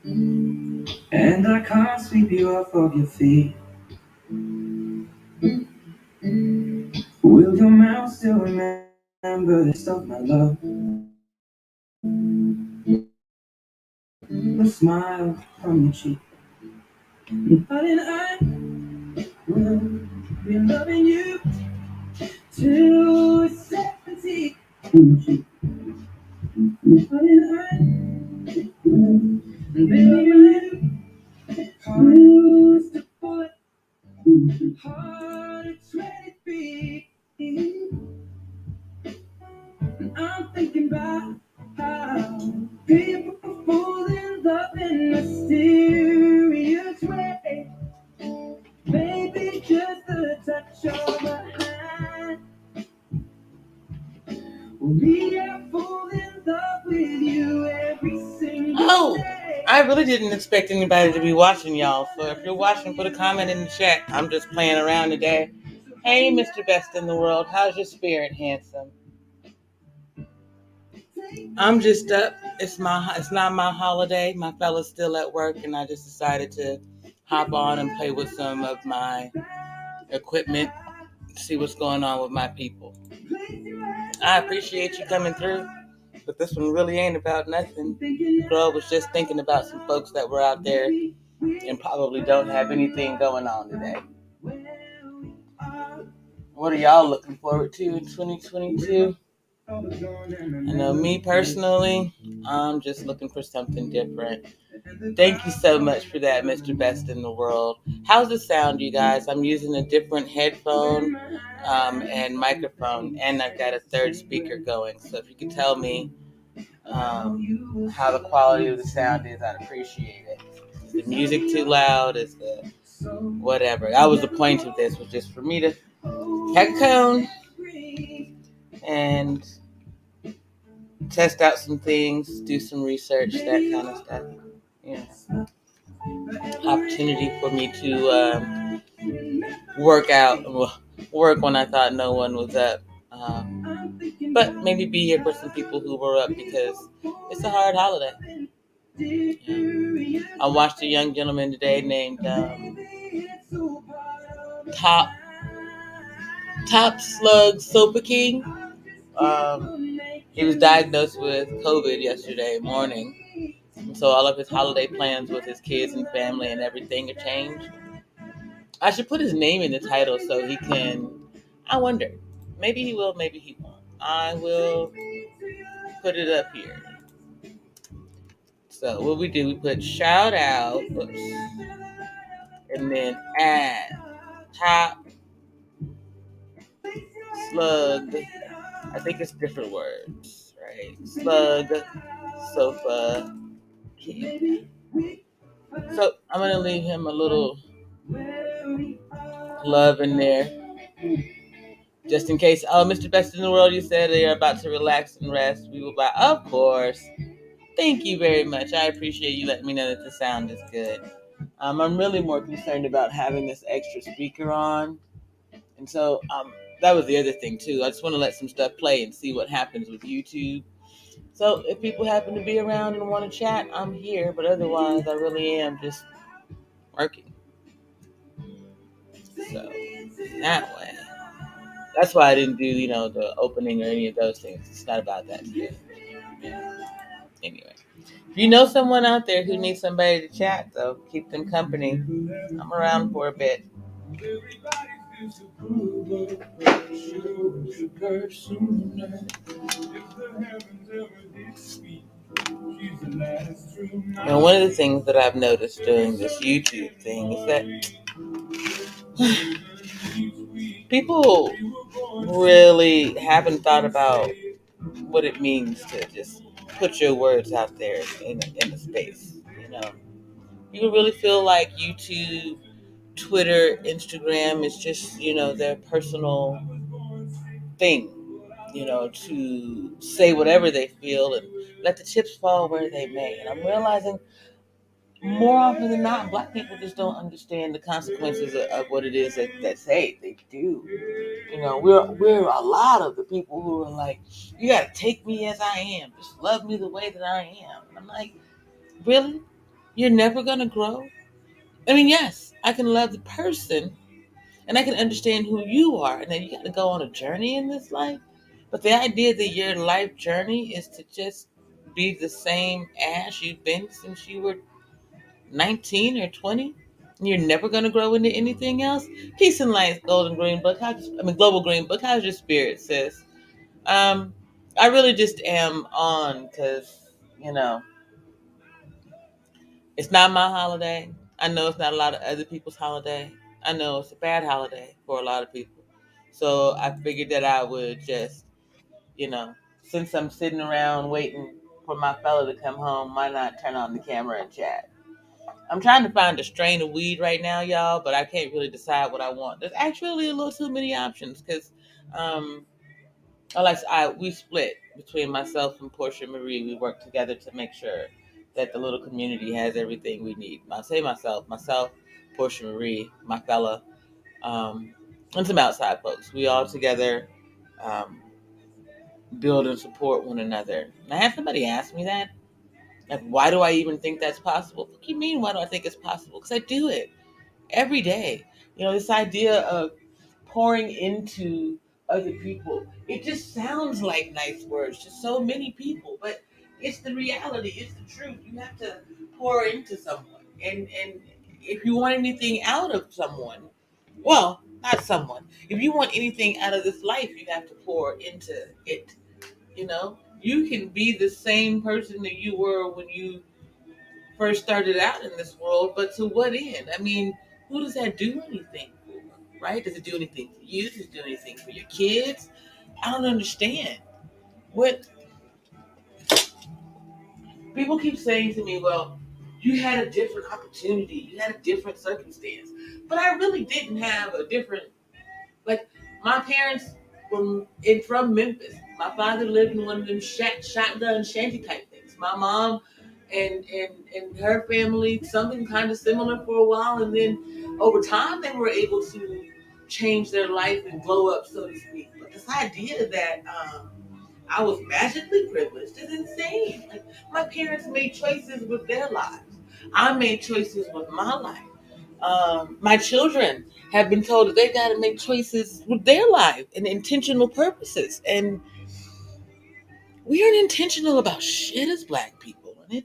And I can't sweep you off of your feet. Will your mouth still remember the taste of my love? The smile on your cheek. Darling, I will be loving you till 70. Darling, I will be loving you. Heart is the bullet, heart is 23. And I'm thinking about how people fall in love in mysterious ways. Maybe just a touch of a hand. We are fall in love with you every single day. I really didn't expect anybody to be watching, y'all. So if you're watching, put a comment in the chat. I'm just playing around today. Hey, Mr. Best in the World. How's your spirit, handsome? I'm just up. It's not my holiday. My fella's still at work, and I just decided to hop on and play with some of my equipment, see what's going on with my people. I appreciate you coming through, but this one really ain't about nothing. Girl was just thinking about some folks that were out there and probably don't have anything going on today. What are y'all looking forward to in 2022? I know me personally, I'm just looking for something different. Thank you so much for that, Mr. Best in the World. How's the sound, you guys? I'm using a different headphone and microphone, and I've got a third speaker going. So if you could tell me how the quality of the sound is, I'd appreciate it. Is the music too loud? Is the whatever? That was the point of this, was just for me to heck cone and test out some things, do some research, that kind of stuff. Opportunity for me to work when I thought no one was up. But maybe be here for some people who were up because it's a hard holiday. I watched a young gentleman today named Slug King. He was diagnosed with COVID yesterday morning. So all of his holiday plans with his kids and family and everything are changed. I should put his name in the title so he can. I wonder. Maybe he will, maybe he won't. I will put it up here. So what we do, we put shout out, and then add top slug. I think it's different words, right? Slug sofa. So I'm gonna leave him a little love in there, just in case. Oh, Mr. Best in the World, you said they are about to relax and rest. We will buy, of course. Thank you very much. I appreciate you letting me know that the sound is good. I'm really more concerned about having this extra speaker on, and so that was the other thing too. I just want to let some stuff play and see what happens with YouTube. So if people happen to be around and want to chat, I'm here. But otherwise, I really am just working. So that way. That's why I didn't do, the opening or any of those things. It's not about that today. Yeah. Anyway, if you know someone out there who needs somebody to chat, though, keep them company. I'm around for a bit. Now, one of the things that I've noticed doing this YouTube thing is that people really haven't thought about what it means to just put your words out there in the space. You really feel like YouTube, Twitter, Instagram is just their personal thing. To say whatever they feel and let the chips fall where they may. And I'm realizing more often than not, Black people just don't understand the consequences of what it is that they do. We're a lot of the people who are like, you gotta take me as I am, just love me the way that I am. And I'm like, really? you're never going to grow. I mean, yes, I can love the person and I can understand who you are, and then you got to go on a journey in this life. But the idea that your life journey is to just be the same as you've been since you were 19 or 20, and you're never going to grow into anything else. Peace and light, golden green book. Global green book. How's your spirit, sis? Um, I really just am on because you know it's not my holiday. I know it's not a lot of other people's holiday. I know it's a bad holiday for a lot of people. So I figured that I would just, you know, since I'm sitting around waiting for my fella to come home, why not turn on the camera and chat? I'm trying to find a strain of weed right now, y'all, but I can't really decide what I want. There's actually a little too many options because um, we split between myself and Portia Marie. We work together to make sure that the little community has everything we need. I say myself, Portia Marie, my fella, and some outside folks. We all together um, build and support one another. And I had somebody ask me that, like, why do I even think that's possible? What do you mean? Why do I think it's possible? Because I do it every day. This idea of pouring into other people. It just sounds like nice words to so many people, but it's the reality. It's the truth. You have to pour into someone, and if you want anything out of someone, well, not someone. If you want anything out of this life, you have to pour into it. You can be the same person that you were when you first started out in this world, but to what end? I mean, who does that do anything for? Right? Does it do anything for you? Does it do anything for your kids? I don't understand. What people keep saying to me, well, you had a different opportunity, you had a different circumstance. But I really didn't have a different, like, my parents were from Memphis. My father lived in one of them shotgun shanty type things. My mom and her family, something kind of similar for a while, and then over time they were able to change their life and glow up, so to speak. But this idea that I was magically privileged is insane. Like, my parents made choices with their lives. I made choices with my life. My children have been told that they got to make choices with their life and intentional purposes. And we aren't intentional about shit as Black people. And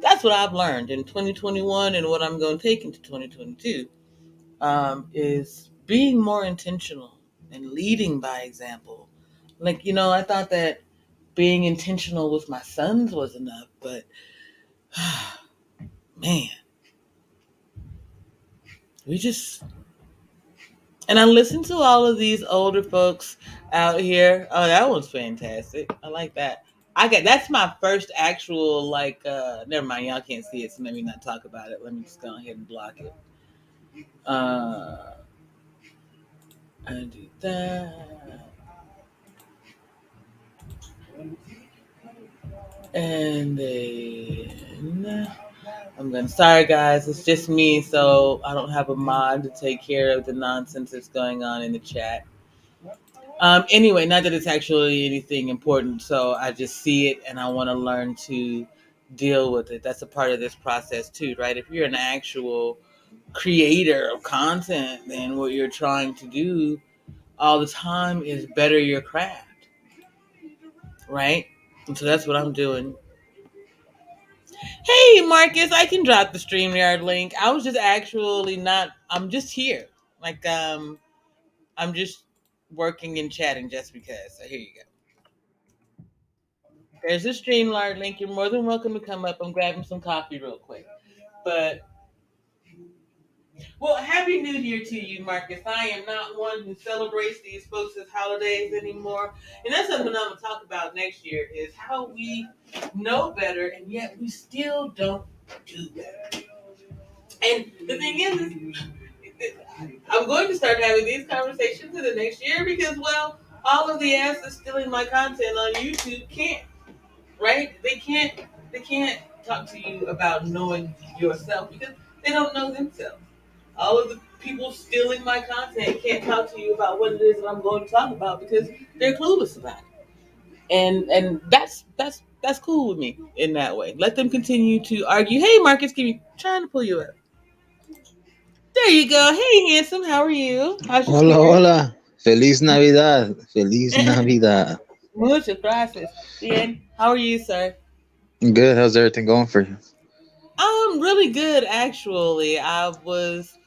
that's what I've learned in 2021 and what I'm going to take into 2022 is being more intentional and leading by example. Like, I thought that being intentional with my sons was enough, but man, we just and I listen to all of these older folks out here. Oh, that one's fantastic. I like that. That's my first actual never mind, y'all can't see it, so let me not talk about it. Let me just go ahead and block it. I do that. And then sorry guys, it's just me, so I don't have a mod to take care of the nonsense that's going on in the chat. Anyway, not that it's actually anything important, so I just see it and I want to learn to deal with it. That's a part of this process too, right? If you're an actual creator of content, then what you're trying to do all the time is better your craft, right? And so that's what I'm doing. Hey, Marcus, I can drop the StreamYard link. I was just actually not, I'm just here. I'm just working and chatting just because. So here you go. There's a StreamYard link. You're more than welcome to come up. I'm grabbing some coffee real quick. But, well, Happy New Year to you, Marcus. I am not one who celebrates these folks as holidays anymore. And that's something I'm going to talk about next year is how we know better and yet we still don't do better. And the thing is I'm going to start having these conversations in the next year because, well, all of the asses stealing my content on YouTube can't, right? They can't talk to you about knowing yourself because they don't know themselves. All of the people stealing my content can't talk to you about what it is that I'm going to talk about because they're clueless about it. And that's That's cool with me in that way. Let them continue to argue. Hey, Marcus, give me trying to pull you up. There you go. Hey, handsome. How are you? How's your Hola, spirit? hola. Feliz Navidad. Feliz Navidad. Muchas gracias. Bien. How are you, sir? Good. How's everything going for you? I'm really good, actually. I was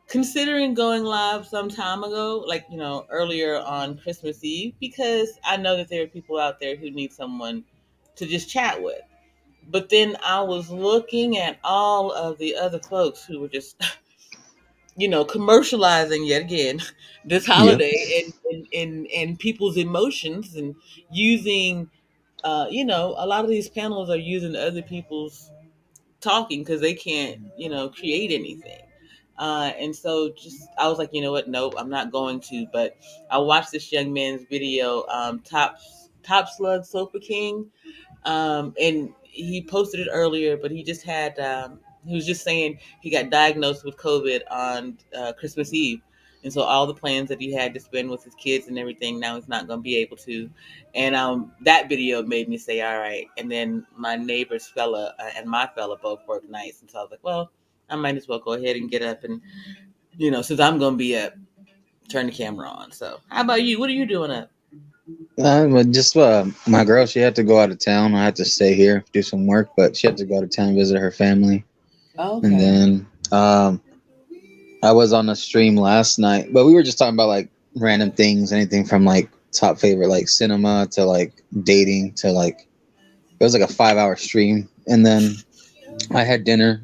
considering going live some time ago, like, earlier on Christmas Eve, because I know that there are people out there who need someone to just chat with. But then I was looking at all of the other folks who were just, commercializing yet again this Yep. holiday and people's emotions and using, a lot of these panels are using other people's talking because they can't, create anything. And so just I was like, you know what? Nope, I'm not going to. But I watched this young man's video, Top Slug Sofa King, and he posted it earlier, but he just had he was just saying he got diagnosed with COVID on Christmas Eve. And so all the plans that he had to spend with his kids and everything, now he's not going to be able to. And that video made me say, all right. And then my neighbor's fella and my fella both work nights. And so I was like, well, I might as well go ahead and get up and, since I'm going to be up, turn the camera on. So how about you? What are you doing up? But just my girl, she had to go out of town. I had to stay here, do some work, but she had to go out of town, visit her family. And Okay. then I was on a stream last night, but we were just talking about like random things, anything from like top favorite, like cinema to like dating to like, it was like a 5 hour stream. And then I had dinner,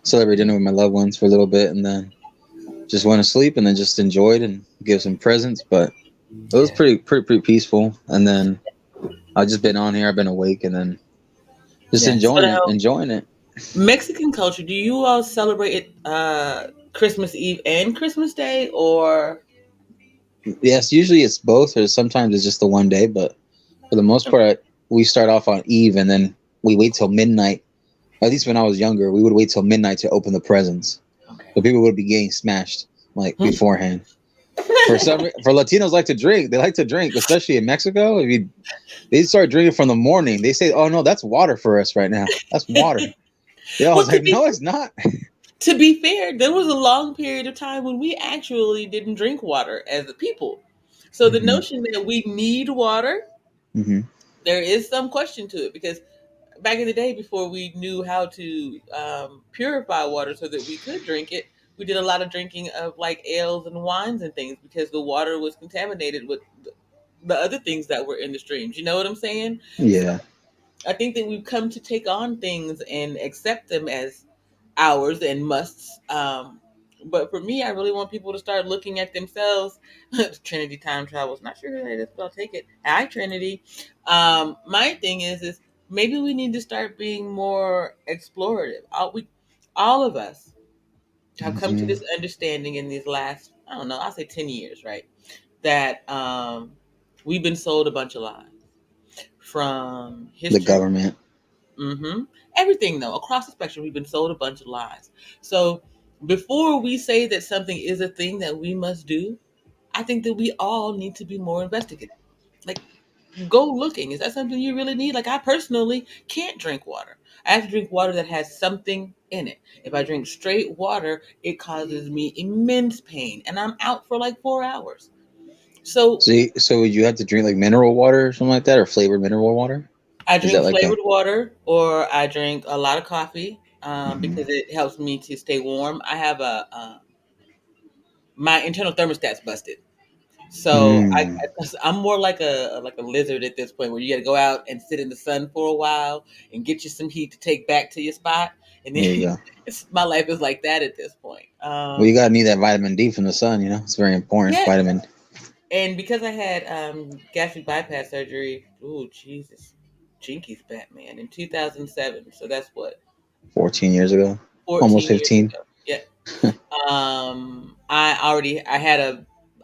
celebrated dinner with my loved ones for a little bit, and then just went to sleep and then just enjoyed and give some presents. But it was Yeah. pretty peaceful. And then I've just been on here. I've been awake and then just Yeah. So enjoying it, now, enjoying it. Mexican culture, do you all celebrate Christmas Eve and Christmas Day, or Yes, usually it's both, or sometimes it's just the one day. But for the most part, we start off on Eve and then we wait till midnight. At least when I was younger, we would wait till midnight to open the presents. okay? So people would be getting smashed like beforehand. For Latinos like to drink. They like to drink, especially in Mexico. If you they start drinking from the morning, they say, "Oh no, that's water for us right now. That's water." Yeah, I Well, was like, "No, it's not." to be fair, there was a long period of time when we actually didn't drink water as a people. So the Hmm. notion that we need water, Hmm. there is some question to it, because back in the day, before we knew how to purify water so that we could drink it, we did a lot of drinking of like ales and wines and things because the water was contaminated with the other things that were in the streams. You know what I'm saying? So Yeah. I think that we've come to take on things and accept them as ours and musts. But for me, I really want people to start looking at themselves. Trinity time travels. Not sure who that is, but I'll take it. Hi, Trinity. My thing is maybe we need to start being more explorative. All of us have come to Hmm. this understanding in these last, I don't know, I'll say 10 years, right? That we've been sold a bunch of lies from The history. government. Everything, though, across the spectrum, we've been sold a bunch of lies. So before we say that something is a thing that we must do, I think that we all need to be more investigative. Like, go looking. Is that something you really need? Like, I personally can't drink water. I have to drink water that has something in it. If I drink straight water, it causes me immense pain, and I'm out for like 4 hours. So So would you have to drink like mineral water or something like that, or flavored mineral water? I Is that drink like a? flavored water, or I drink a lot of coffee Hmm. because it helps me to stay warm. I have my internal thermostat's busted, so Mm, I'm more like a lizard at this point, where you got to go out and sit in the sun for a while and get you some heat to take back to your spot, and then there you go. my life is like that at this point. Well, you gotta need that vitamin D from the sun. You know, it's very important. Yeah, Vitamin and because I had gastric bypass surgery, oh Jesus, Jinkies Batman in 2007. So that's what 14 years ago, almost 14 years 15. ago. Yeah.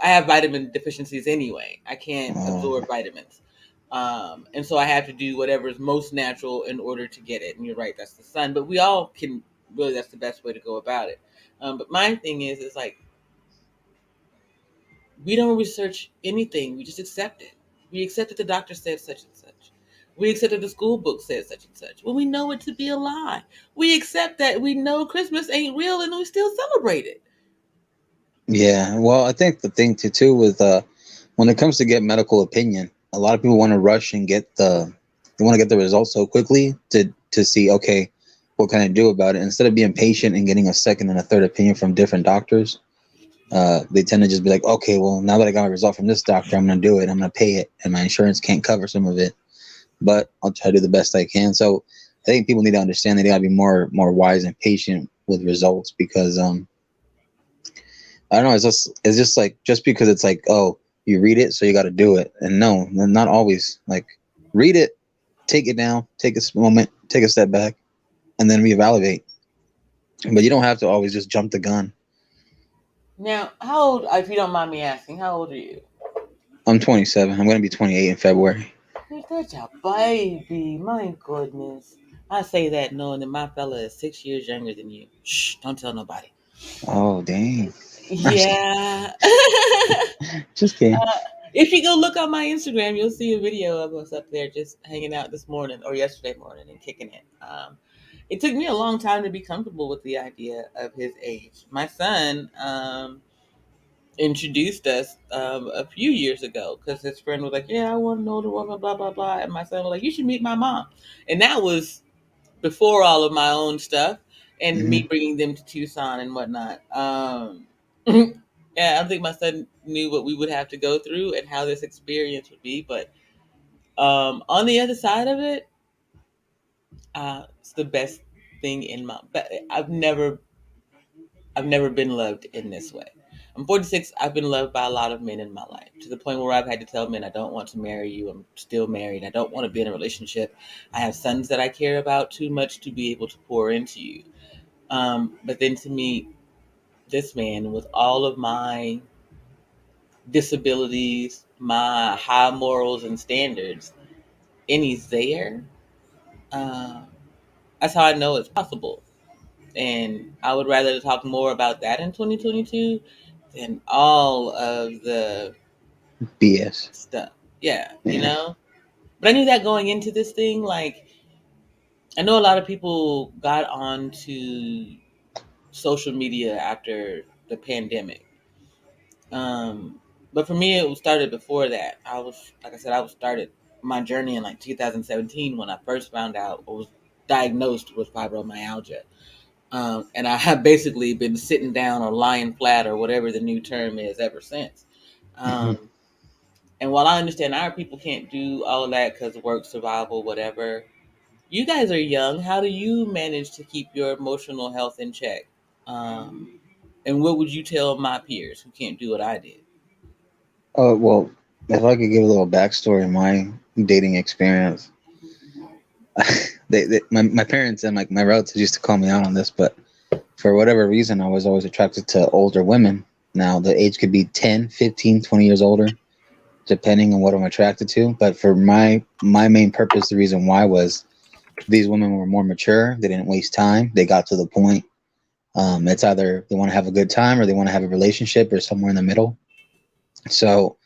I have vitamin deficiencies anyway. I can't Oh, absorb vitamins. And so I have to do whatever is most natural in order to get it. And you're right, that's the sun. But we all can really, that's the best way to go about it. But my thing is like, we don't research anything. We just accept it. We accept that the doctor said such and such. We accept that the school book says such and such. Well, we know it to be a lie. We accept that we know Christmas ain't real and we still celebrate it. Yeah, well, I think the thing too with when it comes to get medical opinion, a lot of people want to rush and get they want to get the results so quickly to see, okay, what can I do about it, instead of being patient and getting a second and a third opinion from different doctors. They tend to just be like, okay, well, now that I got a result from this doctor, I'm going to do it. I'm going to pay it, and my insurance can't cover some of it, but I'll try to do the best I can. So I think people need to understand that they got to be more wise and patient with results, because I don't know. It's just like, just because it's like, oh, you read it, so you got to do it, and no, not always. Like, read it, take it down, take a moment, take a step back, and then reevaluate. But you don't have to always just jump the gun. Now, how old, if you don't mind me asking, how old are you? I'm 27. I'm going to be 28 in February. You're such a baby. My goodness. I say that knowing that my fella is 6 years younger than you. Shh, don't tell nobody. Oh, dang. I'm just kidding. Yeah. Just kidding. If you go look on my Instagram, you'll see a video of us up there just hanging out this morning or yesterday morning and kicking it. It took me a long time to be comfortable with the idea of his age. My son introduced us a few years ago because his friend was like, "Yeah, I want an older woman," blah blah blah, and my son was like, "You should meet my mom," and that was before all of my own stuff and Hmm. me bringing them to Tucson and whatnot. Yeah, I don't think my son knew what we would have to go through and how this experience would be, but on the other side of it, it's the best thing in my. But I've never been loved in this way. I'm 46. I've been loved by a lot of men in my life to the point where I've had to tell men I don't want to marry you. I'm still married. I don't want to be in a relationship. I have sons that I care about too much to be able to pour into you. But then to meet this man with all of my disabilities, my high morals and standards, and he's there, uh, that's how I know it's possible. And I would rather talk more about that in 2022 than all of the BS. stuff. Yeah, you Yeah. know? But I knew that going into this thing. Like, I know a lot of people got onto social media after the pandemic. But for me, it started before that. I was, like I said, I was started my journey in like 2017 when I first found out I was diagnosed with fibromyalgia. And I have basically been sitting down or lying flat or whatever the new term is ever since. Hmm. Um, and while I understand our people can't do all of that because of work, survival, whatever, you guys are young. How do you manage to keep your emotional health in check? Um, and what would you tell my peers who can't do what I did? Oh, well, if I could give a little backstory in my dating experience, my parents and my relatives used to call me out on this, but for whatever reason, I was always attracted to older women. Now, the age could be 10, 15, 20 years older, depending on what I'm attracted to. But for my main purpose, the reason why was these women were more mature. They didn't waste time. They got to the point. It's either they want to have a good time or they want to have a relationship or somewhere in the middle. So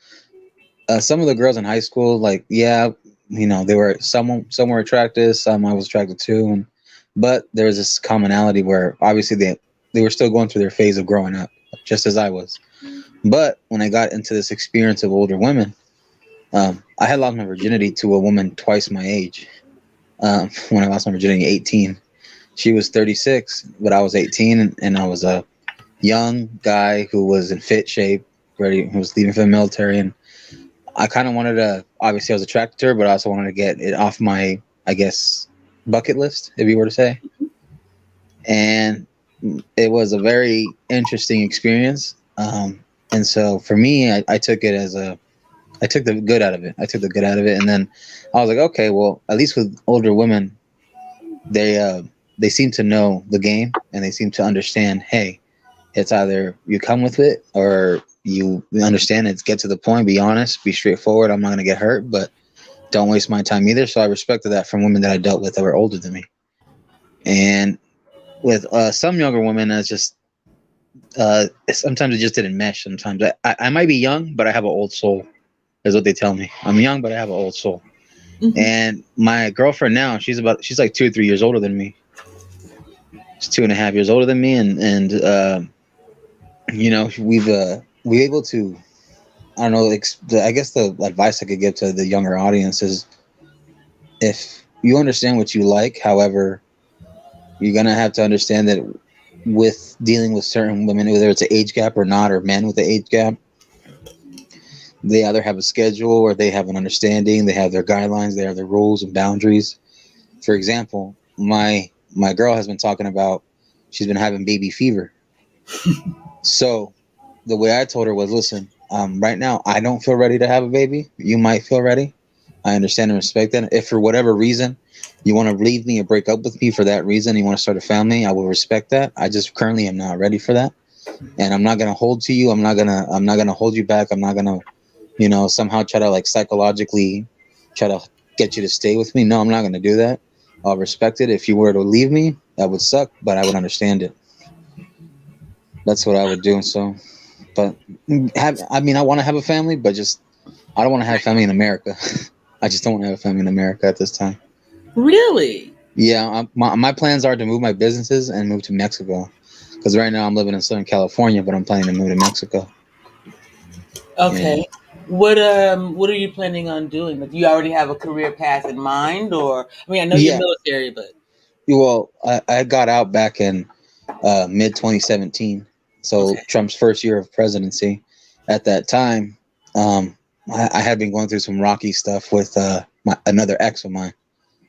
some of the girls in high school, like, yeah, they were some were attractive, some I was attracted to, but there was this commonality where obviously they were still going through their phase of growing up, just as I was. But when I got into this experience of older women, I had lost my virginity to a woman twice my age. When I lost my virginity, 18. She was 36, but I was 18, and I was a young guy who was in fit shape, ready, who was leaving for the military, and I kind of wanted to. Obviously, I was attracted to her, but I also wanted to get it off my, I guess, bucket list, if you were to say. And it was a very interesting experience. And so for me, I took it as I took the good out of it. I took the good out of it, and then I was like, okay, well, at least with older women, they seem to know the game and they seem to understand. Hey, it's either you come with it or you understand it. Get to the point. Be honest. Be straightforward. I'm not gonna get hurt, but don't waste my time either. So I respected that from women that I dealt with that were older than me. And with some younger women, it's just sometimes it just didn't mesh. Sometimes I might be young, but I have an old soul. Is what they tell me. I'm young, but I have an old soul. Hmm. And my girlfriend now, she's like 2 or 3 years older than me. She's 2.5 years older than me, and we able to. I don't know. I guess the advice I could give to the younger audience is if you understand what you like, however, you're gonna have to understand that with dealing with certain women, whether it's an age gap or not, or men with the age gap, they either have a schedule or they have an understanding. They have their guidelines. They have their rules and boundaries. For example, my girl has been talking about she's been having baby fever. So the way I told her was, listen, right now I don't feel ready to have a baby. You might feel ready. I understand and respect that. If for whatever reason you want to leave me or break up with me for that reason, you want to start a family, I will respect that. I just currently am not ready for that, and I'm not gonna hold to you. I'm not gonna hold you back. I'm not gonna somehow try to like psychologically try to get you to stay with me. No, I'm not gonna do that. I'll respect it. If you were to leave me, that would suck, but I would understand it. That's what I would do. So, but I mean, I want to have a family, but just I don't want to have a family in America. I just don't want to have a family in America at this time. Really? Yeah, my plans are to move my businesses and move to Mexico. Because right now I'm living in Southern California, but I'm planning to move to Mexico. Yeah. Okay. What are you planning on doing? Like, do you already have a career path in mind, or I mean, I know you're Yeah. military, but Well, I got out back in mid 2017. So okay. Trump's first year of presidency. At that time, I had been going through some rocky stuff with another ex of mine.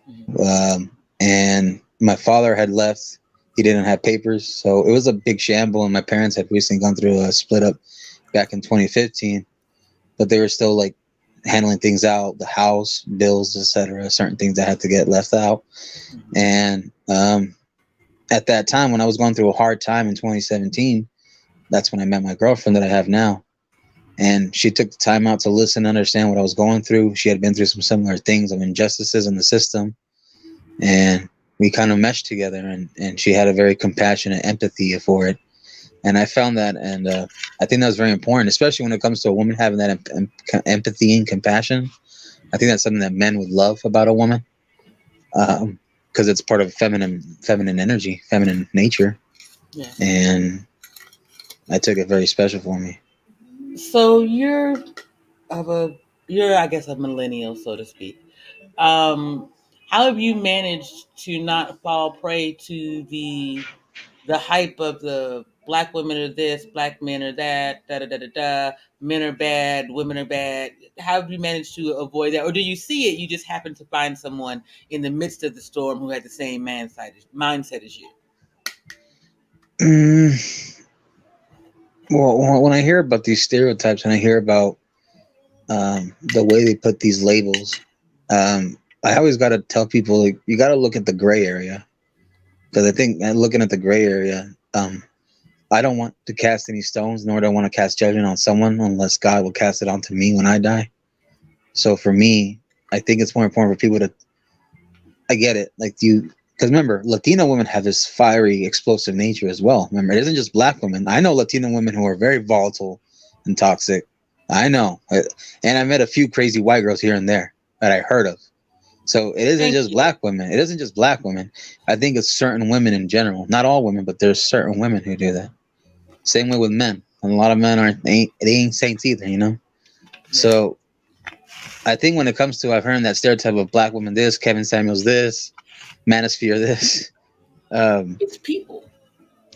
Mhm. And my father had left. He didn't have papers. So it was a big shamble. And my parents had recently gone through a split up back in 2015. But they were still like handling things out, the house, bills, etc., certain things that had to get left out. Mhm. And at that time, when I was going through a hard time in 2017, that's when I met my girlfriend that I have now. And she took the time out to listen, understand what I was going through. She had been through some similar things of injustices in the system. And we kind of meshed together, and she had a very compassionate empathy for it. And I found that, and I think that was very important, especially when it comes to a woman having that empathy and compassion. I think that's something that men would love about a woman, because it's part of feminine energy, feminine nature, Yes. and I took it very special for me. So of a you're I guess a millennial, so to speak. Um, how have you managed to not fall prey to the hype of the black women are this, black men are that, da da da da da, men are bad, women are bad? How have you managed to avoid that, or do you see it? You just happen to find someone in the midst of the storm who had the same mindset as you. Mm, well, when I hear about these stereotypes and I hear about the way they put these labels, I always got to tell people like, you got to look at the gray area, because I think looking at the gray area, I don't want to cast any stones, nor do I want to cast judgment on someone unless God will cast it onto me when I die. So for me, I think it's more important for people to. I get it, like you, because remember, Latino women have this fiery, explosive nature as well. Remember, it isn't just black women. I know Latino women who are very volatile and toxic. I know, and I met a few crazy white girls here and there that I heard of. So it isn't Thank just you. black women. It isn't just black women. I think it's certain women in general. Not all women, but there's certain women who do that. Same way with men. And a lot of men aren't they ain't saints either. Yeah, So I think when it comes to I've heard that stereotype of black women this, Kevin Samuels this, Manosphere this. Um, it's people.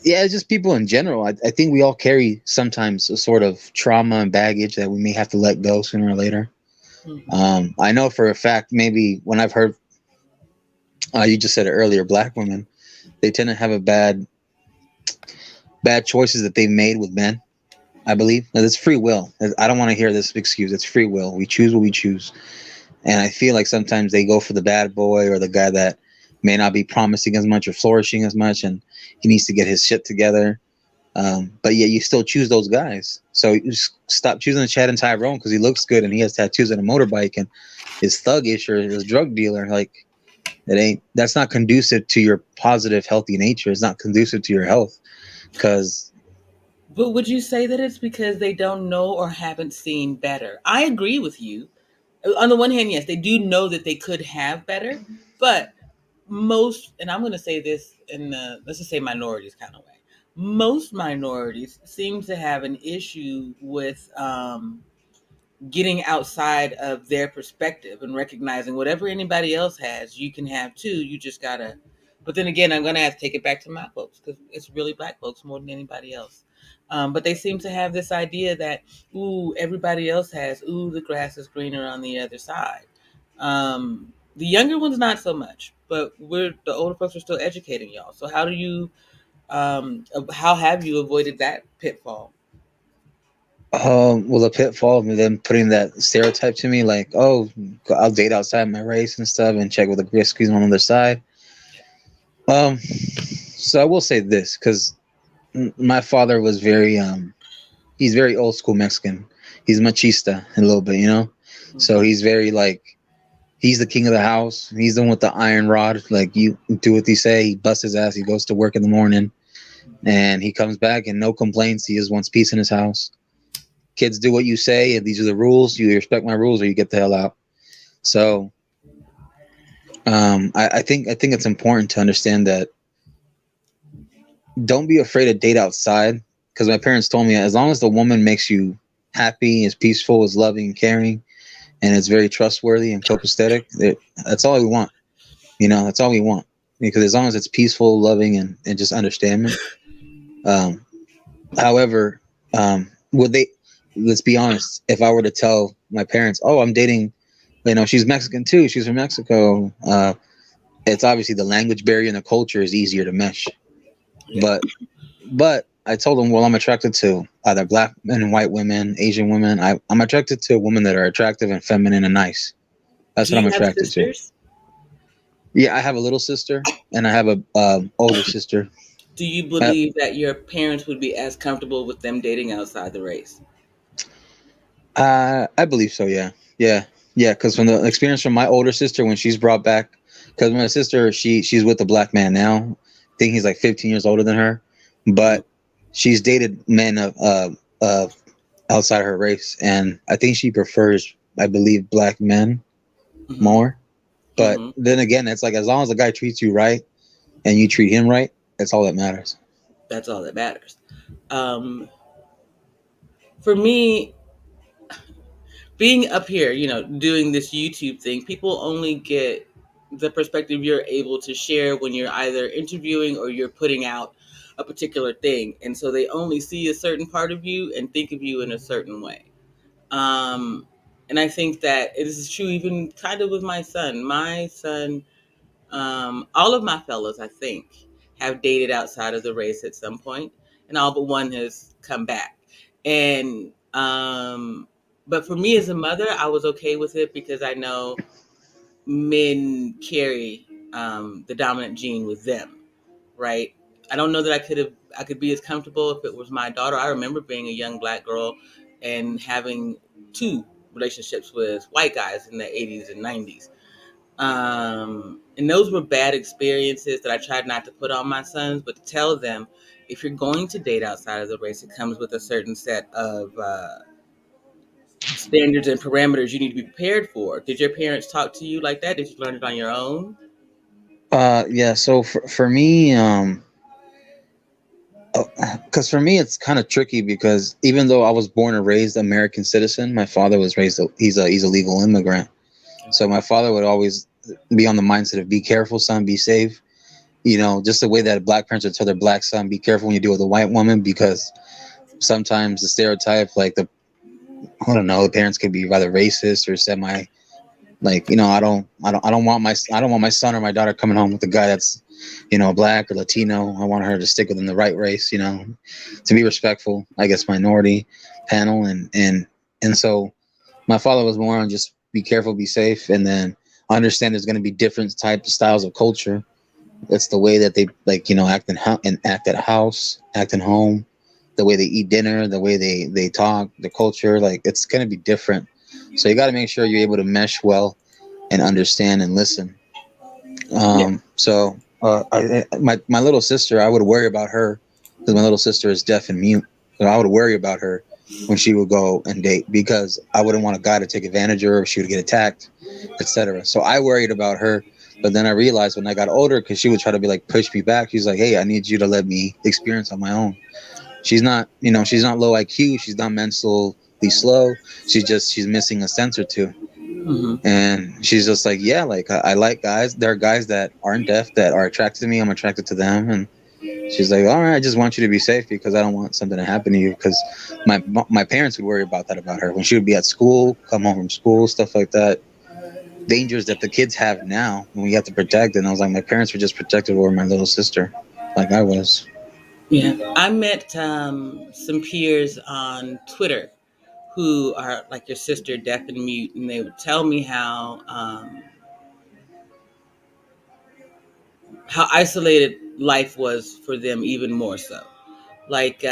yeah, it's just people in general. I think we all carry sometimes a sort of trauma and baggage that we may have to let go sooner or later. Hmm. I know for a fact, maybe when I've heard, you just said it earlier, black women, they tend to have a bad choices that they've made with men. I believe it's free will. I don't want to hear this excuse. It's free will. We choose what we choose. And I feel like sometimes they go for the bad boy or the guy that may not be promising as much or flourishing as much, and he needs to get his shit together. But yet you still choose those guys. So you just stop choosing Chad and Tyrone because he looks good and he has tattoos and a motorbike and is thuggish or is drug dealer. Like that's not conducive to your positive, healthy nature. It's not conducive to your health because But would you say that it's because they don't know or haven't seen better? I agree with you. On the one hand, yes, they do know that they could have better, but most, and I'm going to say this in the, let's just say minorities kind of way, most minorities seem to have an issue with getting outside of their perspective and recognizing whatever anybody else has, you can have too. You just gotta. But then again, I'm gonna have to take it back to my folks because it's really black folks more than anybody else. But they seem to have this idea that, ooh, everybody else has, ooh, the grass is greener on the other side. The younger ones, not so much, but the older folks are still educating y'all. So how have you avoided that pitfall? Well, the pitfall of them putting that stereotype to me, like, oh, I'll date outside my race and stuff, and check with the risky's on the other side. So I will say this because my father was very he's very old school Mexican. He's machista a little bit, you know. So he's very like he's the king of the house. He's the one with the iron rod. Like you do what he say. He busts his ass. He goes to work in the morning, and he comes back and no complaints. He just wants peace in his house. Kids do what you say, and these are the rules. You respect my rules, or you get the hell out. So I think it's important to understand that don't be afraid to date outside because my parents told me as long as the woman makes you happy, is peaceful, is loving, caring, and is very trustworthy and copacetic, that's all we want. You know, that's all we want because as long as it's peaceful, loving, and just understanding. Um, however, would they? Let's be honest. If I were to tell my parents, "Oh, I'm dating," she's Mexican too. She's from Mexico. It's obviously the language barrier and the culture is easier to mesh. Yeah. But I told them, well, I'm attracted to either black men and white women, Asian women. I'm attracted to women that are attractive and feminine and nice. That's Do what I'm you have attracted to. sisters? Yeah, I have a little sister and I have a older sister. Do you Uh, believe that your parents would be as comfortable with them dating outside the race? I believe so. Yeah, yeah, yeah. Because from the experience from my older sister when she's brought back, because my sister she's with a black man now. I think he's like 15 years older than her, Mm-hmm. but she's dated men of outside her race, and I think she prefers, I believe, black men Mm-hmm. more. But Mm-hmm. then again, it's like as long as the guy treats you right and you treat him right, that's all that matters. That's all that matters. Um, for me, being up here, doing this YouTube thing, people only get the perspective you're able to share when you're either interviewing or you're putting out a particular thing. And so they only see a certain part of you and think of you in a certain way. Um, and I think that this is true even kind of with my son. My son, all of my fellows, I think, have dated outside of the race at some point, and all but one has come back. And but for me as a mother, I was okay with it because I know men carry the dominant gene with them, right? I don't know that I could be as comfortable if it was my daughter. I remember being a young black girl and having two relationships with white guys in the 80s and 90s. And those were bad experiences that I tried not to put on my sons, but to tell them if you're going to date outside of the race, it comes with a certain set of standards and parameters you need to be prepared for. Did your parents talk to you like that? Did you learn it on your own? Yeah. So for me, because for me it's kind of tricky because even though I was born and raised American citizen, my father was raised he's a legal immigrant. So Okay. my father would always be on the mindset of be careful, son, be safe. Just the way that black parents would tell their black son, be careful when you deal with a white woman because sometimes the stereotype, like I don't know, the parents could be rather racist or semi, like I don't want my son or my daughter coming home with a guy that's black or Latino. I want her to stick within the right race, to be respectful, I guess, minority panel, and so my father was more on just be careful, be safe, and then understand there's going to be different types of styles of culture. It's the way that they like and act at a house, act in home, the way they eat dinner, the way they talk, the culture. Like it's going to be different. So you got to make sure you're able to mesh well and understand and listen. Yeah. My little sister, I would worry about her because my little sister is deaf and mute. So I would worry about her when she would go and date, because I wouldn't want a guy to take advantage of her. She would get attacked, etc. So I worried about her. But then I realized when I got older, because she would try to be like push me back. She's like, "Hey, I need you to let me experience on my own." She's not, she's not low IQ. She's not mentally slow. She's missing a sense or two. Hmm. And she's just like, yeah, like I like guys. There are guys that aren't deaf that are attracted to me. I'm attracted to them. And she's like, all right, I just want you to be safe because I don't want something to happen to you. Because my parents would worry about that about her when she would be at school, come home from school, stuff like that. Dangers that the kids have now when we have to protect. And I was like, my parents were just protective over my little sister, like I was. Yeah, I met some peers on Twitter who are like your sister, deaf and mute, and they would tell me how isolated life was for them, even more so. Like, did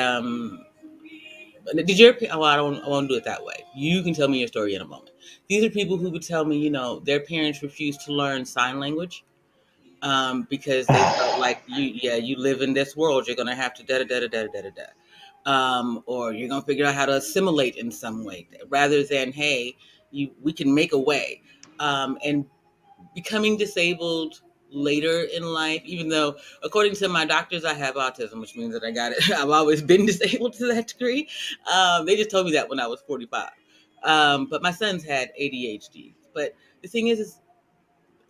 your well, I won't do it that way. You can tell me your story in a moment. These are people who would tell me, their parents refused to learn sign language because they felt like you live in this world, you're gonna have to da da da da da da da, or you're gonna figure out how to assimilate in some way, rather than hey, we can make a way, and becoming disabled later in life, even though according to my doctors I have autism, which means that I got it. I've always been disabled to that degree. They just told me that when I was 45. But my sons had ADHD. But the thing is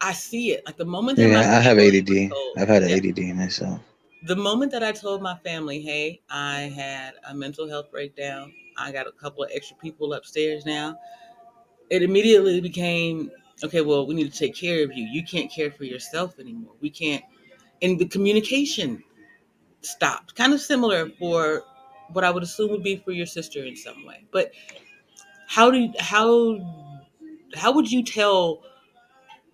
I see it. Like the moment that my Yeah, I have family was ADD. told, I've had yeah, ADD myself. the moment that I told my family, hey, I had a mental health breakdown, I got a couple of extra people upstairs now, it immediately became, okay, well, we need to take care of you. You can't care for yourself anymore. We can't, and the communication stopped. Kind of similar for what I would assume would be for your sister in some way. But how do you, how would you tell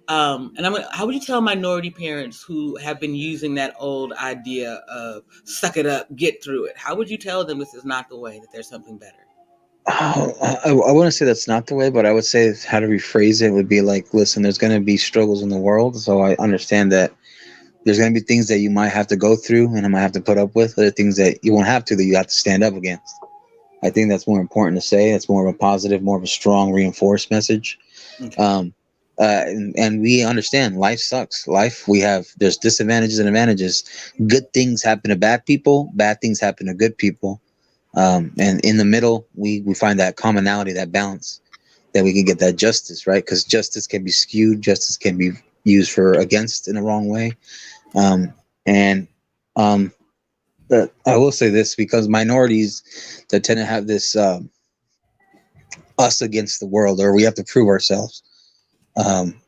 how would you tell minority parents who have been using that old idea of suck it up, get through it? How would you tell them this is not the way, that there's something better? Oh, I wouldn't say that's not the way, but I would say how to rephrase it would be like, listen, there's going to be struggles in the world. So I understand that there's going to be things that you might have to go through and I might have to put up with, other things that you won't have to, that you have to stand up against. I think that's more important to say. It's more of a positive, more of a strong, reinforced message. Okay. Um, and we understand life sucks. There's disadvantages and advantages. Good things happen to bad people, bad things happen to good people. And in the middle, we find that commonality, that balance, that we can get that justice, right? Because justice can be skewed, justice can be used for against in the wrong way. And um, I will say this, because minorities that tend to have this us against the world, or we have to prove ourselves. Um,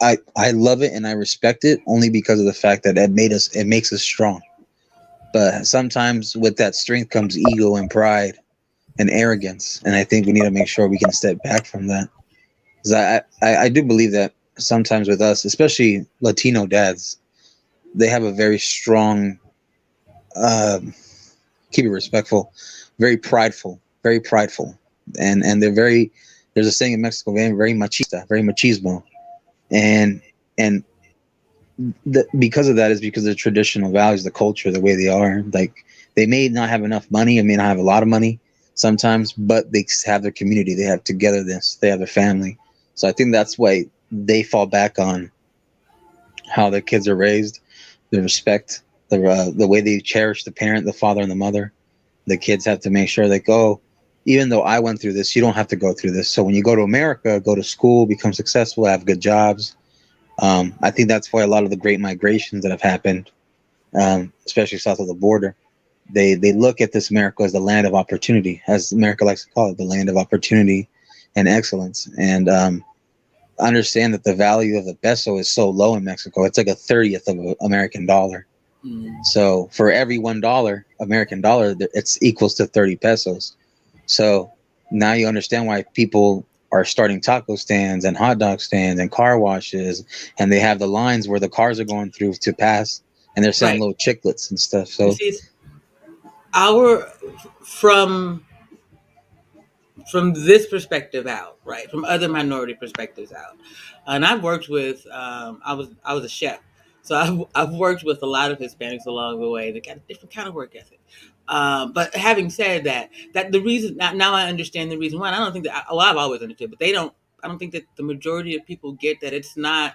I love it and I respect it only because of the fact that it makes us strong. But sometimes with that strength comes ego and pride and arrogance, and I think we need to make sure we can step back from that. Because I do believe that sometimes with us, especially Latino dads, they have a very strong, um, keep it respectful, very prideful, and they're very. There's a saying in Mexico, very machista, very machismo, and and because of that is because of the traditional values, the culture, the way they are. Like they may not have enough money, or may not have a lot of money sometimes, but they have their community, they have togetherness, they have their family. So I think that's why they fall back on how their kids are raised, the respect, the way they cherish the parent, the father and the mother. The kids have to make sure like, oh, even though I went through this, you don't have to go through this. So when you go to America, go to school, become successful, have good jobs. I think that's why a lot of the great migrations that have happened, especially south of the border, they look at this America as the land of opportunity, as America likes to call it, the land of opportunity and excellence. And understand that the value of the peso is so low in Mexico; it's like a 30th of an American dollar. Mm. So for every $1 American dollar, it's equals to 30 pesos. So now you understand why people are starting taco stands and hot dog stands and car washes, and they have the lines where the cars are going through to pass, and they're selling Right. little chiclets and stuff. You So see, it's our from this perspective out, right? From other minority perspectives out, and I've worked with. I was a chef, So I've worked with a lot of Hispanics along the way. They got a different kind of work ethic. But having said that, that the reason now I understand the reason why. And I don't think that well, I've always understood, but they don't. I don't think that the majority of people get that it's not.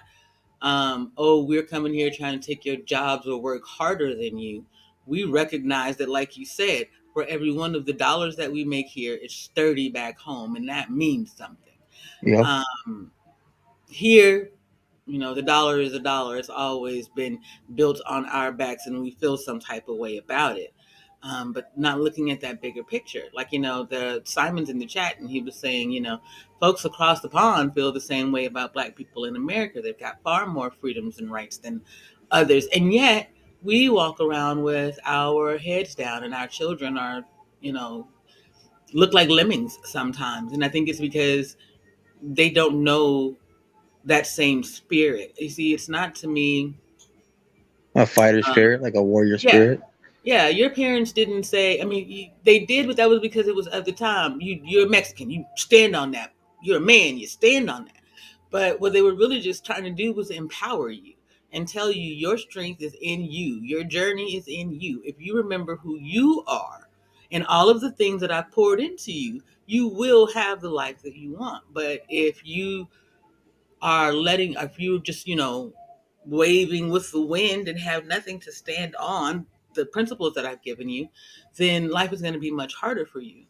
Oh, we're coming here trying to take your jobs or work harder than you. We recognize that, like you said, for every one of the dollars that we make here, it's 30 back home, and that means something. Yep. Um, Here, the dollar is a dollar. It's always been built on our backs, and we feel some type of way about it. But not looking at that bigger picture. Like, the Simon's in the chat, and he was saying, folks across the pond feel the same way about Black people in America. They've got far more freedoms and rights than others. And yet, we walk around with our heads down, and our children are, you know, look like lemmings sometimes. And I think it's because they don't know that same spirit. You see, it's not to me. A fighter Um, spirit, like a warrior yeah, spirit. yeah. Your parents didn't say. I mean, they did, but that was because it was at the time. You're Mexican. You stand on that. You're a man. You stand on that. But what they were really just trying to do was empower you and tell you your strength is in you. Your journey is in you. If you remember who you are and all of the things that I poured into you, you will have the life that you want. But if you are letting, if you just, waving with the wind and have nothing to stand on, the principles that I've given you, then life is going to be much harder for you.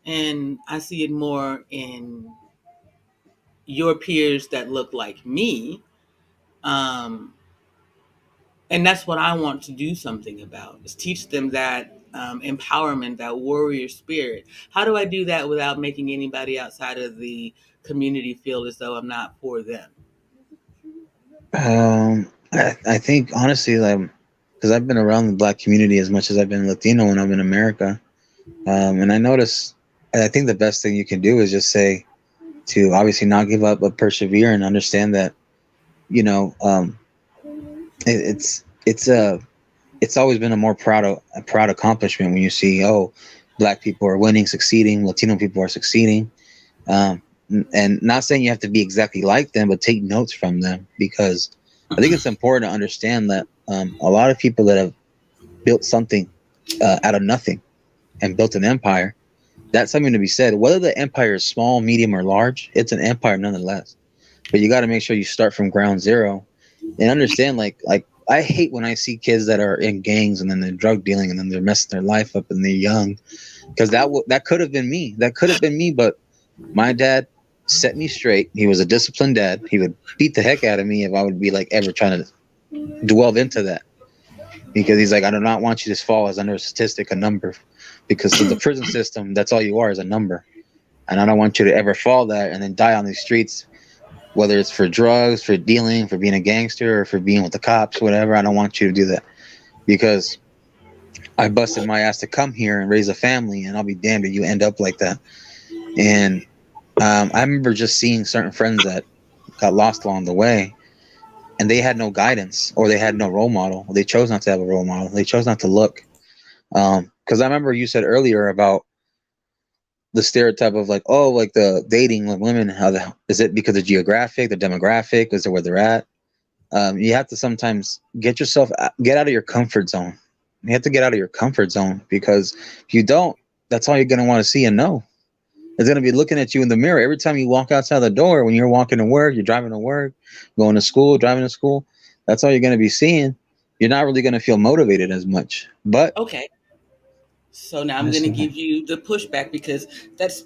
And I see it more in your peers that look like me. Um, and that's what I want to do something about, is teach them that empowerment, that warrior spirit. How do I do that without making anybody outside of the community feel as though I'm not for them? I think honestly, like, because I've been around the Black community as much as I've been Latino when I'm in America, and I notice, I think the best thing you can do is just say to obviously not give up, but persevere and understand that you know it's it's always been a proud accomplishment when you see, oh, Black people are winning, succeeding, Latino people are succeeding. Um, and not saying you have to be exactly like them, but take notes from them, because I think it's important to understand that a lot of people that have built something out of nothing and built an empire, that's something to be said. Whether the empire is small, medium, or large, it's an empire nonetheless. But you got to make sure you start from ground zero and understand, like I hate when I see kids that are in gangs and then they're drug dealing and then they're messing their life up and they're young, because that could have been me. That could have been me, but my dad set me straight. He was a disciplined dad. He would beat the heck out of me if I would be like ever trying to dwell into that, because he's like, I do not want you to fall as under a statistic, a number, because of the prison system, that's all you are, is a number. And I don't want you to ever fall that and then die on these streets, whether it's for drugs, for dealing, for being a gangster, or for being with the cops, whatever. I don't want you to do that, because I busted my ass to come here and raise a family, and I'll be damned if you end up like that. And I remember just seeing certain friends that got lost along the way, and they had no guidance or they had no role model. They chose not to have a role model. They chose not to look. Because I remember you said earlier about the stereotype of like, oh, like the dating with women. Is it because of geographic, the demographic? Is it where they're at? You have to sometimes get out of your comfort zone. You have to get out of your comfort zone, because if you don't, that's all you're going to want to see and know. It's going to be looking at you in the mirror every time you walk outside the door. When you're walking to work, you're driving to work, going to school, driving to school. That's all you're going to be seeing. You're not really going to feel motivated as much. But Okay. So now I'm going to give you the pushback, because that's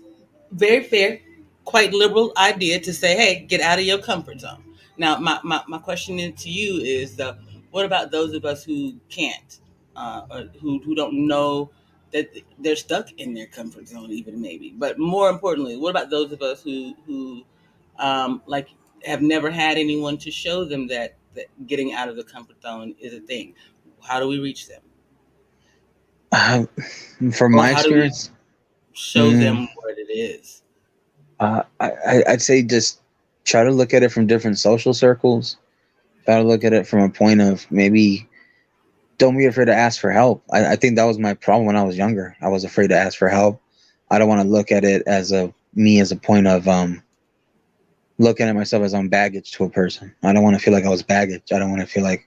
very fair, quite liberal idea to say, hey, get out of your comfort zone. Now, my question to you is, what about those of us who can't, or who don't know that they're stuck in their comfort zone, even maybe? But more importantly, what about those of us who like, have never had anyone to show them that getting out of the comfort zone is a thing? How do we reach them? uh, from Or my how do we experience, show mm, them what it is? I'd say just try to look at it from different social circles. Try to look at it from a point of, maybe don't be afraid to ask for help. I think that was my problem when I was younger. I was afraid to ask for help. I don't want to look at it as a point of looking at myself as I'm baggage to a person. I don't want to feel like I was baggage. I don't want to feel like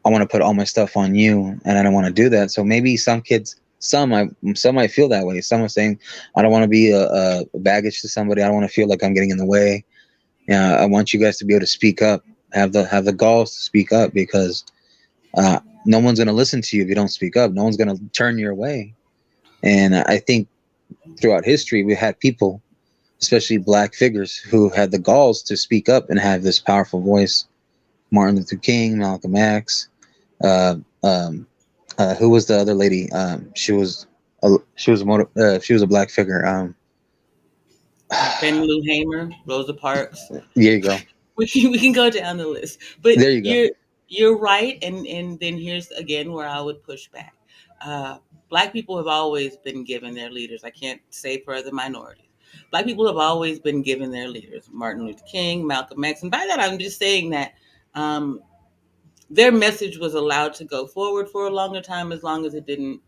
I want to put all my stuff on you, and I don't want to do that. So maybe some kids, some might feel that way. Some are saying, I don't want to be a baggage to somebody. I don't want to feel like I'm getting in the way. Yeah, I want you guys to be able to speak up, have the galls to speak up, because no one's going to listen to you if you don't speak up. No one's going to turn your way. And I think throughout history, we had people, especially black figures, who had the galls to speak up and have this powerful voice. Martin Luther King, Malcolm X, uh, um, who was the other lady? She was a black figure. Fannie Lou Hamer, Rosa Parks. There you go. We can go down the list, but There you go. you're right, and then here's again where I would push back. Uh, Black people have always been given their leaders. I can't say for other minorities. Black people have always been given their leaders. Martin Luther King, Malcolm X, and by that I'm just saying that um, their message was allowed to go forward for a longer time, as long as it didn't,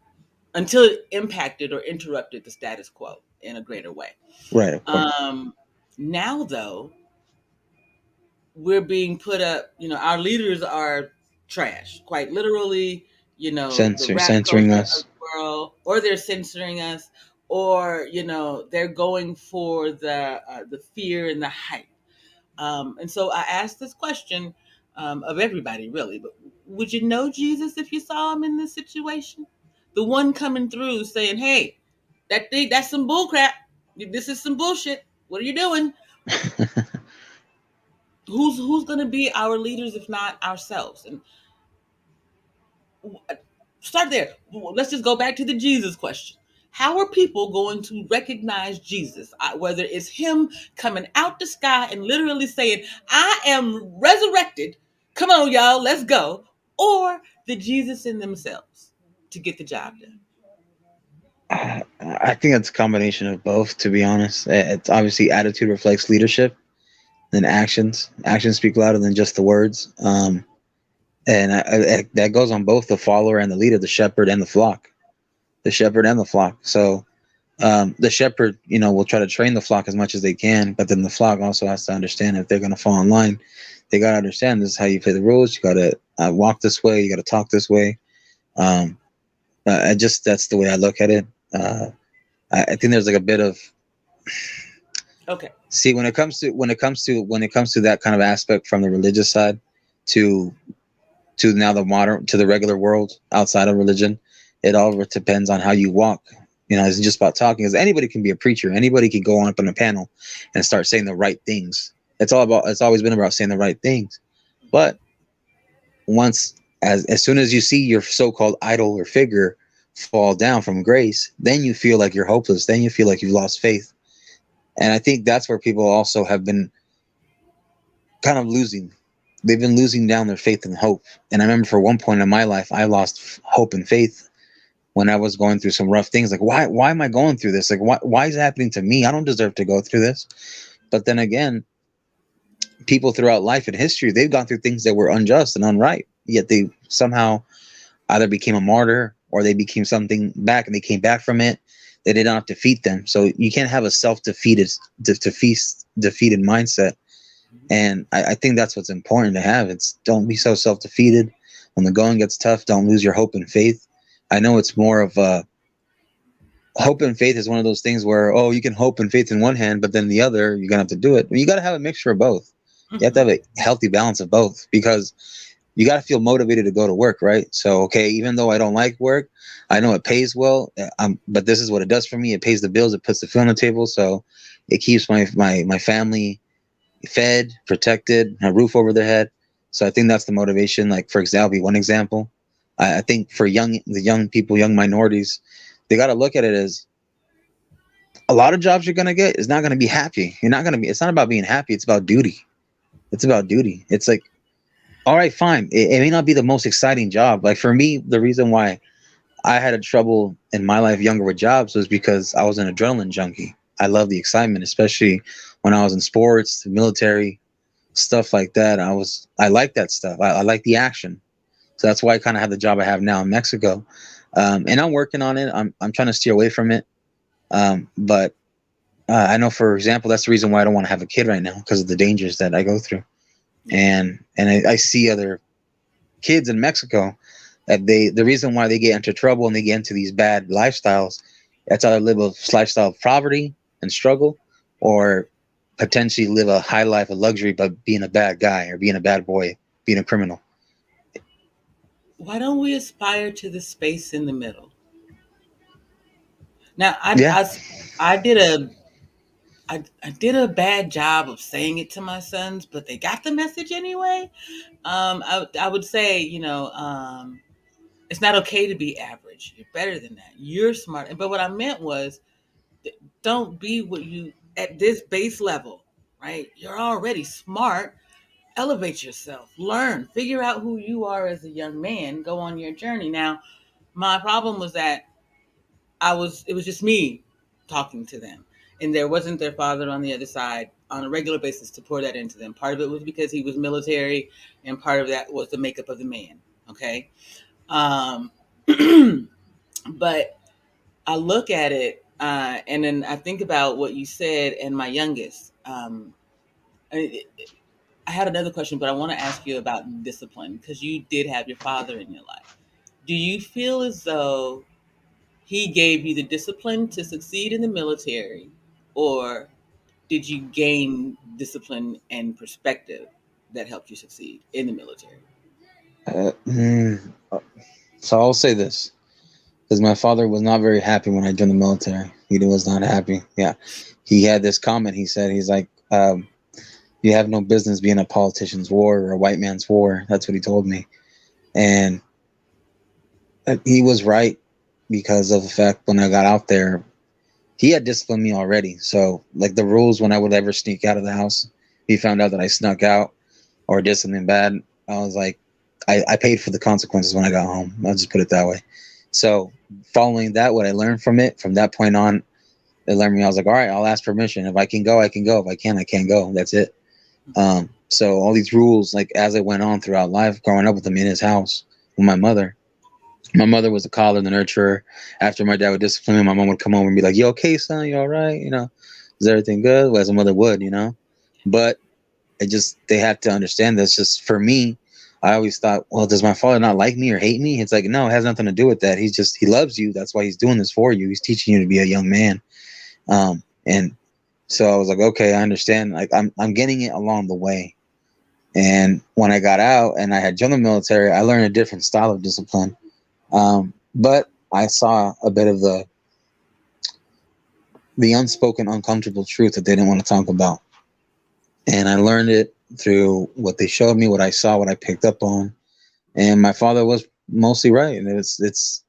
until it impacted or interrupted the status quo in a greater way. Right, of course. Um, Now, though, we're being put up, our leaders are trash, quite literally, the rap Censoring culture of us. the world, or they're censoring us, or, they're going for the fear and the hype. And so I asked this question of everybody, really, but would you know Jesus if you saw him in this situation? The one coming through saying, hey, that's some bull crap. This is some bullshit. What are you doing? Who's going to be our leaders if not ourselves? And start there. Let's just go back to the Jesus question. How are people going to recognize Jesus? Whether it's him coming out the sky and literally saying, I am resurrected. Come on, y'all, let's go. Or the Jesus in themselves to get the job done. I think it's a combination of both. To be honest, it's obviously attitude reflects leadership, then actions speak louder than just the words. And that goes on both the follower and the leader, the shepherd and the flock, So the shepherd, will try to train the flock as much as they can, but then the flock also has to understand if they're going to fall in line, they got to understand this is how you play the rules. You got to walk this way. You got to talk this way. Um, that's the way I look at it. I think there's like a bit of, Okay. see, when it comes to that kind of aspect from the religious side to now the modern, to the regular world outside of religion, it all depends on how you walk. It's just about talking, because anybody can be a preacher. Anybody can go on up on a panel and start saying the right things. It's always been about saying the right things. But as soon as you see your so-called idol or figure fall down from grace, then you feel like you're hopeless. Then you feel like you've lost faith. And I think that's where people also have been kind of losing. They've been losing down their faith and hope. And I remember for one point in my life, I lost hope and faith when I was going through some rough things. Like, why am I going through this? Like, why is it happening to me? I don't deserve to go through this. But then again, people throughout life and history, they've gone through things that were unjust and unright, yet they somehow either became a martyr or they became something back, and they came back from it. They did not defeat them. So you can't have a defeated mindset. And I think that's what's important to have. It's, don't be so self-defeated. When the going gets tough, don't lose your hope and faith. I know it's more of hope and faith is one of those things where, you can hope and faith in one hand, but then the other, you're going to have to do it. You got to have a mixture of both. You have to have a healthy balance of both, because you got to feel motivated to go to work, right? So, okay, even though I don't like work, I know it pays well, but this is what it does for me. It pays the bills. It puts the food on the table. So it keeps my family fed, protected, a roof over their head. So I think that's the motivation. Like, for example, one example, I think for the young people, young minorities, they got to look at it as a lot of jobs you're going to get is not going to be happy. It's not about being happy. It's about duty. It's like, all right, fine. It may not be the most exciting job. Like for me, the reason why I had a trouble in my life younger with jobs was because I was an adrenaline junkie. I love the excitement, especially when I was in sports, the military, stuff like that. I like that stuff. I like the action. So that's why I kind of have the job I have now in Mexico. And I'm working on it. I'm trying to steer away from it. But I know, for example, that's the reason why I don't want to have a kid right now, because of the dangers that I go through. And I see other kids in Mexico that the reason why they get into trouble and they get into these bad lifestyles, that's either live a lifestyle of poverty and struggle, or potentially live a high life of luxury but being a bad guy or being a bad boy, being a criminal. Why don't we aspire to the space in the middle? Now, Yeah. I did a I did a bad job of saying it to my sons, but they got the message anyway. I would say, it's not okay to be average. You're better than that. You're smart. But what I meant was, don't be what you at this base level, right? You're already smart. Elevate yourself, learn, figure out who you are as a young man, go on your journey. Now, my problem was that it was just me talking to them. And there wasn't their father on the other side on a regular basis to pour that into them. Part of it was because he was military, and part of that was the makeup of the man. Okay. Um, but I look at it, and then I think about what you said and my youngest. I, I had another question, but I want to ask you about discipline because you did have your father in your life. Do you feel as though he gave you the discipline to succeed in the military, or did you gain discipline and perspective that helped you succeed in the military? Uh, mm, so I'll say this, because my father was not very happy when I joined the military. He was not happy. Yeah, he had this comment. He said, he's like, "You have no business being a politician's war or a white man's war." That's what he told me, and he was right, because of the fact when I got out there, he had disciplined me already. So like the rules when I would ever sneak out of the house, he found out that I snuck out or did something bad. I was like, I paid for the consequences when I got home. I'll just put it that way. So following that, what I learned from it, from that point on, it learned me. I was like, all right, I'll ask permission. If I can go, I can go. If I can't, I can't go. That's it. So all these rules, like as it went on throughout life, growing up with him in his house with my mother was a coddler and the nurturer. After my dad would discipline me, my mom would come over and be like, "You okay, son? You all right? Is everything good?" Well, as a mother would. But it just they have to understand this. Just for me, I always thought, well, does my father not like me or hate me? It's like, no, it has nothing to do with that. He loves you. That's why he's doing this for you. He's teaching you to be a young man. And so I was like, okay, I understand. Like I'm getting it along the way. And when I got out and I had joined the military, I learned a different style of discipline. But I saw a bit of the unspoken, uncomfortable truth that they didn't want to talk about, and I learned it through what they showed me, what I saw, what I picked up on. And my father was mostly right. And it's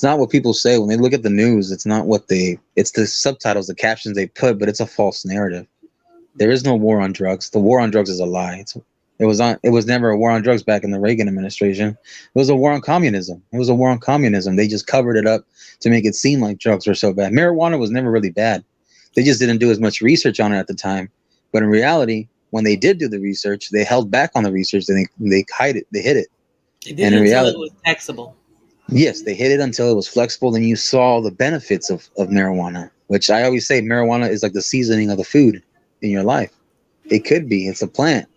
not what people say when they look at the news. It's the subtitles, the captions they put, but it's a false narrative. There is no war on drugs. The war on drugs is a lie. It was never a war on drugs back in the Reagan administration. It was a war on communism. It was a war on communism. They just covered it up to make it seem like drugs were so bad. Marijuana was never really bad. They just didn't do as much research on it at the time. But in reality, when they did do the research, they held back on the research and they hide it. They hid it. They did And it in until it reality, was taxable. yes, they hid it until it was flexible. Then you saw the benefits of marijuana, which I always say marijuana is like the seasoning of the food in your life. It could be. It's a plant.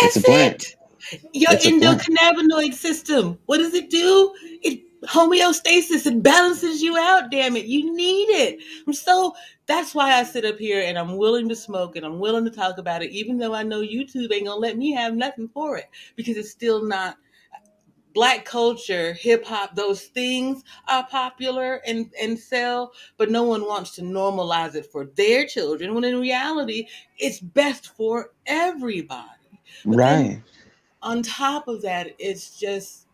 It's a That's plant. it. Your It's a plant. endocannabinoid system. What does it do? It homeostasis. It balances you out. Damn it, you need it. So that's why I sit up here and I'm willing to smoke and I'm willing to talk about it, even though I know YouTube ain't gonna let me have nothing for it because it's still not black culture, hip hop, those things are popular and sell, but no one wants to normalize it for their children when in reality it's best for everybody. But then Right. on top of that, it's just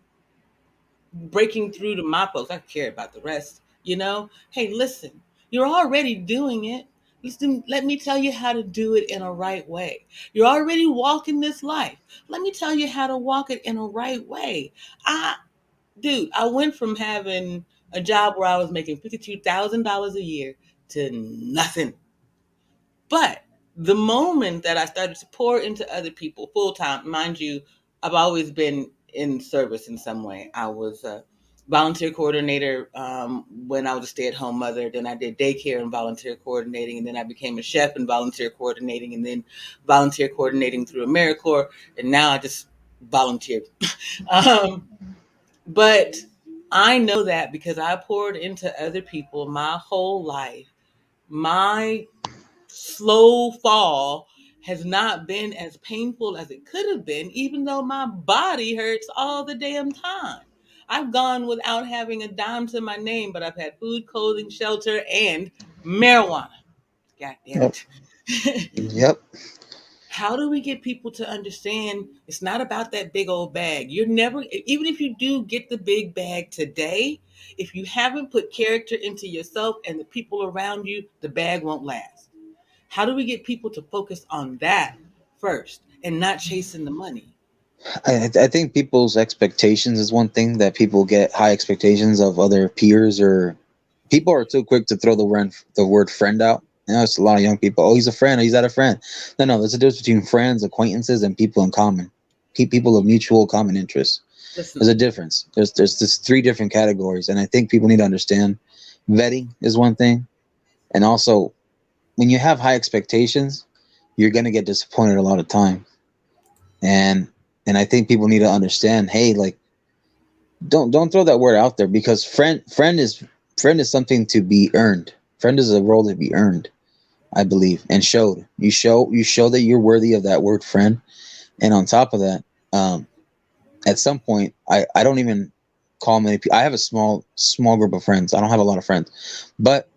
breaking through to my folks. I care about the rest, you know? Hey, listen, you're already doing it. Listen, let me tell you how to do it in a right way. You're already walking this life. Let me tell you how to walk it in a right way. I Dude, I went from having a job where I was making $52,000 a year to nothing. But the moment that I started to pour into other people full time, mind you, I've always been in service in some way. I was a volunteer coordinator when I was a stay at home mother. Then I did daycare and volunteer coordinating. And then I became a chef and volunteer coordinating. And then volunteer coordinating through AmeriCorps. And now I just volunteer. um, but I know that because I poured into other people my whole life. My slow fall has not been as painful as it could have been, even though my body hurts all the damn time. I've gone without having a dime to my name, but I've had food, clothing, shelter, and marijuana. God damn Yep. it. Yep. How do we get people to understand it's not about that big old bag? You're never, even if you do get the big bag today, if you haven't put character into yourself and the people around you, the bag won't last. How do we get people to focus on that first and not chasing the money? I think people's expectations is one thing, that people get high expectations of other peers, or people are too quick to throw the word friend out. You know, it's a lot of young people. Oh, he's a friend. He's not a friend. No, no. There's a difference between friends, acquaintances, and people in common. People of mutual common interests. There's Listen, a difference. There's this three different categories, and I think people need to understand. Vetting is one thing, and also when you have high expectations, you're gonna get disappointed a lot of time. And I think people need to understand. Hey, like, don't throw that word out there, because friend is something to be earned. Friend is a role to be earned, I believe, and showed. You show that you're worthy of that word friend. And on top of that, at some point, I don't even call many people. I have a small group of friends. I don't have a lot of friends, but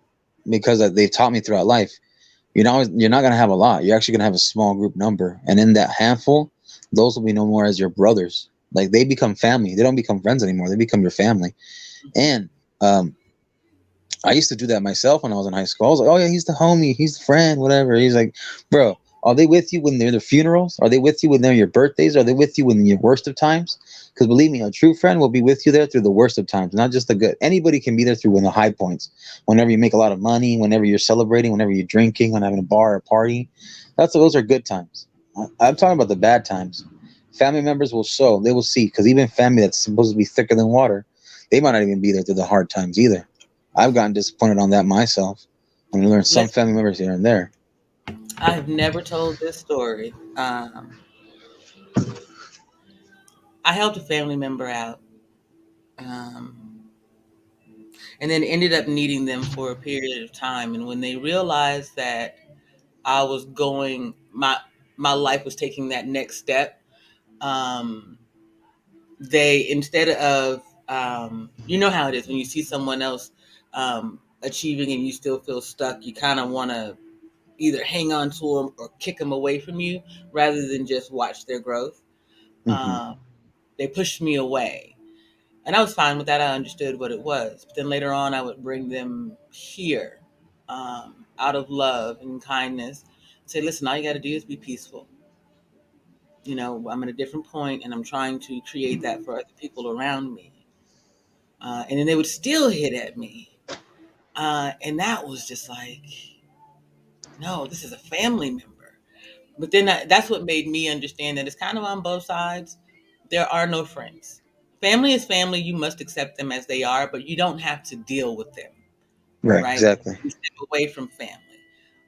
because they've taught me throughout life, you're not gonna have a lot. You're actually gonna have a small group number, and in that handful, those will be no more as your brothers. Like, they become family. They don't become friends anymore. They become your family. And um, I used to do that myself when I was in high school. I was like, oh yeah, he's the homie, he's the friend, whatever. He's like, bro, are they with you when they're the funerals? Are they with you when they're your birthdays? Are they with you when your worst of times? Because believe me, a true friend will be with you there through the worst of times, not just the good. Anybody can be there through when the high points, whenever you make a lot of money, whenever you're celebrating, whenever you're drinking, when having a bar or party. Those are good times. I'm talking about the bad times. Family members will show, they will see, because even family that's supposed to be thicker than water, they might not even be there through the hard times either. I've gotten disappointed on that myself. I learned some listen, family members here and there. I have never told this story. I helped a family member out, um, and then ended up needing them for a period of time. And when they realized that I was going, my life was taking that next step, um, they instead of you know how it is when you see someone else achieving and you still feel stuck, you kind of want to either hang on to them or kick them away from you rather than just watch their growth. Hmm. um, they pushed me away, and I was fine with that. I understood what it was, but then later on I would bring them here, out of love and kindness, say, listen, all you got to do is be peaceful. You know, I'm at a different point and I'm trying to create that for other people around me. And then they would still hit at me. And that was just like, no, this is a family member. But then that's what made me understand that it's kind of on both sides. There are no friends. Family is family. You must accept them as they are, but you don't have to deal with them, Right, right? exactly. You step away from family.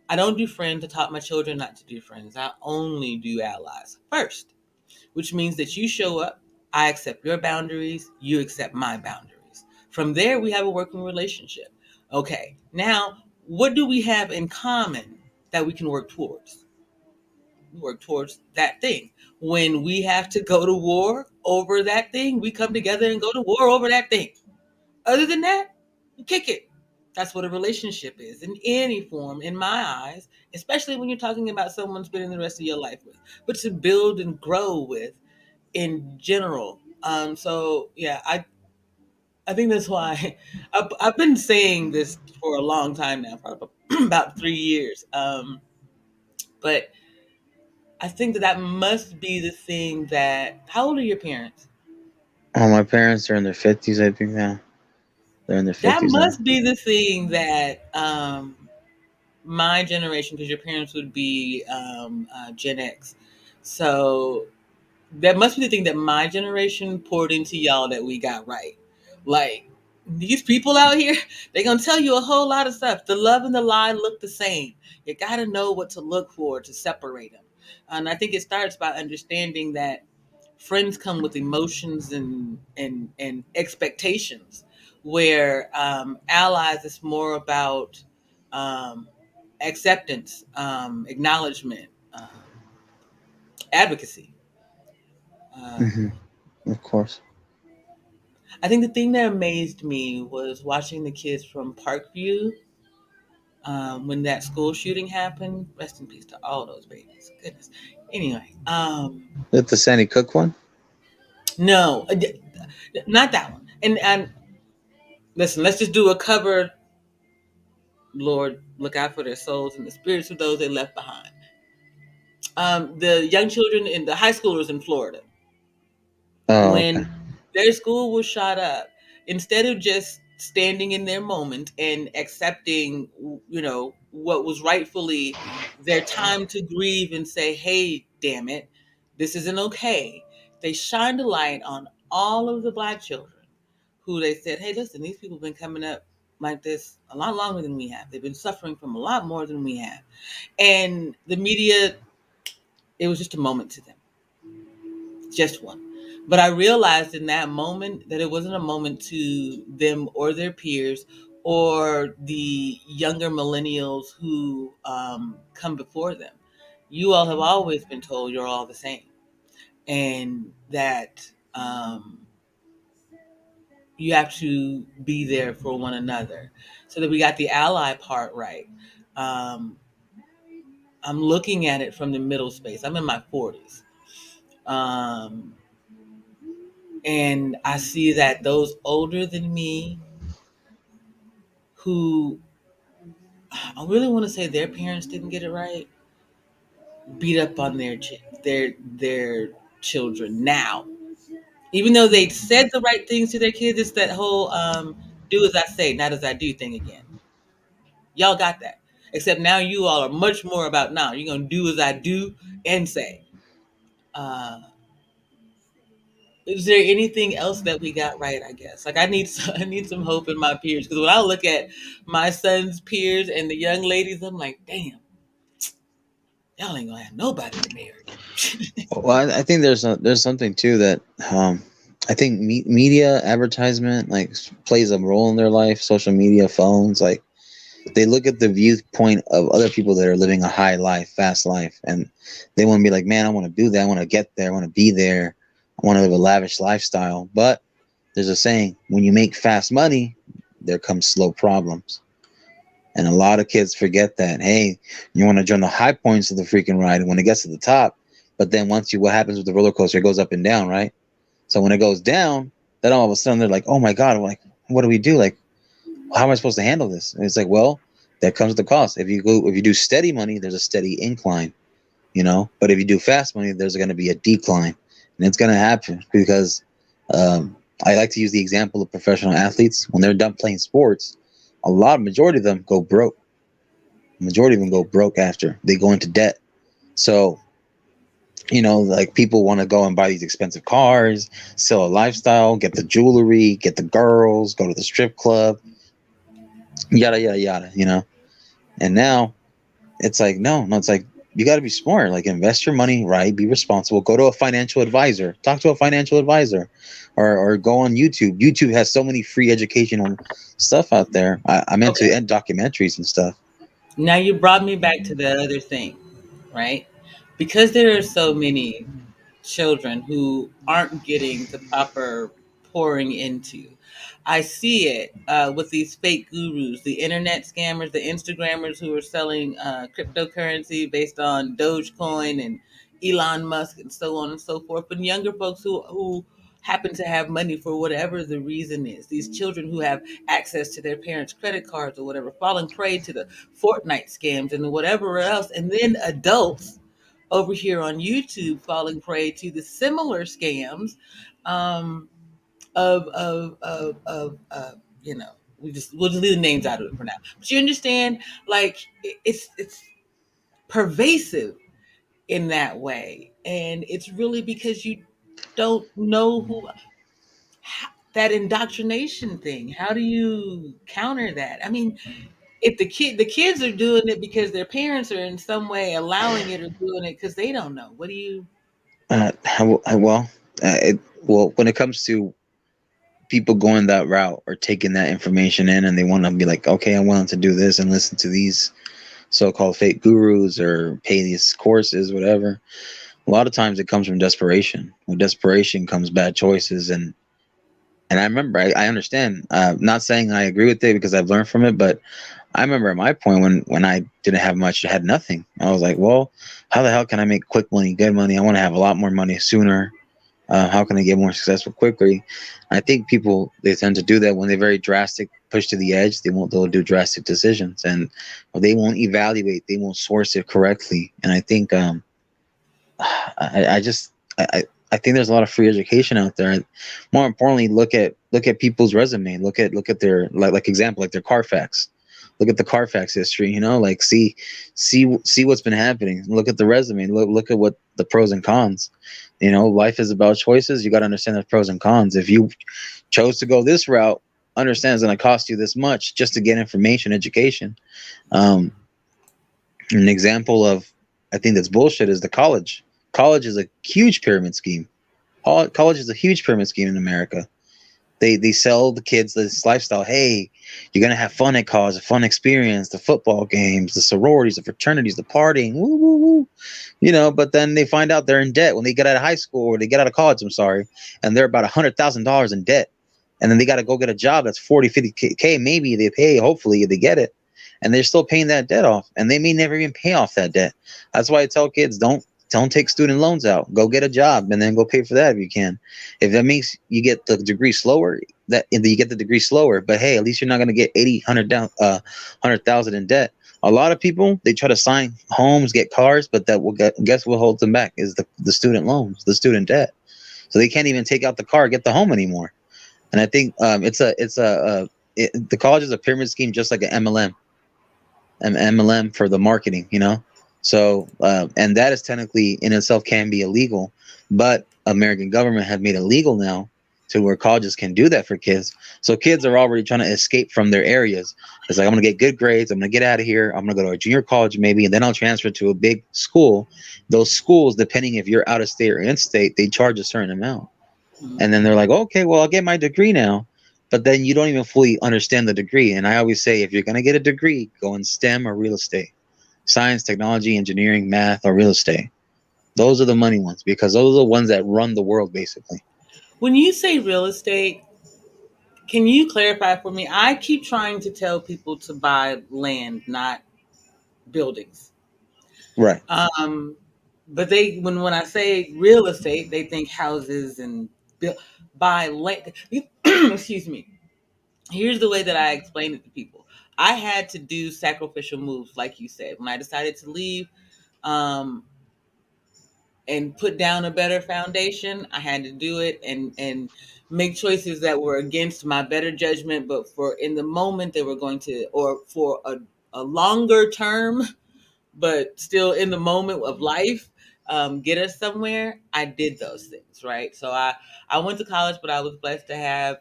I don't do friends. I taught my children not to do friends. I only do allies first, which means that you show up, I accept your boundaries, you accept my boundaries. From there, we have a working relationship. Okay, now what do we have in common that we can work towards? We work towards that thing. When we have to go to war over that thing, we come together and go to war over that thing. Other than that, you kick it. That's what a relationship is in any form, in my eyes, especially when you're talking about someone spending the rest of your life with, but to build and grow with in general. So yeah, I think that's why I've been saying this for a long time now, probably about 3 years. But I think that that must be the thing that. How old are your parents? Oh, my parents are in their 50s, I think now. They're in their That 50s now. must be the thing that my generation, because your parents would be Gen X, so that must be the thing that my generation poured into y'all that we got right. Like, these people out here, they gonna tell you a whole lot of stuff. The love and the lie look the same. You gotta know what to look for to separate them. And I think it starts by understanding that Friends come with emotions and expectations, where allies is more about um, acceptance, acknowledgement, advocacy. Hmm. Um, Of course. I think the thing that amazed me was watching the kids from Parkview when that school shooting happened. Rest in peace to all those babies. Goodness. Anyway, Is the Sandy Cook one? no, not that one. And listen, let's just do a cover. Lord, look out for their souls and the spirits of those they left behind. The young children in the high schoolers in Florida, Oh, okay. when their school was shot up, instead of just standing in their moment and accepting, what was rightfully their time to grieve and say, hey, damn it, this isn't okay, they shined a light on all of the Black children who they said, hey, listen, these people have been coming up like this a lot longer than we have. They've been suffering from a lot more than we have. And the media, it was just a moment to them, just one. But I realized in that moment that it wasn't a moment to them or their peers or the younger millennials who come before them. You all have always been told you're all the same, and that you have to be there for one another. So that we got the ally part right. Um, I'm looking at it from the middle space. I'm in my 40s. Um, and I see that those older than me who I really want to say their parents didn't get it right, beat up on their children now. Even though they said the right things to their kids, it's that whole do as I say, not as I do thing again. Y'all got that. Except now you all are much more about now. You're gonna do as I do and say. Uh, is there anything else that we got right? I guess like I need some hope in my peers, because when I look at my son's peers and the young ladies, I'm like, damn, y'all ain't gonna have nobody to marry. Well, I think there's something too that I think media advertisement like plays a role in their life. Social media, phones, like they look at the viewpoint of other people that are living a high life, fast life, and they want to be like, man, I want to do that. I want to get there. I want to be there. I want to live a lavish lifestyle. But there's a saying: when you make fast money, there comes slow problems. And a lot of kids forget that. Hey, you want to join the high points of the freaking ride when it gets to the top, but then once you, what happens with the roller coaster? It goes up and down, right? So when it goes down, then all of a sudden they're like, oh my god, like what do we do? Like, how am I supposed to handle this? And it's like, well, that comes with the cost. If you do steady money, there's a steady incline, you know. But if you do fast money, there's going to be a decline, and it's going to happen because I like to use the example of professional athletes when they're done playing sports. Majority of them go broke. Majority of them go broke after they go into debt. So like people want to go and buy these expensive cars, sell a lifestyle, get the jewelry, get the girls, go to the strip club, yada yada yada. And now it's like no, it's like you got to be smart. Like invest your money right, be responsible. Go to a financial advisor, talk to a financial advisor, or go on YouTube. YouTube has so many free educational stuff out there. I'm into Okay, documentaries and stuff. now you brought me back to the other thing, right? Because there are so many children who aren't getting the proper pouring into. I see it with these fake gurus, the internet scammers, the Instagrammers who are selling cryptocurrency based on Dogecoin and Elon Musk and so on and so forth. But younger folks who happen to have money for whatever the reason is. These children who have access to their parents' credit cards or whatever, falling prey to the Fortnite scams and whatever else. And then adults over here on YouTube falling prey to the similar scams um, of we'll just leave the names out of it for now. But you understand, like it's pervasive in that way, and it's really because you don't know that indoctrination thing. How do you counter that? I mean, if the kids are doing it because their parents are in some way allowing it or doing it because they don't know. What do you? Well, Well, when it comes to people going that route or taking that information in and they want to be like, okay, I want to do this and listen to these so-called fake gurus or pay these courses, whatever. A lot of times it comes from desperation. With desperation comes bad choices, and I remember, I understand. Not saying I agree with it because I've learned from it, but I remember at my point when I didn't have much, I had nothing. I was like, well, how the hell can I make quick money, good money? I want to have a lot more money sooner. How can I get more successful quickly? I think people, they tend to do that when they're very drastic, push to the edge. They'll do drastic decisions, and they won't evaluate. They won't source it correctly. And I think I just I think there's a lot of free education out there. And more importantly, look at people's resume. Look at their like example, like their Carfax. Look at the Carfax history. Like see what's been happening. Look at the resume. Look at what the pros and cons. Life is about choices. You got to understand the pros and cons. If you chose to go this route, understand it's going to cost you this much just to get information, education. Um, an example of, I think that's bullshit, is the college. College is a huge pyramid scheme. College is a huge pyramid scheme in America. They sell the kids this lifestyle. Hey, you're gonna have fun at college, a fun experience, the football games, the sororities, the fraternities, the partying, woo woo woo. But then they find out they're in debt when they get out of high school or they get out of college. I'm sorry, and they're about $100,000 in debt, and then they got to go get a job that's 40, 50K. Maybe they pay. Hopefully they get it, and they're still paying that debt off, and they may never even pay off that debt. That's why I tell kids, don't take student loans out. Go get a job and then go pay for that if you can. If that means you get the degree slower, that you get the degree slower. But hey, at least you're not going to get 80, 100 down, 100,000 in debt. A lot of people, they try to sign homes, get cars, but that will guess what holds them back is the student loans, the student debt. So they can't even take out the car, get the home anymore. And I think the college is a pyramid scheme, just like an MLM for the marketing. So and that is technically in itself can be illegal, but American government have made it legal now to where colleges can do that for kids. So kids are already trying to escape from their areas. It's like, I'm going to get good grades, I'm going to get out of here, I'm going to go to a junior college maybe, and then I'll transfer to a big school. Those schools, depending if you're out of state or in state, they charge a certain amount. And then they're like, okay, well, I'll get my degree now. But then you don't even fully understand the degree. And I always say, if you're going to get a degree, go in STEM or real estate: science, technology, engineering, math, or real estate. Those are the money ones because those are the ones that run the world, basically. When you say real estate, can you clarify for me? I keep trying to tell people to buy land, not buildings. Right. Um, but when I say real estate, they think houses and build, buy land. Excuse me. Here's the way that I explain it to people. I had to do sacrificial moves, like you said, when I decided to leave. Um, and put down a better foundation. I had to do it and make choices that were against my better judgment, but for in the moment they were going to, or for a longer term, but still in the moment of life, get us somewhere. I did those things, right? So I went to college, but I was blessed to have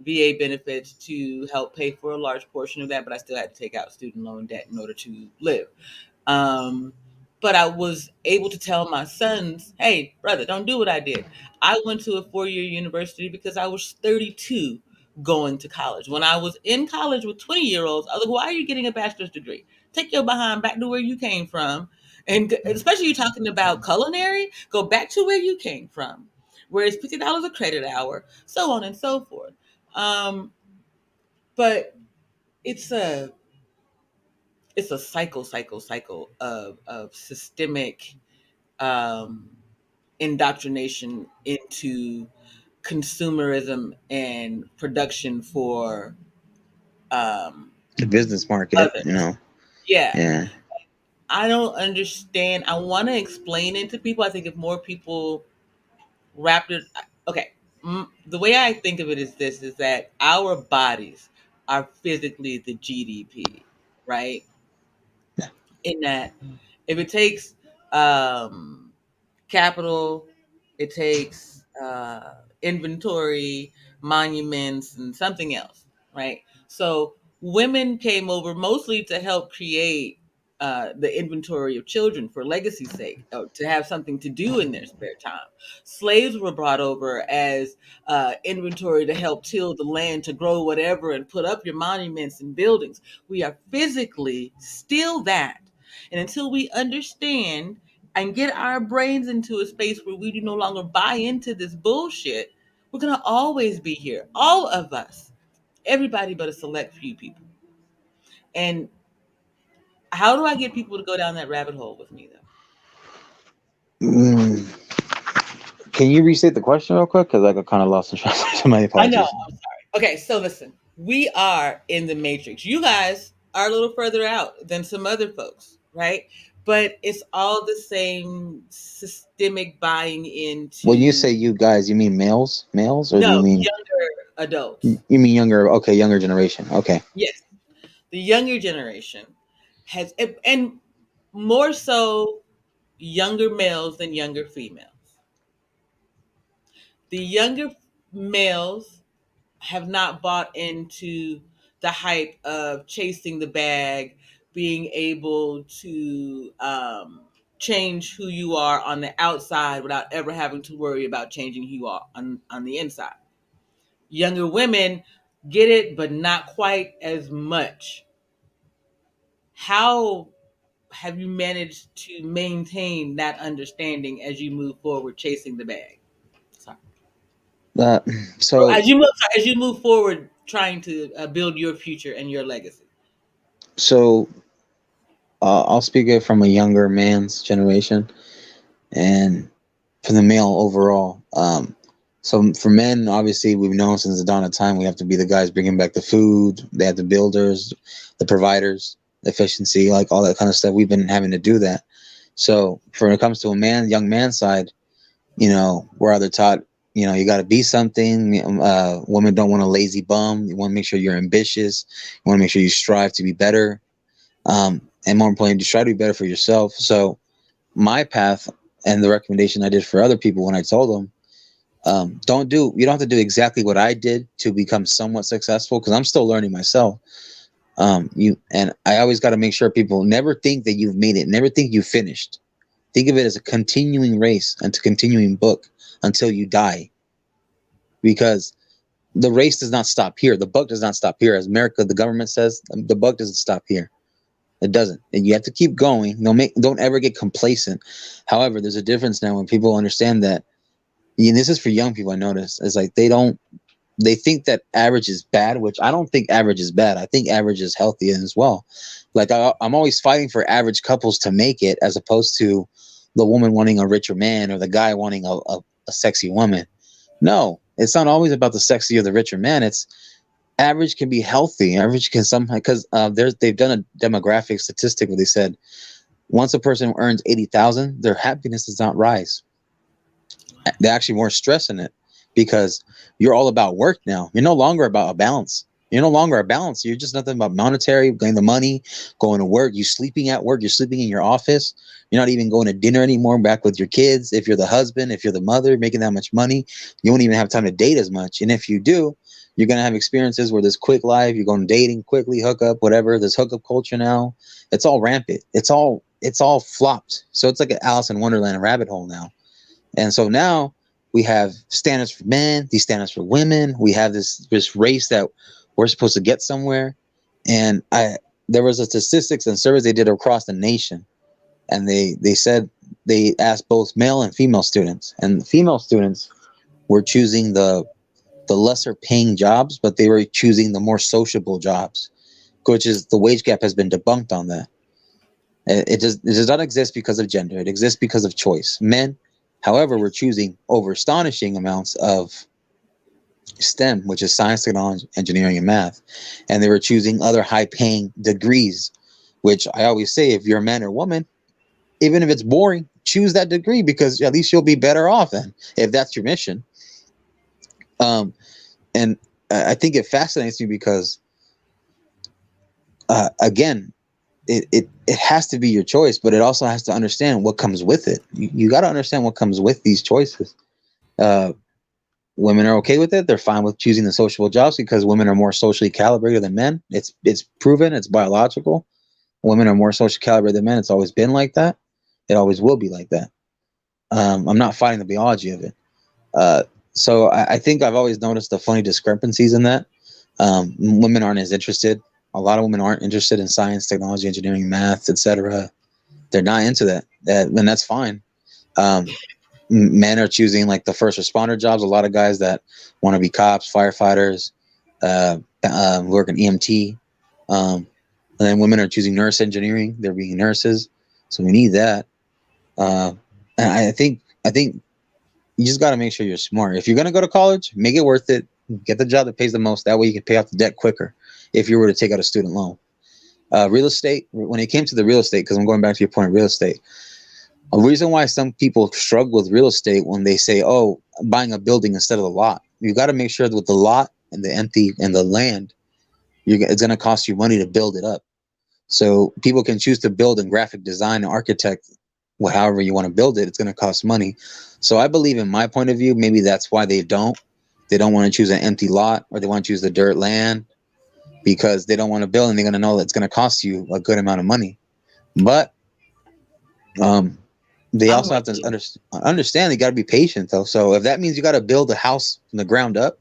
VA benefits to help pay for a large portion of that, but I still had to take out student loan debt in order to live. Um, but I was able to tell my sons, hey, brother, don't do what I did. I went to a 4-year university because I was 32 going to college. When I was in college with 20-year-olds, I was like, why are you getting a bachelor's degree? Take your behind back to where you came from. And especially you talking about culinary, go back to where you came from, where it's $50 a credit hour, so on and so forth. Um, but it's a cycle of systemic um, indoctrination into consumerism and production for The business market, others. Yeah, Yeah. I don't understand. I want to explain it to people. I think if more people wrapped it, okay. The way I think of it is this: is that our bodies are physically the GDP, right? In that, if it takes um, capital, it takes inventory, monuments, and something else, right? So women came over mostly to help create. the inventory of children for legacy's sake, to have something to do in their spare time. Slaves were brought over as inventory to help till the land, to grow whatever and put up your monuments and buildings. We are physically still that. And until we understand and get our brains into a space where we do no longer buy into this bullshit, we're going to always be here. All of us, everybody but a select few people. And how do I get people to go down that rabbit hole with me, though? Mm, can you restate the question real quick? Because I got kind of lost in translation. My I know. apologies. I'm sorry. Okay, so listen, we are in the matrix. You guys are a little further out than some other folks, right? But it's all the same systemic buying When you say into, you guys, you mean males, or do you no, mean younger adults. you mean younger? Okay, younger generation. Okay. Yes, the younger generation has, and more so younger males than younger females. The younger males have not bought into the hype of chasing the bag, being able to change who you are on the outside without ever having to worry about changing who you are on the inside. Younger women get it, but not quite as much. How have you managed to maintain that understanding as you move forward chasing the bag? Sorry. Uh, Or so as you move forward trying to build your future and your legacy. so I'll speak it from a younger man's generation and from the male overall. So for men, obviously, we've known since the dawn of time we have to be the guys bringing back the food. They have the builders, the providers, the efficiency, like all that kind of stuff. We've been having to do that. So when it comes to a man, young man side, we're either taught, you got to be something. Women don't want a lazy bum. You want to make sure you're ambitious. You want to make sure you strive to be better. And more importantly, to try to be better for yourself. So my path and the recommendation I did for other people when I told them, you don't have to do exactly what I did to become somewhat successful, because I'm still learning myself. I always got to make sure people never think that you've made it, never think you've finished. Think of it as a continuing race and a continuing book until you die, because the race does not stop here. The buck does not stop here. As America, the government says, the buck doesn't stop here. It doesn't. And you have to keep going. Don't ever get complacent. However, there's a difference now when people understand that. And this is for young people. I notice it's like they think that average is bad, which I don't think average is bad. I think average is healthy as well. Like I'm always fighting for average couples to make it, as opposed to the woman wanting a richer man or the guy wanting a sexy woman. No, it's not always about the sexy or the richer man. It's average can be healthy. Average can somehow, because they've done a demographic statistic where they said once a person earns 80,000, their happiness does not rise. They actually more stress in it, because you're all about work now. You're no longer about a balance. You're no longer a balance. You're just nothing about monetary, getting the money, going to work. You're sleeping at work. You're sleeping in your office. You're not even going to dinner anymore, back with your kids. If you're the husband, if you're the mother, making that much money, you won't even have time to date as much. And if you do, you're going to have experiences where this quick life, you're going dating quickly, hook up, whatever. This hookup culture now, it's all rampant. It's all flopped. So it's like an Alice in Wonderland rabbit hole now. And so now we have standards for men, these standards for women. We have this race that we're supposed to get somewhere. And there was a statistics and surveys they did across the nation, and they said they asked both male and female students, and the female students were choosing the lesser paying jobs, but they were choosing the more sociable jobs, which is the wage gap has been debunked on that. It does not exist because of gender. It exists because of choice. Men, however, were choosing over astonishing amounts of STEM, which is science, technology, engineering, and math. And they were choosing other high paying degrees, which I always say, if you're a man or woman, even if it's boring, choose that degree, because at least you'll be better off then, if that's your mission. And I think it fascinates me because, again, it has to be your choice, but it also has to understand what comes with it. You got to understand what comes with these choices. Uh, Women are okay with it. They're fine with choosing the sociable jobs because women are more socially calibrated than men. It's proven. It's biological. women are more social caliber than men. It's always been like that. It always will be like that. I'm not fighting the biology of it. Uh, so I think I've always noticed the funny discrepancies in that. Women aren't as interested. A lot of women aren't interested in science, technology, engineering, math, etc. They're not into that. And that's fine. Um, Men are choosing like the first responder jobs. A lot of guys that want to be cops, firefighters, work in EMT. Um, and then women are choosing nurse engineering. They're being nurses. So we need that. Uh, and I think you just got to make sure you're smart. If you're going to go to college, make it worth it. Get the job that pays the most. That way you can pay off the debt quicker if you were to take out a student loan. Real estate, when it came to the real estate, because I'm going back to your point of real estate, a reason why some people struggle with real estate when they say, oh, buying a building instead of the lot, you got to make sure that with the lot and the empty and the land, it's going to cost you money to build it up. So people can choose to build in graphic design and architect, however you want to build it, it's going to cost money. So I believe, in my point of view, maybe that's why they don't want to choose an empty lot, or they want to choose the dirt land, because they don't want to build and they're going to know that it's going to cost you a good amount of money. But um, they I'm also with have to you. understand they got to be patient, though. So if that means you got to build a house from the ground up,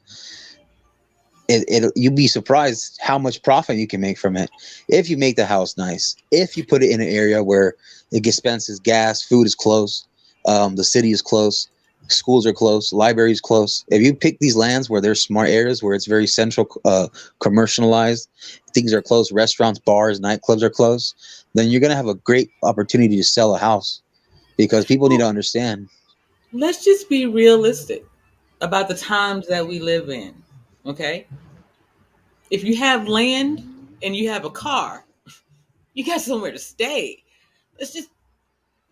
you'd be surprised how much profit you can make from it if you make the house nice, if you put it in an area where expenses, gas, food is close, the city is close, schools are close, libraries close. If you pick these lands where there's smart areas, where it's very central, commercialized, things are close, restaurants, bars, nightclubs are close, then you're going to have a great opportunity to sell a house, because people need to Well, understand. let's just be realistic about the times that we live in. Okay? If you have land and you have a car, you got somewhere to stay. It's just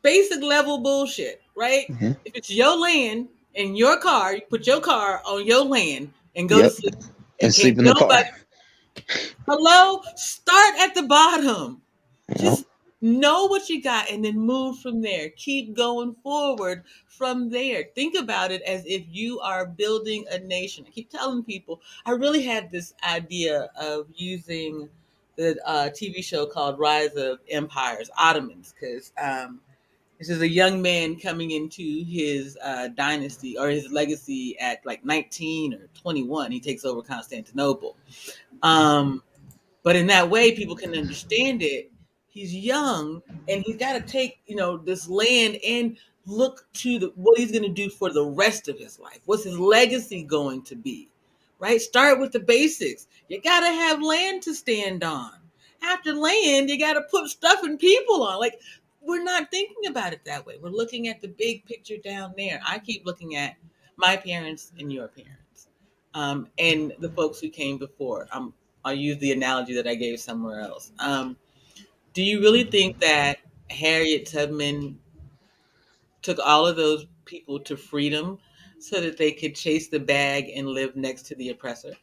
basic level bullshit, right? Mhm. If it's your land and your car, you put your car on your land and go to Yep. sleep. And And sleep can't in the car. nobody, hello, start at the bottom. Yep. Just know what you got and then move from there. Keep going forward from there. Think about it as if you are building a nation. I keep telling people, I really had this idea of using the TV show called Rise of Empires, Ottomans, because this is a young man coming into his dynasty or his legacy at like 19 or 21. He takes over Constantinople. Um, but in that way, people can understand it. He's young and he's got to take, this land and look to what he's going to do for the rest of his life. What's his legacy going to be? Right? Start with the basics. You got to have land to stand on. After land, you got to put stuff and people on. Like, we're not thinking about it that way. We're looking at the big picture down there. I keep looking at my parents and your parents, and the folks who came before. I'll use the analogy that I gave somewhere else. Do you really think that Harriet Tubman took all of those people to freedom so that they could chase the bag and live next to the oppressor?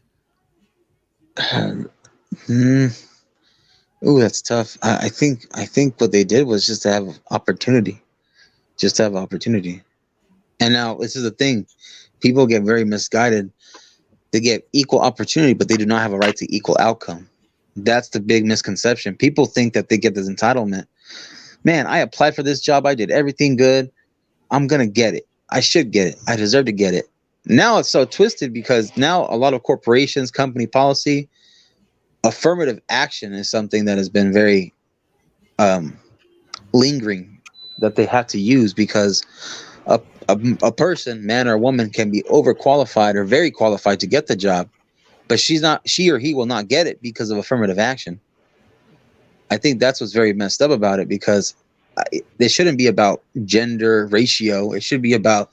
Hmm. Ooh, that's tough. I think what they did was just to have opportunity, just to have opportunity. And now this is the thing: people get very misguided. They get equal opportunity, but they do not have a right to equal outcome. That's the big misconception. People think that they get this entitlement. Man, I applied for this job. I did everything good. I'm gonna get it. I should get it. I deserve to get it. Now it's so twisted because now a lot of corporations, company policy, affirmative action is something that has been very um, lingering, that they have to use, because a, a person, man or woman, can be overqualified or very qualified to get the job, but she or he will not get it because of affirmative action. I think that's what's very messed up about it, because it shouldn't be about gender ratio. It should be about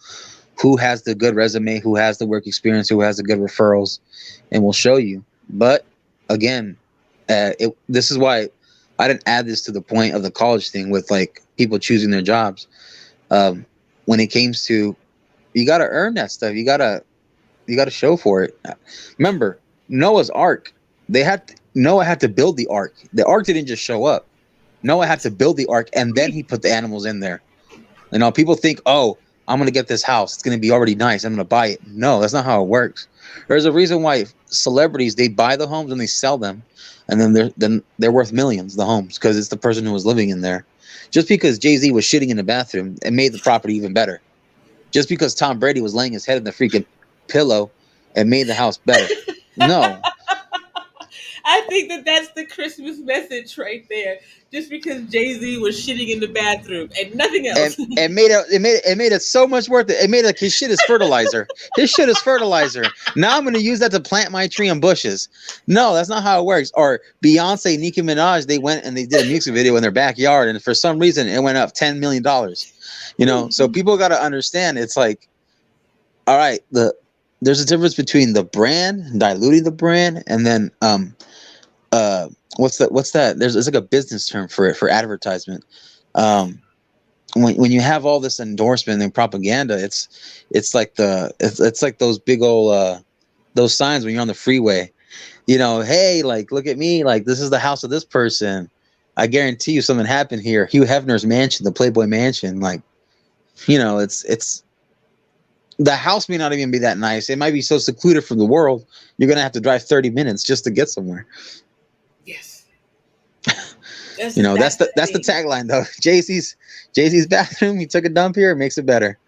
who has the good resume, who has the work experience, who has the good referrals, and we'll show you. But again, this is why I didn't add this to the point of the college thing with like people choosing their jobs. Um, when it comes to, you got to earn that stuff. You got to show for it. Remember Noah's Ark. Noah had to build the ark. The ark didn't just show up. Noah had to build the ark, and then he put the animals in there. People think, oh, I'm gonna get this house. It's gonna be already nice. I'm gonna buy it. No, that's not how it works. There's a reason why celebrities, they buy the homes and they sell them, and then they're worth millions. The homes, because it's the person who was living in there. Just because Jay-Z was shitting in the bathroom, it made the property even better. Just because Tom Brady was laying his head in the freaking pillow, it made the house better. No, I think that that's the Christmas message right there. Just because Jay Z was shitting in the bathroom and nothing and else. it made it so much worth it. It made like his shit is fertilizer. His shit is fertilizer. Now I'm gonna use that to plant my tree and bushes. No, that's not how it works. Or Beyonce, Nicki Minaj, they went and they did a music video in their backyard, and for some reason it went up $10 million. So people got to understand. It's like, all right, there's a difference between the brand, diluting the brand, and then uh what's that? There's like a business term for it, for advertisement. Um when you have all this endorsement and propaganda, it's like it's like those big old those signs when you're on the freeway. Hey, like, look at me, like, this is the house of this person. I guarantee you something happened here. Hugh Hefner's mansion, the Playboy Mansion. Like, it's the house may not even be that nice. It might be so secluded from the world, you're gonna have to drive 30 minutes just to get somewhere. Yes. That's the That's the thing. tagline though. Jay-Z's bathroom. He took a dump here. It makes it better.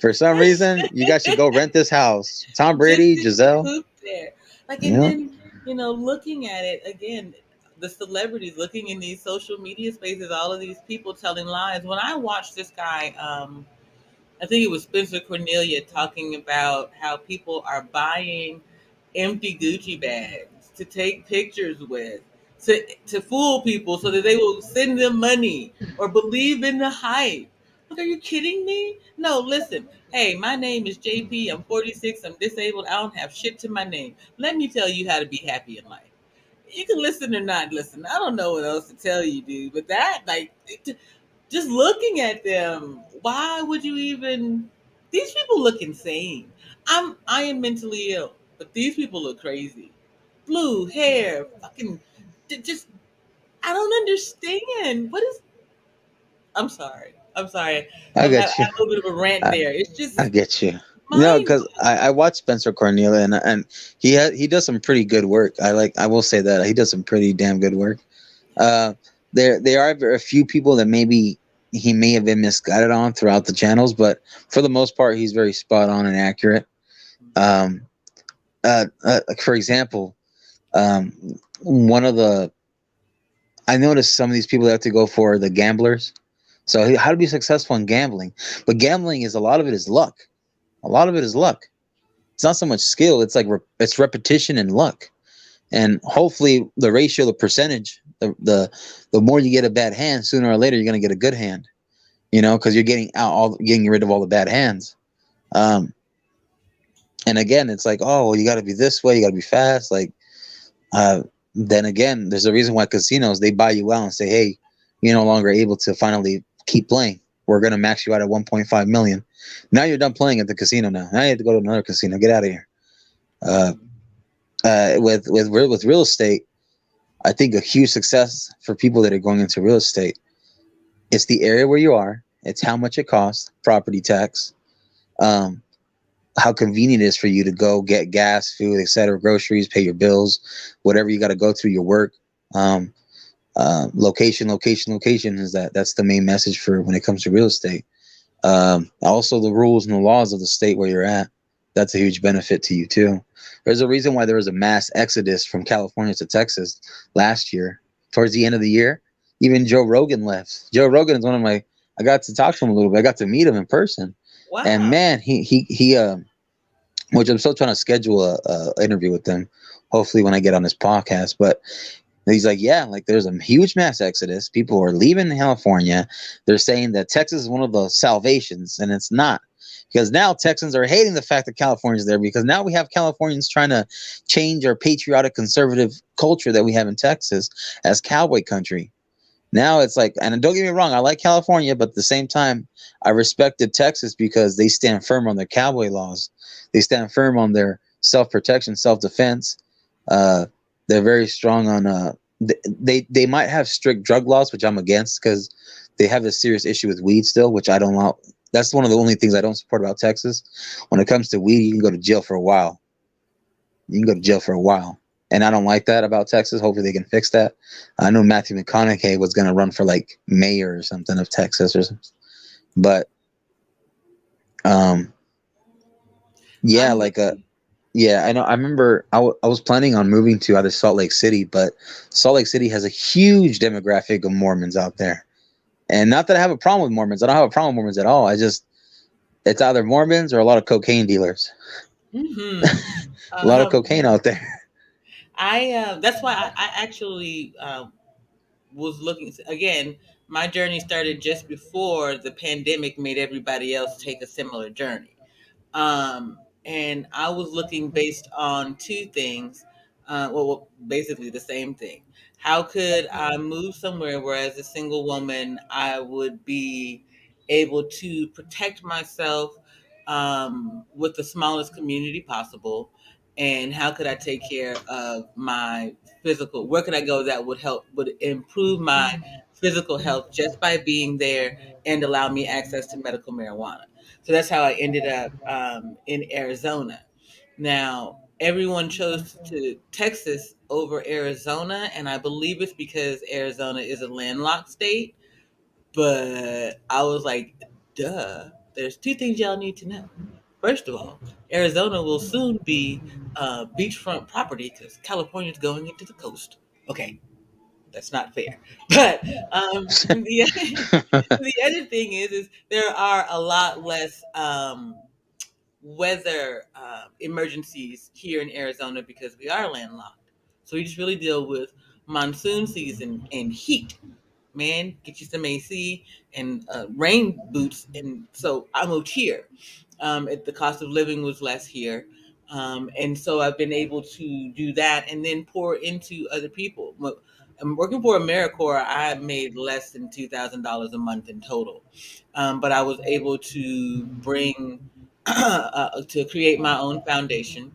For some reason, you guys should go rent this house. Tom Just Brady, to Giselle. poop there. Like, You and know, then, looking at it again, the celebrities looking in these social media spaces, all of these people telling lies. When I watched this guy, I think it was Spencer Cornelia talking about how people are buying empty Gucci bags to take pictures with, to fool people so that they will send them money or believe in the hype. Like, are you kidding me? No, listen. Hey, my name is JP. I'm 46. I'm disabled. I don't have shit to my name. Let me tell you how to be happy in life. You can listen or not listen. I don't know what else to tell you, dude. But that, like, just looking at them, why would you even? These people look insane. I am mentally ill, but these people look crazy. Blue hair, fucking, just, I don't understand. What is? I'm sorry. I'm sorry. I I get you. had a little bit of a rant I, there. It's I just get you. No, mind because I watched Spencer Cornelia, and he does some pretty good work. I will say that he does some pretty damn good work. Uh, there are a few people that maybe he may have been misguided on throughout the channels, but for the most part, he's very spot on and accurate. Um, like, for example, um, one of the I noticed some of these people have to go for the gamblers. So how to be successful in gambling? But gambling is, a lot of it is luck. A lot of it is luck. It's not so much skill. It's like it's repetition and luck. And hopefully the ratio, the percentage, the more you get a bad hand, sooner or later you're gonna get a good hand. Because you're getting rid of all the bad hands. Um, and again, it's like, oh, well, you got to be this way. You got to be fast. Like, uh, then again, there's a reason why casinos, they buy you out and say, hey, you're no longer able to finally keep playing. We're gonna max you out at 1.5 million. Now you're done playing at the casino. Now you have to go to another casino. Get out of here. Uh, with real estate, I think a huge success for people that are going into real estate, it's the area where you are. It's how much it costs, property tax, um, how convenient it is for you to go get gas, food, etc., groceries, pay your bills, whatever you got to go through your work. Um, location, location, location is that's the main message for when it comes to real estate. Also, the rules and the laws of the state where you're at. That's a huge benefit to you too. There's a reason why there was a mass exodus from California to Texas last year. Towards the end of the year, even Joe Rogan left. Joe Rogan is one of my. I got to talk to him a little bit. I got to meet him in person, and wow. man, he which I'm still trying to schedule a interview with him. Hopefully, when I get on this podcast, but he's like, yeah, like, there's a huge mass exodus. People are leaving California. They're saying that Texas is one of the salvations, and it's not. Because now Texans are hating the fact that California's there, because now we have Californians trying to change our patriotic conservative culture that we have in Texas as cowboy country. Now it's like, and don't get me wrong, I like California, but at the same time, I respected Texas because they stand firm on their cowboy laws. They stand firm on their self-protection, self-defense. Uh, they're very strong on. They might have strict drug laws, which I'm against, because they have a serious issue with weed still, which I don't want. That's one of the only things I don't support about Texas. When it comes to weed, you can go to jail for a while. You can go to jail for a while. And I don't like that about Texas. Hopefully they can fix that. I know Matthew McConaughey was going to run for like mayor or something of Texas or something. But um, yeah, I'm with like you. yeah, I know. I remember I was planning on moving to either Salt Lake City, but Salt Lake City has a huge demographic of Mormons out there. And not that I have a problem with Mormons. I don't have a problem with Mormons at all. I just it's either Mormons or a lot of cocaine dealers. Hmm. A lot of Um, cocaine out there. I that's why I actually was looking again. My journey started just before the pandemic made everybody else take a similar journey. And I was looking based on two things. Basically the same thing. How could I move somewhere where, as a single woman, I would be able to protect myself with the smallest community possible? And how could I take care of my physical? Where could I go that would improve my physical health just by being there and allow me access to medical marijuana? So that's how I ended up in Arizona. Now, everyone chose to Texas over Arizona, and I believe it's because Arizona is a landlocked state. But I was like, duh, there's two things y'all need to know. First of all, Arizona will soon be beachfront property because California's going into the coast. Okay, that's not fair. But the other thing is there are a lot less weather emergencies here in Arizona because we are landlocked. So we just really deal with monsoon season and heat. Man, get you some AC and rain boots. And so I moved here. The cost of living was less here. And so I've been able to do that and then pour into other people. I'm working for AmeriCorps. I made less than $2,000 a month in total, but I was able to bring to create my own foundation.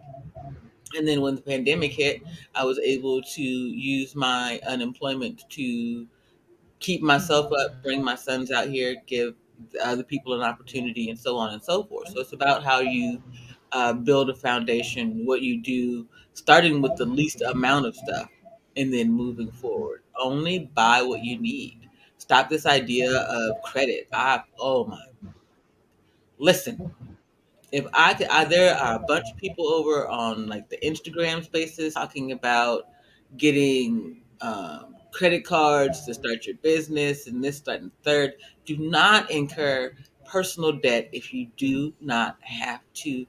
And then when the pandemic hit, I was able to use my unemployment to keep myself up, bring my sons out here, give other people an opportunity, and so on and so forth. So it's about how you build a foundation, what you do, starting with the least amount of stuff, and then moving forward. Only buy what you need. Stop this idea of credit. Oh my, listen. If I could, there are a bunch of people over on like the Instagram spaces talking about getting credit cards to start your business and this, that, and third. Do not incur personal debt if you do not have to.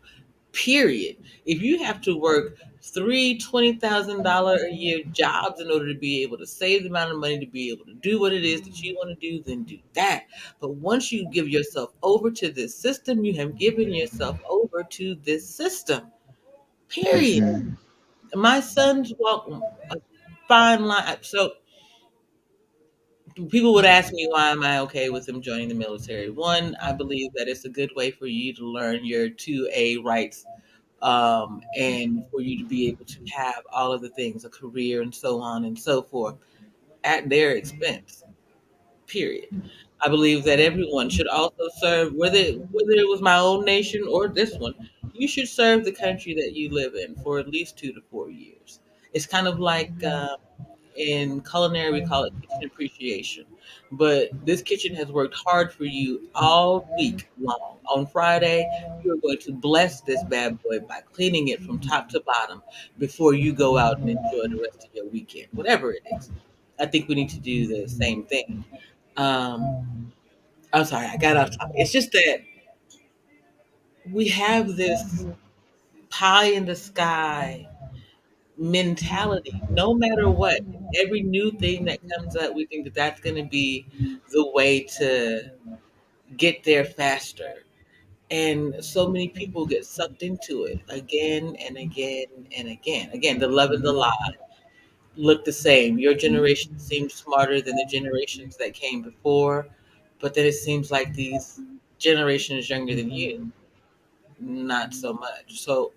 Period. If you have to work three $20,000 a year jobs in order to be able to save the amount of money to be able to do what it is that you want to do, then do that. But once you give yourself over to this system, you have given yourself over to this system. Period. Mhm. My sons walk a fine line. So people would ask me why am I okay with them joining the military. One, I believe that it's a good way for you to learn your 2A rights, and for you to be able to have all of the things, a career and so on and so forth, at their expense. Period. I believe that everyone should also serve, whether it was my own nation or this one. You should serve the country that you live in for at least 2 to 4 years. It's kind of like in culinary, we call it kitchen appreciation. But this kitchen has worked hard for you all week long. On Friday, you are going to bless this bad boy by cleaning it from top to bottom before you go out and enjoy the rest of your weekend, whatever it is. I think we need to do the same thing. Um, I'm sorry, I got off topic. It's just that we have this pie in the sky mentality. No matter what, every new thing that comes up, we think that that's going to be the way to get there faster. And so many people get sucked into it again and again and again. Again, the love and the lie look the same. Your generation seems smarter than the generations that came before, but then it seems like these generations younger than you, not so much. So,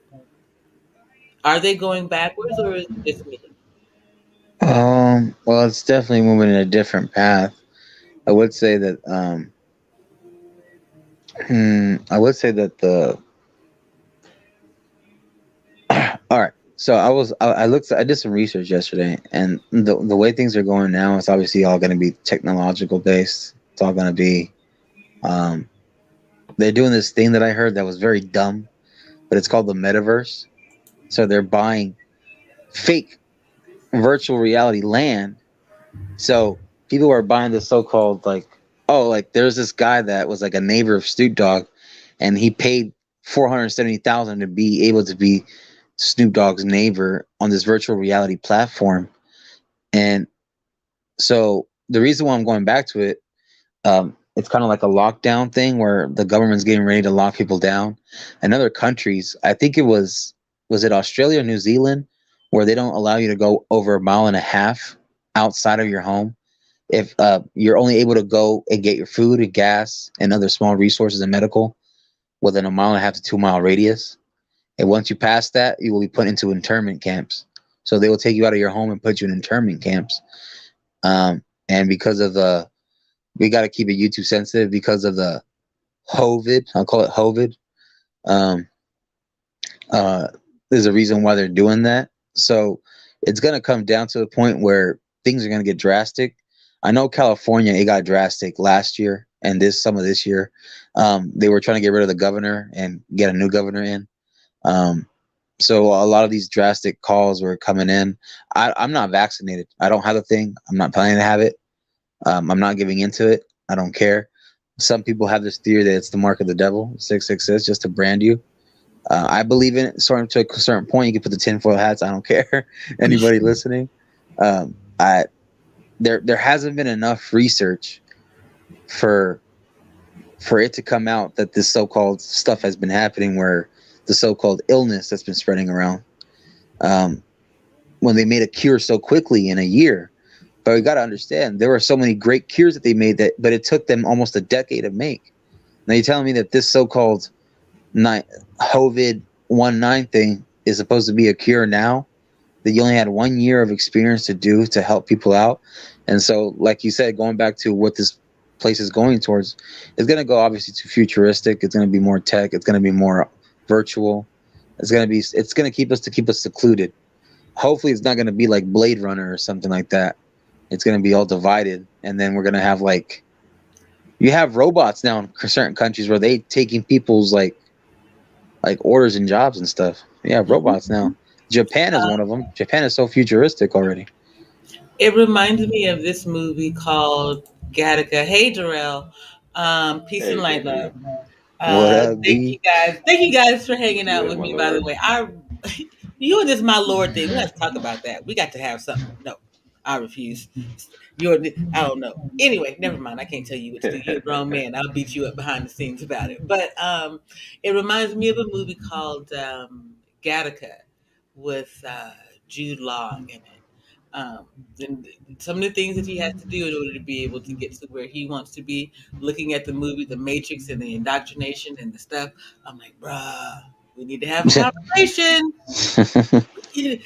are they going backwards or is it just me? Well, it's definitely moving in a different path. I would say that I would say that the all right. So I did some research yesterday, and the way things are going now, it's obviously all going to be technological based. It's all going to be, um, they're doing this thing that I heard that was very dumb, but it's called the metaverse. So they're buying fake virtual reality land. So people are buying this so-called, like, oh, like there's this guy that was like a neighbor of Snoop Dogg, and he paid 470,000 to be able to be Snoop Dogg's neighbor on this virtual reality platform. And so the reason why I'm going back to it, it's kind of like a lockdown thing where the government's getting ready to lock people down. In other countries, I think was it Australia or New Zealand, where they don't allow you to go over a mile and a half outside of your home. If you're only able to go and get your food and gas and other small resources and medical within a mile and a half to 2 mile radius. And once you pass that, you will be put into internment camps. So they will take you out of your home and put you in internment camps. And because of we got to keep it YouTube sensitive because of the COVID. I'll call it COVID. Um, uh, there's a reason why they're doing that. So it's gonna come down to the point where things are gonna get drastic. I know California, it got drastic last year and some of this year. They were trying to get rid of the governor and get a new governor in. Um, so a lot of these drastic calls were coming in. I'm not vaccinated. I don't have a thing. I'm not planning to have it. I'm not giving into it. I don't care. Some people have this theory that it's the mark of the devil, 666, just to brand you. I believe in it. Sort of to a certain point, you can put the tinfoil hats. I don't care. Anybody listening, I there hasn't been enough research for it to come out that this so-called stuff has been happening, where the so-called illness that's been spreading around. Um, when they made a cure so quickly in a year, but we got to understand there were so many great cures that they made but it took them almost a decade to make. Now you're telling me that this so-called COVID-19 thing is supposed to be a cure now, that you only had 1 year of experience to do to help people out. And so, like you said, going back to what this place is going towards, it's going to go obviously to futuristic. It's going to be more tech. It's going to be more virtual. It's going to keep us secluded. Hopefully it's not going to be like Blade Runner or something like that. It's going to be all divided. And then we're going to have you have robots now in certain countries where they taking people's like orders and jobs and stuff. Yeah, robots now. Japan is one of them. Japan is so futuristic already. It reminds me of this movie called Gattaca. Hey, Darrell. Peace and Hey, light, love. JB. What up, Thank B? you guys. Thank you guys for hanging out Yes, with my me. By the lord. way, you and this my lord thing. We have to talk about that. We got to have something. No, I refuse. You're, I don't know. Anyway, never mind. I can't tell you what to do. You're a grown man. I'll beat you up behind the scenes about it. But it reminds me of a movie called Gattaca with Jude Law in it. Um, and some of the things that he has to do in order to be able to get to where he wants to be, looking at the movie, The Matrix, and the indoctrination and the stuff, I'm like, bruh, we need to have a conversation.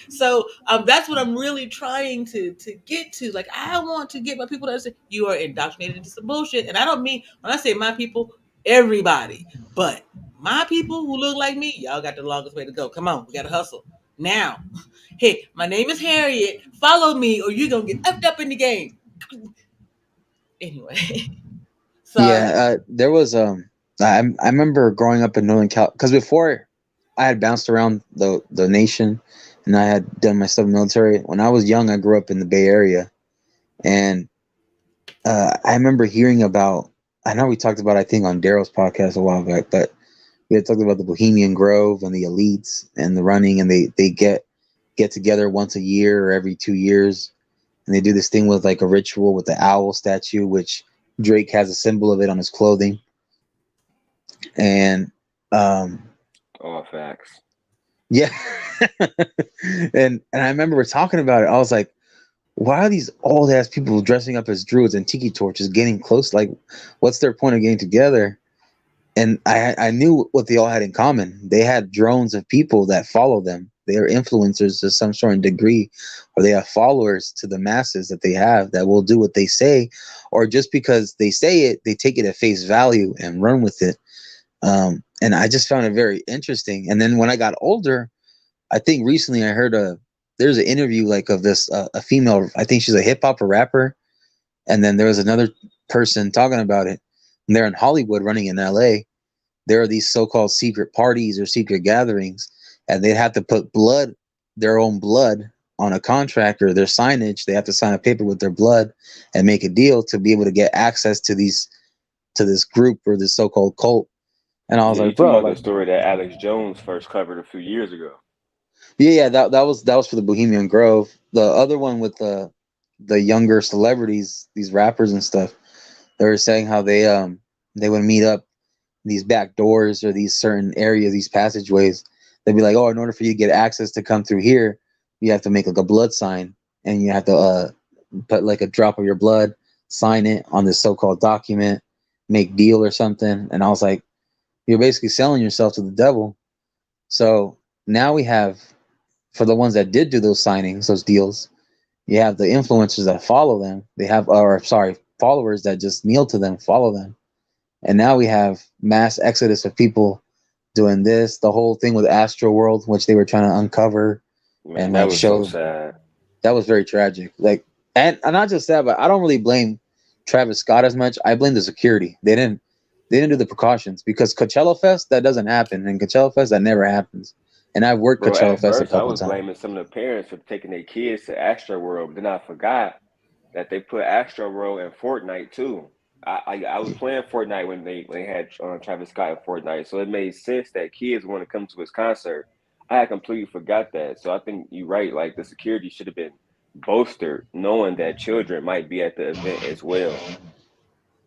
So that's what I'm really trying to get to. Like, I want to get my people to say you are indoctrinated into some bullshit, and I don't mean when I say my people, everybody, but my people who look like me, y'all got the longest way to go. Come on, we got to hustle now. Hey, my name is Harriet. Follow me, or you're gonna get effed up in the game. Anyway, sorry. Yeah, there was I remember growing up in Northern Cal because before I had bounced around the nation and I had done my stuff in the military. When I was young, I grew up in the Bay Area, and I remember hearing about. I know we talked about I think on Daryl's podcast a while back, but we had talked about the Bohemian Grove and the elites and the running, and they get together once a year or every 2 years, and they do this thing with like a ritual with the owl statue, which Drake has a symbol of it on his clothing. And All facts. yeah, and I remember we're talking about it. I was like, why are these old ass people dressing up as druids and tiki torches getting close? Like, what's their point of getting together? And I knew what they all had in common. They had drones of people that follow them. They are influencers to some sort of degree, or they have followers to the masses that they have that will do what they say, or just because they say it, they take it at face value and run with it. And I just found it very interesting. And then when I got older, I think recently I heard there's an interview like of this a female. I think she's a hip hop rapper, and then there was another person talking about it. And they're in Hollywood, running in L.A. There are these so-called secret parties or secret gatherings, and they have to put their own blood, on a contract or their signage. They have to sign a paper with their blood and make a deal to be able to get access to this group or this so-called cult. And I was Yeah, you like, talking bro, about the like, story that Alex Jones first covered a few years ago. yeah, that was for the Bohemian Grove. The other one with the younger celebrities, these rappers and stuff, they were saying how they would meet up these back doors or these certain areas, these passageways. They'd be like, oh, in order for you to get access to come through here, you have to make like a blood sign, and you have to put like a drop of your blood, sign it on this so-called document, make deal or something. And I was like, you're basically selling yourself to the devil. So now we have, for the ones that did do those signings, those deals, you have the influencers that follow them. They have, or sorry, followers that just kneel to them, follow them. And now we have mass exodus of people doing this. The whole thing with Astro World, which they were trying to uncover Man, and that like was so show, sad. that was very tragic. Like, and not just that, but I don't really blame Travis Scott as much. I blame the security. They didn't do the precautions, because Coachella Fest, that doesn't happen, and Coachella Fest, that never happens. And I've worked Bro, Coachella at Fest a first I couple was times. blaming some of the parents for taking their kids to Astro World, but then I forgot that they put Astro World in Fortnite too. I was playing Fortnite when they had Travis Scott in Fortnite, so it made sense that kids want to come to his concert. I had completely forgot that, so I think you're right. Like the security should have been bolstered, knowing that children might be at the event as well.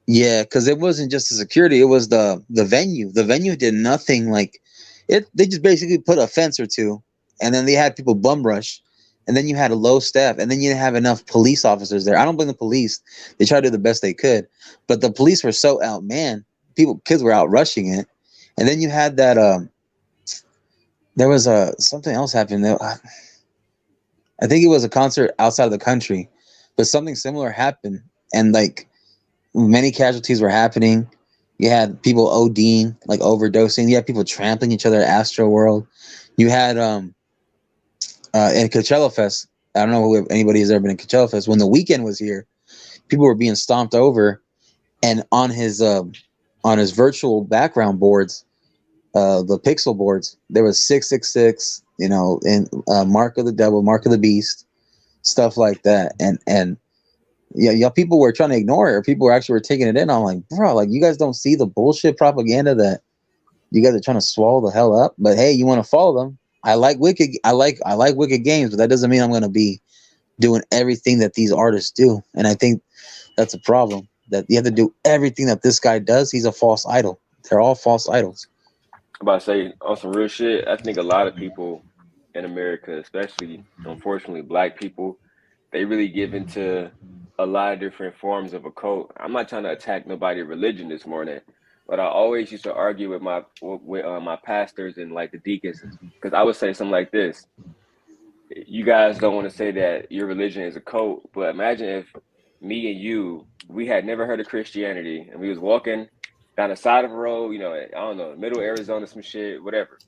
Yeah, because it wasn't just the security; it was the venue. The venue did nothing. Like it, they just basically put a fence or two, and then they had people bum rush, and then you had a low staff, and then you didn't have enough police officers there. I don't blame the police; they tried to do the best they could, but the police were so outmanned. Kids were out rushing it, and then you had that. There was something else happened. I think it was a concert outside of the country, but something similar happened, and like many casualties were happening. You had people ODing, like overdosing. You had people trampling each other at Astro World. You had in Coachella Fest. I don't know if anybody has ever been in Coachella Fest. When the weekend was here, people were being stomped over, and on his virtual background boards, the pixel boards, there was 666. And Mark of the Devil, Mark of the Beast, stuff like that, and yeah, people were trying to ignore it, or people were taking it in. I'm like, bro, like you guys don't see the bullshit propaganda that you guys are trying to swallow the hell up. But hey, you want to follow them. I like Wicked games, but that doesn't mean I'm going to be doing everything that these artists do. And I think that's a problem. That you have to do everything that this guy does. He's a false idol. They're all false idols. I'm about to say on some real shit. I think a lot of people in America, especially unfortunately black people, they really give into a lot of different forms of a cult. I'm not trying to attack nobody's religion this morning, but I always used to argue with my pastors and like the deacons, because I would say something like this: you guys don't want to say that your religion is a cult, but imagine if me and you, we had never heard of Christianity, and we was walking down the side of a road, I don't know, middle of Arizona, some shit, whatever,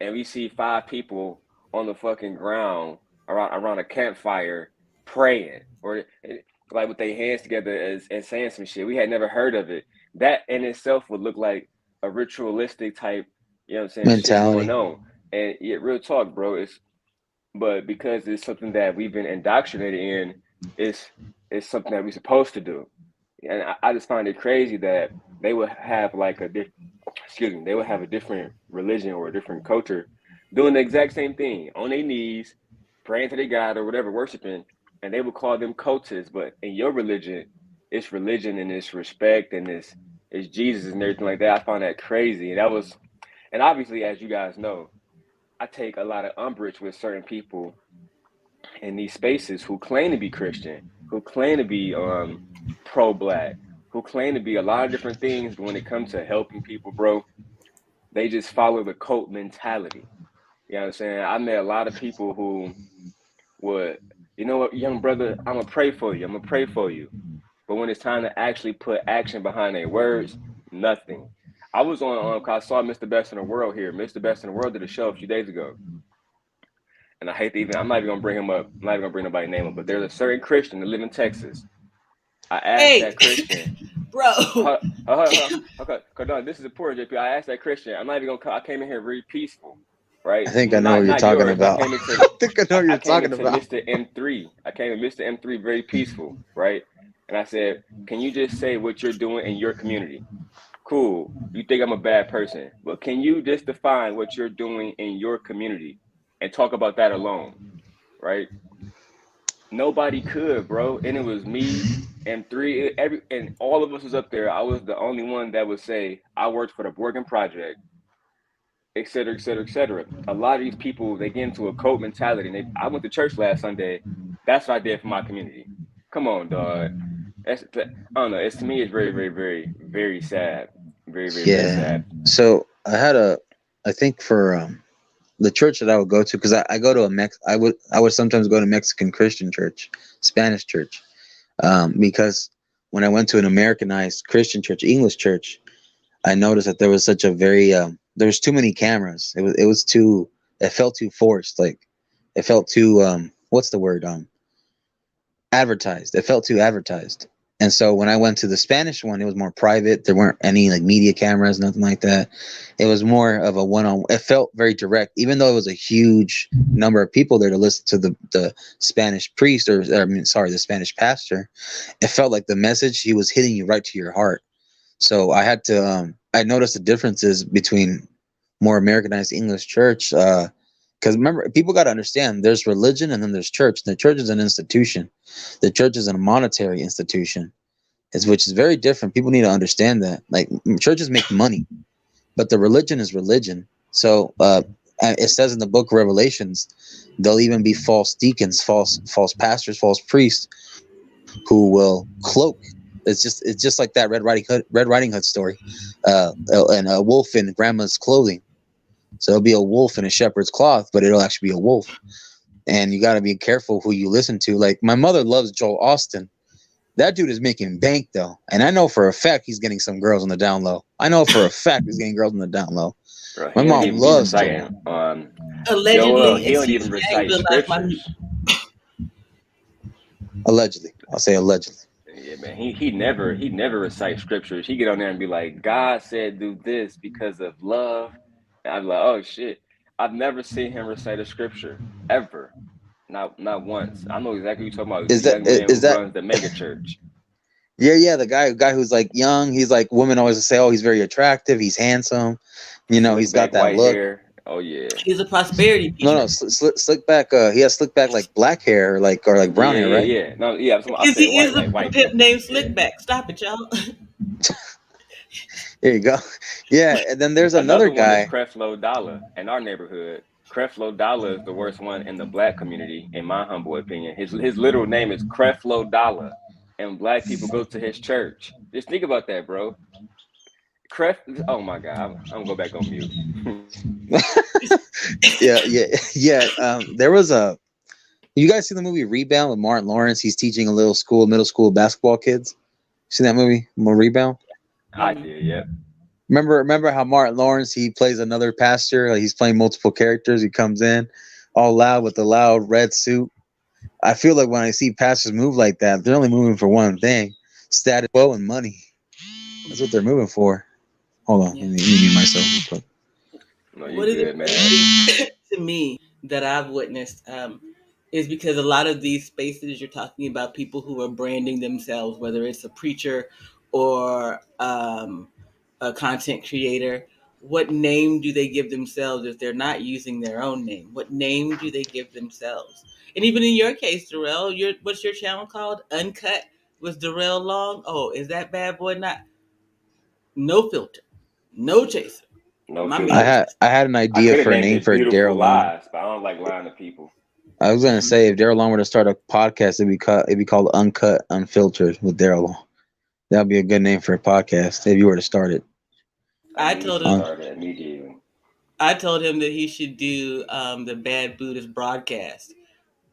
and we see five people on the fucking ground around a campfire praying, or like with their hands together and saying some shit. We had never heard of it. That in itself would look like a ritualistic type, what I'm saying, shit going Mentality. on. And yeah, real talk, bro. But because it's something that we've been indoctrinated in, it's something that we're supposed to do. And I just find it crazy that they would have like excuse me, they would have a different religion or a different culture doing the exact same thing on their knees, praying to their God or whatever, worshiping, and they would call them cultists. But in your religion, it's religion and it's respect and it's Jesus and everything like that. I find that crazy. And obviously, as you guys know, I take a lot of umbrage with certain people in these spaces who claim to be Christian, who claim to be pro-black, who claim to be a lot of different things, but when it comes to helping people, bro, they just follow the cult mentality. You know what I'm saying? I met a lot of people who would, you know what, young brother, I'm gonna pray for you. I'm gonna pray for you. But when it's time to actually put action behind their words, nothing. I was on, I saw Mr. Best in the World here. Mr. Best in the World did a show a few days ago. and I hate to even. I'm not even gonna bring him up. I'm not even gonna bring nobody's name up. But there's a certain Christian that live in Texas. I asked Hey, that Christian. bro. Okay, no, this is important, JP. I asked that Christian. I'm not even gonna. I came in here very peaceful, I right? think I know what you're Not talking yours, but I about. came into. I think I know what I you're came talking into about. Mr. M3. I came to Mr. M3 very peaceful, right? And I said, "Can you just say what you're doing in your community?" Cool. You think I'm a bad person, but can you just define what you're doing in your community and talk about that alone, right? Nobody could, bro. And it was me and and all of us was up there. I was the only one that would say I worked for the Borgen Project, et cetera, et cetera, et cetera. A lot of these people they get into a cult mentality. And I went to church last Sunday. That's what I did for my community. Come on, dog. I don't know. It's to me, it's very, very, very, very sad. Very, very, very Yeah. sad. So I think for the church that I would go to, because I go to I would sometimes go to Mexican Christian church, Spanish church, because when I went to an Americanized Christian church, English church, I noticed that there was such a very there was too many cameras. It was too, it felt too forced. Like it felt too what's the word, advertised. It felt too advertised. And so when I went to the Spanish one, it was more private. There weren't any like media cameras, nothing like that. It was more of a one on. It felt very direct, even though it was a huge number of people there to listen to the Spanish priest, or I mean, sorry, the Spanish pastor. It felt like the message, he was hitting you right to your heart. So I had to. I noticed the differences between more Americanized English church. Because remember, people got to understand, there's religion and then there's church. The church is an institution. The church is a monetary institution, which is very different. People need to understand that. Like churches make money, but the religion is religion. So it says in the book of Revelations, there'll even be false deacons, false pastors, false priests who will cloak. It's just like that Red Riding Hood story, and a wolf in grandma's clothing. So it'll be a wolf in a shepherd's cloth, but it'll actually be a wolf. And you got to be careful who you listen to. Like my mother loves Joel Austin. That dude is making bank though, and I know for a fact he's getting some girls on the down low. I know for a fact he's getting girls on the down low. Bro, My he don't mom even be loves reciting Joel. Joel. Allegedly, He don't even excuse me, I ain't recite gonna lie, scriptures. Allegedly, I'll say allegedly. Yeah, man. He never recites scriptures. He get on there and be like, God said do this because of love. And I'm like, oh shit. I've never seen him recite a scripture ever. Not once. I know exactly what you're talking about. Is The that young man who is that? runs the mega church. Yeah, the guy who's like young. He's like women always say, oh, he's very attractive. He's handsome. Slick He's got back that white look. hair. Oh yeah. he's a prosperity No, preacher. slick back. He has slick back like black hair, or like brown hair, right? Yeah. No, yeah, I Because said he white, is like a white pimp people. named Yeah. Slickback. Stop it, y'all. There you go. Yeah, and then there's another Another one is guy. Creflo Dollar in our neighborhood. Creflo Dollar is the worst one in the black community, in my humble opinion. His literal name is Creflo Dollar, and black people go to his church. Just think about that, bro. Cref. Oh my God, I'm gonna go back on mute. Yeah. There was a. You guys see the movie Rebound with Martin Lawrence? He's teaching a middle school basketball kids. Seen that movie, Rebound? I Mhm. did, yep. Remember how Martin Lawrence, he plays another pastor? Like he's playing multiple characters. He comes in all loud with the loud red suit. I feel like when I see pastors move like that, they're only moving for one thing: status quo and money. That's what they're moving for. Hold on, Yeah. let me mute myself real quick. No, you What is good, man. interesting to me that I've witnessed is because a lot of these spaces you're talking about people who are branding themselves, whether it's a preacher or a content creator. What name do they give themselves if they're not using their own name? What name do they give themselves? And even in your case, Darrell, what's your channel called? Uncut with Darrell Long. Oh, is that bad boy not? No filter, no chaser. No My I man filter. had just I had an I idea could have for a named name it for Beautiful Daryl Long. Lies, but I don't like lying to people. I was gonna say if Daryl Long were to start a podcast, it'd be called Uncut Unfiltered with Daryl Long. That'd be a good name for a podcast if you were to start it. I I need told to him Um, start it immediately. I told him that he should do the Bad Buddhist broadcast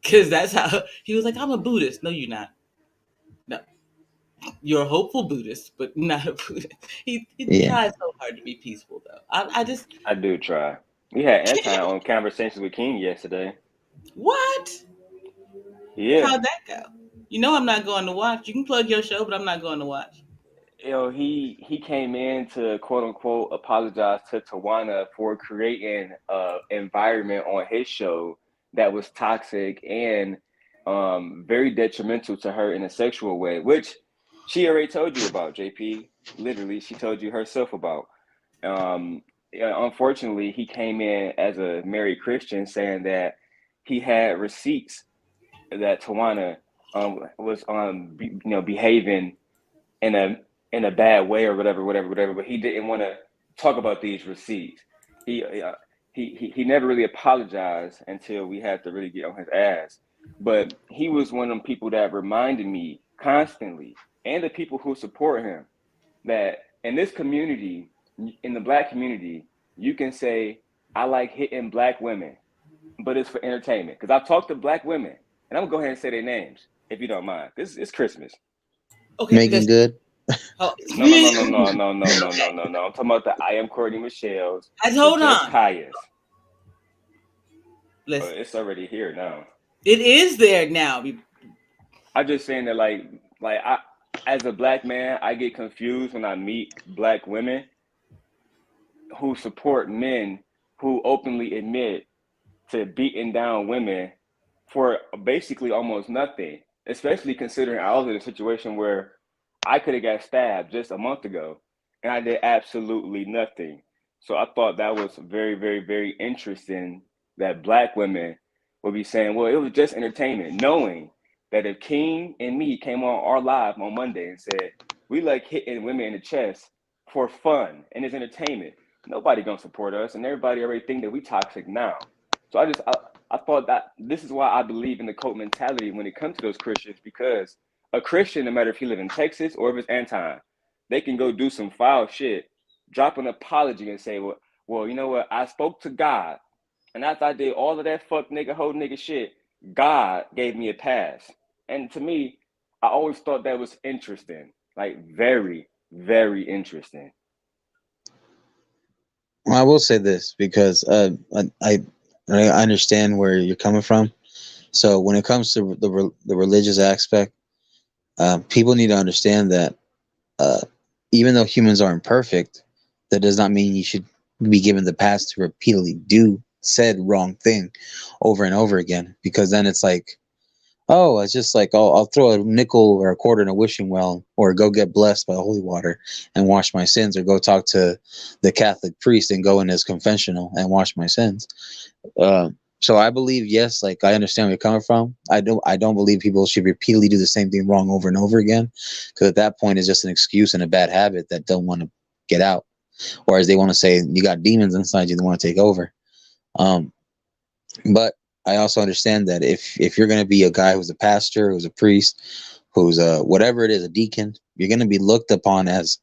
because that's how he was like. I'm a Buddhist. No, you're not. No, you're a hopeful Buddhist, but not a Buddhist. He yeah, tries so hard to be peaceful though. I just I do try. We had Anton on Conversations with King yesterday. What? Yeah, How'd that go? You know I'm not going to watch. You can plug your show, but I'm not going to watch. he came in to quote unquote apologize to Tawana for creating a environment on his show that was toxic and very detrimental to her in a sexual way, which she already told you about, JP. Literally, she told you herself about. Yeah, unfortunately, he came in as a married Christian saying that he had receipts that Tawana was behaving in a bad way or whatever. But he didn't want to talk about these receipts. He he never really apologized until we had to really get on his ass. But he was one of them people that reminded me constantly, and the people who support him, that in this community, in the black community, you can say, I like hitting black women, but it's for entertainment. Because I've talked to black women, and I'm gonna go ahead and say their names if you don't mind. This is Christmas. Okay, Making listen. good. Oh, No, no, no, no, no, okay. no, no, no, no, no, no. I'm talking about the I am Courtney Michelle's, the Hold Just on. Pious. Listen. It's already here now. It is there now. I'm just saying that, as a black man, I get confused when I meet black women who support men who openly admit to beating down women for basically almost nothing, especially considering I was in a situation where I could have got stabbed just a month ago and I did absolutely nothing. So I thought that was very, very, very interesting that black women would be saying, well, it was just entertainment, knowing that if King and me came on our live on Monday and said, we like hitting women in the chest for fun and it's entertainment, nobody gonna support us and everybody already think that we toxic now. So I thought that this is why I believe in the cult mentality when it comes to those Christians, because a Christian, no matter if you live in Texas or if it's Anton, they can go do some foul shit, drop an apology and say, well, you know what? I spoke to God, and after I did all of that fuck nigga, hoe nigga shit, God gave me a pass. And to me, I always thought that was interesting, like very, very interesting. Well, I will say this because I understand where you're coming from. So when it comes to the religious aspect, people need to understand that uh, even though humans are imperfect, that does not mean you should be given the pass to repeatedly do said wrong thing over and over again. Because then it's like, oh, it's just like I'll throw a nickel or a quarter in a wishing well, or go get blessed by holy water and wash my sins, or go talk to the Catholic priest and go in his confessional and wash my sins. Uh, so I believe, yes, like I understand where you're coming from. I don't believe people should repeatedly do the same thing wrong over and over again, because at that point it's just an excuse and a bad habit that don't want to get out, or as they want to say, you got demons inside you that want to take over. Um, but I also understand that if you're going to be a guy who's a pastor, who's a priest, who's a whatever it is, a deacon, you're going to be looked upon as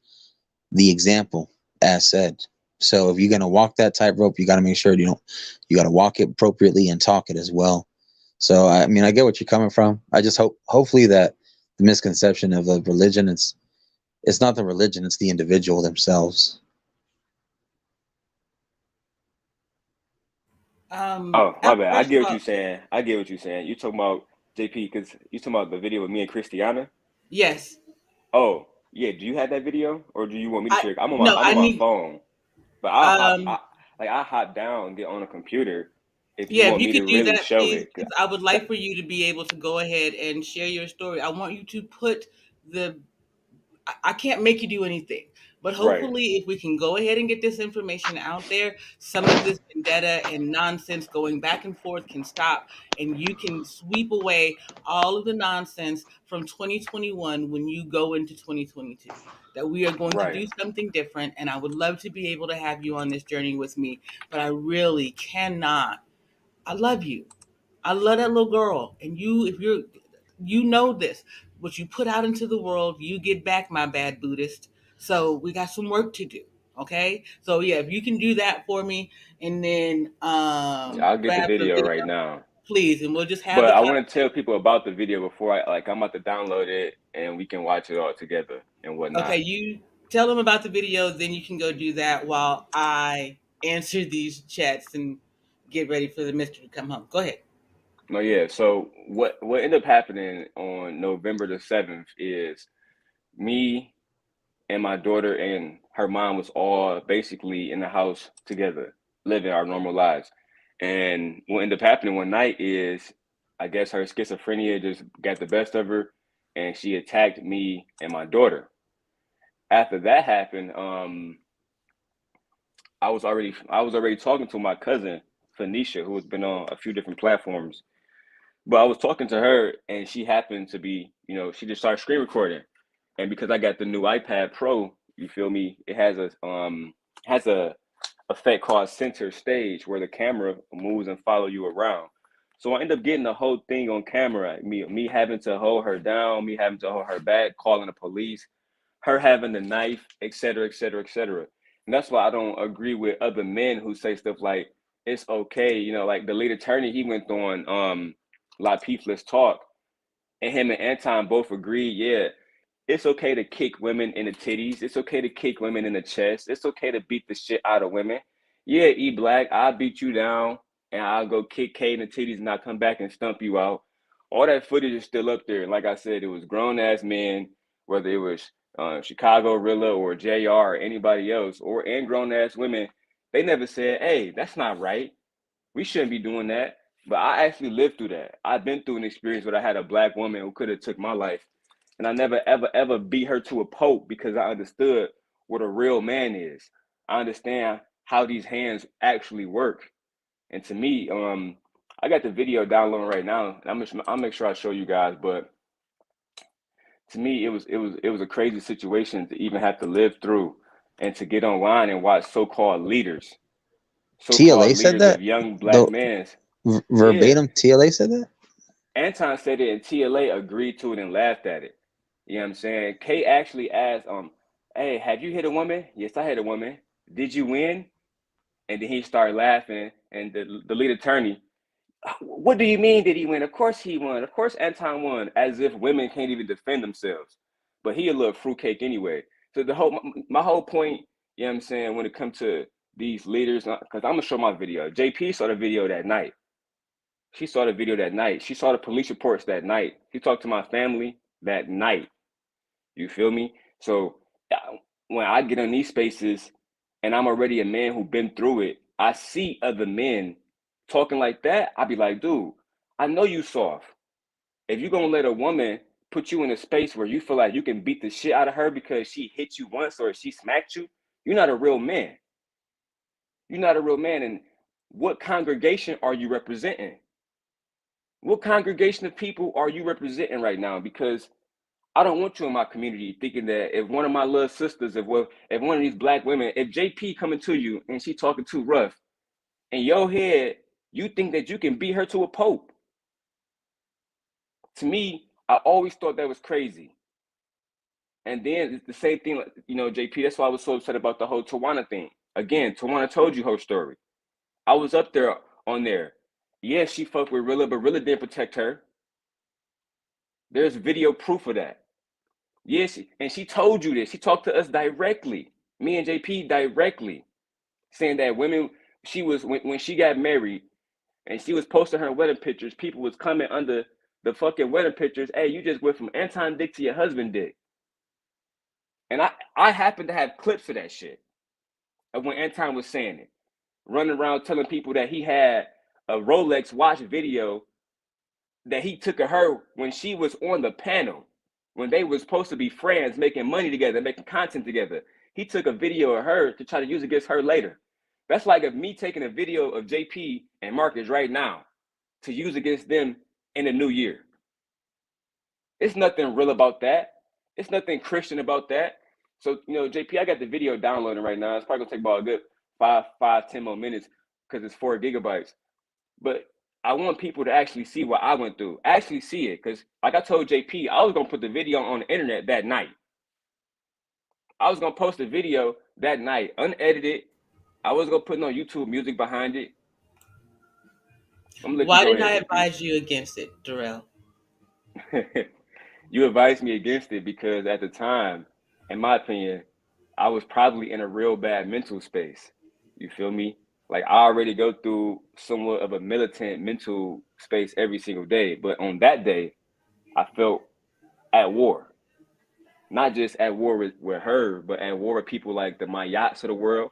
the example, as said. So if you're going to walk that tightrope, you got to make sure you got to walk it appropriately and talk it as well. So I mean, I get what you're coming from. I just hopefully that the misconception of the religion, it's not the religion, it's the individual themselves. Oh, my bad. I First get of what all, you're saying. I get what you're saying. You talking about JP because you talking about the video with me and Christiana. yes. Oh, yeah. Do you have that video, or do you want me to I share? no. I'm I on my need. phone, but Um. I hop down and get on a computer if you Yeah, if want you me to could do really that, show please, it. because I would like for you to be able to go ahead and share your story. I want you to put the I can't make you do anything. But Right, hopefully, if we can go ahead and get this information out there, some of this vendetta and nonsense going back and forth can stop, and you can sweep away all of the nonsense from 2021 when you go into 2022. That we are going to right. do something different, and I would love to be able to have you on this journey with me, but I really cannot. I love you. I love that little girl. And if you know this, what you put out into the world, you get back, my bad Buddhist. So we got some work to do. Okay. So yeah, if you can do that for me and then I'll get the grab the video video, right now. please, and we'll just have But the I want to tell conversation. people about the video before I'm about to download it and we can watch it all together and Okay, whatnot. you tell them about the video, then you can go do that while I answer these chats and get ready for the mister to come home. Go ahead. No, yeah. So what ended up happening on November the 7th is me and my daughter and her mom was all basically in the house together, living our normal lives. And what ended up happening one night is, I guess her schizophrenia just got the best of her, and she attacked me and my daughter. After that happened, I was already talking to my cousin Phoenicia, who has been on a few different platforms. But I was talking to her, and she happened to be, she just started screen recording. And because I got the new iPad Pro, you feel me? It has a effect called center stage, where the camera moves and follow you around. So I end up getting the whole thing on camera. Me having to hold her down, me having to hold her back, calling the police, her having the knife, et cetera, et cetera, et cetera. And that's why I don't agree with other men who say stuff like it's okay. Like the lead attorney, he went on La Let's Talk, and him and Anton both agreed, yeah, it's okay to kick women in the titties. It's okay to kick women in the chest. It's okay to beat the shit out of women. Yeah, E Black, I'll beat you down and I'll go kick K in the titties and I'll come back and stump you out. All that footage is still up there. And like I said, it was grown ass men, whether it was Chicago Rilla or JR or anybody else, and grown ass women. They never said, hey, that's not right. We shouldn't be doing that. But I actually lived through that. I've been through an experience where I had a black woman who could have took my life, and I never ever ever beat her to a pulp because I understood what a real man is. I understand how these hands actually work. And to me, I got the video downloading right now. I'll make sure I show you guys. But to me, it was a crazy situation to even have to live through, and to get online and watch so-called TLA said leaders that. of young black The men. Yeah, verbatim TLA said that. Anton said it, and TLA agreed to it and laughed at it. You know what I'm saying? Kay actually asked, hey, have you hit a woman? Yes, I hit a woman. Did you win? And then he started laughing, and the lead attorney, what do you mean did he win? Of course he won. Of course Anton won, as if women can't even defend themselves. But he a little fruitcake anyway. So my whole point, you know what I'm saying, when it comes to these leaders, because I'm gonna show my video. JP saw the video that night. She saw the video that night. She saw the police reports that night. She talked to my family that night. You feel me? So when I get in these spaces and I'm already a man who's been through it, I see other men talking like that. I be like, dude, I know you soft. If you're gonna let a woman put you in a space where you feel like you can beat the shit out of her because she hit you once or she smacked you, you're not a real man. You're not a real man. And what congregation are you representing? What congregation of people are you representing right now? Because I don't want you in my community thinking that if one of my little sisters, if one of these black women, if JP coming to you and she talking too rough, in your head, you think that you can beat her to a pope. To me, I always thought that was crazy. And then it's the same thing, JP. That's why I was so upset about the whole Tawana thing. Again, Tawana told you her story. I was up there on there. Yeah, she fucked with Rilla, but Rilla didn't protect her. There's video proof of that. Yes, and she told you this. She talked to us directly, me and JP directly, saying that women, she was when she got married and she was posting her wedding pictures, people was coming under the fucking wedding pictures. Hey, you just went from Anton Dick to your husband Dick. And I happen to have clips of that shit of when Anton was saying it, running around telling people that he had a Rolex watch video that he took of her when she was on the panel, when they were supposed to be friends, making money together, making content together. He took a video of her to try to use against her later. That's like if me taking a video of JP and Marcus right now to use against them in the new year. It's nothing real about that. It's nothing Christian about that. So, JP, I got the video downloading right now. It's probably gonna take about a good 10 more minutes because it's 4 GB. But I want people to actually see what I went through. Actually see it. Because like I told JP, I was going to put the video on the internet that night. I was going to post the video that night, unedited. I was going to put no YouTube music behind it. I'm going to let you Why go didn't I ahead, advise you against it, Darrell? JP. You advised me against it because at the time, in my opinion, I was probably in a real bad mental space. You feel me? Like I already go through somewhat of a militant mental space every single day, but on that day, I felt at war. Not just at war with her, but at war with people like the Mayats of the world.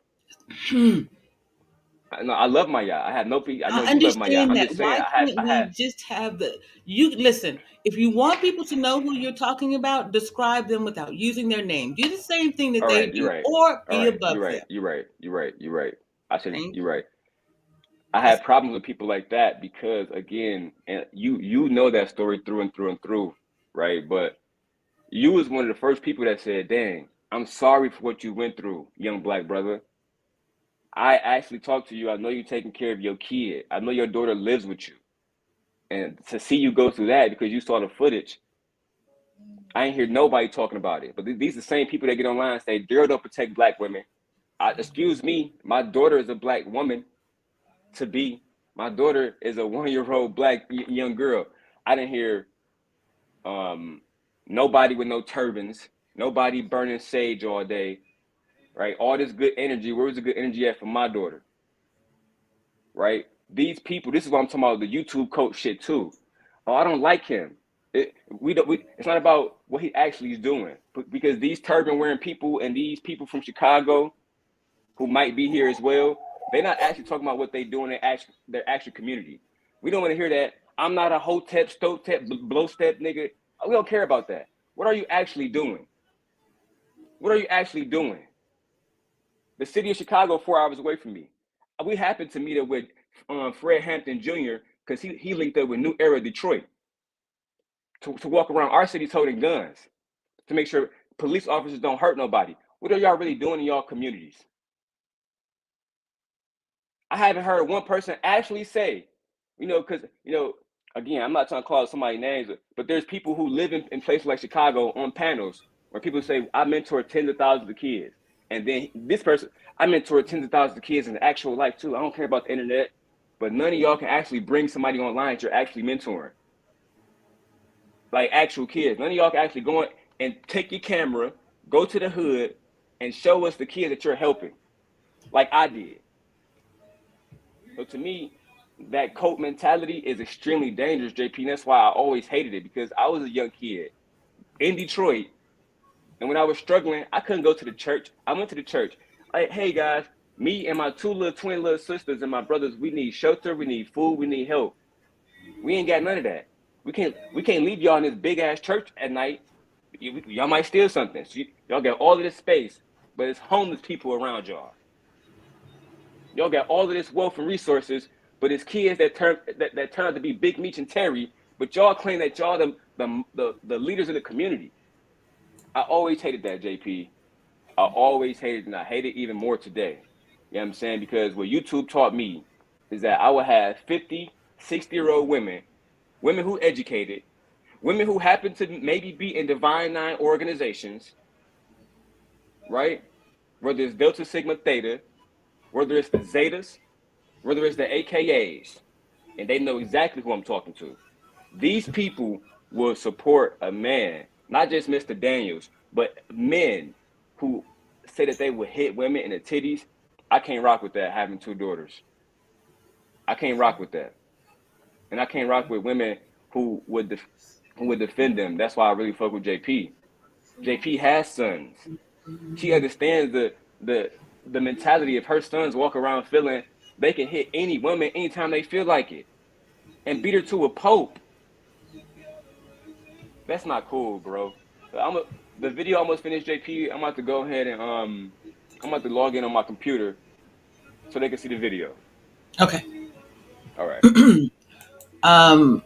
I love Maya. I have no. I know I you love Maya. understand I'm that. just saying. Why can't I we had. just have the you listen? If you want people to know who you're talking about, describe them without using their name. Do the same thing that All they right, you're do, right. or All be right, above you're right. them. You're right. You're right. You're right. I should. Thank You're you. right. I That's had problems with people like that because, again, and you know that story through and through and through, right? But you was one of the first people that said, "Dang, I'm sorry for what you went through, young black brother. I actually talked to you. I know you're taking care of your kid. I know your daughter lives with you, and to see you go through that because you saw the footage, I ain't hear nobody talking about it. But these are the same people that get online and say, Daryl don't protect black women. Excuse me, my daughter is a black woman to be. My daughter is a 1-year-old black young girl. I didn't hear nobody with no turbans, nobody burning sage all day, right? All this good energy. Where was the good energy at for my daughter, right? These people, this is what I'm talking about, the YouTube coach shit too. Oh, I don't like him. It's not about what he actually is doing, because these turban wearing people and these people from Chicago who might be here as well, they're not actually talking about what they do in their actual community. We don't want to hear that. I'm not a hotep, stotep, blow step nigga. We don't care about that. What are you actually doing? What are you actually doing? The city of Chicago, 4 hours away from me. We happened to meet up with Fred Hampton Jr. because he linked up with New Era Detroit to walk around our cities holding guns to make sure police officers don't hurt nobody. What are y'all really doing in y'all communities? I haven't heard one person actually say, because, again, I'm not trying to call out somebody's names, but there's people who live in places like Chicago on panels where people say, I mentor tens of thousands of kids. And then this person, I mentor tens of thousands of kids in actual life too. I don't care about the internet, but none of y'all can actually bring somebody online that you're actually mentoring. Like actual kids. None of y'all can actually go and take your camera, go to the hood, and show us the kids that you're helping, like I did. So to me, that cult mentality is extremely dangerous, JP. And that's why I always hated it, because I was a young kid in Detroit. And when I was struggling, I couldn't go to the church. I went to the church. Like, hey guys, me and my two little twin little sisters and my brothers, we need shelter, we need food, we need help. We ain't got none of that. We can't leave y'all in this big ass church at night. Y'all might steal something. So y'all got all of this space, but it's homeless people around y'all. Y'all got all of this wealth and resources, but it's kids that turn out to be Big Meech and Terry. But y'all claim that y'all the leaders of the community. I always hated that, JP. I always hated it, and I hate it even more today. You know what I'm saying? Because what YouTube taught me is that I would have 50, 60-year-old women who educated, women who happen to maybe be in Divine Nine organizations, right? Whether it's Delta Sigma Theta, whether it's the Zetas, whether it's the AKAs, and they know exactly who I'm talking to. These people will support a man, not just Mr. Daniels, but men who say that they would hit women in the titties. I can't rock with that, having two daughters. I can't rock with that. And I can't rock with women who would defend them. That's why I really fuck with JP. JP has sons. She understands the the mentality of her sons walk around feeling they can hit any woman anytime they feel like it and beat her to a pulp. That's not cool, bro. The video almost finished, JP. I'm about to go ahead and I'm about to log in on my computer so they can see the video. Okay. All right. Um,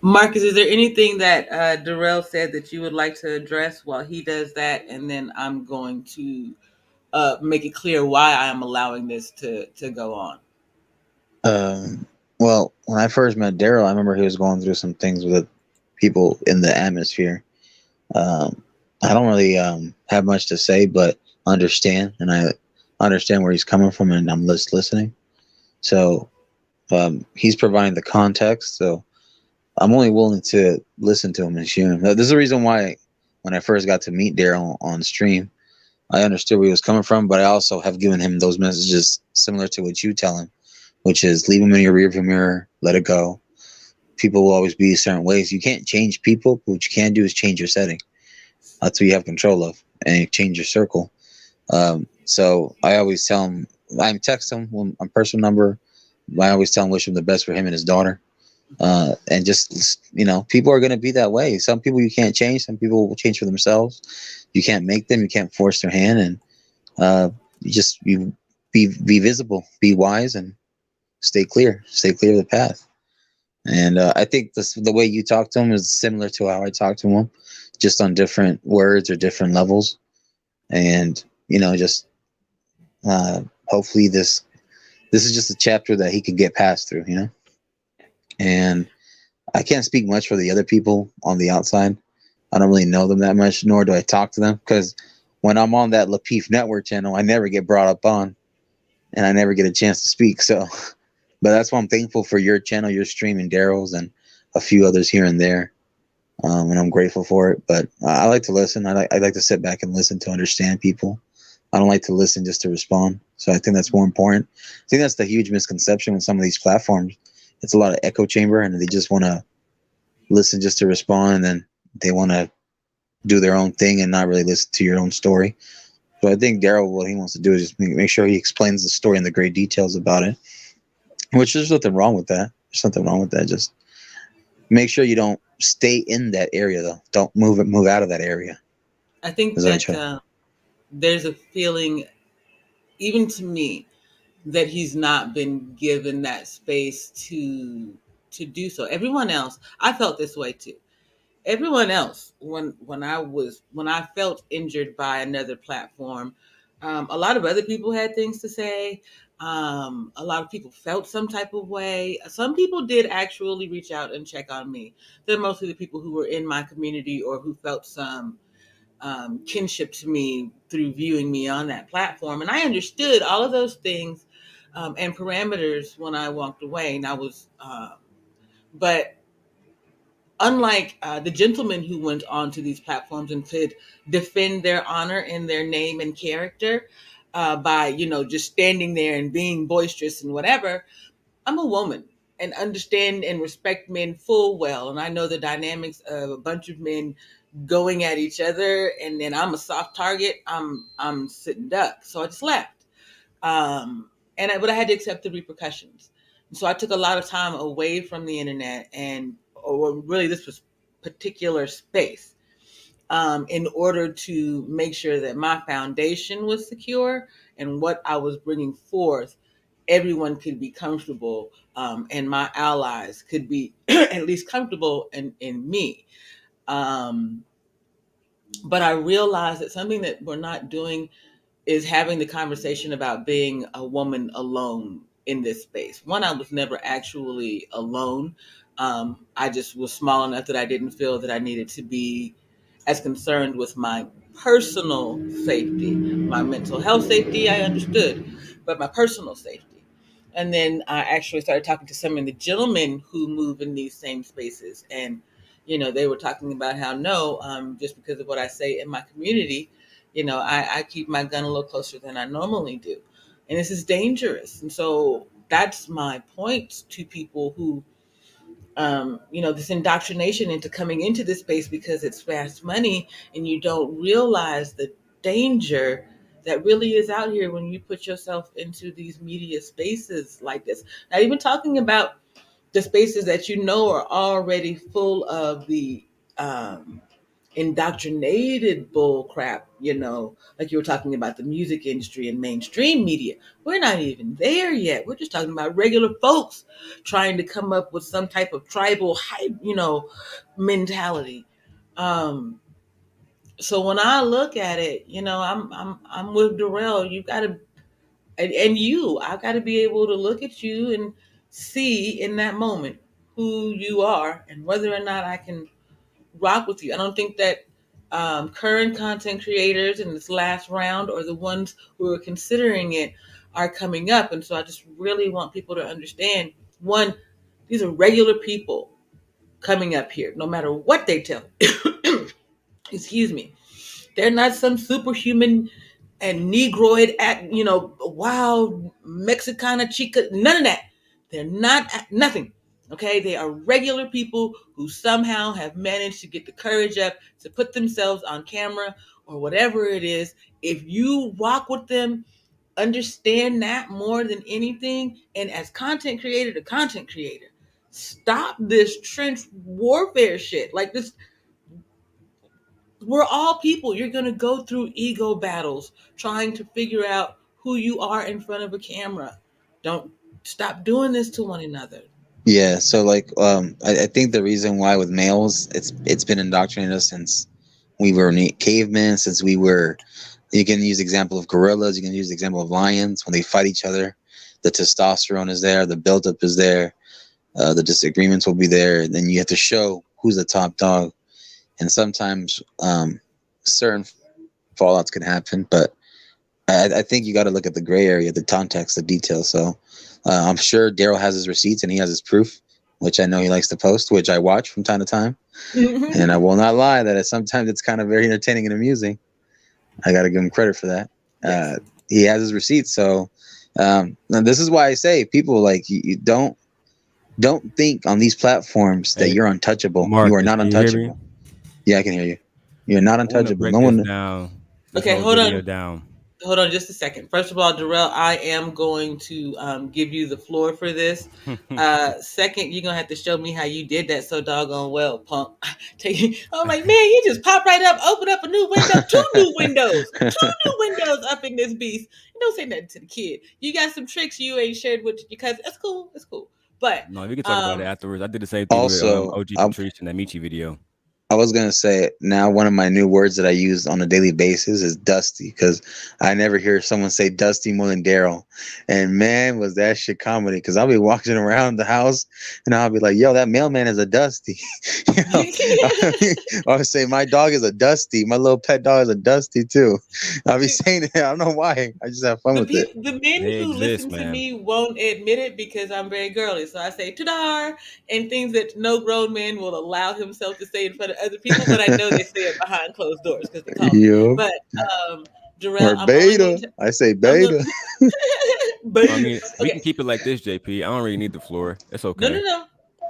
Marcus, is there anything that Darrell said that you would like to address while he does that, and then I'm going to make it clear why I am allowing this to go on. Um, well, when I first met Daryl, I remember he was going through some things with people in the atmosphere. I don't really have much to say, but understand, and I understand where he's coming from, and I'm just listening. So he's providing the context, so I'm only willing to listen to him and shoot him. This is the reason why when I first got to meet Daryl on stream, I understood where he was coming from, but I also have given him those messages similar to what you tell him, which is leave them in your rearview mirror, let it go. People will always be certain ways. You can't change people, but what you can do is change your setting. That's what you have control of, and change your circle. So I always tell him, I text him on personal number. I always tell him wish him the best for him and his daughter. And just people are going to be that way. Some people you can't change. Some people will change for themselves. You can't make them. You can't force their hand, and you be visible, be wise, and stay clear. Stay clear of the path. And I think the way you talk to him is similar to how I talk to him, just on different words or different levels. And just hopefully this is just a chapter that he can get past through. And I can't speak much for the other people on the outside. I don't really know them that much, nor do I talk to them, because when I'm on that Lapeef Network channel, I never get brought up on, and I never get a chance to speak. So, but that's why I'm thankful for your channel, your stream, and Daryl's, and a few others here and there, and I'm grateful for it. But I like to listen. I like to sit back and listen to understand people. I don't like to listen just to respond. So I think that's more important. I think that's the huge misconception with some of these platforms. It's a lot of echo chamber, and they just want to listen just to respond, and then they want to do their own thing and not really listen to your own story. So I think Daryl, what he wants to do is just make sure he explains the story and the great details about it, which there's nothing wrong with that. There's nothing wrong with that. Just make sure you don't stay in that area, though. Don't move out of that area. I think that there's a feeling, even to me, that he's not been given that space to do so. Everyone else, I felt this way too. Everyone else, when I felt injured by another platform, a lot of other people had things to say. A lot of people felt some type of way. Some people did actually reach out and check on me. They're mostly the people who were in my community or who felt some kinship to me through viewing me on that platform. And I understood all of those things and parameters when I walked away. And I was, but unlike the gentlemen who went onto these platforms and could defend their honor and their name and character by, just standing there and being boisterous and whatever, I'm a woman and understand and respect men full well. And I know the dynamics of a bunch of men going at each other, and then I'm a soft target. I'm sitting duck. So I just left. But I had to accept the repercussions. And so I took a lot of time away from the internet or really this was particular space in order to make sure that my foundation was secure and what I was bringing forth, everyone could be comfortable and my allies could be at least comfortable in me. But I realized that something that we're not doing is having the conversation about being a woman alone in this space. One, I was never actually alone. I just was small enough that I didn't feel that I needed to be as concerned with my personal safety. My mental health safety, I understood, but my personal safety. And then I actually started talking to some of the gentlemen who move in these same spaces. And, they were talking about how, no, just because of what I say in my community, I keep my gun a little closer than I normally do. And this is dangerous. And so that's my point to people who, this indoctrination into coming into this space because it's fast money and you don't realize the danger that really is out here when you put yourself into these media spaces like this. Not even talking about the spaces that are already full of the indoctrinated bull crap, like you were talking about the music industry and mainstream media. We're not even there yet. We're just talking about regular folks trying to come up with some type of tribal hype, mentality. So when I look at it, I'm with Darrell. You got to, I've got to be able to look at you and see in that moment who you are and whether or not I can rock with you. I don't think that current content creators in this last round or the ones who are considering it are coming up. And so I just really want people to understand, one, these are regular people coming up here, no matter what they tell. Excuse me. They're not some superhuman and Negroid at, wild Mexicana chica, none of that. They're not nothing. Okay, they are regular people who somehow have managed to get the courage up to put themselves on camera or whatever it is. If you rock with them, understand that more than anything. And as content creator to content creator, stop this trench warfare shit. Like this, we're all people. You're going to go through ego battles trying to figure out who you are in front of a camera. Don't stop doing this to one another. Yeah, so like I think the reason why with males it's been indoctrinated us since we were cavemen, since we were, you can use the example of gorillas, you can use the example of lions when they fight each other. The testosterone is there, the buildup is there, the disagreements will be there, and then you have to show who's the top dog. And sometimes certain fallouts can happen, but I think you got to look at the gray area, the context, the details. So I'm sure Daryl has his receipts and he has his proof, which I know he likes to post, which I watch from time to time. And I will not lie that sometimes it's kind of very entertaining and amusing. I got to give him credit for that. Yes. He has his receipts. So and this is why I say people, like, you don't think on these platforms that you're untouchable. Marcus, you are not can you hear me? untouchable. Yeah, I can hear you. You're not I want to untouchable. break No this one. down. This Okay, whole hold video on. down. Hold on just a second. First of all, Darrell, I am going to give you the floor for this. Second, you're gonna have to show me how you did that so doggone well, punk. I'm like, man, you just pop right up, open up a new window, two new windows up in this beast. You don't say nothing to the kid. You got some tricks you ain't shared with your cousin. It's cool. It's cool. But No, we can talk about it afterwards. I did the same thing with Also, OG Patrice in that Michi video. I was gonna say now one of my new words that I use on a daily basis is dusty, because I never hear someone say dusty more than Daryl. And man, was that shit comedy, because I'll be walking around the house and I'll be like, yo, that mailman is a dusty. You know? I would say my dog is a dusty. My little pet dog is a dusty too. I'll be saying it. I don't know why. I just have fun with it. The men They who exist, listen to man. me won't admit it because I'm very girly. So I say "tadar" and things that no grown man will allow himself to say in front of other people, but I know they say it behind closed doors because they call me. Yo. But Jarrell, Or beta. I say I'm going beta. I beta. mean, we can Okay. keep it like this, JP. I don't really need the floor. It's No, no, okay. no.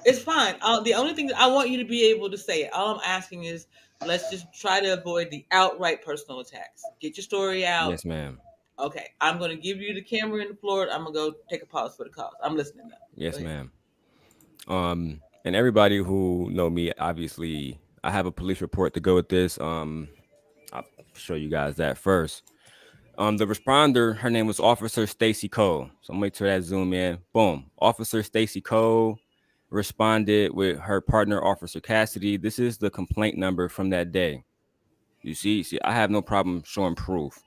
It's fine. The only thing that I want you to be able to say it. All I'm asking is let's just try to avoid the outright personal attacks. Get your story out. Yes, ma'am. Okay, I'm going to give you the camera and the floor. I'm going to go take a pause for the cause. I'm listening now. Go Yes, ahead. ma'am. And everybody who know me, obviously, I have a police report to go with this. I'll show you guys that first. The responder, her name was Officer Stacy Cole. So I'm wait till that zoom in. Boom. Officer Stacy Cole responded with her partner, Officer Cassidy. This is the complaint number from that day. You see, I have no problem showing proof.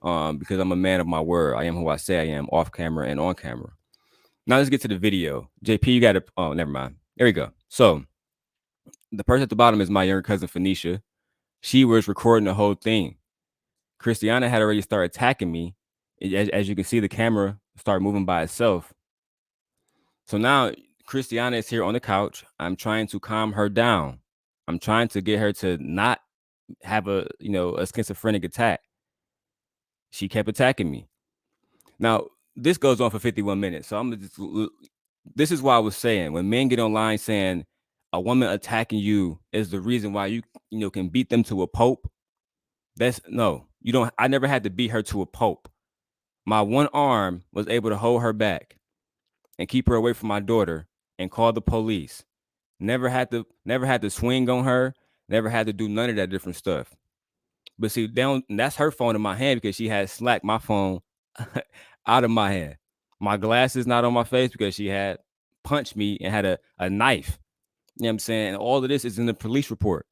Because I'm a man of my word. I am who I say I am, off camera and on camera. Now let's get to the video. JP, you got to. Oh, never mind. There we go. So the person at the bottom is my younger cousin Phoenicia. She was recording the whole thing. Christiana had already started attacking me. As you can see, the camera started moving by itself. So now Christiana is here on the couch. I'm trying to calm her down. I'm trying to get her to not have a schizophrenic attack. She kept attacking me. Now, this goes on for 51 minutes. So this is why I was saying, when men get online saying a woman attacking you is the reason why you can beat them to a pulp. That's no, you don't. I never had to beat her to a pulp. My one arm was able to hold her back and keep her away from my daughter and call the police. Never had to swing on her. Never had to do none of that different stuff. But see, that's her phone in my hand because she had slacked my phone out of my hand. My glasses not on my face because she had punched me and had a knife. You know what I'm saying? And all of this is in the police report.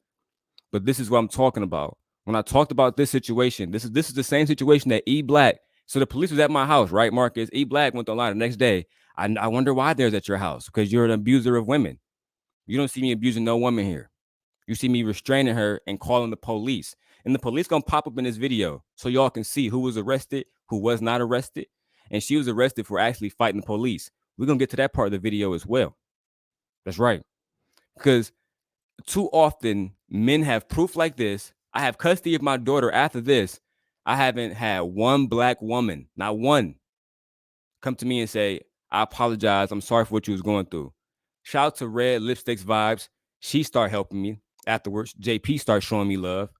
But this is what I'm talking about. When I talked about this situation, this is the same situation that E Black. So the police was at my house, right, Marcus? E Black went online the next day. I wonder why they're at your house, because you're an abuser of women. You don't see me abusing no woman here. You see me restraining her and calling the police. And the police gonna pop up in this video so y'all can see who was arrested, who was not arrested. And she was arrested for actually fighting the police. We're gonna get to that part of the video as well. That's right. Because too often men have proof like this. I have custody of my daughter after this. I haven't had one black woman, not one, come to me and say, I apologize. I'm sorry for what you was going through. Shout out to Red Lipsticks Vibes. She started helping me afterwards. JP started showing me love.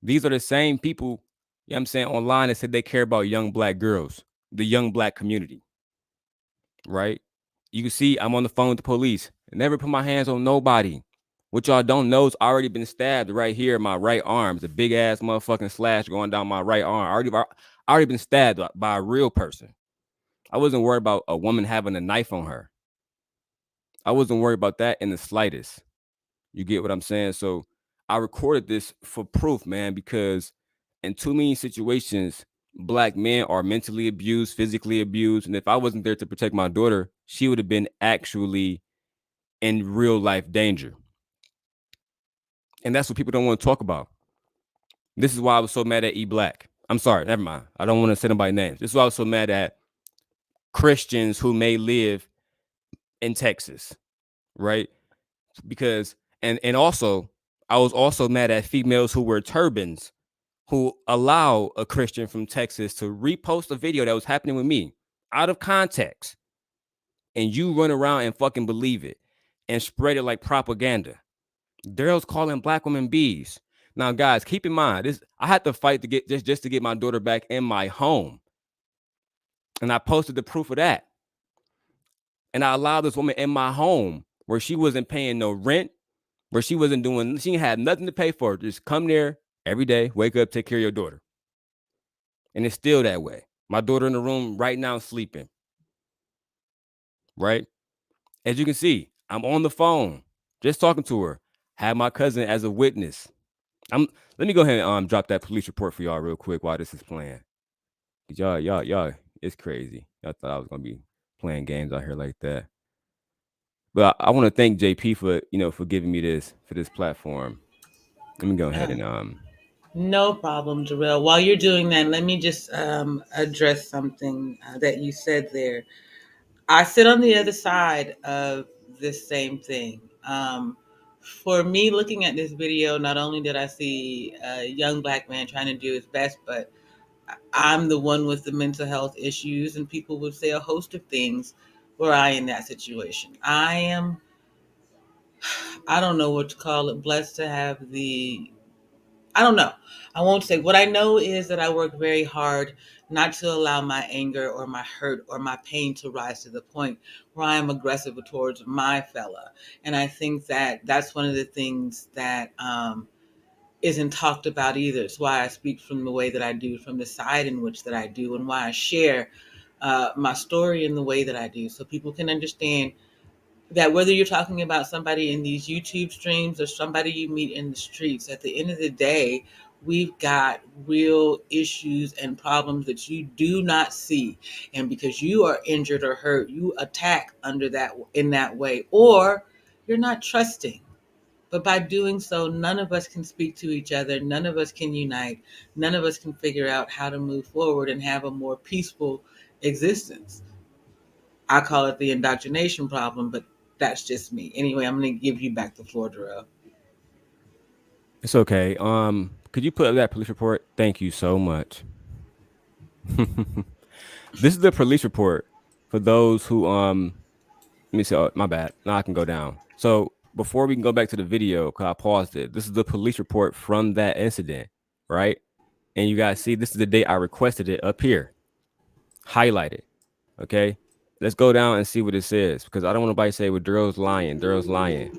These are the same people, you know what I'm saying, online that said they care about young black girls, the young black community, right? You can see I'm on the phone with the police. I never put my hands on nobody. What y'all don't know is I already been stabbed right here in my right arm. It's a big ass motherfucking slash going down my right arm. I already been stabbed by a real person. I wasn't worried about a woman having a knife on her. I wasn't worried about that in the slightest. You get what I'm saying? So I recorded this for proof, man, because in too many situations, black men are mentally abused, physically abused. And if I wasn't there to protect my daughter, she would have been actually in real life danger. And that's what people don't want to talk about. This is why I was so mad at E Black. I'm sorry, never mind. I don't want to say nobody's names. This is why I was so mad at Christians who may live in Texas, right? Because and also I was also mad at females who wear turbans who allow a Christian from Texas to repost a video that was happening with me out of context, and you run around and fucking believe it and spread it like propaganda. Daryl's calling black women bees. Now, guys, keep in mind this. I had to fight to get just to get my daughter back in my home, and I posted the proof of that. And I allowed this woman in my home where she wasn't paying no rent, where she wasn't doing, she had nothing to pay for. Just come there every day, wake up, take care of your daughter. And it's still that way. My daughter in the room right now sleeping. Right? As you can see, I'm on the phone, just talking to her. Have my cousin as a witness. Let me go ahead and drop that police report for y'all real quick while this is playing. Y'all, it's crazy. Y'all thought I was gonna be playing games out here like that. But I want to thank JP for for giving me this platform. Let me go ahead and No problem, Jarrell. While you're doing that, let me just address something that you said there. I sit on the other side of this same thing. For me, looking at this video, not only did I see a young black man trying to do his best, but I'm the one with the mental health issues, and people would say a host of things were I in that situation. I don't know what to call it, blessed to have I don't know. I won't say. What I know is that I work very hard not to allow my anger or my hurt or my pain to rise to the point where I am aggressive towards my fella. And I think that that's one of the things that isn't talked about either. It's why I speak from the way that I do, from the side in which that I do, and why I share my story in the way that I do, so people can understand that whether you're talking about somebody in these YouTube streams or somebody you meet in the streets, at the end of the day, we've got real issues and problems that you do not see. And because you are injured or hurt, you attack under that in that way, or you're not trusting. But by doing so, none of us can speak to each other. None of us can unite. None of us can figure out how to move forward and have a more peaceful existence. I call it the indoctrination problem, but that's just me. Anyway, I'm going to give you back the floor, Darrell. it's okay. Could you put up that police report? Thank you so much. This is the police report for those who let me see. Oh, my bad. Now I can go down. So before we can go back to the video, cause I paused it. This is the police report from that incident, right? And you guys see, this is the date I requested it up here, highlighted. Okay, let's go down and see what it says, because I don't want nobody to say, "Well, Daryl's lying. Daryl's lying."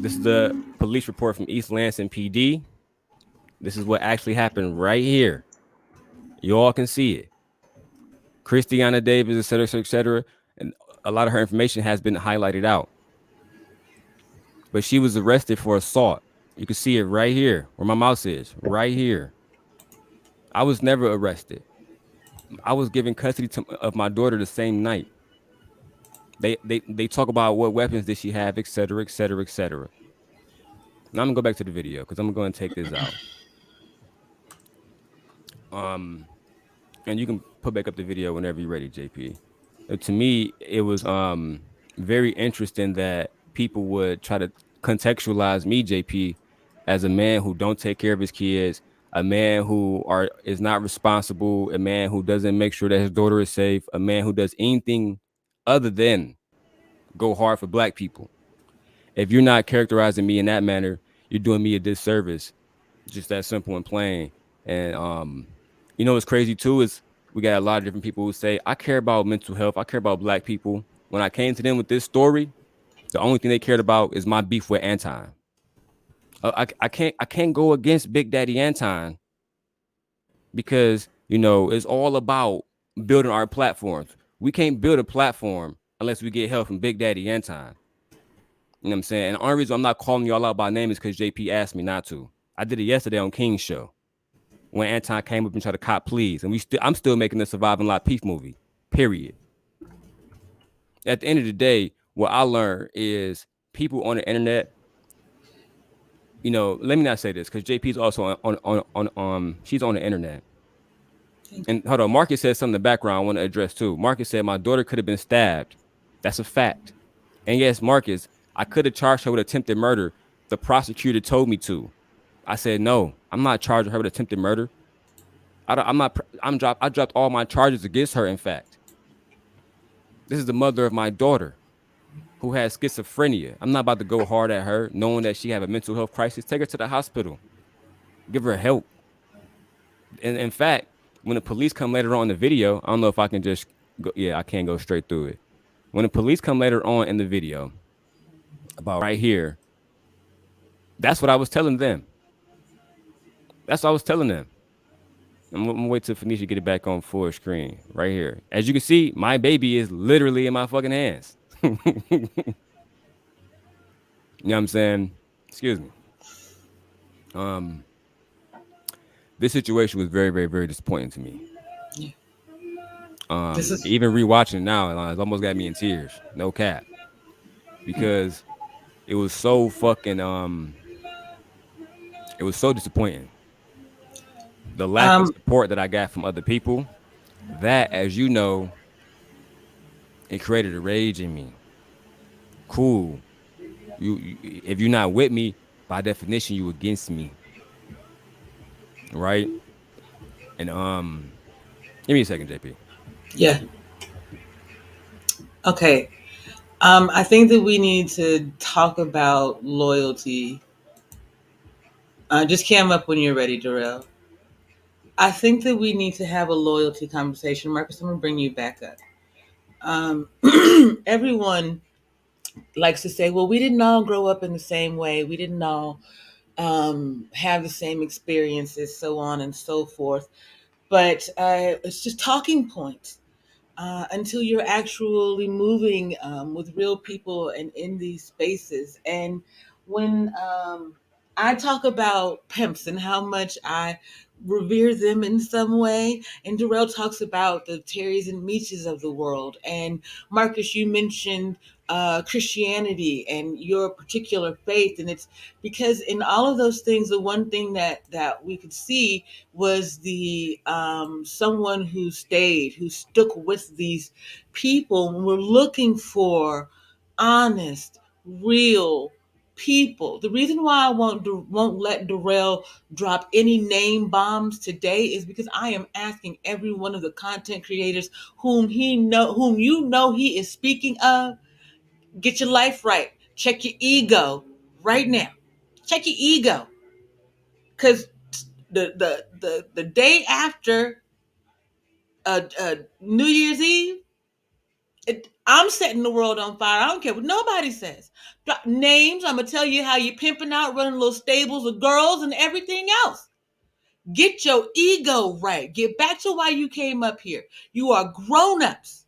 This is the police report from East Lansing PD. This is what actually happened right here. You all can see it. Christiana Davis, et cetera, et cetera, et cetera. And a lot of her information has been highlighted out. But she was arrested for assault. You can see it right here where my mouse is, right here. I was never arrested. I was given custody of my daughter the same night. They talk about what weapons did she have, et cetera, et cetera, et cetera. Now I'm gonna go back to the video because I'm gonna take this out. And you can put back up the video whenever you're ready, JP. To me, it was very interesting that people would try to contextualize me, JP, as a man who don't take care of his kids. a man who is not responsible, a man who doesn't make sure that his daughter is safe, a man who does anything other than go hard for black people. If you're not characterizing me in that manner, you're doing me a disservice. Just that simple and plain. And you know what's crazy too is we got a lot of different people who say, I care about mental health, I care about black people. When I came to them with this story, the only thing they cared about is my beef with Anton. I can't go against Big Daddy Anton because it's all about building our platforms. We can't build a platform unless we get help from Big Daddy Anton. You know what I'm saying? And the only reason I'm not calling y'all out by name is because JP asked me not to. I did it yesterday on King's show when Anton came up and tried to cop pleas, and I'm still making the Surviving Lot Peace movie. Period. At the end of the day, what I learned is people on the internet. Let me not say this because JP's also on she's on the internet. And hold on, Marcus said something in the background I want to address too. Marcus said my daughter could have been stabbed. That's a fact. And yes, Marcus, I could have charged her with attempted murder. The prosecutor told me to. I said no. I'm not charging her with attempted murder. I dropped all my charges against her. In fact, this is the mother of my daughter who has schizophrenia. I'm not about to go hard at her, knowing that she have a mental health crisis. Take her to the hospital. Give her help. And in fact, when the police come later on in the video, I don't know if I can just go. Yeah, I can't go straight through it. When the police come later on in the video, about right here, that's what I was telling them. That's what I was telling them. I'm gonna wait till Phoenicia get it back on full screen right here. As you can see, my baby is literally in my fucking hands. You know what I'm saying? Excuse me. This situation was very, very, very disappointing to me. This is Even rewatching it now, it's almost got me in tears. No cap, because it was so fucking it was so disappointing. The lack of um support that I got from other people, that, as you know, it created a rage in me. Cool. You if you're not with me, by definition, you against me, right? And give me a second, JP. yeah. Okay. I think that we need to talk about loyalty. Just came up when you're ready, Darrell. I think that we need to have a loyalty conversation. Marcus, I'm gonna bring you back up. Um, everyone likes to say, "Well, we didn't all grow up in the same way. We didn't all have the same experiences, so on and so forth." But it's just talking points until you're actually moving with real people and in these spaces. And when I talk about pimps and how much I revere them in some way, and Darrell talks about the Terrys and Meeches of the world, and Marcus, you mentioned Christianity and your particular faith, and it's because in all of those things, the one thing that we could see was the someone who stayed, who stuck with these people. When we're looking for honest, real people. The reason why I won't let Darrell drop any name bombs today is because I am asking every one of the content creators whom you know he is speaking of, get your life right. Check your ego right now. Check your ego, because the day after New Year's Eve, I'm setting the world on fire. I don't care what nobody says. Drop names. I'm gonna tell you how you pimping out, running little stables of girls and everything else. Get your ego right. Get back to why you came up here. You are grown-ups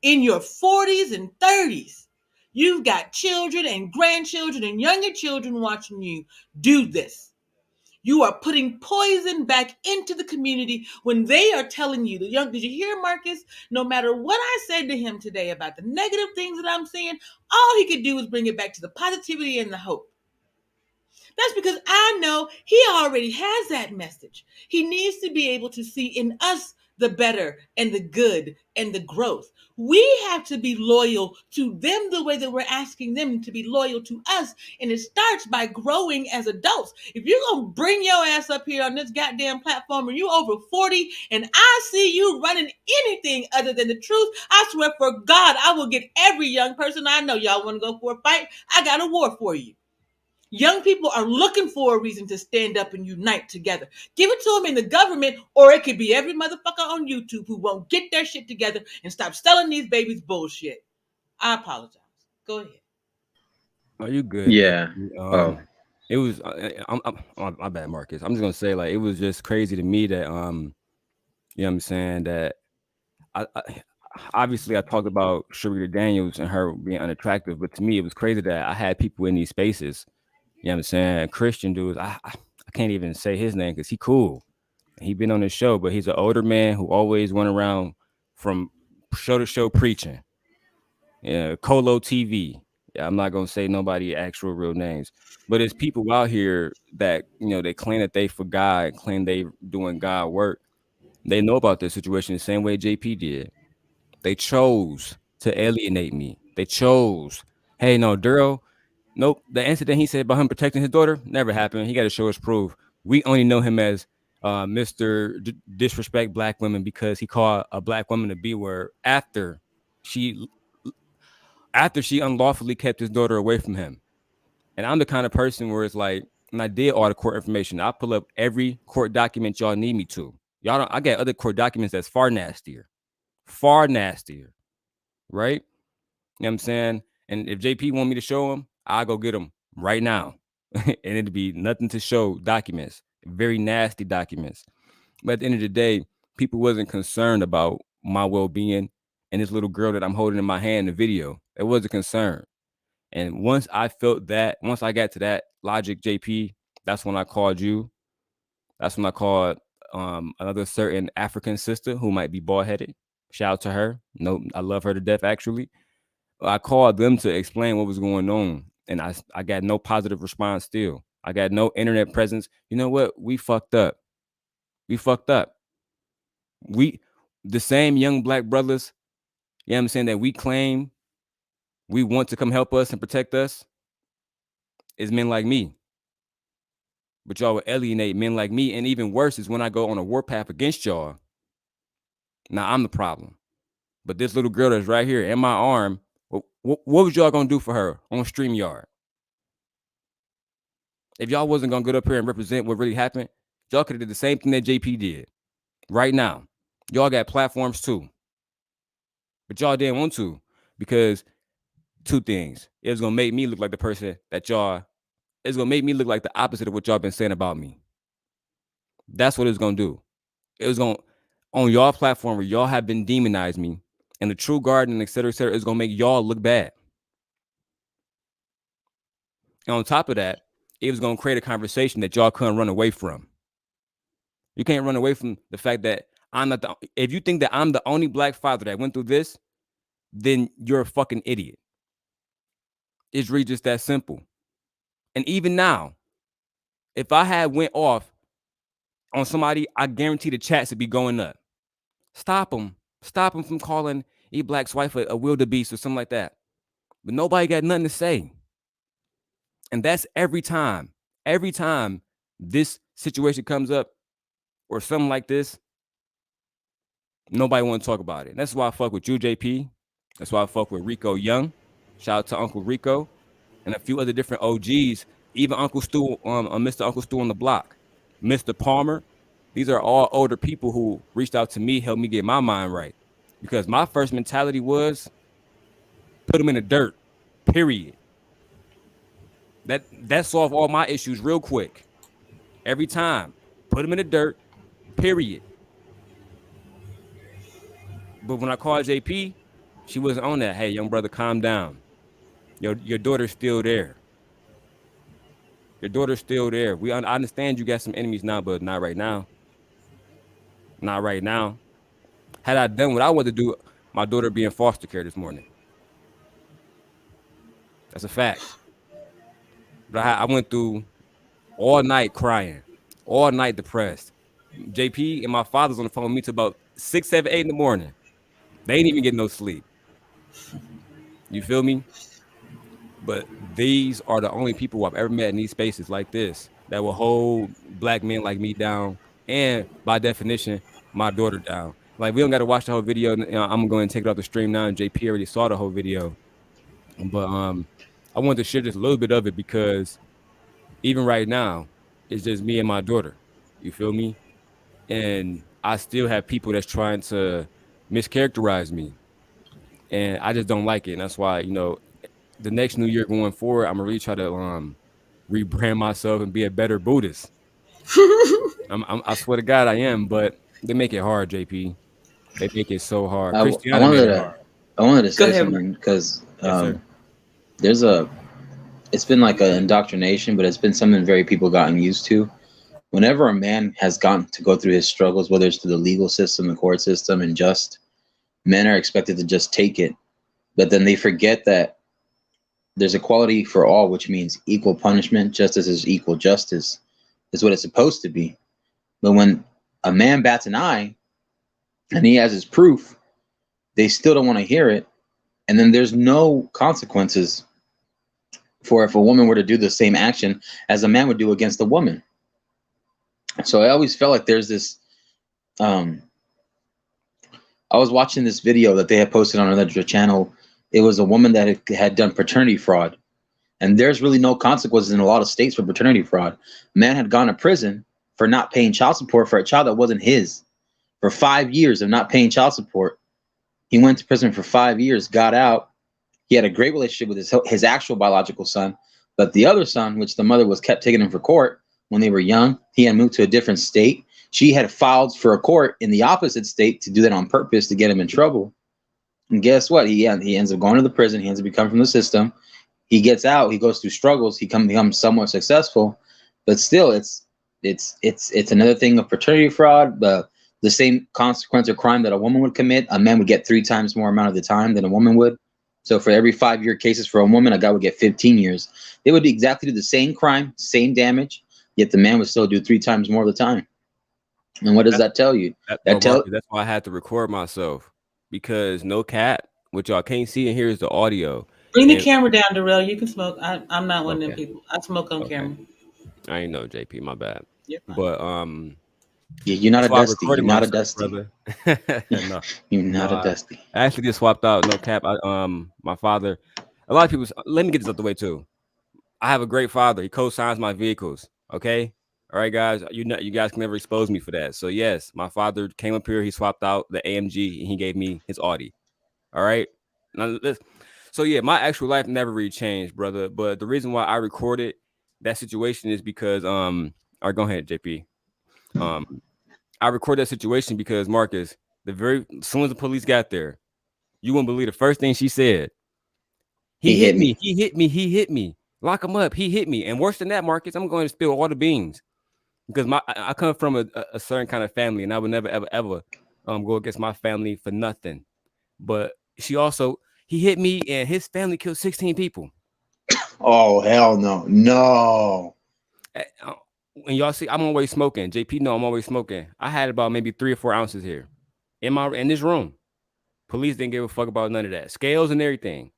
in your 40s and 30s. You've got children and grandchildren and younger children watching you do this. You are putting poison back into the community when they are telling you, did you hear Marcus? No matter what I said to him today about the negative things that I'm seeing, all he could do was bring it back to the positivity and the hope. That's because I know he already has that message. He needs to be able to see in us the better and the good and the growth. We have to be loyal to them the way that we're asking them to be loyal to us. And it starts by growing as adults. If you're going to bring your ass up here on this goddamn platform and you over 40 and I see you running anything other than the truth, I swear for God, I will get every young person I know. Y'all want to go for a fight? I got a war for you. Young people are looking for a reason to stand up and unite together. Give it to them in the government, or it could be every motherfucker on YouTube who won't get their shit together and stop selling these babies bullshit. I apologize. Go ahead. Are you good, Yeah. JP? Oh. It was. My bad, Marcus. I'm just gonna say, like, it was just crazy to me that you know what I'm saying, that I obviously I talked about Sharita Daniels and her being unattractive, but to me it was crazy that I had people in these spaces. You know what I'm saying? Christian dudes. I can't even say his name because he cool. He been on the show, but he's an older man who always went around from show to show preaching. Yeah, Colo TV. Yeah, I'm not gonna say nobody actual real names, but it's people out here that they claim that they for God, claim they doing God work. They know about this situation the same way JP did. They chose to alienate me. They chose, hey, no, Duro, nope. The incident he said about him protecting his daughter never happened. He got to show us proof. We only know him as Mr. Disrespect Black women because he called a Black woman a B word she after she unlawfully kept his daughter away from him. And I'm the kind of person where it's like, and I did all the court information. I pull up every court document y'all need me to. Y'all don't. I got other court documents that's far nastier, right? You know what I'm saying? And if JP want me to show him, I'll go get him right now. And it'd be nothing to show documents, very nasty documents. But at the end of the day, people wasn't concerned about my well-being and this little girl that I'm holding in my hand in the video. It was a concern. And once I felt that, once I got to that logic, JP, that's when I called you. That's when I called another certain African sister who might be bald-headed. Shout out to her. No, I love her to death, actually. I called them to explain what was going on, and I got no positive response still. I got no internet presence. You know what? We fucked up. We fucked up. We, the same young Black brothers, you know what I'm saying, that we claim we want to come help us and protect us is men like me. But y'all will alienate men like me. And even worse is when I go on a warpath against y'all. Now I'm the problem. But this little girl that's right here in my arm, what was y'all gonna do for her on StreamYard? If y'all wasn't gonna get up here and represent what really happened, y'all could have did the same thing that JP did. Right now, y'all got platforms too, but y'all didn't want to because two things: it was gonna make me look like the person that y'all. It's gonna make me look like the opposite of what y'all been saying about me. That's what it's gonna do. It was gonna on y'all platform where y'all have been demonized me, and the True Garden, et cetera, is gonna make y'all look bad. And on top of that, it was gonna create a conversation that y'all couldn't run away from. You can't run away from the fact that I'm not the. If you think that I'm the only Black father that went through this, then you're a fucking idiot. It's really just that simple. And even now, if I had went off on somebody, I guarantee the chats would be going up. Stop them. Stop them from calling E Black's wife a wildebeest or something like that. But nobody got nothing to say. And that's every time. Every time this situation comes up or something like this, nobody want to talk about it. And that's why I fuck with you, JP. That's why I fuck with Rico Young. Shout out to Uncle Rico and a few other different OGs. Even Uncle Stu, Mr. Uncle Stu on the block, Mr. Palmer. These are all older people who reached out to me, helped me get my mind right. Because my first mentality was put them in the dirt. Period. That solved all my issues real quick. Every time, put them in the dirt. Period. But when I called JP, she wasn't on that. Hey, young brother, calm down. Your daughter's still there. Your daughter's still there. I understand you got some enemies now, but not right now. Not right now. Had I done what I wanted to do, my daughter be in foster care this morning. That's a fact. But I went through all night crying, all night depressed. JP and my father's on the phone with me till about 6, 7, 8 in the morning. They ain't even getting no sleep. You feel me? But these are the only people I've ever met in these spaces like this that will hold black men like me down, and by definition, my daughter down. Like we don't got to watch the whole video. I'm going to take it off the stream now, and JP already saw the whole video. But I wanted to share just a little bit of it because even right now, it's just me and my daughter. You feel me? And I still have people that's trying to mischaracterize me, and I just don't like it. And that's why the next new year going forward, I'm gonna really try to rebrand myself and be a better Buddhist. I swear to God, I am, but they make it hard, JP. They make it so hard. I Christiana wanted made it to hard. I wanted to Go say ahead. something because Yes, sir. there's a it's been like an indoctrination, but it's been something very people gotten used to. Whenever a man has gotten to go through his struggles, whether it's through the legal system, the court system, and just men are expected to just take it, but then they forget that there's equality for all, which means equal punishment. Justice is equal justice, is what it's supposed to be. But when a man bats an eye and he has his proof, they still don't want to hear it. And then there's no consequences for if a woman were to do the same action as a man would do against a woman. So I always felt like there's this. Um, I was watching this video that they had posted on another channel. It was a woman that had done paternity fraud, and there's really no consequences in a lot of states for paternity fraud. Man had gone to prison for not paying child support for a child that wasn't his for 5 years of not paying child support. He went to prison for 5 years, got out. He had a great relationship with his actual biological son, but the other son, which the mother was kept taking him for court when they were young, he had moved to a different state. She had filed for a court in the opposite state to do that on purpose to get him in trouble. And guess what? He ends up going to the prison. He ends up becoming from the system. He gets out. He goes through struggles. He becomes somewhat successful, but still, it's another thing of paternity fraud. The same consequence or crime that a woman would commit, a man would get 3 times more amount of the time than a woman would. So for every 5-year cases for a woman, a guy would get 15 years. They would exactly do the same crime, same damage, yet the man would still do 3 times more of the time. And what does that tell you? Marcus, that's why I had to record myself because no cat, which y'all can't see and hear is the audio. Bring the camera down, Darrell. You can smoke. I'm not one of them Okay. people. I smoke on camera. I ain't know, JP. My bad. You're fine. But yeah, you're not a that's why I dusty. You're recorded not a myself, dusty. brother. No, You're not a dusty. I actually just swapped out. No cap. My father. A lot of people. Let me get this out the way too. I have a great father. He co-signs my vehicles. Okay. All right, guys. You guys can never expose me for that. So yes, my father came up here. He swapped out the AMG and he gave me his Audi. All right. Now, so yeah, my actual life never really changed, brother. But the reason why I recorded that situation is because all right, go ahead, JP. I recorded that situation because Marcus, as soon as the police got there, you wouldn't believe the first thing she said. He hit me. He hit me. He hit me. Lock him up. He hit me. And worse than that, Marcus, I'm going to spill all the beans because I come from a certain kind of family, and I would never ever go against my family for nothing. But he hit me, and his family killed 16 people. Oh hell no, no. And y'all see, I'm always smoking. JP, no, I'm always smoking. I had about maybe 3 or 4 ounces here in this room. Police didn't give a fuck about none of that. Scales and everything.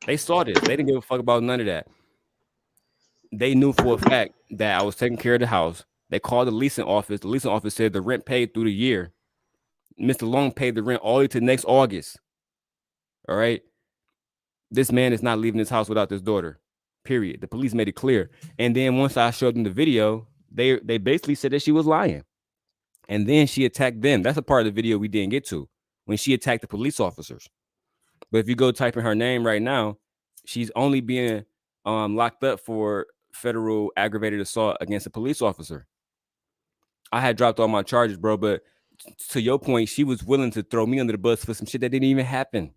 They saw this. They didn't give a fuck about none of that. They knew for a fact that I was taking care of the house. They called the leasing office. The leasing office said the rent paid through the year. Mr. Long paid the rent all the way to next August. All right. This man is not leaving his house without his daughter. Period. The police made it clear. And then once I showed them the video, they basically said that she was lying. And then she attacked them. That's a part of the video we didn't get to when she attacked the police officers. But if you go type in her name right now, she's only being locked up for federal aggravated assault against a police officer. I had dropped all my charges, bro, but to your point, she was willing to throw me under the bus for some shit that didn't even happen.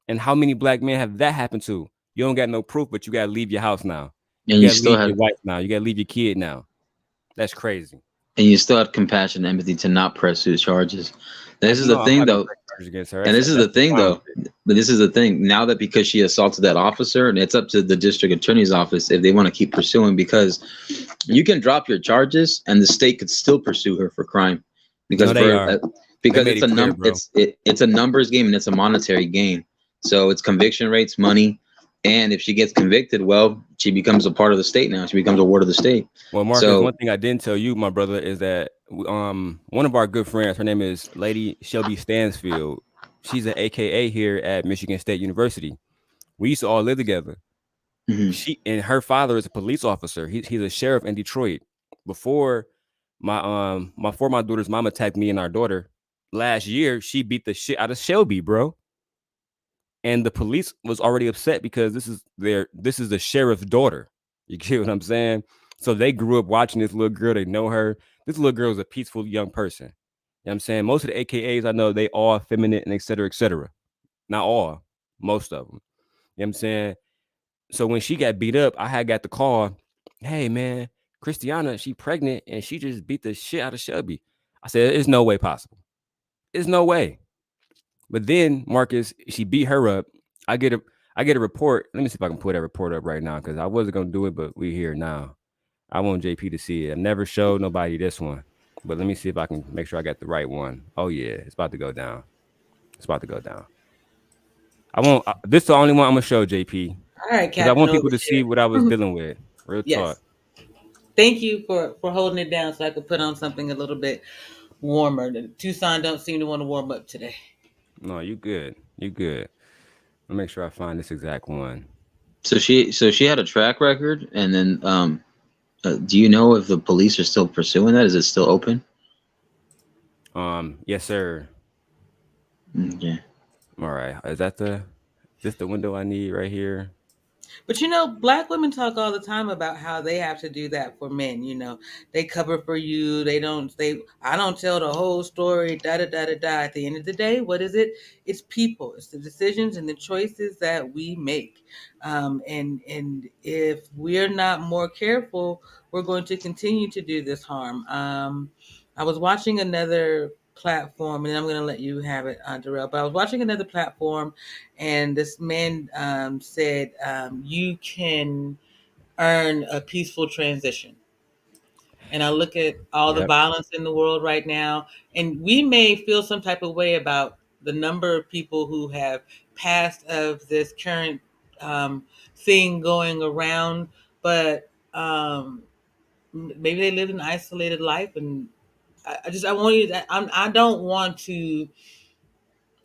And how many black men have that happened to? You don't got no proof, but you got to leave your house now. You got to leave your wife now. You got to leave your kid now. That's crazy. and you still have compassion and empathy to not press those charges. This is the No, I'm thing, not gonna though. press charges against her. And this is the That's thing, fine with though. it. But this is the thing. Now that because she assaulted that officer, and it's up to the district attorney's office if they want to keep pursuing, because you can drop your charges, and the state could still pursue her for crime, No, because they are. They made it's it clear, bro. it's a numbers game and it's a monetary game. So it's conviction rates, money, and if she gets convicted, well, she becomes a part of the state now. She becomes a ward of the state. Well, Marcus, So one thing I didn't tell you, my brother, is that one of our good friends, her name is Lady Shelby Stansfield. She's an AKA here at Michigan State University. We used to all live together. mhm. She and her father is a police officer. He's a sheriff in Detroit. Before my daughter's mom attacked me and our daughter last year, she beat the shit out of Shelby, bro. And the police was already upset because this is the sheriff's daughter. You get what I'm saying? So they grew up watching this little girl. They know her. This little girl is a peaceful young person. You know what I'm saying? Most of the AKAs I know, they all feminine and et cetera, et cetera. Not all, most of them. You know what I'm saying? So when she got beat up, I had got the call, hey man, Christiana, she pregnant and she just beat the shit out of Shelby. I said, it's no way possible. It's no way. But then Marcus, she beat her up. I get a I get a report. Let me see if I can put that report up right now because I wasn't gonna do it, but we here now. I want JP to see it. I never showed nobody this one, but let me see if I can make sure I got the right one. Oh yeah, it's about to go down. It's about to go down. I won't. This is the only one I'm gonna show JP All right, because I Captain want people to see what I was Overshare. dealing with. Real talk. Yes. Thank you for holding it down so I could put on something a little bit warmer. The Tucson don't seem to want to warm up today. No, you good. You good. Let me make sure I find this exact one. So she had a track record, and then do you know if the police are still pursuing that? Is it still open? Yes, sir. Yeah. All right. Is that this the window I need right here? But black women talk all the time about how they have to do that for men. They cover for you. They don't. I don't tell the whole story. Da da da da da. At the end of the day, what is it? It's people. It's the decisions and the choices that we make. And if we're not more careful, we're going to continue to do this harm. I was watching another platform, and I'm going to let you have it, Darrell. But I was watching another platform, and this man said, "You can earn a peaceful transition." And I look at all the Yep. violence in the world right now, and we may feel some type of way about the number of people who have passed of this current thing going around, but maybe they live an isolated life, and I want you. I don't want to.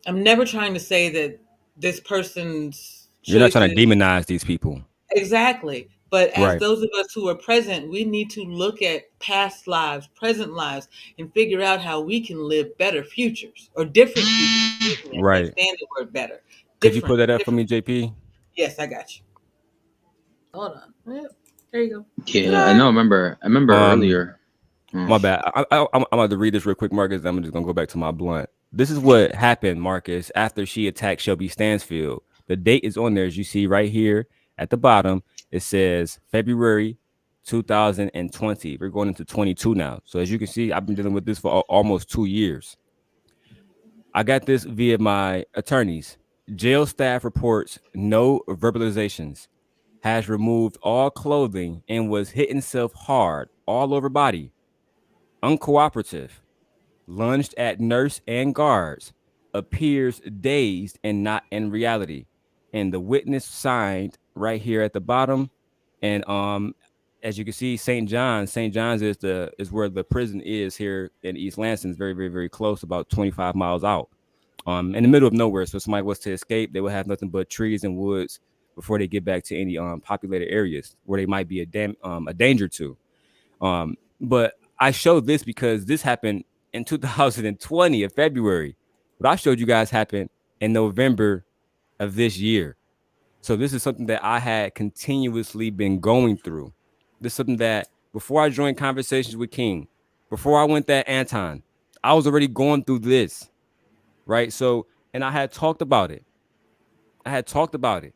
I'm never trying to say that this person's You're not trying to choices. demonize these people. Exactly. But as Right. those of us who are present, we need to look at past lives, present lives, and figure out how we can live better futures or different futures. Excuse me, I can't Right. stand the word better. Could you put that up for Different. me, JP? Yes, I got you. Hold on. Yep. There you go. Yeah, I Ta-da! know. I remember Um, earlier. Oh. My bad. I'm about to read this real quick, Marcus. I'm just gonna go back to my blunt. This is what happened, Marcus, after she attacked Shelby Stansfield. The date is on there, as you see right here at the bottom. It says February 2020. We're going into 22 now. So as you can see, I've been dealing with this for almost 2 years. I got this via my attorneys. Jail staff reports no verbalizations. Has removed all clothing and was hitting self hard all over body. Uncooperative, lunged at nurse and guards, appears dazed and not in reality. And the witness signed right here at the bottom. And as you can see, St. John's is where the prison is here in East Lansing. It's very, very, very close, about 25 miles out. In the middle of nowhere. So if somebody was to escape, they would have nothing but trees and woods before they get back to any populated areas where they might be a danger to. But I showed this because this happened in 2020 of February. What I showed you guys happened in November of this year. So this is something that I had continuously been going through. This is something that before I joined conversations with King, before I went that Anton, I was already going through this, right? So, and I had talked about it. I had talked about it.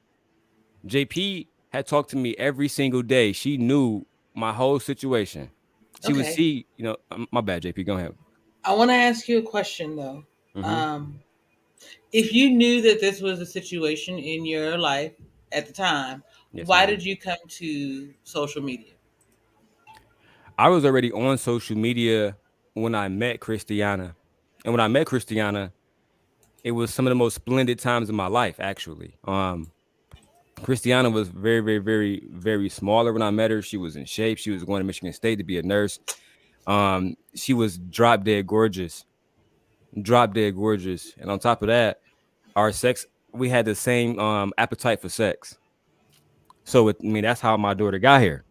JP had talked to me every single day. She knew my whole situation. She would Okay. see, my bad, JP, go ahead. I want to ask you a question though. Hmm. Um, if you knew that this was a situation in your life at the time, Yes, why ma'am. did you come to social media? I was already on social media when I met Christiana. And when I met Christiana, it was some of the most splendid times of my life, actually. Christiana was very, very, very, very smaller when I met her. She was in shape. She was going to Michigan State to be a nurse. She was drop dead gorgeous, drop dead gorgeous. And on top of that, our sex, we had the same appetite for sex. So, that's how my daughter got here.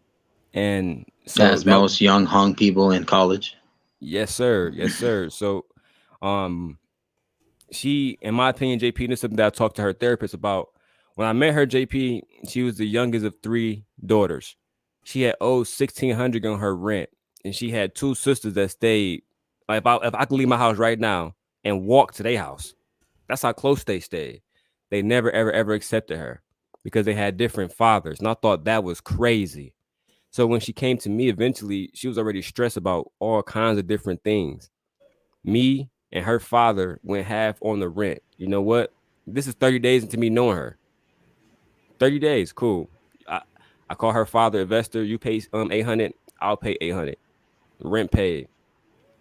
And so As that, most young hung people in college. yes, sir. Yes, sir. So, um, she, in my opinion, JP, and this is something that I talked to her therapist about. When I met her, JP, she was the youngest of three daughters. She had owed 1,600 on her rent, and she had two sisters that stayed. Like, if I could leave my house right now and walk to their house, that's how close they stayed. They never, ever, ever accepted her because they had different fathers, and I thought that was crazy. So when she came to me, eventually, she was already stressed about all kinds of different things. Me and her father went half on the rent. You know what? This is 30 days into me knowing her. 30 days, cool. I, I call her father investor. You pay 800, I'll pay 800. Rent paid.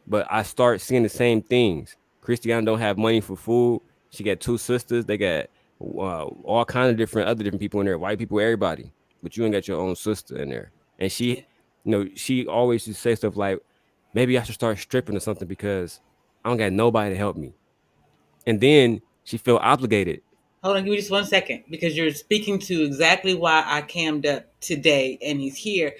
But I start seeing the same things. Christiane don't have money for food. She got two sisters. They got all kinds of different people in there, white people, everybody. But you ain't got your own sister in there. And Yeah. she always just say stuff like, maybe I should start stripping or something because I don't got nobody to help me. And then she felt obligated. Hold on, give me just 1 second because you're speaking to exactly why I cammed up today and he's here.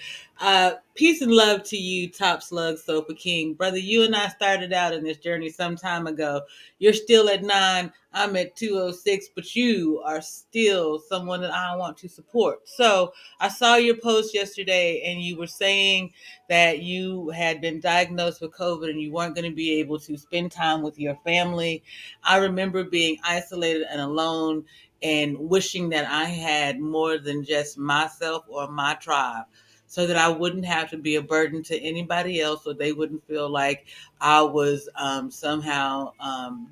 Peace and love to you, Top Slug Sofa King. Brother, you and I started out in this journey some time ago. You're still at 9, I'm at 206, but you are still someone that I want to support. So I saw your post yesterday and you were saying that you had been diagnosed with COVID and you weren't going to be able to spend time with your family. I remember being isolated and alone and wishing that I had more than just myself or my tribe so that I wouldn't have to be a burden to anybody else or they wouldn't feel like I was somehow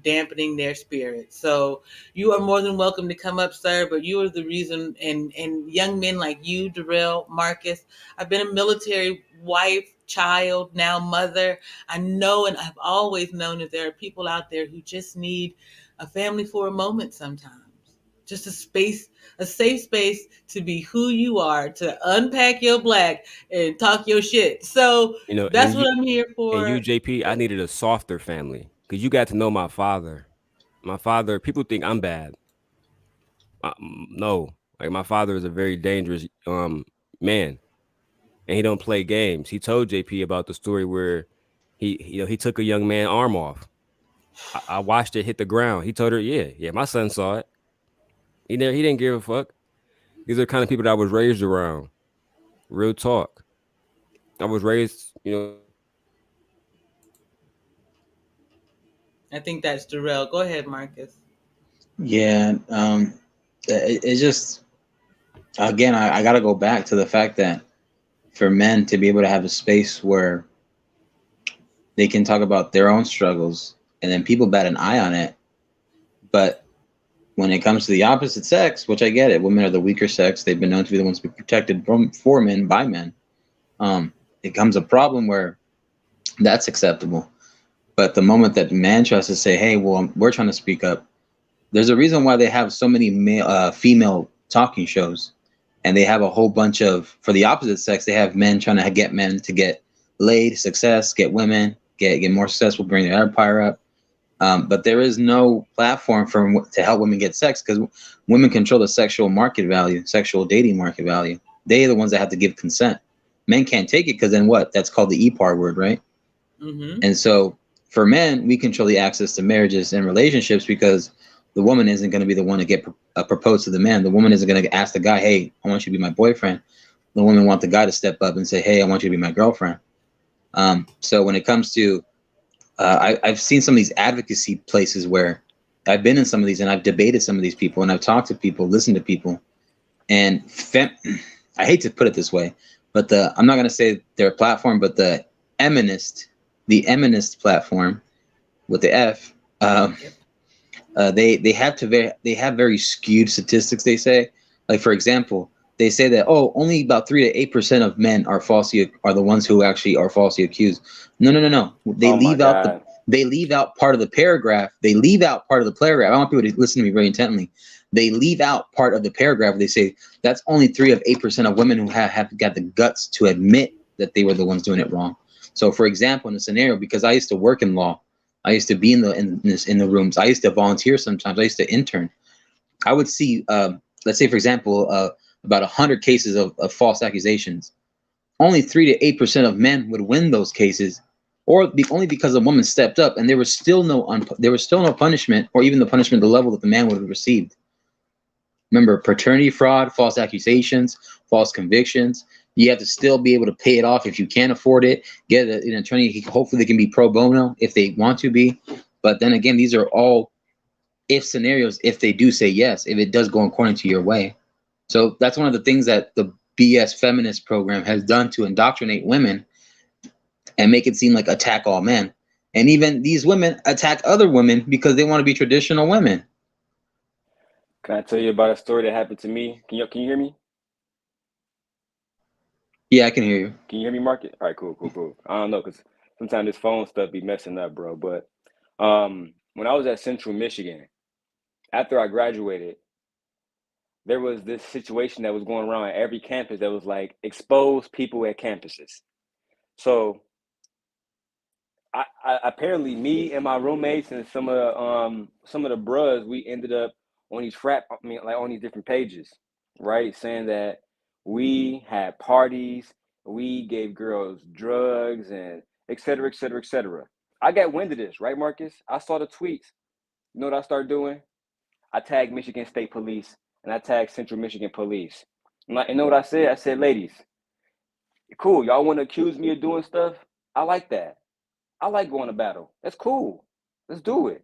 dampening their spirit. So you are more than welcome to come up, sir, but you are the reason, and young men like you, Darrell, Marcus, I've been a military wife, child, now mother. I know and I've always known that there are people out there who just need a family for a moment sometimes. Just a space, a safe space to be who you are, to unpack your black and talk your shit. So You know, that's what I'm here and you, for. JP, I needed a softer family because you got to know my father. My father, people think I'm bad. No, like my father is a very dangerous man, and he don't play games. He told JP about the story where he took a young man arm off. I watched it hit the ground. He told her, yeah, my son saw it. He didn't give a fuck. These are the kind of people that I was raised around. Real talk. I was raised, I think that's Darrell. Go ahead, Marcus. Yeah, it's just again, I got to go back to the fact that for men to be able to have a space where they can talk about their own struggles and then people bat an eye on it, but when it comes to the opposite sex, which I get it, women are the weaker sex. They've been known to be the ones to be protected for men by men. It comes a problem where that's acceptable. But the moment that man tries to say, "Hey, well, we're trying to speak up," there's a reason why they have so many female talking shows, and they have a whole bunch of for the opposite sex. They have men trying to get men to get laid, success, get women, get more successful, bring their empire up. But there is no platform to help women get sex because women control the sexual market value, sexual dating market value. They are the ones that have to give consent. Men can't take it because then what? That's called the EPAR word, right? Mm-hmm. And so for men, we control the access to marriages and relationships because the woman isn't going to be the one to get proposed to the man. The woman isn't going to ask the guy, "Hey, I want you to be my boyfriend." The woman wants the guy to step up and say, "Hey, I want you to be my girlfriend." So when it comes to I've seen some of these advocacy places where I've been in some of these and I've debated some of these people and I've talked to people, listened to people, and I hate to put it this way, but I'm not going to say their platform, but the Eminist, the Eminist platform with the F. Yep. They have very skewed statistics. They say, like for example, they say that only about 3 to 8% of men are the ones who actually are falsely accused. No, no, no, no. Oh my God. They leave out part of the paragraph. They leave out part of the paragraph. I want people to listen to me very intently. They leave out part of the paragraph where they say that's only 3 of 8% of women who have got the guts to admit that they were the ones doing it wrong. So, for example, in a scenario, because I used to work in law, I used to be in the rooms. I used to volunteer sometimes. I used to intern. I would see, let's say, for example, about 100 cases of false accusations. Only 3 to 8% of men would win those cases, only because a woman stepped up, and there was still no punishment, or even the punishment the level that the man would have received. Remember, paternity fraud, false accusations, false convictions. You have to still be able to pay it off if you can't afford it. Get an attorney. Hopefully, they can be pro bono if they want to be. But then again, these are all if scenarios. If they do say yes, if it does go according to your way. So that's one of the things that the BS feminist program has done to indoctrinate women and make it seem like attack all men. And even these women attack other women because they want to be traditional women. Can I tell you about a story that happened to me? Can you hear me? Yeah, I can hear you. Can you hear me, Market? All right, cool, cool, cool. I don't know, because sometimes this phone stuff be messing up, bro. But when I was at Central Michigan, after I graduated, there was this situation that was going around at every campus that was like expose people at campuses. So I apparently me and my roommates and some of the bruhs, we ended up on these like on these different pages, right? Saying that we had parties, we gave girls drugs and et cetera, et cetera, et cetera. I got wind of this, right, Marcus? I saw the tweets. You know what I started doing? I tagged Michigan State Police and I tagged Central Michigan Police. And you know what I said? I said, ladies, cool, y'all want to accuse me of doing stuff? I like that. I like going to battle. That's cool. Let's do it.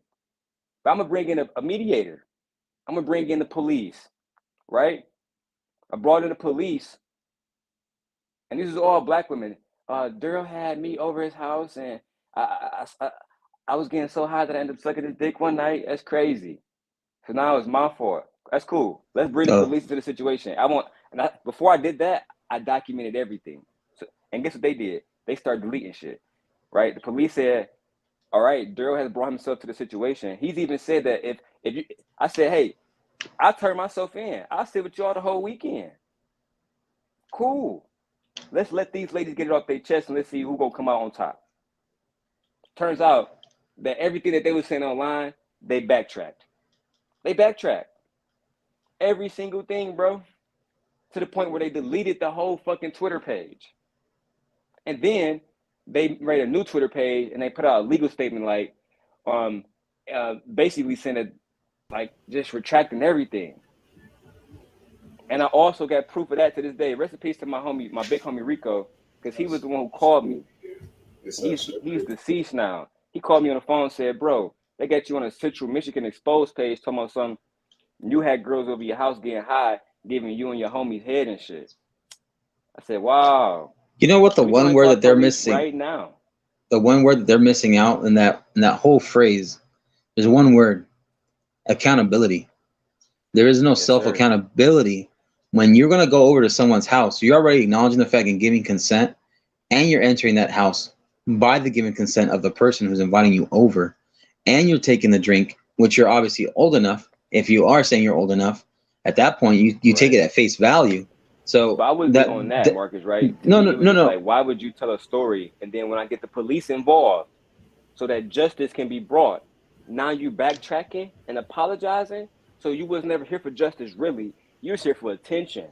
But I'm gonna bring in a mediator. I'm gonna bring in the police, right? I brought in the police, and this is all black women. Daryl had me over his house, and I was getting so high that I ended up sucking his dick one night. That's crazy. So now it's my fault. That's cool. Let's bring the Oh, police into the situation. Before I did that, I documented everything. So, and guess what they did? They started deleting shit, right? The police said, all right, Daryl has brought himself to the situation. He's even said that if you, I said, hey, I turned myself in. I'll sit with y'all the whole weekend. Cool. Let's let these ladies get it off their chest and let's see who gonna come out on top. Turns out that everything that they were saying online, they backtracked. They backtracked every single thing, bro, to the point where they deleted the whole fucking Twitter page. And then they made a new Twitter page and they put out a legal statement like, basically saying that, like, just retracting everything. And I also got proof of that to this day. Rest in peace to my homie, my big homie Rico, because he was the one who called me. He's deceased now. He called me on the phone and said, bro, they got you on a Central Michigan exposed page talking about something. You had girls over your house getting high, giving you and your homies head and shit. I said, wow. you know what? The We one joined word our that they're police missing, right now. the one word that they're missing out in that whole phrase, there's one word: accountability. There is no Yes, self sir. accountability when you're gonna go over to someone's house. You're already acknowledging the fact and giving consent, and you're entering that house by the given consent of the person who's inviting you over, and you're taking the drink, which you're obviously old enough. If you are saying you're old enough, at that point you take Right. it at face value. But So I wasn't that, on that, that Marcus, right? To no, me, no, it was no, just no. like, why would you tell a story? And then when I get the police involved so that justice can be brought, now you backtracking and apologizing. So you was never here for justice, really. You was here for attention.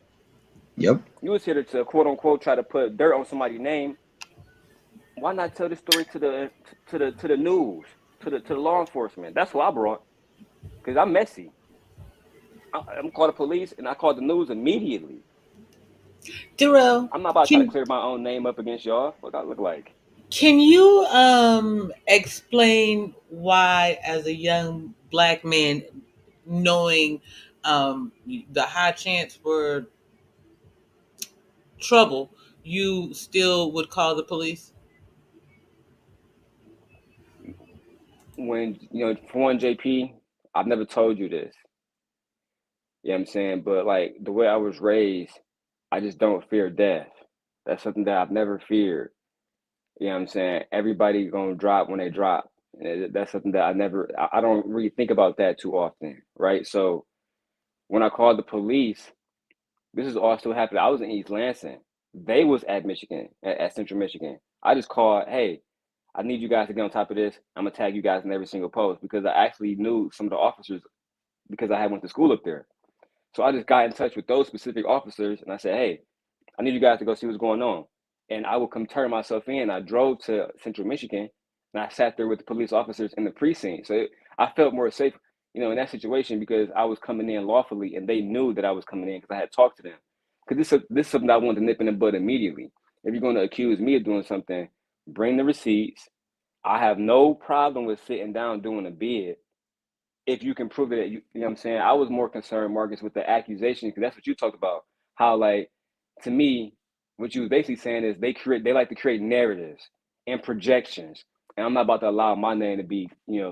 Yep. You was here to quote unquote try to put dirt on somebody's name. Why not tell the story to the news, to the law enforcement? That's what I brought. Because I'm messy. I'm called the police and I called the news immediately. Darrell, I'm not about to try to can clear my own name up against y'all. What I look like. can you explain why, as a young black man, knowing the high chance for trouble, you still would call the police? when for one, JP, I've never told you this. You know what I'm saying? But like the way I was raised, I just don't fear death. That's something that I've never feared. You know what I'm saying? Everybody gonna drop when they drop. And that's something that I don't really think about that too often, right? So when I called the police, this is all still happening. I was in East Lansing. They was at Michigan, at Central Michigan. I just called, hey, I need you guys to get on top of this. I'm gonna tag you guys in every single post because I actually knew some of the officers because I had went to school up there. So I just got in touch with those specific officers and I said, hey, I need you guys to go see what's going on. And I would come turn myself in. I drove to Central Michigan and I sat there with the police officers in the precinct. So I felt more safe, in that situation because I was coming in lawfully and they knew that I was coming in because I had talked to them. Because this is something I wanted to nip in the bud immediately. If you're going to accuse me of doing something, bring the receipts. I have no problem with sitting down doing a bid if you can prove it. You know what I'm saying? I was more concerned, Marcus, with the accusation because that's what you talked about. How like to me, what you was basically saying is they like to create narratives and projections, and I'm not about to allow my name to be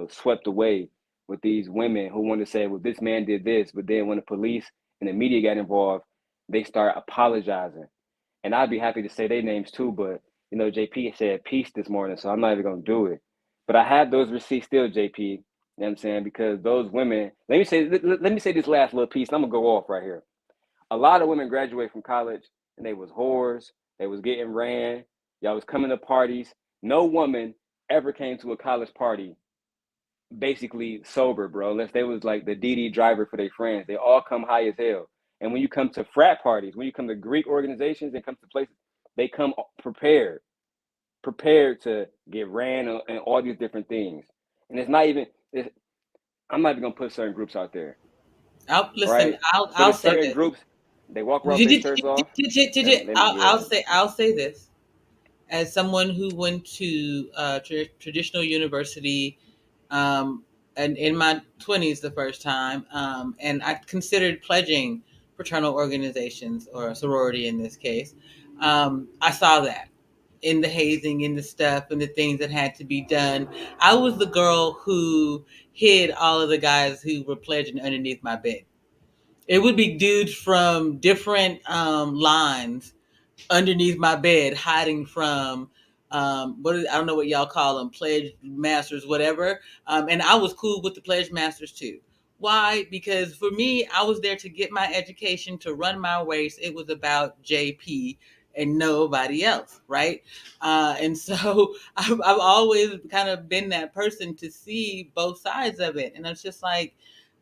swept away with these women who want to say, well, this man did this, but then when the police and the media got involved, they start apologizing, and I'd be happy to say their names too, but JP said peace this morning, so I'm not even gonna do it. But I have those receipts still, JP. You know what I'm saying? Because those women, let me say this last little piece, and I'm gonna go off right here. A lot of women graduate from college and they was whores, they was getting ran, y'all was coming to parties. No woman ever came to a college party basically sober, bro, unless they was like the DD driver for their friends. They all come high as hell. And when you come to frat parties, when you come to Greek organizations and come to places, they come prepared to get ran and all these different things. And I'm not even gonna put certain groups out there, I'll listen. right? So I'll there's say certain this. groups they walk around with their shirts off. Yeah. I'll say this as someone who went to traditional university, um, and in my 20s the first time, and I considered pledging fraternal organizations or a sorority in this case. I saw that in the hazing, in the stuff, and the things that had to be done. I was the girl who hid all of the guys who were pledging underneath my bed. It would be dudes from different lines underneath my bed, hiding from I don't know what y'all call them, pledge masters, whatever. And I was cool with the pledge masters too. Why? Because for me, I was there to get my education, to run my race. It was about JP and nobody else, right? And so I've always kind of been that person to see both sides of it, and it's just like.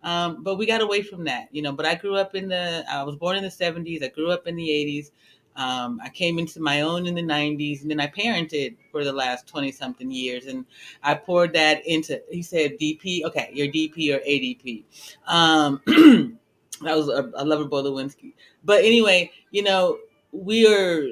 But we got away from that, But I was born in the 70s. I grew up in the 80s. I came into my own in the 90s, and then I parented for the last 20 something years. And I poured that into, he said, DP. Okay, you're DP or ADP. That was a lover boy Lewinsky. But anyway, we are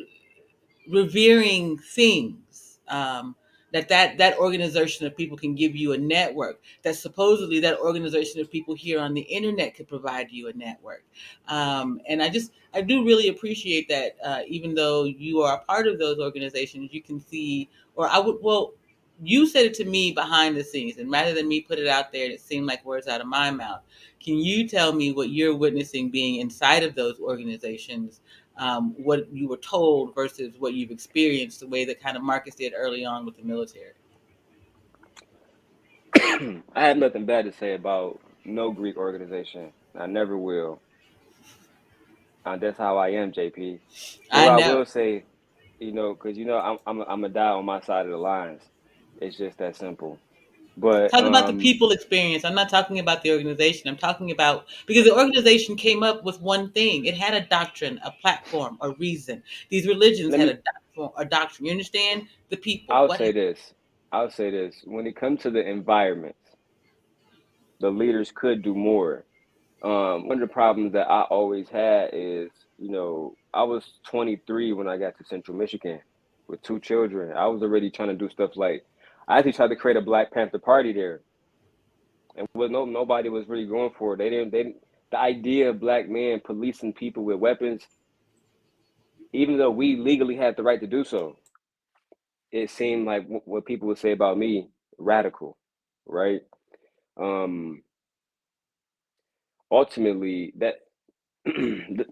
revering things, that organization of people can give you a network, that supposedly that organization of people here on the internet could provide you a network. And I do really appreciate that, even though you are a part of those organizations, you can see, or I would, well, you said it to me behind the scenes, and rather than me put it out there, it seemed like words out of my mouth. Can you tell me what you're witnessing being inside of those organizations, what you were told versus what you've experienced, the way that kind of Marcus did early on with the military? I have nothing bad to say about no Greek organization. I never will. That's how I am, JP. But I what I know. will say, because I'm a die on my side of the lines. It's just that simple. But Talk about the people experience. I'm not talking about the organization. I'm talking about, because the organization came up with one thing. It had a doctrine, a platform, a reason. These religions let had me. a doctrine. You understand? The people. I'll What say happened? this. I'll say this. When it comes to the environments, the leaders could do more. One of the problems that I always had is, I was 23 when I got to Central Michigan with two children. I was already trying to do stuff like, I actually tried to create a Black Panther Party there, and nobody was really going for it. The idea of black men policing people with weapons, even though we legally had the right to do so, it seemed like what people would say about me, radical, right? Ultimately, that the,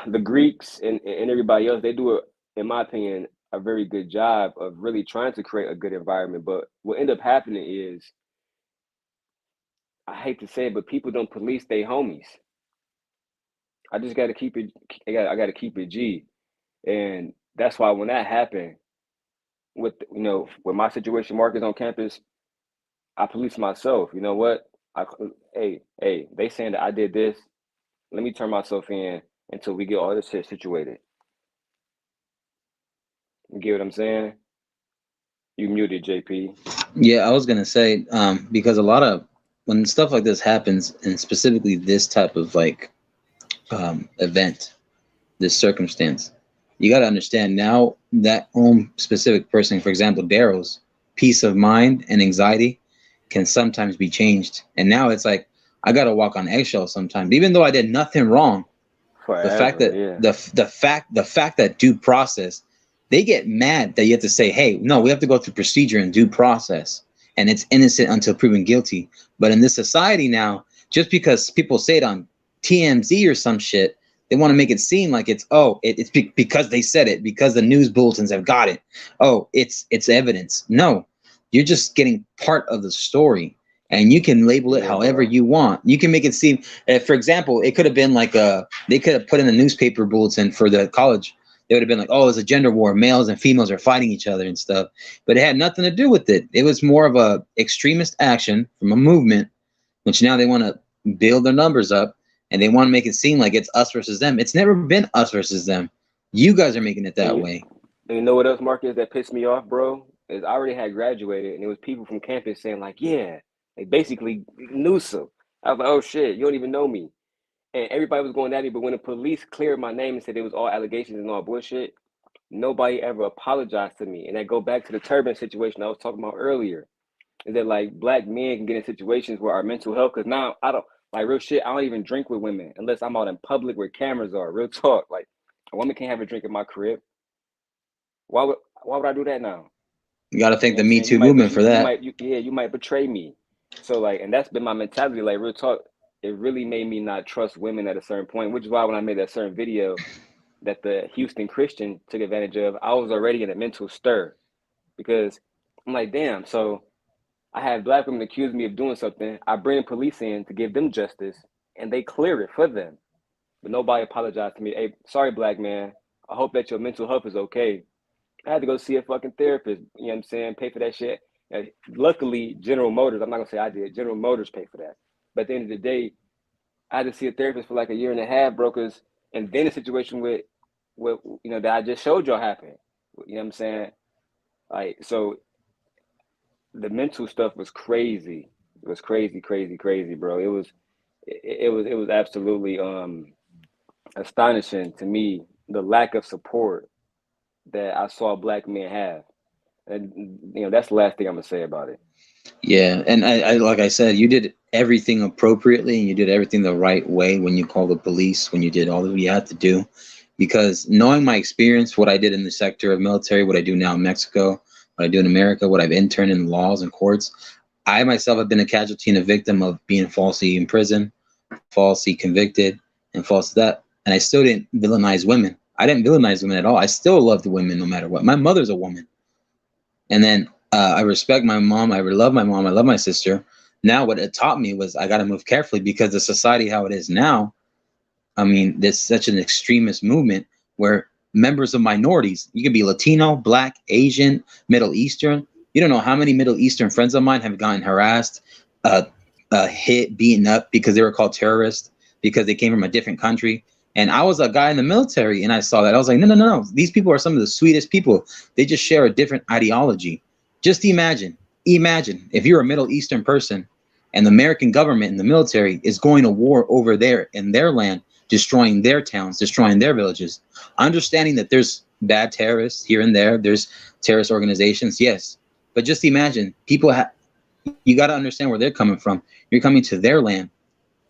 the Greeks and everybody else, they do it, in my opinion, a very good job of really trying to create a good environment. But what end up happening is, I hate to say it, but people don't police their homies. I just got to keep it. I got to keep it G, and that's why when that happened with with my situation, Marcus on campus, I police myself. You know what? Hey, they saying that I did this. Let me turn myself in until we get all this shit situated. You get what I'm saying? You muted, JP. Yeah, I was gonna say, because a lot of when stuff like this happens, and specifically this type of like event, this circumstance, you got to understand now that own specific person, for example, Daryl's peace of mind and anxiety can sometimes be changed. And now it's like I got to walk on eggshells sometimes, even though I did nothing wrong. The fact Forever, that yeah. the fact that due process, they get mad that you have to say, hey, no, we have to go through procedure and due process, and it's innocent until proven guilty. But in this society now, just because people say it on TMZ or some shit, they want to make it seem like it's because they said it, because the news bulletins have got it. Oh, it's evidence. No, you're just getting part of the story, and you can label it Yeah, however bro. you want. You can make it seem, for example, it could have been like they could have put in the newspaper bulletin for the college. They would have been like, oh, it's a gender war. Males and females are fighting each other and stuff. But it had nothing to do with it. It was more of a extremist action from a movement, which now they want to build their numbers up, and they want to make it seem like it's us versus them. It's never been us versus them. You guys are making it And that you, way. and you know what else, Marcus, that pissed me off, bro? Is I already had graduated, and it was people from campus saying like, yeah, they basically knew some. I was like, oh shit, you don't even know me. And everybody was going at me, but when the police cleared my name and said it was all allegations and all bullshit, nobody ever apologized to me. And that go back to the turban situation I was talking about earlier. Is that like black men can get in situations where our mental health, because now I don't, like, real shit, I don't even drink with women unless I'm out in public where cameras are. Real talk. Like, a woman can't have a drink in my crib. Why would why would I do that now? You got to You thank know what the I'm Me saying? Too movement for that. You might betray me. So like, and that's been my mentality. Like, real talk, it really made me not trust women at a certain point, which is why when I made that certain video that the Houston Christian took advantage of, I was already in a mental stir, because I'm like, damn. So I had black women accuse me of doing something. I bring the police in to give them justice, and they clear it for them. But nobody apologized to me. Hey, sorry, black man. I hope that your mental health is okay. I had to go see a fucking therapist. You know what I'm saying? Pay for that shit. And luckily, General Motors, I'm not gonna say I did. General Motors paid for that. But at the end of the day, I had to see a therapist for like a year and a half, brokers. And then the situation with that I just showed y'all happened. You know what I'm saying? Like, so the mental stuff was crazy. It was crazy, crazy, crazy, bro. It was absolutely astonishing to me, the lack of support that I saw black men have. And that's the last thing I'm gonna say about it. Yeah, and I like I said, you did everything appropriately, and you did everything the right way when you called the police, when you did all that you had to do. Because knowing my experience, what I did in the sector of military, what I do now in Mexico, what I do in America, what I've interned in laws and courts, I myself have been a casualty and a victim of being falsely imprisoned, falsely convicted, and false that. And I still didn't villainize women. I didn't villainize women at all. I still loved women no matter what. My mother's a woman. And then I respect my mom. I love my mom. I love my sister. Now, what it taught me was I got to move carefully, because the society how it is now, I mean, there's such an extremist movement where members of minorities, you could be Latino, Black, Asian, Middle Eastern. You don't know how many Middle Eastern friends of mine have gotten harassed, uh, hit, beaten up because they were called terrorists, because they came from a different country. And I was a guy in the military, and I saw that. I was like, no, no, no, no. These people are some of the sweetest people. They just share a different ideology. Just imagine if you're a Middle Eastern person and the American government and the military is going to war over there in their land, destroying their towns, destroying their villages. Understanding that there's bad terrorists here and there, there's terrorist organizations, yes. But just imagine, you got to understand where they're coming from. You're coming to their land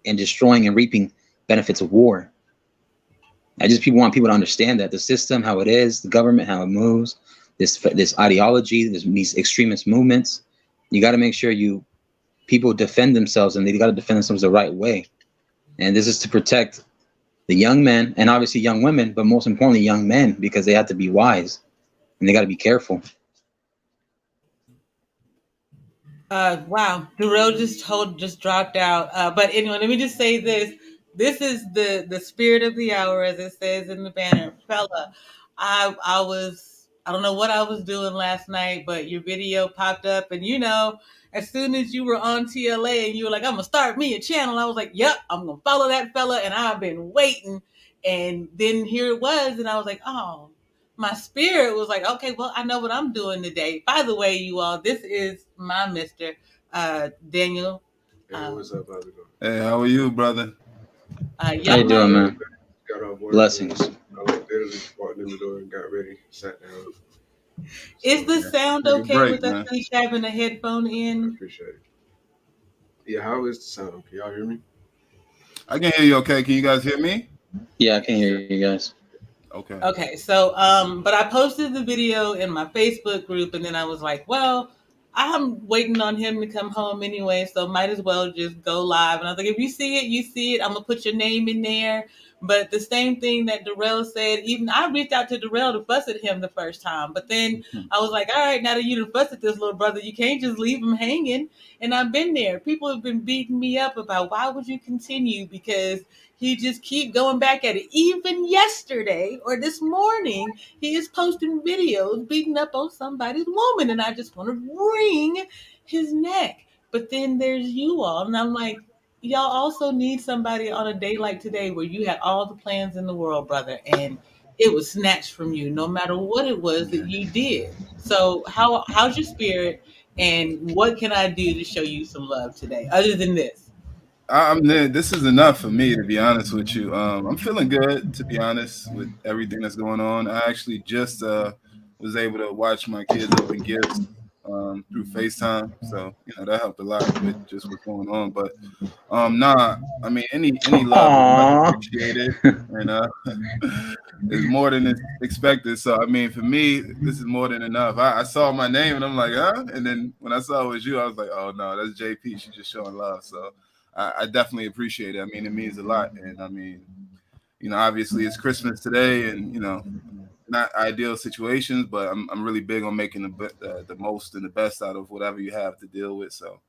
and destroying and reaping benefits of war. People want people to understand that the system, how it is, the government, how it moves, this ideology, these extremist movements. You got to make sure people defend themselves, and they got to defend themselves the right way. And this is to protect the young men and obviously young women, but most importantly, young men, because they have to be wise and they got to be careful. Wow, Darrell just dropped out. But anyway, let me just say this: this is the spirit of the hour, as it says in the banner, fella. I don't know what I was doing last night, but your video popped up, and as soon as you were on TLA and you were like, "I'm gonna start me a channel," I was like, "Yep, I'm gonna follow that fella," and I've been waiting, and then here it was, and I was like, "Oh." My spirit was like, okay, well, I know what I'm doing today. By the way, you all, this is my Mr. Daniel. Hey, what's up? How's it going? Hey, how are you, brother? How you doing, man? Got on board. Blessings. I literally walked in the door and got ready, sat down. Is the sound Take a okay break, with us man. each having a headphone I in? appreciate it. Yeah, how is the sound? Can y'all hear me? I can hear you okay. Can you guys hear me? Yeah, I can hear you guys. Okay. Okay, so but I posted the video in my Facebook group, and then I was like, well, I'm waiting on him to come home anyway, so might as well just go live. And I was like, if you see it, you see it. I'm gonna put your name in there. But the same thing that Darrell said, even I reached out to Darrell to fuss at him the first time, but then I was like, all right, now that you done fussed at this little brother, you can't just leave him hanging. And I've been there. People have been beating me up about why would you continue, because he just keep going back at it. Even yesterday or this morning, he is posting videos beating up on somebody's woman, and I just want to wring his neck. But then there's you all, and I'm like, y'all also need somebody on a day like today where you had all the plans in the world, brother, and it was snatched from you, no matter what it was that you did. So how's your spirit, and what can I do to show you some love today, other than this? This is enough for me, to be honest with you. I'm feeling good, to be honest, with everything that's going on. I actually just was able to watch my kids open gifts through FaceTime, so that helped a lot with just what's going on. But nah, I mean, any love is much Aww. appreciated, and is more than expected. So I mean, for me, this is more than enough. I saw my name and I'm like, huh? And then when I saw it was you, I was like, oh no, that's JP. She's just showing love. So I definitely appreciate it. I mean, it means a lot. And I mean, obviously it's Christmas today, and not ideal situations, but I'm really big on making the most and the best out of whatever you have to deal with. So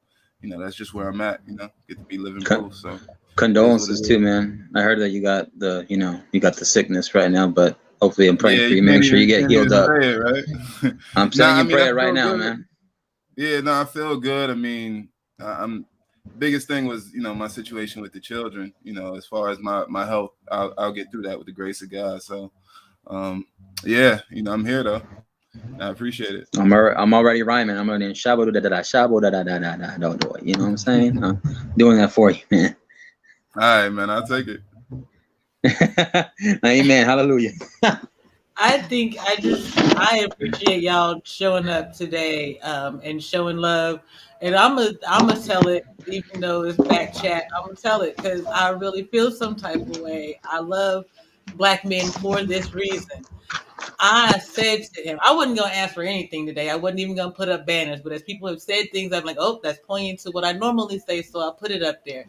that's just where I'm at. Get to be living proof. So Condolences too, man. I heard that you got the sickness right now, but hopefully I'm praying for you. Make sure you get healed up. It, right? I'm sending you prayer right now, man. Yeah, no, I feel good. I mean, I'm biggest thing was my situation with the children. As far as my health, I'll get through that with the grace of God. So, yeah, I'm here though. I appreciate it. I'm already rhyming. I'm already in shabo da da da shabo da da da da da. Don't do it. You know what I'm saying? I'm doing that for you, man. All right, man. I'll take it. Amen. Hallelujah. I appreciate y'all showing up today and showing love. And I'm gonna tell it, even though it's back chat. I'm gonna tell it because I really feel some type of way. I love Black men for this reason. I said to him, I wasn't going to ask for anything today. I wasn't even going to put up banners. But as people have said things, I'm like, oh, that's pointing to what I normally say. So I put it up there.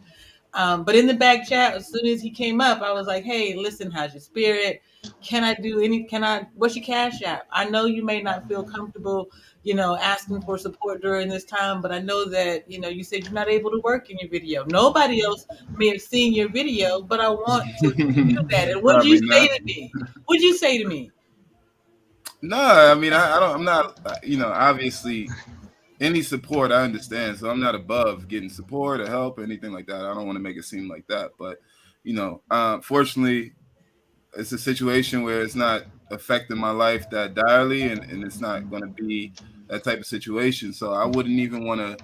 But in the back chat, as soon as he came up, I was like, hey, listen, how's your spirit? What's your cash app? I know you may not feel comfortable, asking for support during this time, but I know that, you said you're not able to work in your video. Nobody else may have seen your video, but I want to do that. And what'd you say to me? What'd you say to me? No, I mean, I'm not, obviously any support I understand. So I'm not above getting support or help or anything like that. I don't want to make it seem like that. But, fortunately, it's a situation where it's not affecting my life that direly, and it's not going to be that type of situation. So I wouldn't even want to,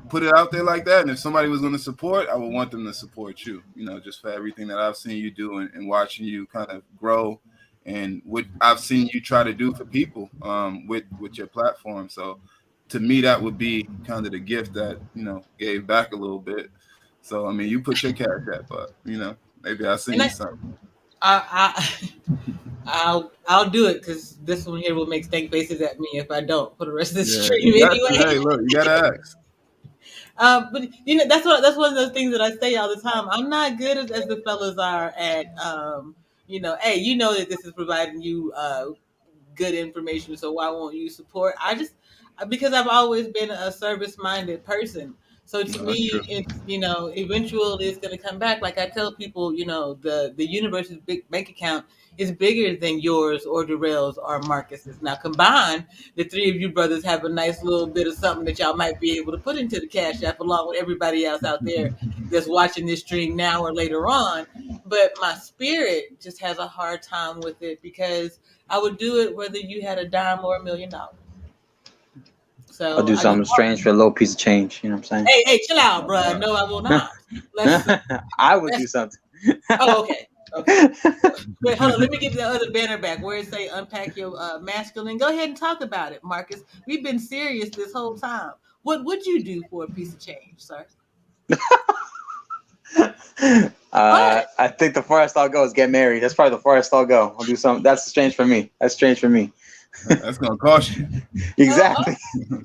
put it out there like that. And if somebody was going to support, I would want them to support you, just for everything that I've seen you do and watching you kind of grow and what I've seen you try to do for people with your platform. So to me, that would be kind of the gift that, gave back a little bit. So, I mean, you put your cash app up, maybe I'll send you something. I'll do it because this one here will make stank faces at me if I don't for the rest of the Yeah, stream you got to. anyway. Hey, look, you got to ask. But that's one of those things that I say all the time. I'm not good as the fellas are at hey, that this is providing you good information, so why won't you support? Because I've always been a service minded person. So to No, that's me, true. it's eventually it's going to come back. Like I tell people, the universe's big bank account is bigger than yours or Darrell's or Marcus's. Now combined, the three of you brothers have a nice little bit of something that y'all might be able to put into the cash app along with everybody else out there that's watching this stream now or later on. But my spirit just has a hard time with it because I would do it whether you had a dime or $1 million. I'll So do something strange for a little piece of change. You know what I'm saying? hey, chill out, bro. No, I will not. I would do something. Oh, okay. Wait, hold on. Let me get the other banner back where it say unpack your masculine. Go ahead and talk about it, Marcus. We've been serious this whole time. What would you do for a piece of change, sir? I think the farthest I'll go is get married. That's probably the farthest I'll go. I'll do something. That's strange for me. That's strange for me. That's gonna cost you. Exactly.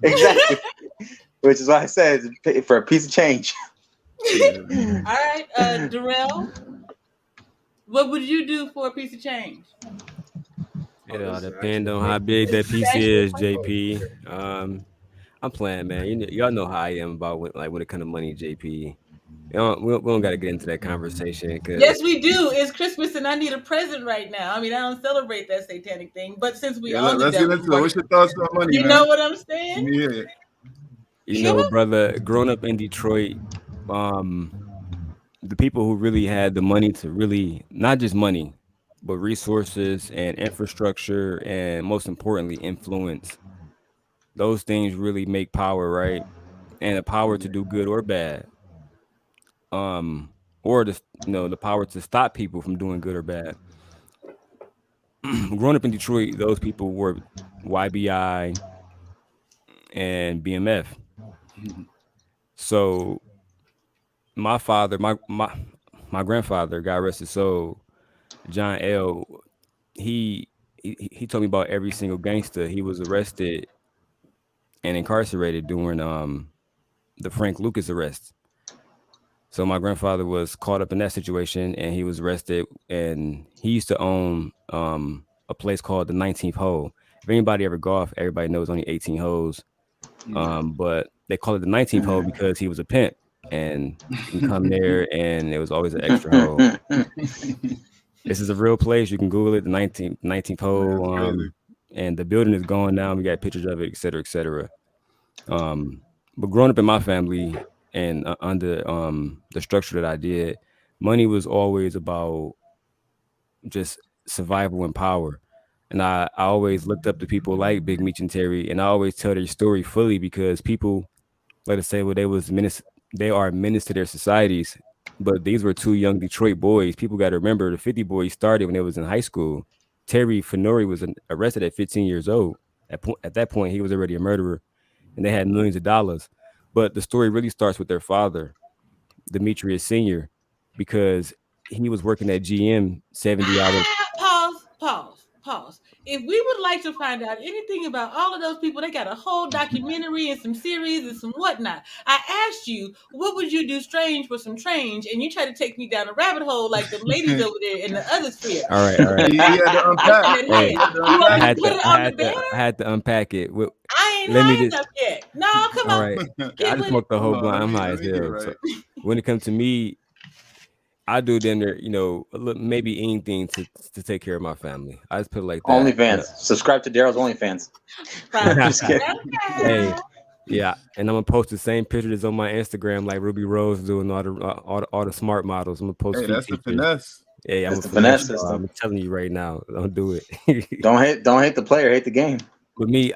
Exactly. Which is why I said for a piece of change. All right, Darrell. What would you do for a piece of change? It'll depend on how big that piece is, JP. I'm playing, man. Y'all know how I am about when it comes to money, JP. We don't got to get into that conversation. Yes, we do. It's Christmas and I need a present right now. I mean, I don't celebrate that satanic thing, but since we own the let's get devil, into it. What's your thoughts on money, you man? know what I'm saying? Yeah. You know, brother, growing up in Detroit, the people who really had the money to really, not just money, but resources and infrastructure and most importantly, influence. Those things really make power, right? And the power to do good or bad. Or the power to stop people from doing good or bad. Growing up in Detroit, those people were YBI and BMF. So my father, my grandfather, God rest his soul, John L. He told me about every single gangster he was arrested and incarcerated during the Frank Lucas arrest. So my grandfather was caught up in that situation and he was arrested, and he used to own a place called the 19th Hole. If anybody ever golf, everybody knows only 18 holes. But they call it the 19th hole because he was a pimp and you can come there and there was always an extra hole. This is a real place. You can Google it, the 19th hole. And the building is gone now. We got pictures of it, et cetera, et cetera. But growing up in my family and under the structure that I did, money was always about just survival and power. And I always looked up to people like Big Meech and Terry, and I always tell their story fully because people like to say, well, they are menace to their societies. But these were two young Detroit boys. People got to remember the 50 boys started when they was in high school. Terry Fenori was arrested at 15 years old. At that point, he was already a murderer, and they had millions of dollars. But the story really starts with their father, Demetrius Sr., because he was working at GM 70 hours. Pause. If we would like to find out anything about all of those people, they got a whole documentary and some series and some whatnot. I asked you, what would you do strange for some change? And you try to take me down a rabbit hole like the ladies over there in the other sphere. All right. You had to unpack. Hey, you want me to put it on the banner? I had to unpack it. I ain't high enough yet. No, come on. All right. I just smoked the whole blunt. I'm high as hell. Right. So when it comes to me, I do then there, maybe anything to take care of my family. I just put it like that. OnlyFans. Subscribe to Daryl's OnlyFans. Just kidding. Hey, yeah, and I'm gonna post the same picture that's on my Instagram, like Ruby Rose doing all the smart models. I'm gonna post. Hey, that's the finesse. Hey, I'm a finesse system. I'm telling you right now, don't do it. Don't hate the player, hate the game. With me,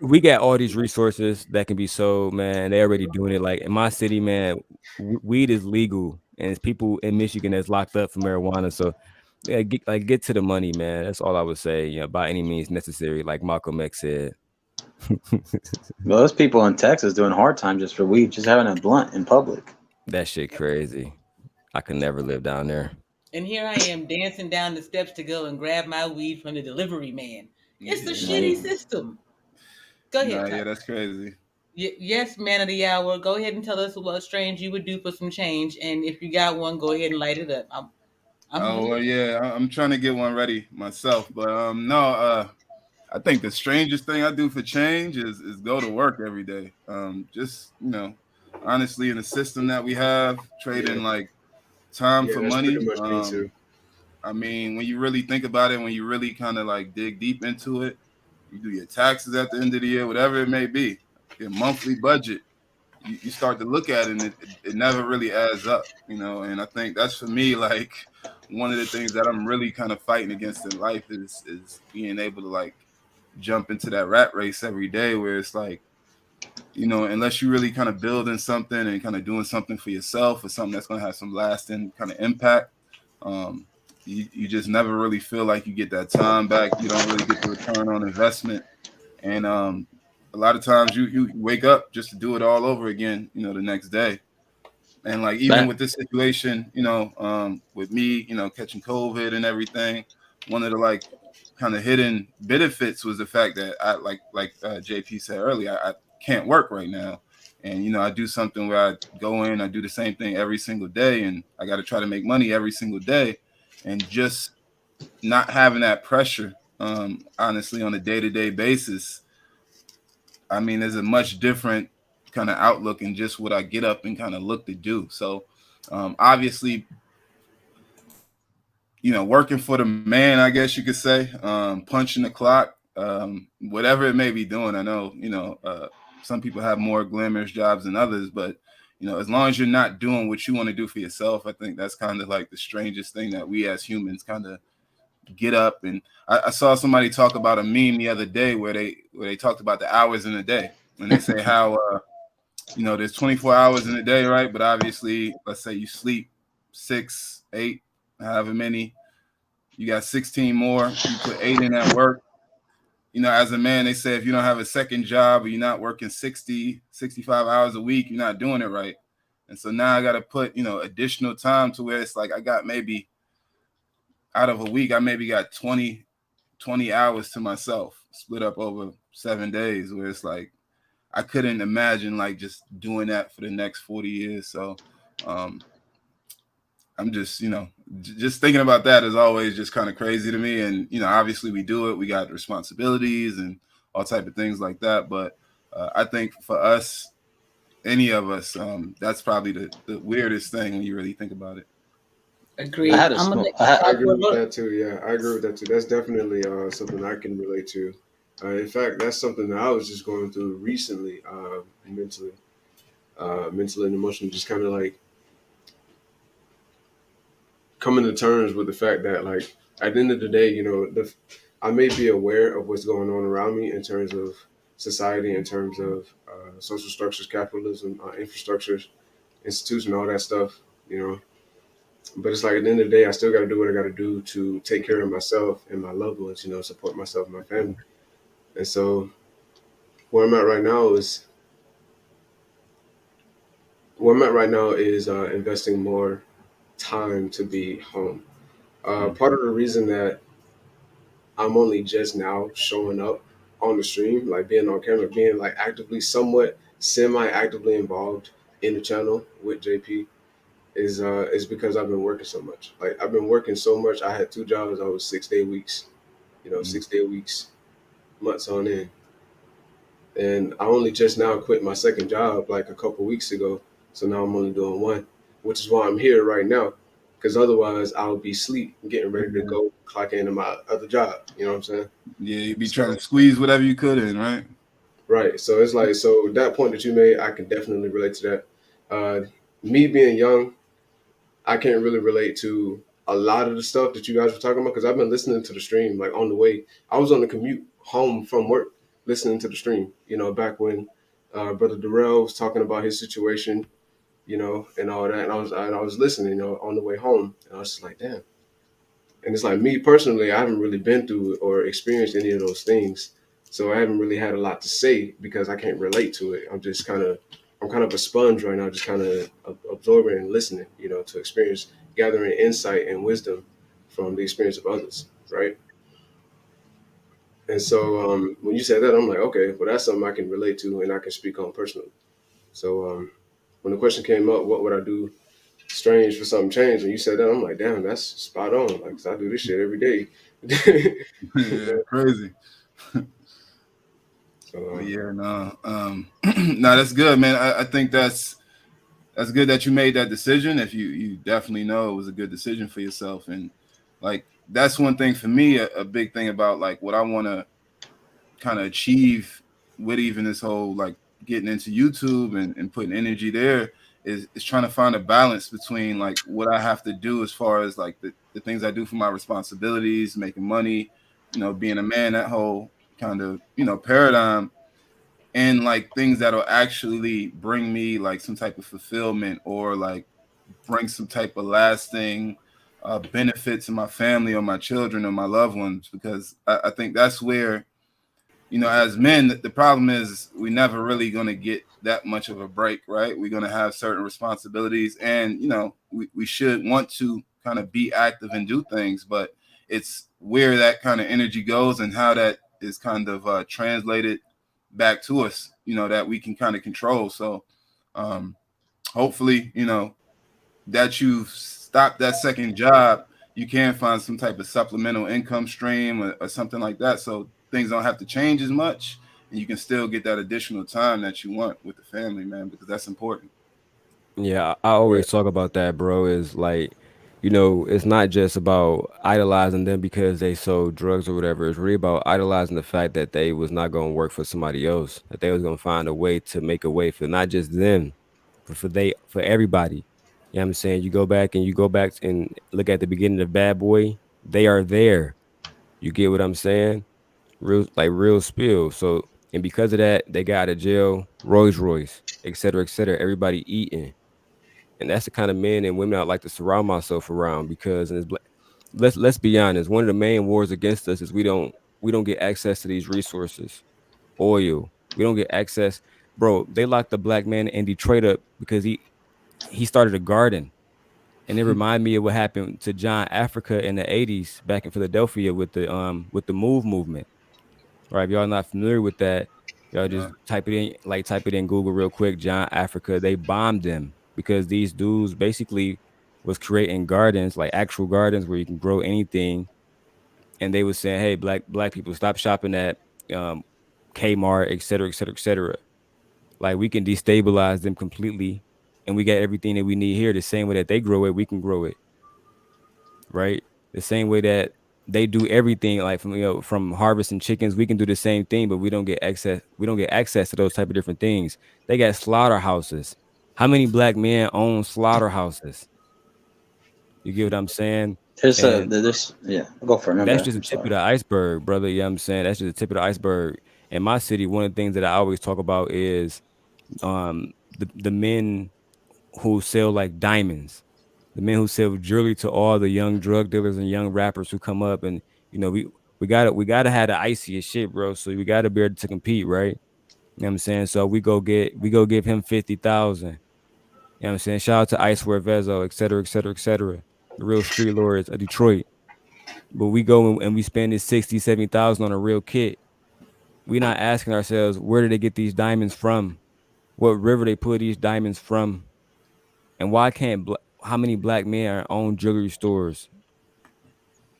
we got all these resources that can be sold, man. They already doing it. Like in my city, man, weed is legal. And it's people in Michigan that's locked up for marijuana. So yeah, get to the money, man. That's all I would say, by any means necessary, like Malcolm X said. Well, there's people in Texas doing hard time just for weed, just having a blunt in public. That shit crazy. I could never live down there. And here I am dancing down the steps to go and grab my weed from the delivery man. It's a shitty Yeah. system. Go ahead, Nah, yeah, Tyler. that's crazy. Yes, man of the hour. Go ahead and tell us what strange you would do for some change, and if you got one, go ahead and light it up. I'm Oh well, listening. yeah, I'm trying to get one ready myself, but no, I think the strangest thing I do for change is go to work every day. Just honestly, in the system that we have, Yeah, trading like time yeah, for that's pretty money. much me too. I mean, when you really think about it, when you really kind of like dig deep into it, you do your taxes at the end of the year, whatever it may be, your monthly budget, you start to look at it and it never really adds up. And I think that's for me, like one of the things that I'm really kind of fighting against in life is being able to like jump into that rat race every day where it's like, unless you really kind of building something and kind of doing something for yourself or something that's going to have some lasting kind of impact, um, you just never really feel like you get that time back. You don't really get the return on investment. And a lot of times you wake up just to do it all over again, the next day. And like even That with this situation, with me, catching COVID and everything, one of the like kind of hidden benefits was the fact that I JP said earlier, I can't work right now. And I do something where I go in, I do the same thing every single day, and I got to try to make money every single day, and just not having that pressure, honestly, on a day-to-day basis. I mean, there's a much different kind of outlook in just what I get up and kind of look to do. So, obviously, working for the man, I guess you could say, punching the clock, whatever it may be doing. I know, some people have more glamorous jobs than others, but as long as you're not doing what you want to do for yourself, I think that's kind of like the strangest thing that we as humans kind of get up. And I saw somebody talk about a meme the other day where they talked about the hours in a day, and they say how there's 24 hours in a day, right? But obviously, let's say you sleep 6, 8, however many, you got 16 more. You put 8 in at work. As a man, they say if you don't have a second job or you're not working 60, 65 hours a week, you're not doing it right. And so now I got to put, additional time to where it's like I got maybe out of a week, I maybe got 20 hours to myself split up over 7 days, where it's like I couldn't imagine like just doing that for the next 40 years. So um, I'm just thinking about that is always just kind of crazy to me. And, obviously we do it. We got responsibilities and all type of things like that. But I think for us, any of us, that's probably the weirdest thing when you really think about it. I Agreed. had a I'm gonna smoke. let I you had, I talk agree for a with little. that too. Yeah, I agree with that too. That's definitely something I can relate to. In fact, that's something that I was just going through recently, mentally and emotionally, just kind of like coming to terms with the fact that, like, at the end of the day, I may be aware of what's going on around me in terms of society, in terms of social structures, capitalism, infrastructures, institution, all that stuff. You know, but it's like at the end of the day, I still got to do what I got to do to take care of myself and my loved ones. Support myself and my family. And so where I'm at right now is investing more time to be home. Part of the reason that I'm only just now showing up on the stream, like being on camera, being like actively, somewhat semi-actively involved in the channel with JP is because I've been working so much. Like I've been working so much. I had 2 jobs. I was 6 day weeks. Mm. 6 day weeks, months on end. And I only just now quit my second job like a couple weeks ago. So now I'm only doing one, which is why I'm here right now. Because otherwise, I'll be asleep, getting ready to go clock into my other job. You know what I'm saying? Yeah, you'd be trying So, to squeeze whatever you could in, right? right. So it's like, so that point that you made, I can definitely relate to that. Me being young, I can't really relate to a lot of the stuff that you guys were talking about because I've been listening to the stream like on the way. I was on the commute home from work listening to the stream. Back when Brother Darrell was talking about his situation, and all that, and I was listening, on the way home, and I was just like, damn. And it's like me personally, I haven't really been through or experienced any of those things, so I haven't really had a lot to say because I can't relate to it. I'm kind of a sponge right now, just kind of absorbing and listening, to experience gathering insight and wisdom from the experience of others, right? And so when you said that, I'm like, okay, well, that's something I can relate to and I can speak on personally. So when the question came up, what would I do strange for something changed? When you said that, I'm like, damn, that's spot on. Like, 'cause I do this shit every day. Yeah, crazy. So, But yeah, no, no, that's good, man. I think that's good that you made that decision. If you definitely know it was a good decision for yourself, and like that's one thing for me, a big thing about like what I want to kind of achieve with even this whole like getting into YouTube and putting energy there is trying to find a balance between like what I have to do as far as like the things I do for my responsibilities, making money, being a man, that whole kind of, paradigm, and like things that'll actually bring me like some type of fulfillment or like bring some type of lasting benefit to my family or my children or my loved ones, because I think that's where, as men, the problem is we never really going to get that much of a break, right? We're going to have certain responsibilities, and we should want to kind of be active and do things, but it's where that kind of energy goes and how that is kind of translated back to us, that we can kind of control. So um hopefully, that you've stopped that second job, you can find some type of supplemental income stream or something like that, so things don't have to change as much, and you can still get that additional time that you want with the family, man, because that's important. Yeah, I right. always talk about that, bro. Is like, it's not just about idolizing them because they sold drugs or whatever. It's really about idolizing the fact that they was not going to work for somebody else. That they was going to find a way to make a way for not just them, but for everybody. You know what I'm saying? You go back and look at the beginning of Bad Boy. They are there. You get what I'm saying? Real spill. So, and because of that, they got out of jail. Rolls Royce, et cetera, et cetera. Everybody eating, and that's the kind of men and women I like to surround myself around, because let's be honest, one of the main wars against us is we don't get access to these resources. Oil, we don't get access. Bro, they locked the black man in Detroit up because he started a garden. And it reminded me of what happened to John Africa in the 80s back in Philadelphia with the move movement. Right, if y'all not familiar with that, y'all just Uh, type it in Google real quick. John Africa, they bombed them because these dudes basically was creating gardens, like actual gardens where you can grow anything, and they was saying, "Hey, black people, stop shopping at um, Kmart, et cetera, et cetera, et cetera." Like we can destabilize them completely, and we got everything that we need here. The same way that they grow it, we can grow it, right? The same way that they do everything, like from harvesting chickens, we can do the same thing, but we don't get access. We don't get access to those type of different things. They got slaughterhouses. How many black men own slaughterhouses? You get what I'm saying? And There's yeah. Go for it. My that's bad. just the I'm tip of sorry. the iceberg, brother. You know what I'm saying? That's just the tip of the iceberg. In my city, one of the things that I always talk about is the men who sell like diamonds, the men who sell jewelry to all the young drug dealers and young rappers who come up, and we gotta have the iciest shit, bro. So we gotta be able to compete, right? You know what I'm saying? So we go give him 50,000. You know what I'm saying? Shout out to Icewear Vezo, et cetera, et cetera, et cetera. The real street lords of Detroit. But we go and we spend this 60, 70,000 on a real kit. We not asking ourselves, where did they get these diamonds from? What river they pull these diamonds from? And why can't how many black men are own jewelry stores?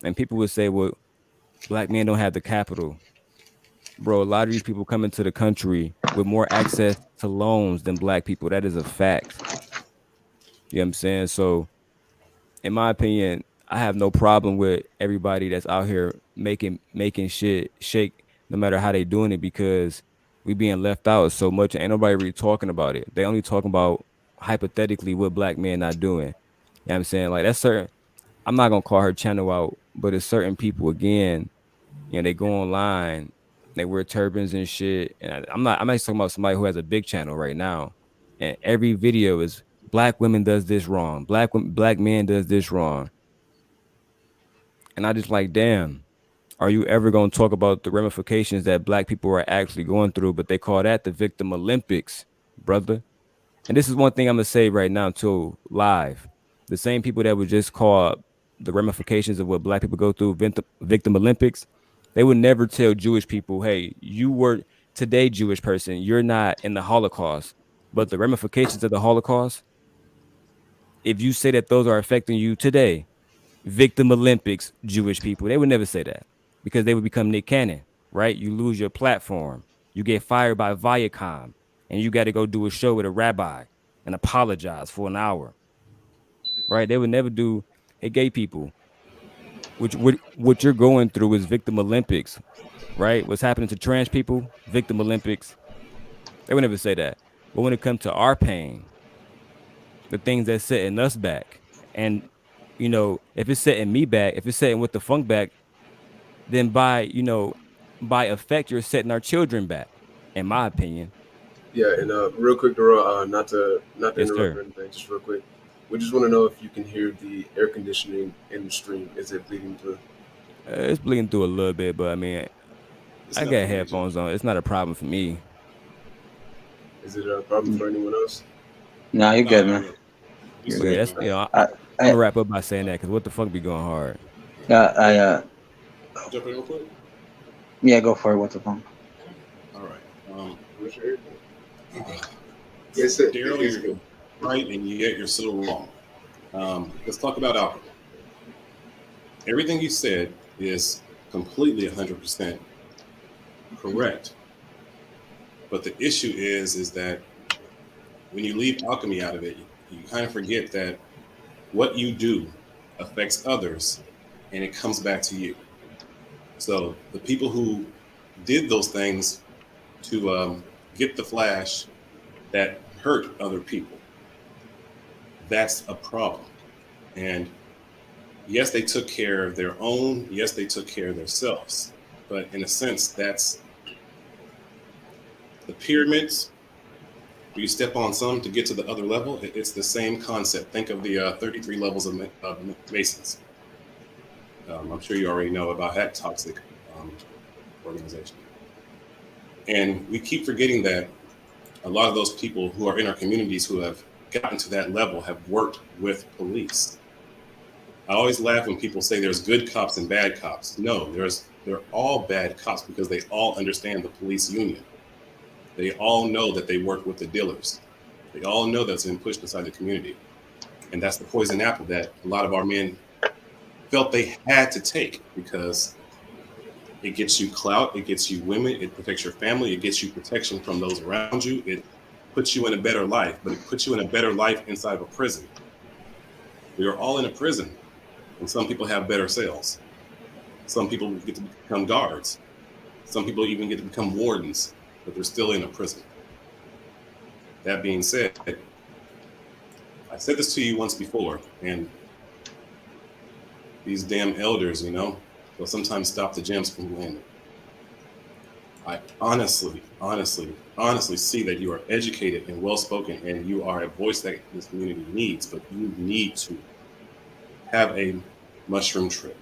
And people would say, well, black men don't have the capital. Bro, a lot of these people come into the country with more access to loans than black people. That is a fact. You know what I'm saying? So, in my opinion, I have no problem with everybody that's out here making shit shake, no matter how they doing it, because we being left out so much. Ain't nobody really talking about it. They only talking about hypothetically what black men not doing. You know what I'm saying? Like that's certain. I'm not gonna call her channel out, but it's certain people again, they go online, they wear turbans and shit. And I'm not talking about somebody who has a big channel right now. And every video is black women does this wrong, black man does this wrong. And I just like, damn, are you ever gonna talk about the ramifications that black people are actually going through? But they call that the victim Olympics, brother. And this is one thing I'm gonna say right now too, live. The same people that would just call the ramifications of what black people go through victim Olympics, they would never tell Jewish people, hey, you were today Jewish person, you're not in the Holocaust. But the ramifications of the Holocaust, if you say that those are affecting you today, victim Olympics, Jewish people, they would never say that because they would become Nick Cannon, right? You lose your platform. You get fired by Viacom and you got to go do a show with a rabbi and apologize for an hour, right? They would never do, hey, gay people, which what you're going through is victim Olympics, right? What's happening to trans people, victim Olympics. They would never say that. But when it comes to our pain, the things that's setting us back, and if it's setting me back, if it's setting with the funk back, then by effect, you're setting our children back, in my opinion. Yeah, and real quick, Dora, not to Yes, interrupt sir. or anything, just real quick. We just want to know if you can hear the air conditioning in the stream. Is it bleeding through? It's bleeding through a little bit, but I mean, It's I got nothing major. headphones on. It's not a problem for me. Is it a problem for anyone else? No, you're No, good, not man. really. We You're But still yeah, good. hear that's you. I, I'm gonna I, wrap up by saying that because what the fuck be going hard? I, Jump in real quick. yeah, go for it. What's the phone? All right. What's your earphone? Yes, sir. Daryl, It's you're good. right, and yet you're so wrong. Let's talk about alcohol. Everything you said is completely 100% correct. But the issue is that when you leave alchemy out of it, you kind of forget that what you do affects others, and it comes back to you. So the people who did those things to get the flash that hurt other people, that's a problem. And yes, they took care of their own. Yes, they took care of themselves. But in a sense, that's the pyramids. You step on some to get to the other level. It's the same concept. Think of the 33 levels of Masons. I'm sure you already know about that toxic um, organization. And we keep forgetting that a lot of those people who are in our communities who have gotten to that level have worked with police. I always laugh when people say there's good cops and bad cops. No, they're all bad cops because they all understand the police union. They all know that they work with the dealers. They all know that's been pushed inside the community. And that's the poison apple that a lot of our men felt they had to take because it gets you clout, it gets you women, it protects your family, it gets you protection from those around you. It puts you in a better life, but it puts you in a better life inside of a prison. We are all in a prison, and some people have better cells. Some people get to become guards. Some people even get to become wardens, but they're still in a prison. That being said, I said this to you once before, and these damn elders, they'll sometimes stop the gems from landing. I honestly see that you are educated and well spoken, and you are a voice that this community needs, but you need to have a mushroom trip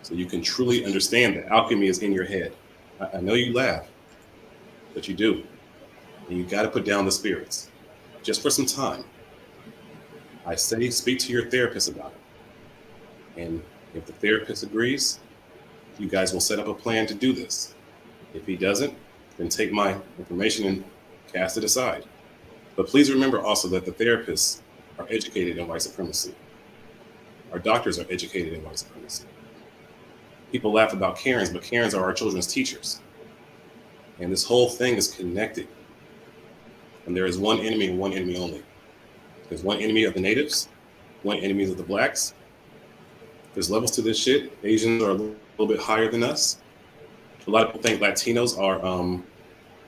so you can truly understand that alchemy is in your head. I know you laugh, but you do. And you got to put down the spirits just for some time. I say speak to your therapist about it. And if the therapist agrees, you guys will set up a plan to do this. If he doesn't, then take my information and cast it aside. But please remember also that the therapists are educated in white supremacy. Our doctors are educated in white supremacy. People laugh about Karens, but Karens are our children's teachers. And this whole thing is connected. And there is one enemy and one enemy only. There's one enemy of the natives, one enemy of the blacks. There's levels to this shit. Asians are a little bit higher than us. A lot of people think Latinos are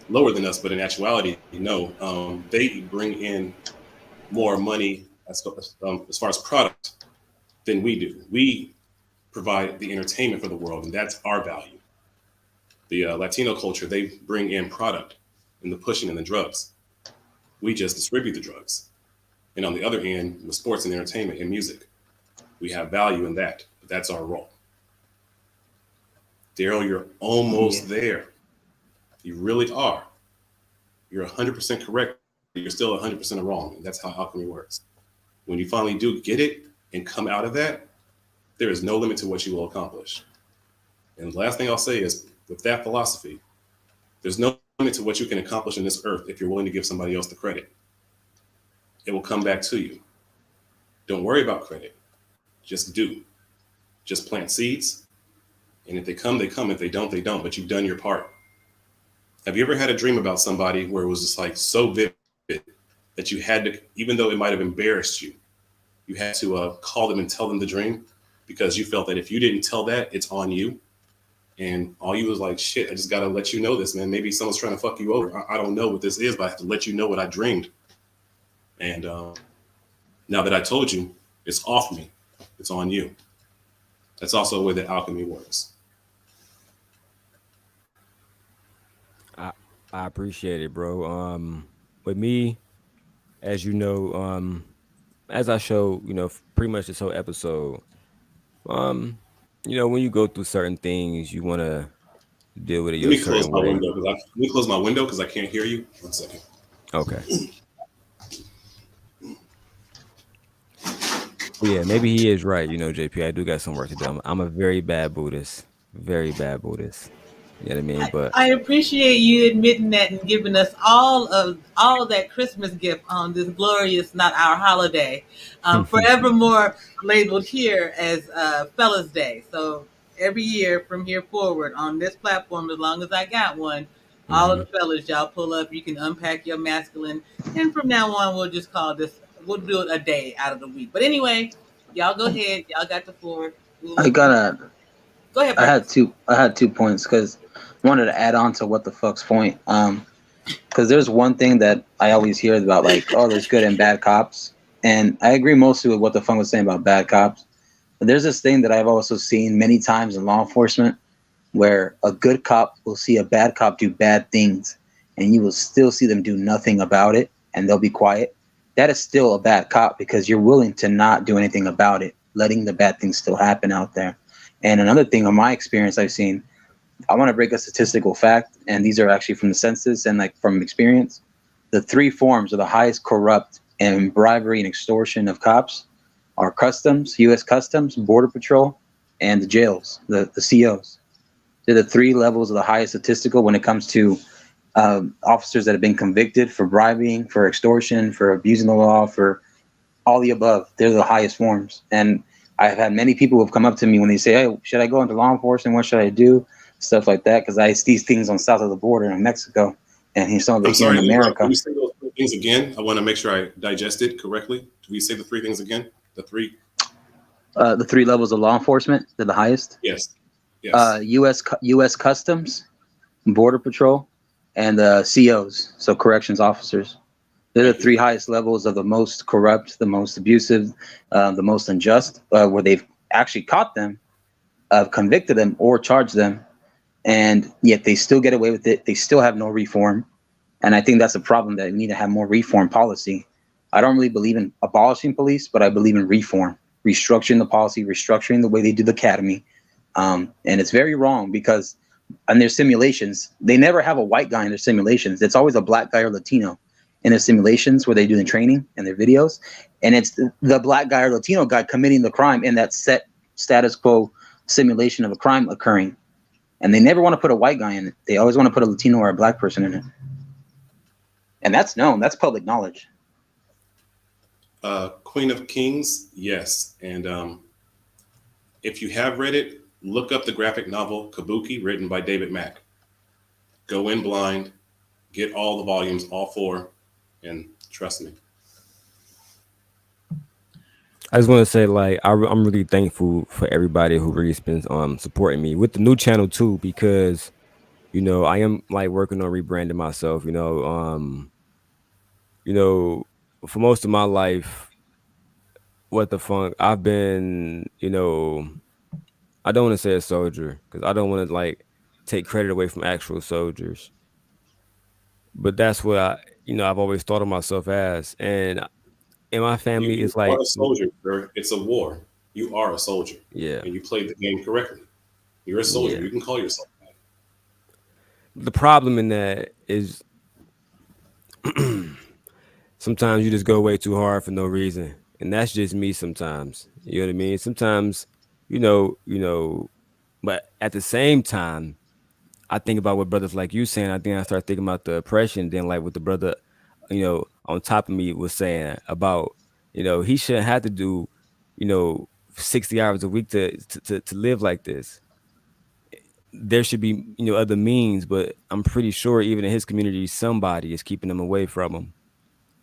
lower than us, but in actuality, no. They bring in more money as far as product than we do. We provide the entertainment for the world, and that's our value. The Latino culture, they bring in product and the pushing and the drugs. We just distribute the drugs. And on the other end, the sports and entertainment and music, we have value in that. But that's our role. Daryl, you're Yeah. almost there. You really are. You're 100% correct. You're still 100% wrong. And that's how alchemy works. When you finally do get it and come out of that, there is no limit to what you will accomplish. And the last thing I'll say is, with that philosophy, there's no limit to what you can accomplish in this earth if you're willing to give somebody else the credit. It will come back to you. Don't worry about credit. Just do. Just plant seeds. And if they come, they come. If they don't, they don't. But you've done your part. Have you ever had a dream about somebody where it was just like so vivid that you had to, even though it might have embarrassed you, you had to call them and tell them the dream because you felt that if you didn't tell that, it's on you. And all you was like, shit, I just got to let you know this, man. Maybe someone's trying to fuck you over. I don't know what this is, but I have to let you know what I dreamed. And now that I told you, it's off me. It's on you. That's also the way that alchemy works. I I appreciate it, bro. With me, as you know, as I show, pretty much this whole episode, um, when you go through certain things, you want to deal with it Let your me close certain my way. window because let me close my window because I can't hear you. 1 second. Okay. Yeah, maybe he is right. JP, I do got some work to do. I'm a very bad Buddhist. Very bad Buddhist. You know what I mean? But I appreciate you admitting that and giving us all of that Christmas gift on this glorious, not our holiday, forevermore labeled here as Fellas Day. So every year from here forward on this platform, as long as I got one, all of hmm the fellas, y'all pull up. You can unpack your masculine, and from now on, we'll just call this. We'll do it a day out of the week. But anyway, y'all go ahead. Y'all got the floor. I gotta. Go ahead, I had Marcus. two. I had 2 points because I wanted to add on to what the fuck's point. Because there's one thing that I always hear about, like, oh, there's good and bad cops, and I agree mostly with what the funk was saying about bad cops. But there's this thing that I've also seen many times in law enforcement, where a good cop will see a bad cop do bad things, and you will still see them do nothing about it, and they'll be quiet. That is still a bad cop because you're willing to not do anything about it, letting the bad things still happen out there. And another thing, on my experience, I've seen, I want to break a statistical fact, and these are actually from the census and like from experience. The three forms of the highest corrupt and bribery and extortion of cops are customs, U.S. Customs, Border Patrol, and the jails, the COs. They're the three levels of the highest statistical when it comes to officers that have been convicted for bribing, for extortion, for abusing the law, for all the above. They're the highest forms. And I've had many people who have come up to me when they say, hey, should I go into law enforcement? What should I do? Stuff like that. Because I see these things on south of the border in Mexico and some of I'm it here sorry in to interrupt. Can America. you say those three things again? I want to make sure I digest it correctly. Do we say the three things again? The three? The three levels of law enforcement, they're the highest. Yes. Yes. U.S. Customs, Border Patrol, and COs, so corrections officers. They're the Thank three you. highest levels of the most corrupt, the most abusive, the most unjust, where they've actually caught them, convicted them, or charged them, and yet they still get away with it. They still have no reform, and I think that's a problem that we need to have more reform policy. I don't really believe in abolishing police, but I believe in reform, restructuring the policy, restructuring the way they do the academy, and it's very wrong because in their simulations, they never have a white guy in their simulations. It's always a black guy or Latino in their simulations where they do the training and their videos. And it's the black guy or Latino guy committing the crime in that set status quo simulation of a crime occurring. And they never want to put a white guy in it. They always want to put a Latino or a black person in it. And that's known. That's public knowledge. Queen of Kings, yes. And if you have read it, look up the graphic novel Kabuki, written by David Mack. Go in blind, get all the volumes, all four, and trust me. I just want to say, like, I'm really thankful for everybody who really been supporting me with the new channel too, because I am like working on rebranding myself. You know, for most of my life, what the funk, I've been, I don't want to say a soldier because I don't want to like take credit away from actual soldiers, but that's what I've always thought of myself as, and in my family, You it's are like, a soldier, sir. It's a war. You are a soldier, yeah, and you played the game correctly. You're a soldier. yeah. You can call yourself that. The problem in that is sometimes you just go way too hard for no reason, and that's just me sometimes. You know what I mean? Sometimes, you know, but at the same time, I think about what brothers like you saying. I think I start thinking about the oppression. Then, like what the brother, on top of me was saying about, he shouldn't have to do, 60 hours a week to live like this. There should be, other means, but I'm pretty sure even in his community, somebody is keeping them away from him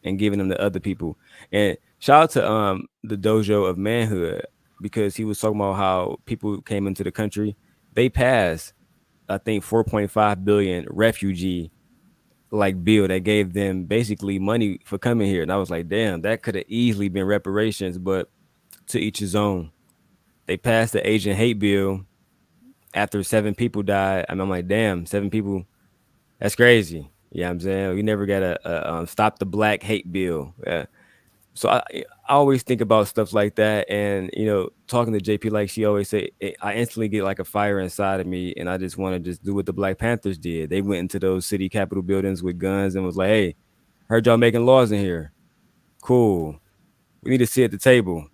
and giving them to other people. And shout out to the dojo of manhood, because he was talking about how people came into the country. They passed, I think, 4.5 billion refugee like bill that gave them basically money for coming here. And I was like, damn, that could have easily been reparations, but to each his own. They passed the Asian hate bill after 7 people died. I mean, I'm like, damn, 7 people, that's crazy. Yeah, I'm saying we never got a stop the black hate bill. Yeah. So I always think about stuff like that, and talking to JP, like she always say, I instantly get like a fire inside of me, and I just want to just do what the Black Panthers did. They went into those city capitol buildings with guns and was like, "Hey, heard y'all making laws in here. Cool. We need to sit at the table.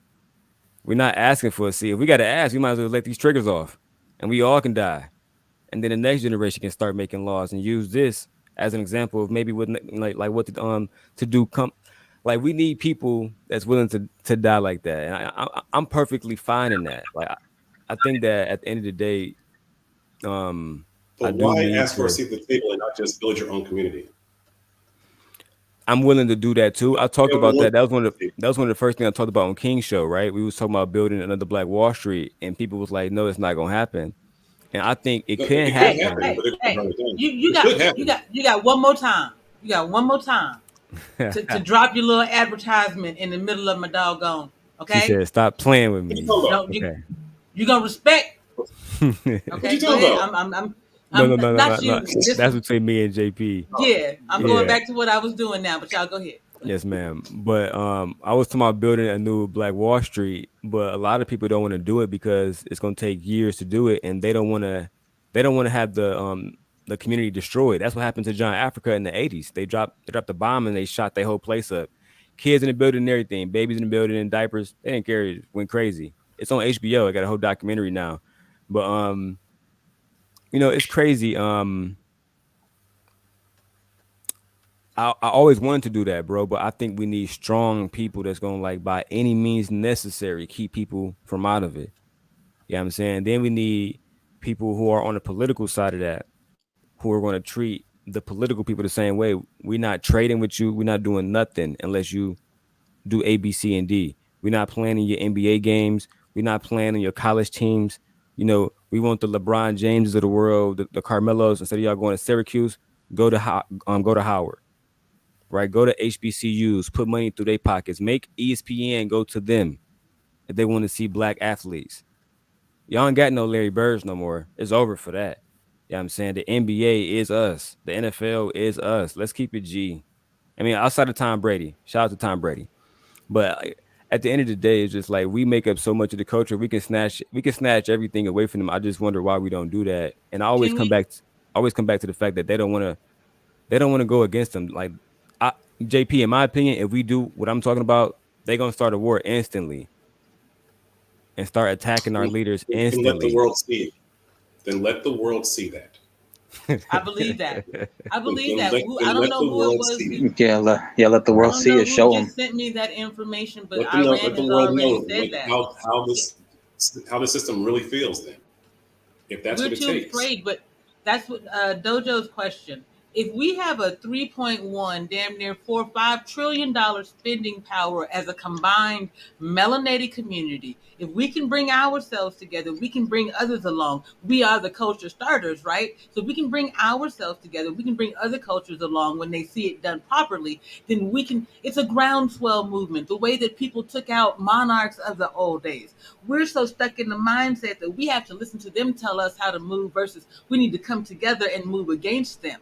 We're not asking for a seat. If we got to ask, we might as well let these triggers off, and we all can die. And then the next generation can start making laws and use this as an example of maybe what like what to do come. Like we need people that's willing to die like that, and I'm perfectly fine in that. Like I think that at the end of the day, I But do why need ask for a to. seat at the table and not just build your own community? I'm willing to do that too. I talked You have about one that. community. That was one of the first things I talked about on King's show, right? We was talking about building another Black Wall Street, and people was like, "No, it's not gonna happen." And I think it No, can it could Hey, happen, happen. hey, but it could hey! run it down. You It got could happen. one more time. You got one more time to drop your little advertisement in the middle of my doggone. She Okay? said, "Stop playing with What you me." talking about? Don't Okay. you gonna respect? What you Okay, go talking ahead. about? No, no, I'm no, no, no, not no. you. This That's is between me and JP. yeah. I'm going Yeah. back to what I was doing now, but y'all go ahead. Yes, ma'am. But I was talking about building a new Black Wall Street, but a lot of people don't want to do it because it's going to take years to do it, and they don't want to have the community destroyed. That's what happened to John Africa in the 80s. They dropped a bomb and they shot their whole place up. Kids in the building and everything, babies in the building in diapers. They didn't care. It went crazy. It's on HBO. I got a whole documentary now. But it's crazy. I always wanted to do that, bro, but I think we need strong people that's gonna like by any means necessary keep people from out of it. You know what I'm saying? Then we need people who are on the political side of that, who are going to treat the political people the same way. We're not trading with you. We're not doing nothing unless you do A, B, C, and D. We're not playing in your NBA games. We're not playing in your college teams. We want the LeBron Jameses of the world, the Carmelos. Instead of y'all going to Syracuse, go to Howard, right? Go to HBCUs, put money through their pockets, make ESPN go to them if they want to see Black athletes. Y'all ain't got no Larry Birds no more. It's over for that. You know what I'm saying? The NBA is us. The NFL is us. Let's keep it G. I mean, outside of Tom Brady, shout out to Tom Brady. But at the end of the day, it's just like we make up so much of the culture. We can snatch everything away from them. I just wonder why we don't do that. And I always Can come we? back. Always come back to the fact that they don't want to go against them. Like I, JP, in my opinion, if we do what I'm talking about, they're gonna start a war instantly and start attacking our leaders Then let the instantly. world see it. Then let the world see that. I believe that. I believe that. I Then don't let know the who it world was. see it. Yeah, let the I world don't see know it. who Show them. just sent me that information, but Let them know. Iran Let the has world already know said that. how the system really feels. Then, if that's We're what it too takes. afraid, but that's what Dojo's question. If we have a 3.1, damn near $4 or $5 trillion spending power as a combined melanated community, if we can bring ourselves together, we can bring others along. We are the culture starters, right? So if we can bring ourselves together, we can bring other cultures along when they see it done properly, then we can, it's a groundswell movement, the way that people took out monarchs of the old days. We're so stuck in the mindset that we have to listen to them tell us how to move versus we need to come together and move against them.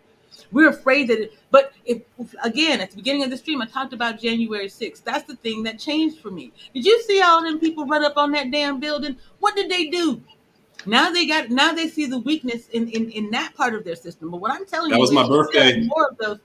We're afraid that but if again, at the beginning of the stream, I talked about January 6th. That's the thing that changed for me. Did you see all them people run up on that damn building? What did they do? Now they see the weakness in that part of their system. But what I'm telling That you was my is you still have birthday. more of those.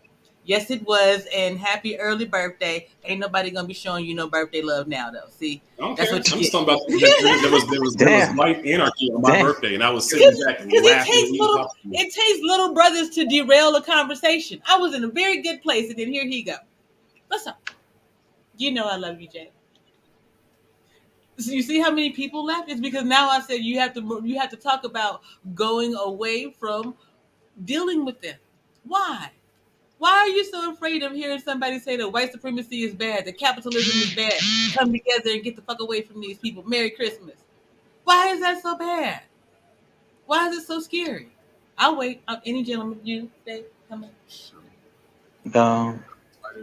Yes, it was. And happy early birthday. Ain't nobody gonna be showing you no birthday love now, though. See, I don't that's care. what you I'm just get. talking about there was Damn. light anarchy on my Damn. birthday, and I was sitting Because back it laughing and takes eating little popcorn. it takes little brothers to derail a conversation. I was in a very good place, and then here he go. What's up? You know I love you, Jay. So you see how many people left? It's because now I said you have to talk about going away from dealing with them. Why? Why are you so afraid of hearing somebody say that white supremacy is bad, that capitalism is bad? Come together and get the fuck away from these people. Merry Christmas. Why is that so bad? Why is it so scary? I'll wait. Any gentleman, you, Dave, come on. Um,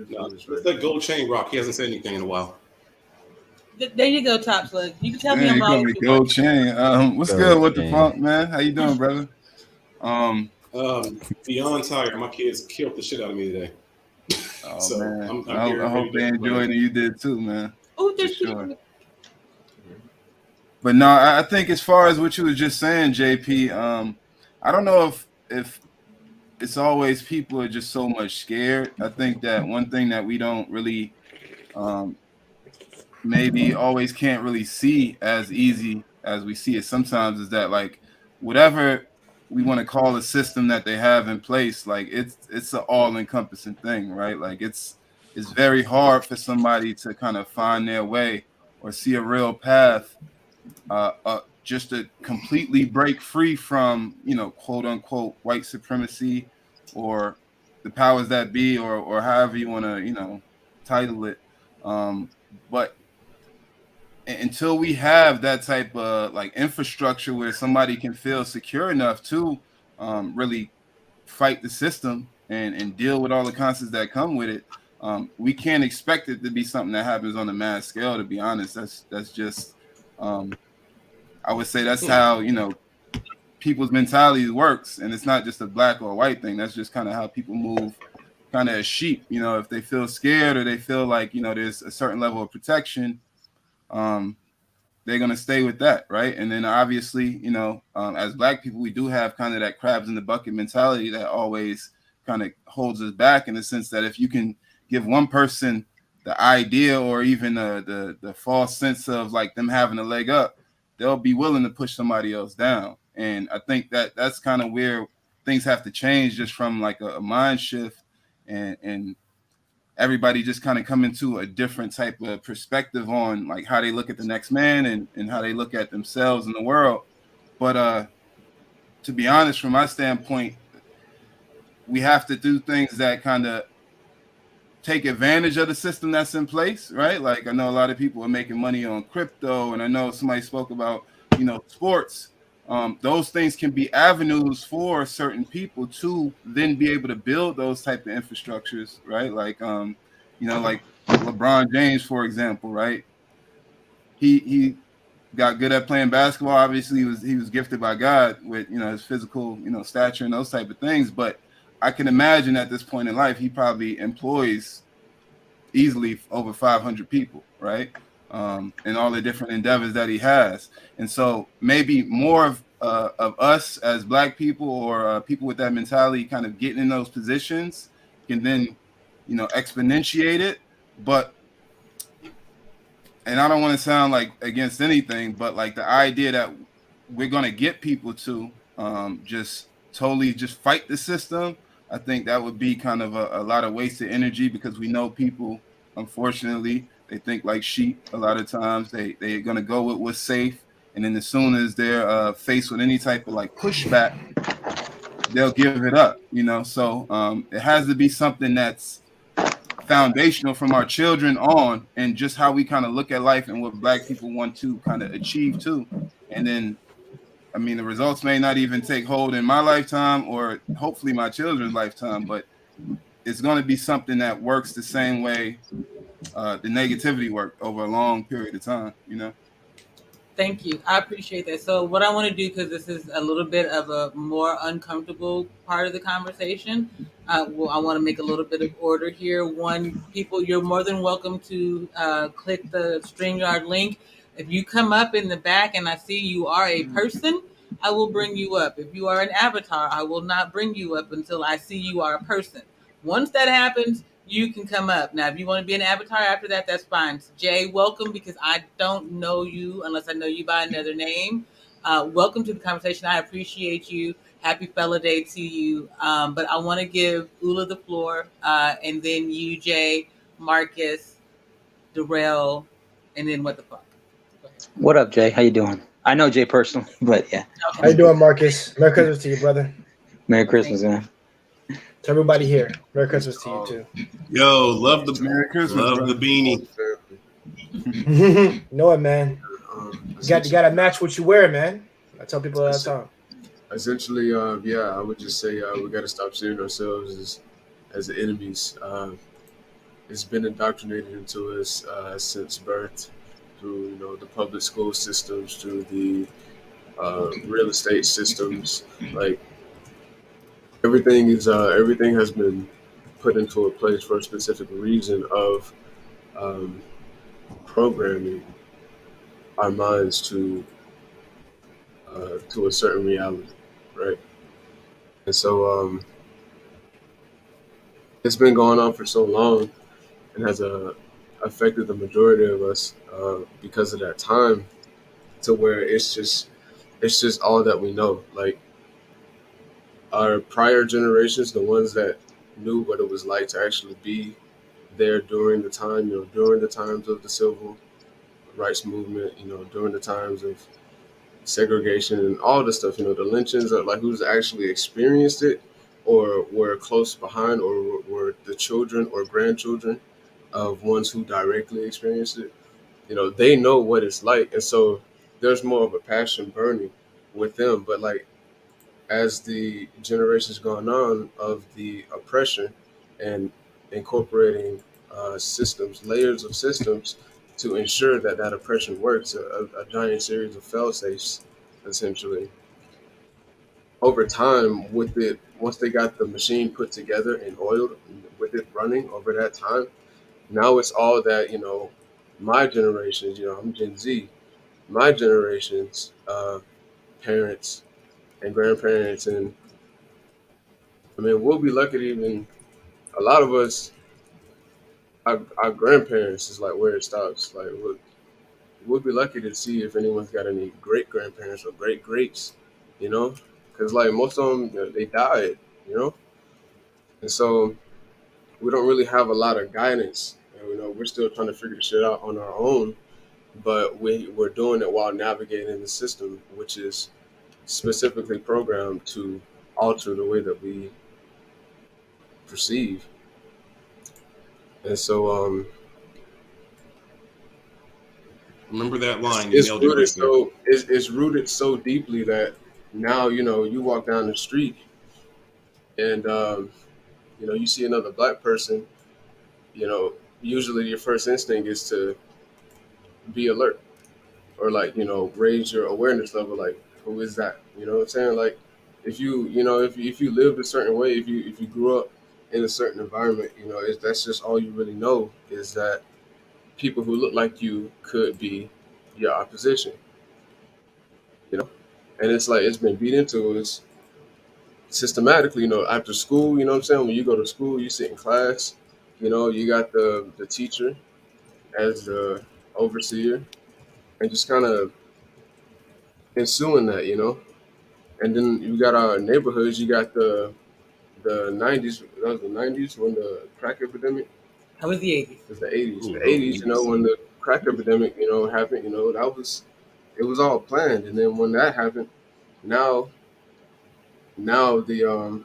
No, it's that gold chain rock. He hasn't said anything in a while. There you go, Top Slug. You can tell me Damn, I'm you call always me too Gold much. Chain. What's Gold good with the chain. funk, man? How you doing, brother? Beyond tired. My kids killed the shit out of me today. Oh So man, I'm here I ready hope they to enjoyed and you did too, man, Oh, for there's sure. people. But no, I think as far as what you was just saying, JP, I don't know if it's always people are just so much scared. I think that one thing that we don't really um, maybe always can't really see as easy as we see it sometimes is that like whatever we want to call a system that they have in place, like it's an all encompassing thing, right? Like it's very hard for somebody to kind of find their way or see a real path just to completely break free from, quote unquote, white supremacy or the powers that be, or however you want to, title it. But until we have that type of like infrastructure where somebody can feel secure enough to really fight the system and deal with all the concepts that come with it, we can't expect it to be something that happens on a mass scale. To be honest, that's just um, I would say that's how people's mentality works, and it's not just a black or white thing. That's just kind of how people move, kind of as sheep. If they feel scared or they feel like there's a certain level of protection, um, they're gonna stay with that, right? And then obviously, as black people, we do have kind of that crabs in the bucket mentality that always kind of holds us back in the sense that if you can give one person the idea or even the false sense of like them having a leg up, they'll be willing to push somebody else down. And I think that that's kind of where things have to change, just from like a mind shift and everybody just kind of come into a different type of perspective on like how they look at the next man and how they look at themselves in the world. But to be honest, from my standpoint, we have to do things that kind of take advantage of the system that's in place, right? Like I know a lot of people are making money on crypto, and I know somebody spoke about, sports. Those things can be avenues for certain people to then be able to build those type of infrastructures, right? Like, like LeBron James, for example, right? He got good at playing basketball. Obviously, he was gifted by God with his physical stature and those type of things. But I can imagine at this point in life, he probably employs easily over 500 people, right? And all the different endeavors that he has. And so maybe more of us as black people or people with that mentality kind of getting in those positions can then, exponentiate it. But, and I don't want to sound like against anything, but like the idea that we're going to get people to just totally just fight the system, I think that would be kind of a lot of wasted energy, because we know people, unfortunately, they think like sheep a lot of times. They're going to go with what's safe. And then as soon as they're faced with any type of like pushback, they'll give it up, So it has to be something that's foundational from our children on, and just how we kind of look at life and what black people want to kind of achieve too. And then, I mean, the results may not even take hold in my lifetime or hopefully my children's lifetime, but it's going to be something that works the same way the negativity worked over a long period of time. Thank you. I appreciate that. So, what I want to do, because this is a little bit of a more uncomfortable part of the conversation, well, I want to make a little bit of order here. One, people, you're more than welcome to click the StreamYard link. If you come up in the back and I see you are a person, I will bring you up. If you are an avatar, I will not bring you up until I see you are a person. Once that happens, you can come up. Now, if you want to be an avatar after that, that's fine. Jay, welcome, because I don't know you unless I know you by another name. Welcome to the conversation. I appreciate you. Happy Fella Day to you. But I want to give Ula the floor, and then you, Jay, Marcus, Darrell, and then what the fuck? Go ahead. What up, Jay? How you doing? I know Jay personally, but yeah. How you doing, Marcus? Merry Christmas to you, brother. Merry Christmas, man. To everybody here, Merry Christmas to you too. Yo, love the Merry Christmas, love brother. the beanie. You know it, man. You got to match what you wear, man. I tell people all the time. Essentially, I would just say we got to stop seeing ourselves as enemies. It's been indoctrinated into us since birth, through the public school systems, through the real estate systems. Like everything has been put into a place for a specific reason of programming our minds to a certain reality, right? And so it's been going on for so long and has affected the majority of us because of that time, to where it's just all that we know. Like our prior generations, the ones that knew what it was like to actually be there during the time, during the times of the civil rights movement, during the times of segregation and all the stuff, the lynchings, like who's actually experienced it or were close behind or were the children or grandchildren of ones who directly experienced it. They know what it's like. And so there's more of a passion burning with them. But like as the generations gone on of the oppression and incorporating systems, layers of systems to ensure that oppression works, a giant series of fail-safes, essentially. Over time, with it, once they got the machine put together and oiled, with it running over that time, now it's all that, my generations, I'm Gen Z, my generations, parents and grandparents, and I mean, we'll be lucky to even, a lot of us, our grandparents is like where it stops. Like, we'll be lucky to see if anyone's got any great grandparents or great greats, because like most of them, they died, you know, and so we don't really have a lot of guidance. And, we're still trying to figure the shit out on our own, but we're doing it while navigating the system, which is specifically programmed to alter the way that we perceive. And so, Remember that line. You it's nailed it rooted right there. it's rooted so deeply that now you walk down the street and you see another black person. Usually your first instinct is to be alert or like raise your awareness level. Like, who is that? You know what I'm saying? Like, if you lived a certain way, if you grew up in a certain environment, that's just all you really know, is that people who look like you could be your opposition. And it's like it's been beat into us systematically. After school, you know what I'm saying? When you go to school, you sit in class. You got the teacher as the overseer, and just kind of ensuing that, And then you got our neighborhoods. You got the '90s. That was the '90s when the crack epidemic. How was the 80s? It was the '80s. Ooh, The '80s, when the crack epidemic, happened. It was all planned. And then when that happened, now the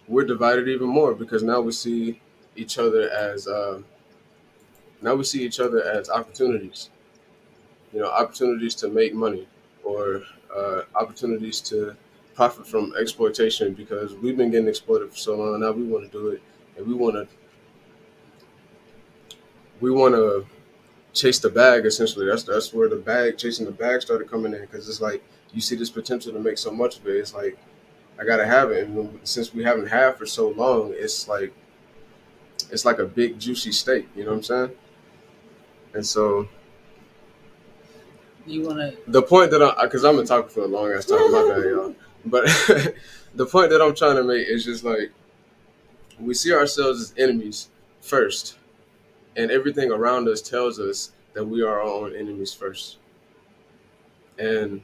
we're divided even more, because now we see each other as opportunities. Opportunities to make money, or opportunities to profit from exploitation, because we've been getting exploited for so long. Now we want to do it, and we want to chase the bag. Essentially, that's where chasing the bag started coming in, because it's like you see this potential to make so much of it. It's like, I gotta have it, and since we haven't had for so long, it's like a big juicy steak. You know what I'm saying? And so You want to? the point that because I'm gonna talk for a long ass time, my bad, y'all. But the point that I'm trying to make is just like, we see ourselves as enemies first, and everything around us tells us that we are our own enemies first. And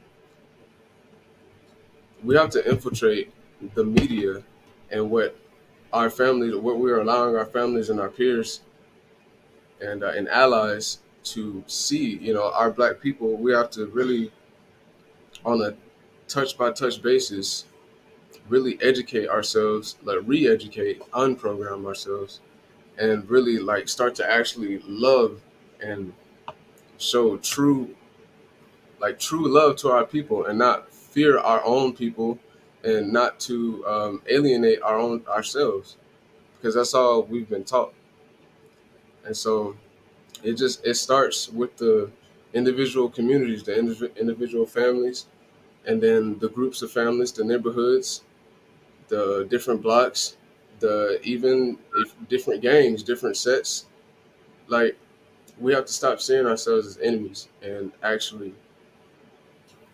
we have to infiltrate the media and what our families, what we are allowing our families and our peers and allies to see. You know, our black people, we have to really, on a touch by touch basis, really educate ourselves, like re-educate, unprogram ourselves, and really like start to actually love and show true love to our people, and not fear our own people, and not to alienate ourselves, because that's all we've been taught. And so it starts with the individual communities, the individual families, and then the groups of families, the neighborhoods, the different blocks, the even if different gangs, different sets. Like, we have to stop seeing ourselves as enemies and actually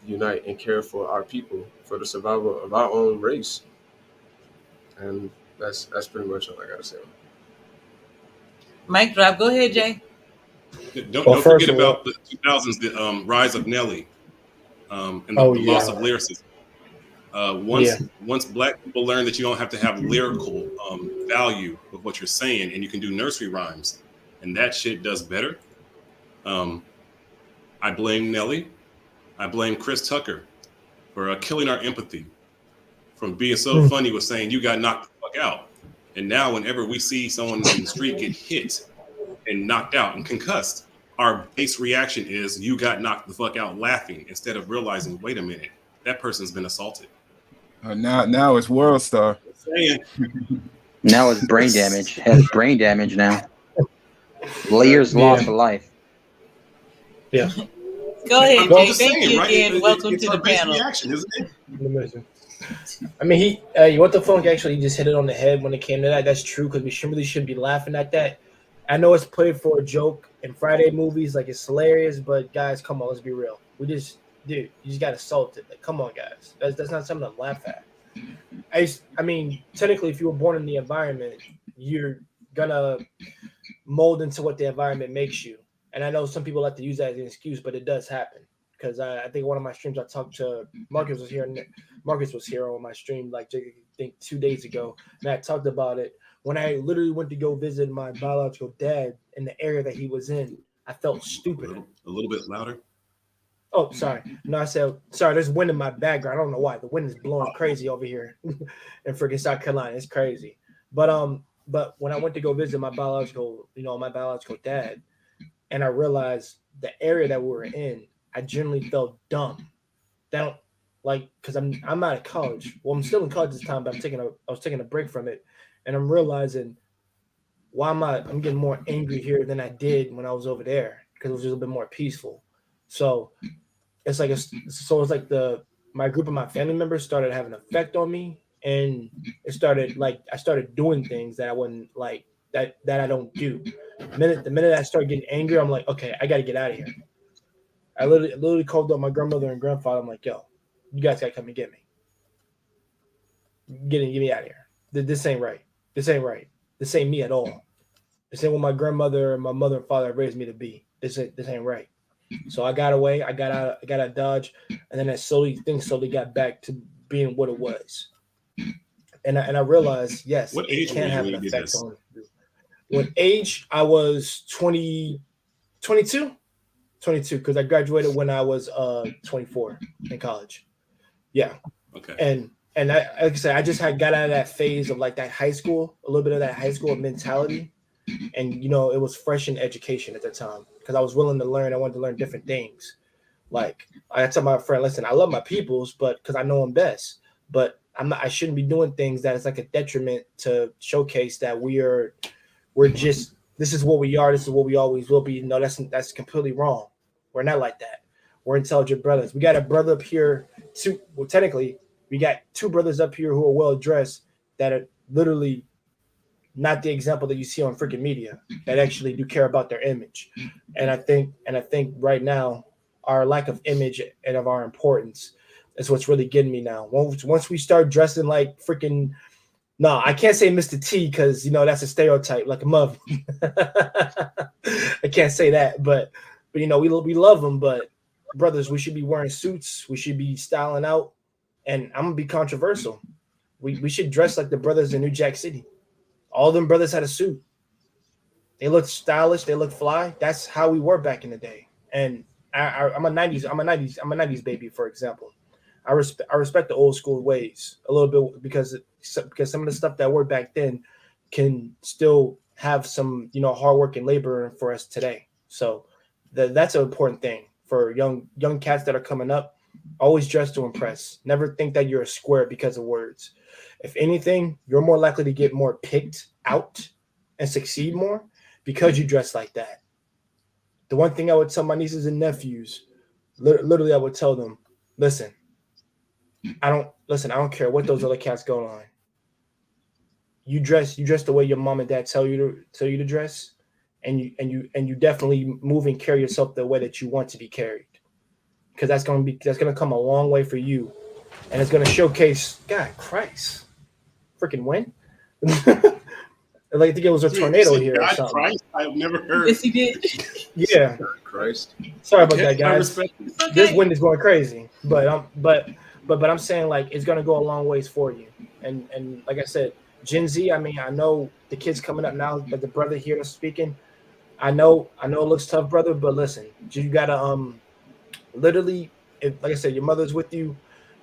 unite and care for our people, for the survival of our own race. And that's pretty much all I gotta say. Mic drop. Go ahead, Jay. Don't Well, don't first forget of all, about the 2000s, the rise of Nelly, and oh the loss yeah, of lyricism. yeah, Once Black people learn that you don't have to have lyrical value with what you're saying, and you can do nursery rhymes, and that shit does better. Um, I blame Nelly. I blame Chris Tucker for killing our empathy, from being so Mm. funny with saying you got knocked the fuck out. And now whenever we see someone in the street get hit and knocked out and concussed, our base reaction is you got knocked the fuck out, laughing, instead of realizing, wait a minute, that person's been assaulted. Now it's World Star. Saying, Now it's brain damage. Has brain damage now. Years lost of life. yeah. Go ahead, I'm Jay. just Thank saying, you right? again. Welcome It's to our the base panel. reaction, isn't it? I mean, you want the funk? Actually, he just hit it on the head when it came to that. That's true, because we really should be laughing at that. I know it's played for a joke in Friday movies, like it's hilarious, but guys, come on, let's be real. Dude, you just got assaulted. Like, come on, guys, that's not something to laugh at. I mean, technically, if you were born in the environment, you're gonna mold into what the environment makes you. And I know some people like to use that as an excuse, but it does happen. Because I think one of my streams I talked to Marcus was here. Marcus was here on my stream like I think 2 days ago, and I talked about it when I literally went to go visit my biological dad in the area that he was in. I felt stupid. A little bit louder. Oh, sorry. No, I said sorry. There's wind in my background. I don't know why. The wind is blowing crazy over here in freaking South Carolina. It's crazy. But when I went to go visit my biological dad, and I realized the area that we were in, I generally felt dumb. That don't like, because I'm out of college. Well, I'm still in college this time, but I was taking a break from it, and I'm realizing why I'm getting more angry here than I did when I was over there, because it was just a little bit more peaceful. So it's like my group of my family members started having an effect on me, and it started like I started doing things that I wouldn't like that I don't do. The minute I started getting angry, I'm like, okay, I got to get out of here. I literally called up my grandmother and grandfather. I'm like, yo, you guys got to come and get me. Get me out of here. This ain't right. This ain't right. This ain't me at all. This ain't what my grandmother and my mother and father raised me to be. This ain't right. So I got away. I got out of Dodge, and then things slowly got back to being what it was. And I realized, yes, What it age can were you have when an you did effect this? on you. What age? I was 22, because I graduated when I was 24 in college. Yeah. Okay. And like I said, I just got out of that phase of like that high school, a little bit of that high school mentality. And, it was fresh in education at the time, because I was willing to learn. I wanted to learn different things. Like, I tell my friend, listen, I love my peoples, but because I know them best, but I shouldn't be doing things that is like a detriment to showcase that we're just, this is what we are. This is what we always will be. No, that's completely wrong. We're not like that. We're intelligent brothers. We got a brother up here technically we got two brothers up here who are well dressed, that are literally not the example that you see on freaking media, that actually do care about their image. And I think right now our lack of image and of our importance is what's really getting me now. Once we start dressing like freaking No, I can't say Mr. T because that's a stereotype, like a mother. I can't say that, but we love them. But brothers, we should be wearing suits. We should be styling out, and I'm gonna be controversial. We should dress like the brothers in New Jack City. All them brothers had a suit. They look stylish. They look fly. That's how we were back in the day. And I'm a '90s baby, for example. I respect the old school ways a little bit because some of the stuff that worked back then can still have some hard work and labor for us today. So that's an important thing for young cats that are coming up. Always dress to impress. Never think that you're a square because of words. If anything, you're more likely to get more picked out and succeed more because you dress like that. The one thing I would tell my nieces and nephews, literally, I would tell them, listen, I don't care what those other cats go on. You dress the way your mom and dad tell you to dress, and you definitely move and carry yourself the way that you want to be carried. Because that's gonna come a long way for you. And it's gonna showcase, God Christ. Freaking win. I think it was a tornado here or God something. Christ, I've never heard. Yes, he did. Yeah. God Christ. Sorry about that, I guys. respect it. Okay. This wind is going crazy, but I'm saying like it's gonna go a long ways for you. And like I said, Gen Z. I mean, I know the kids coming up now, but the brother here that's speaking, I know it looks tough, brother, but listen, you gotta literally, like I said, your mother's with you.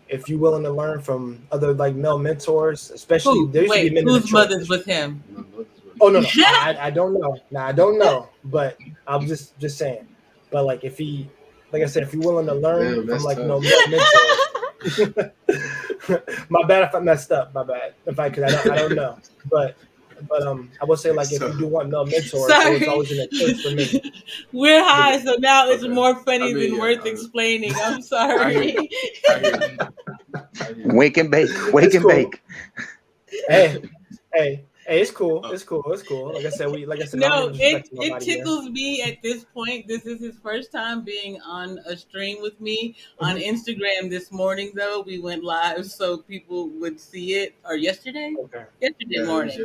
If you're willing to learn from other like male mentors, especially there should be men in the whose church. mother's with him? Oh no, I don't know. I don't know, but I'm just saying. But like if he, like I said, if you're willing to learn from like male mentors. My bad if I messed up. My bad if I because I don't know. But I would say like if you do want male mentors, so it's always in the church for me. We're high, so now it's more funny than worth explaining. I'm sorry. Wake and bake. Wake and bake. Hey, it's cool. It's cool. Like I said, No, it tickles me at this point. This is his first time being on a stream with me on Instagram this morning. Though we went live so people would see it, or yesterday morning.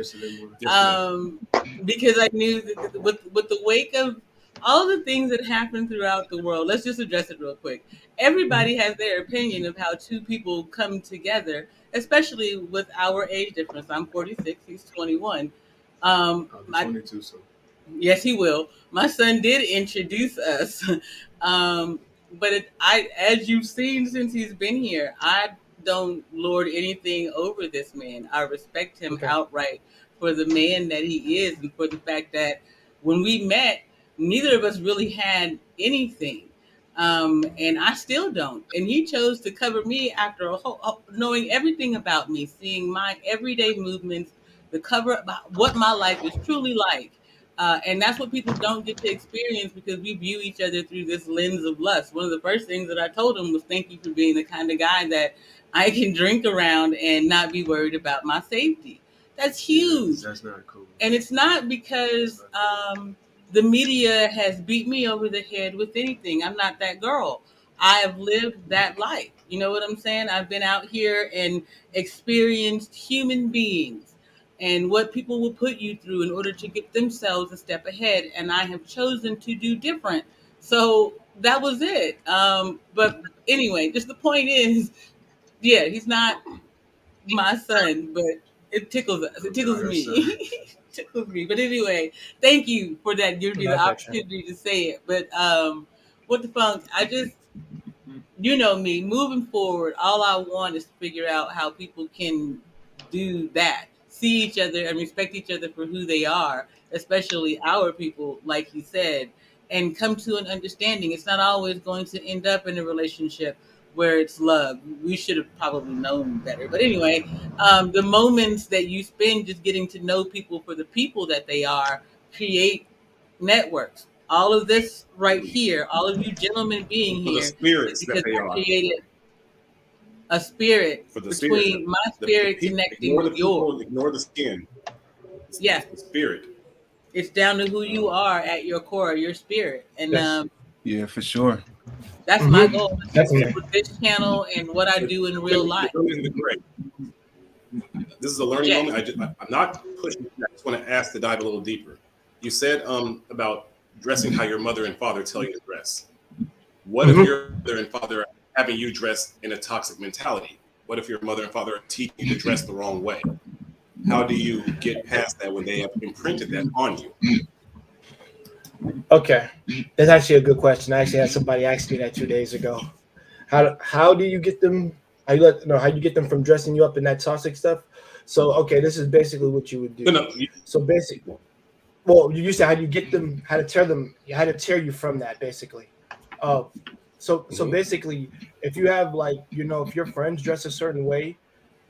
Because I knew that with the wake of all the things that happen throughout the world. Let's just address it real quick. Everybody has their opinion of how two people come together, especially with our age difference. I'm 46, he's 21. I'm 22, so. Yes, he will. My son did introduce us. But as you've seen since he's been here, I don't lord anything over this man. I respect him outright for the man that he is and for the fact that when we met, neither of us really had anything. And I still don't. And he chose to cover me after knowing everything about me, seeing my everyday movements, the cover about what my life is truly like. And that's what people don't get to experience because we view each other through this lens of lust. One of the first things that I told him was thank you for being the kind of guy that I can drink around and not be worried about my safety. That's huge. That's not cool. And it's not because the media has beat me over the head with anything. I'm not that girl. I have lived that life. You know what I'm saying? I've been out here and experienced human beings and what people will put you through in order to get themselves a step ahead. And I have chosen to do different. So that was it. But anyway, just the point is, yeah, he's not my son, but it tickles us. It tickles me. It tickles me. But anyway, thank you for that. Giving me the opportunity to say it. But what the funk? I just, you know me, moving forward, all I want is to figure out how people can do that. See each other and respect each other for who they are, especially our people, like he said, and come to an understanding. It's not always going to end up in a relationship where it's love. We should have probably known better. But anyway, the moments that you spend just getting to know people for the people that they are, create networks. All of this right here, all of you gentlemen being here, is because I created a spirit between my spirit connecting with yours. Ignore the skin. Yeah. The spirit. It's down to who you are at your core, your spirit. And yeah, for sure. That's my goal with this channel and what I do in real life. This is a learning moment. I'm not pushing. I just want to ask to dive a little deeper. You said about dressing how your mother and father tell you to dress. What if your mother and father are having you dress in a toxic mentality? What if your mother and father are teaching you to dress the wrong way? How do you get past that when they have imprinted that on you? Okay, that's actually a good question. I actually had somebody ask me that 2 days ago. How do you get them? How you get them from dressing you up in that toxic stuff? So okay, this is basically what you would do. No, So basically, well, you said how do you get them? How to tear you from that? Basically, so basically, if you have if your friends dress a certain way,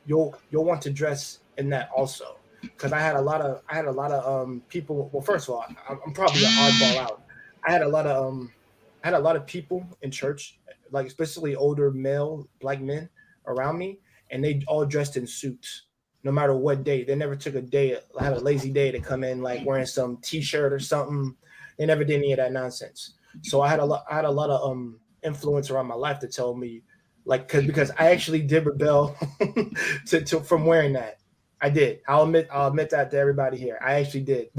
you'll want to dress in that also. Because I had a lot of people. Well, first of all, I'm probably an oddball out. I had a lot of people in church, like especially older male black men around me, and they all dressed in suits. No matter what day, they never took a day, had a lazy day to come in like wearing some t-shirt or something. They never did any of that nonsense. So I had a lot of influence around my life to tell me, like, because I actually did rebel from wearing that. I did. I'll admit that to everybody here. I actually did.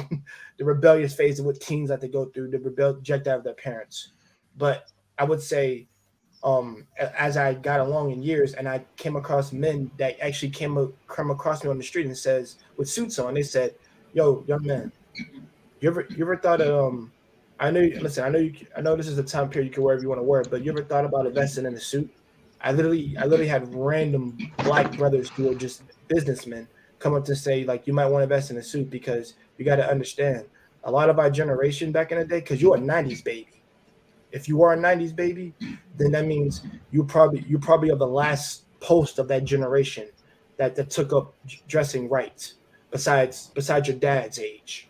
The rebellious phase of what teens have to go through, the reject out of their parents. But I would say, as I got along in years, and I came across men that actually come across me on the street and says with suits on, they said, "Yo, young man, you ever thought of I know. Listen, I know this is a time period you can wear whatever you want to wear, but you ever thought about investing in a suit?" I literally had random black brothers who are just businessmen come up to say, like, you might want to invest in a suit because you got to understand a lot of our generation back in the day, because you're a 90s baby. If you are a 90s baby, then that means you probably are the last post of that generation that took up dressing right, besides your dad's age,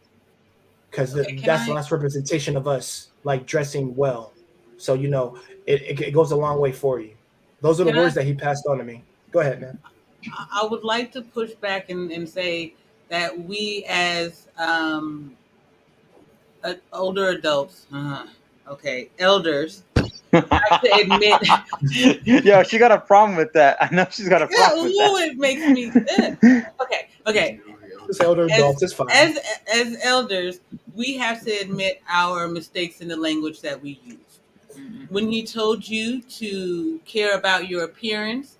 because that's the last representation of us like dressing well. So it goes a long way for you. Those are the words that he passed on to me. Go ahead, man. I would like to push back and say that we as older adults, elders, have to admit. Yo, she got a problem with that. I know she's got a problem with that. It makes me. Okay. As elder adults, it's fine. As elders, we have to admit our mistakes in the language that we use. When he told you to care about your appearance,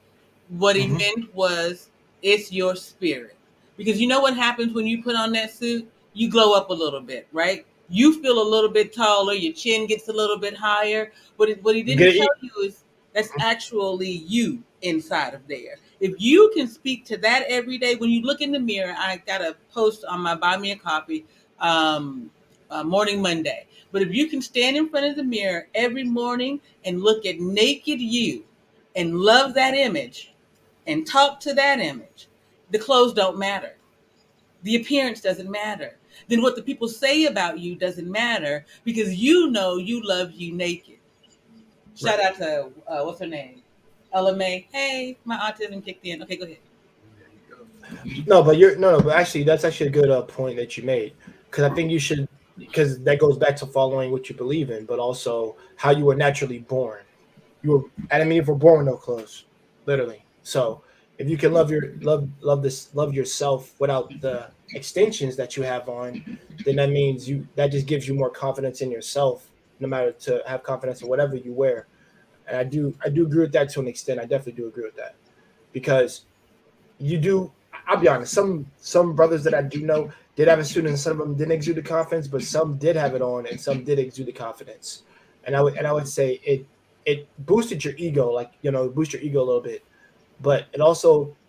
what he meant was it's your spirit. Because you know what happens when you put on that suit? You glow up a little bit, right? You feel a little bit taller, your chin gets a little bit higher. But what he didn't tell you is that's actually you inside of there. If you can speak to that every day, when you look in the mirror, I got a post on my Buy Me a Coffee Morning Monday. But if you can stand in front of the mirror every morning and look at naked you and love that image and talk to that image, the clothes don't matter. The appearance doesn't matter. Then what the people say about you doesn't matter because you know you love you naked. Shout out to, what's her name? Ella May. Hey, my autism kicked in. Okay, go ahead. No, but actually, that's actually a good point that you made, because I think you should, because that goes back to following what you believe in, but also how you were naturally born. Adam and Eve were born with no clothes, literally. So if you can love yourself without the extensions that you have on, then that means that just gives you more confidence in yourself, no matter to have confidence in whatever you wear. And I do agree with that to an extent. I definitely do agree with that, because you do. I'll be honest. Some brothers that I do know did have a suit, and some of them didn't exude the confidence, but some did have it on, and some did exude the confidence. And I would say it boosted your ego, boost your ego a little bit, but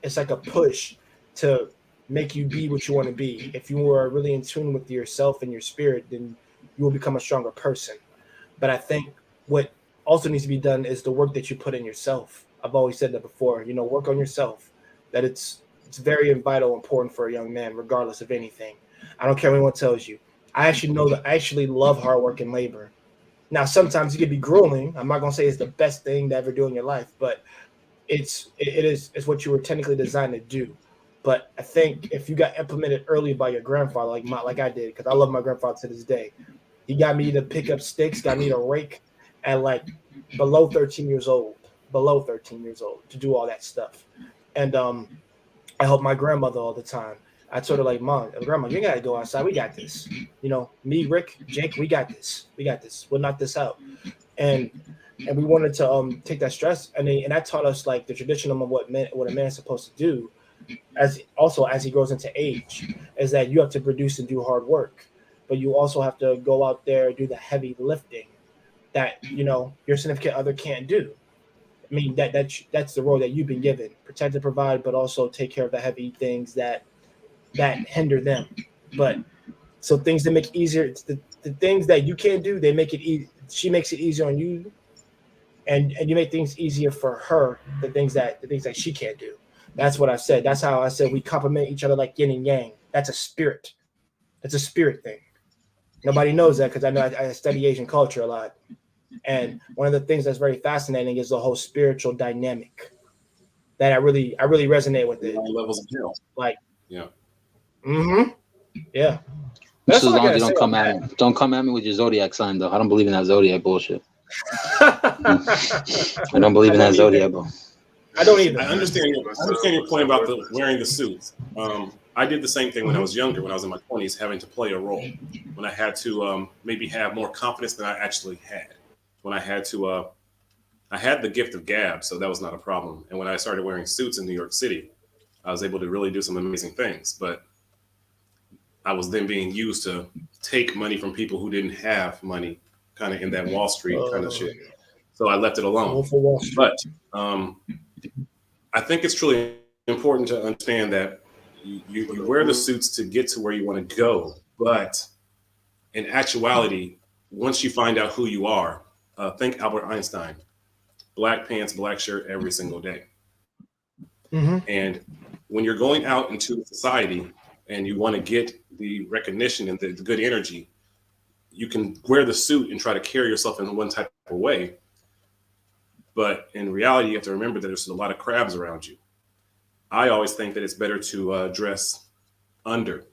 it's like a push to make you be what you want to be. If you are really in tune with yourself and your spirit, then you will become a stronger person. But I think what also needs to be done is the work that you put in yourself. I've always said that before. Work on yourself. That it's very vital, important for a young man, regardless of anything. I don't care what anyone tells you. I actually love hard work and labor. Now, sometimes it can be grueling. I'm not gonna say it's the best thing to ever do in your life, but it's what you were technically designed to do. But I think if you got implemented early by your grandfather, like I did, because I love my grandfather to this day. He got me to pick up sticks, got me to rake at below 13 years old to do all that stuff. And I help my grandmother all the time. I told her like, Mom, Grandma, you gotta go outside. We got this. You know, me, Rick, Jake, we got this. We got this. We'll knock this out. And we wanted to take that stress, and that taught us like the tradition of what a man is supposed to do, as he grows into age, is that you have to produce and do hard work, but you also have to go out there and do the heavy lifting that your significant other can't do. I mean that's the role that you've been given: protect and provide, but also take care of the heavy things that hinder them. But so things that make it easier, it's the things that you can't do, they make it easy. She makes it easier on you, and you make things easier for her. The things that she can't do. That's what I said. That's how I said we complement each other like yin and yang. That's a spirit. It's a spirit thing. Nobody knows that because I know I study Asian culture a lot. And one of the things that's very fascinating is the whole spiritual dynamic that I really resonate with it. Levels of hell. Like, yeah. Mm-hmm. Yeah. Just as long as you don't come at me with your zodiac sign, though. I don't believe in that zodiac bullshit. I don't believe in that zodiac, bro. I don't either. I understand your point about wearing the suits. I did the same thing when I was younger, when I was in my 20s, having to play a role. When I had to maybe have more confidence than I actually had. When I had to, I had the gift of gab, so that was not a problem. And when I started wearing suits in New York City, I was able to really do some amazing things. But I was then being used to take money from people who didn't have money, kind of in that Wall Street kind of shit. So I left it alone. But I think it's truly important to understand that you wear the suits to get to where you want to go. But in actuality, once you find out who you are, think Albert Einstein, black pants, black shirt every single day. Mm-hmm. And when you're going out into society and you want to get the recognition and the good energy, you can wear the suit and try to carry yourself in one type of way. But in reality, you have to remember that there's a lot of crabs around you. I always think that it's better to dress under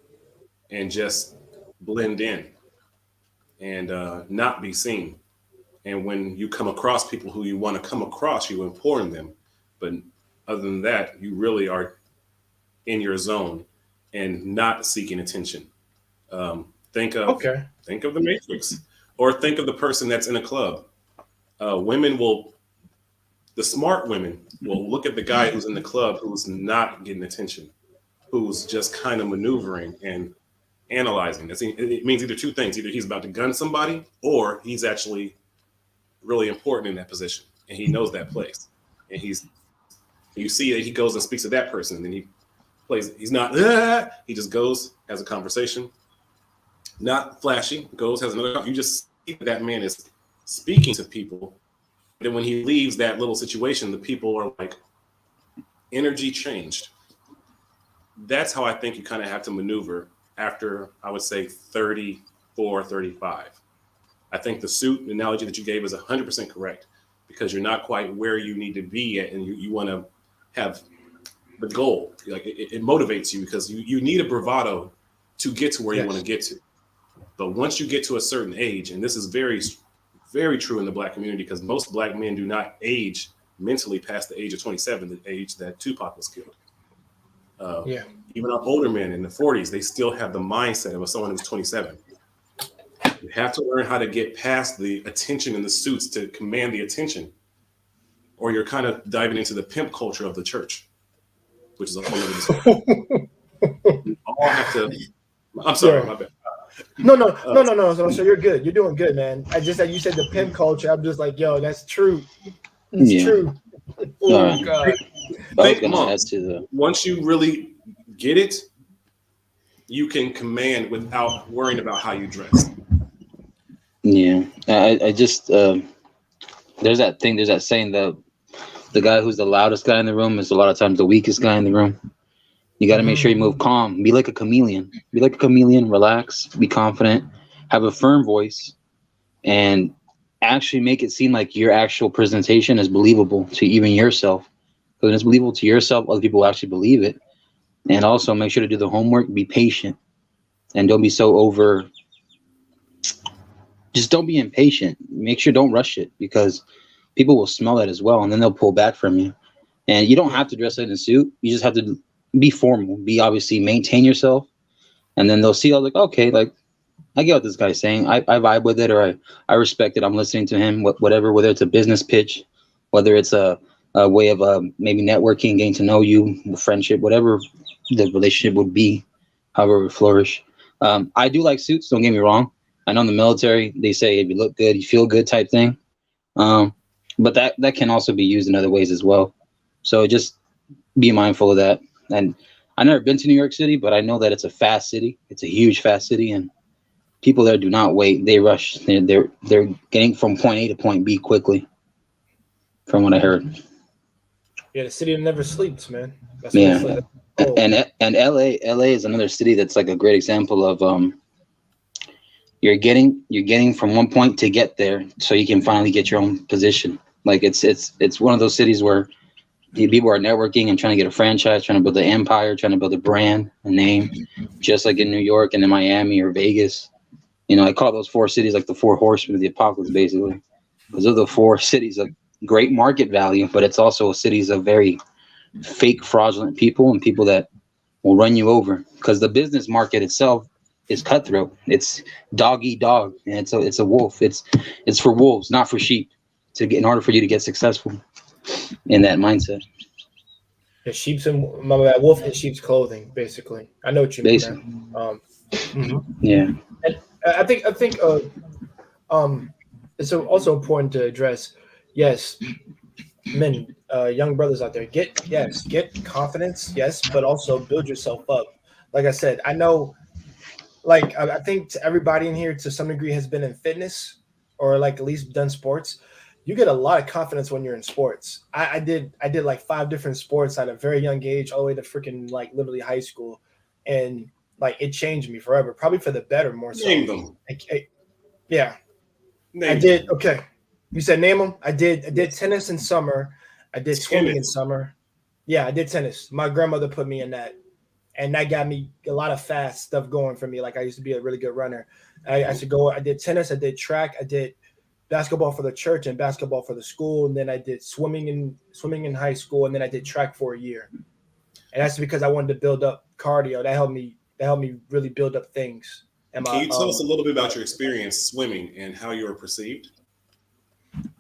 and just blend in and not be seen. And when you come across people who you want to come across, you inform them. But other than that, you really are in your zone and not seeking attention. Think of the Matrix, or think of the person that's in a club. The smart women will look at the guy who's in the club who's not getting attention, who's just kind of maneuvering and analyzing. It means either two things: either he's about to gun somebody, or he's actually really important in that position, and he knows that place. And you see that he goes and speaks to that person, and then he plays. He's not. He just goes, has a conversation, not flashy. Goes, has another. You just see that man is speaking to people. Then when he leaves that little situation, the people are like, energy changed. That's how I think you kind of have to maneuver after, I would say, 34, 35. I think the suit analogy that you gave is 100% correct, because you're not quite where you need to be at, and you want to have the goal. Like it motivates you, because you need a bravado to get to where you want to get to. But once you get to a certain age, and this is very, very true in the Black community, because most Black men do not age mentally past the age of 27, the age that Tupac was killed. Even our older men in the 40s, they still have the mindset of someone who's 27. You have to learn how to get past the attention in the suits to command the attention, or you're kind of diving into the pimp culture of the church, which is a whole other discussion. You all have to. I'm sorry, my bad. No. So you're good. You're doing good, man. I just you said the pimp culture. I'm just like, yo, that's true. It's true. Oh God. Once you really get it, you can command without worrying about how you dress. Yeah, I just there's that saying that the guy who's the loudest guy in the room is a lot of times the weakest guy in the room. You got to make sure you move calm. Be like a chameleon. Relax, be confident, have a firm voice, and actually make it seem like your actual presentation is believable to even yourself. Because when it's believable to yourself, other people will actually believe it. And also make sure to do the homework, be patient, and don't be so over. Just don't be impatient. Make sure don't rush it, because people will smell that as well, and then they'll pull back from you. And you don't have to dress in a suit. You just have to be formal, be obviously maintain yourself, and then they'll see, like, okay, like I get what this guy's saying. I vibe with it, or I respect it. I'm listening to him. Whatever, whether it's a business pitch, whether it's a way of maybe networking, getting to know you, friendship, whatever the relationship would be, however it would flourish. I do like suits. Don't get me wrong. I know in the military they say if you look good, you feel good type thing. But that can also be used in other ways as well. So just be mindful of that. And I've never been to New York City, but I know that it's a fast city. It's a huge fast city, and people there do not wait. They rush. They're getting from point A to point B quickly, from what I heard. Yeah, the city that never sleeps, man. That's Yeah. what it's like. Oh. And LA is another city that's like a great example of you're getting from one point to get there, so you can finally get your own position. Like it's one of those cities where people are networking and trying to get a franchise, trying to build an empire, trying to build a brand, a name, just like in New York and in Miami or Vegas. You know, I call those four cities like the four horsemen of the apocalypse, basically, because they're the four cities of great market value, but it's also cities of very fake, fraudulent people and people that will run you over. Because the business market itself is cutthroat. It's dog eat dog, and it's a wolf. It's for wolves, not for sheep. In order for you to get successful in that mindset. The sheep's in wolf in sheep's clothing, basically. I know what you mean. Yeah. And I think it's also important to address. Yes, men, young brothers out there, get confidence, yes, but also build yourself up. Like I said, I know, like I think to everybody in here to some degree has been in fitness or like at least done sports. You get a lot of confidence when you're in sports. I did like 5 different sports at a very young age, all the way to freaking like literally high school, and like it changed me forever, probably for the better more so. Name them. Yeah, Name I did. Them. Okay, you said name them. I did tennis in summer. I did swimming in summer. Yeah, I did tennis. My grandmother put me in that, and that got me a lot of fast stuff going for me. Like I used to be a really good runner. I should go. I did tennis. I did track. I did basketball for the church and basketball for the school, and then I did swimming in high school, and then I did track for a year. And that's because I wanted to build up cardio. That helped me really build up things. Can you tell us a little bit about your experience swimming and how you were perceived?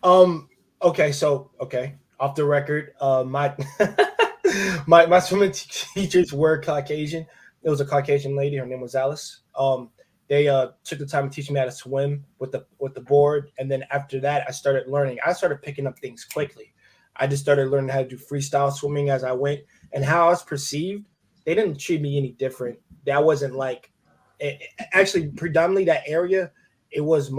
Okay, off the record, my my swimming teachers were Caucasian. It was a Caucasian lady. Her name was Alice. They took the time to teach me how to swim with the board, and then after that, I started learning. I started picking up things quickly. I just started learning how to do freestyle swimming as I went, and how I was perceived. They didn't treat me any different. That wasn't like, actually, predominantly that area, it was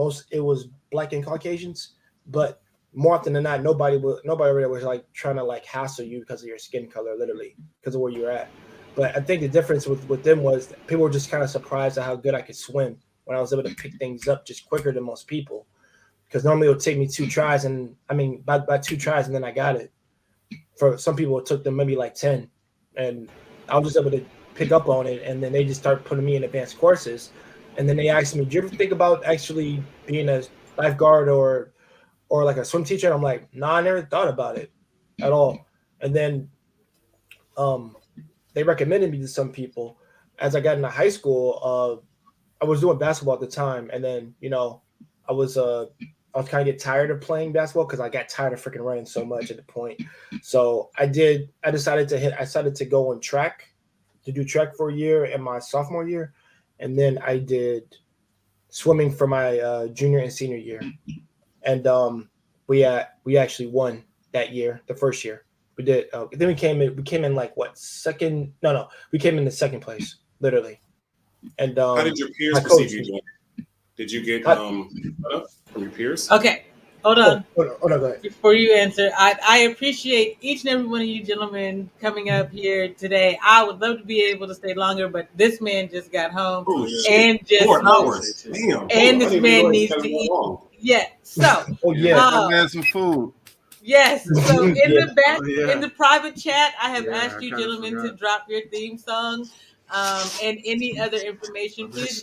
Black and Caucasians, but more often than not, nobody really was like trying to like hassle you because of your skin color, literally because of where you're at. But I think the difference with them was people were just kind of surprised at how good I could swim when I was able to pick things up just quicker than most people. Because normally it would take me 2 tries, and I mean by 2 tries, and then I got it. For some people, it took them maybe like 10, and I was just able to pick up on it. And then they just started putting me in advanced courses, and then they asked me, "Do you ever think about actually being a lifeguard or like a swim teacher?" And I'm like, "Nah, I never thought about it at all." And then they recommended me to some people. As I got into high school, I was doing basketball at the time, and then I was kind of get tired of playing basketball because I got tired of freaking running so much at the point. So I decided to go on track, to do track for a year in my sophomore year, and then I did swimming for my junior and senior year, and we actually won that year, the first year. We did. Then we came in like what, second? No, we came in the second place, literally. And how did your peers perceive you doing? Did you get from your peers? Okay, hold on. Go ahead. Before you answer, I appreciate each and every one of you gentlemen coming up here today. I would love to be able to stay longer, but this man just got home and just 4 hours. Damn. And this man needs to eat. Yeah. So. Oh yeah, I had some food. Yes. So in the private chat, I have asked you gentlemen to drop your theme song. and any other information, please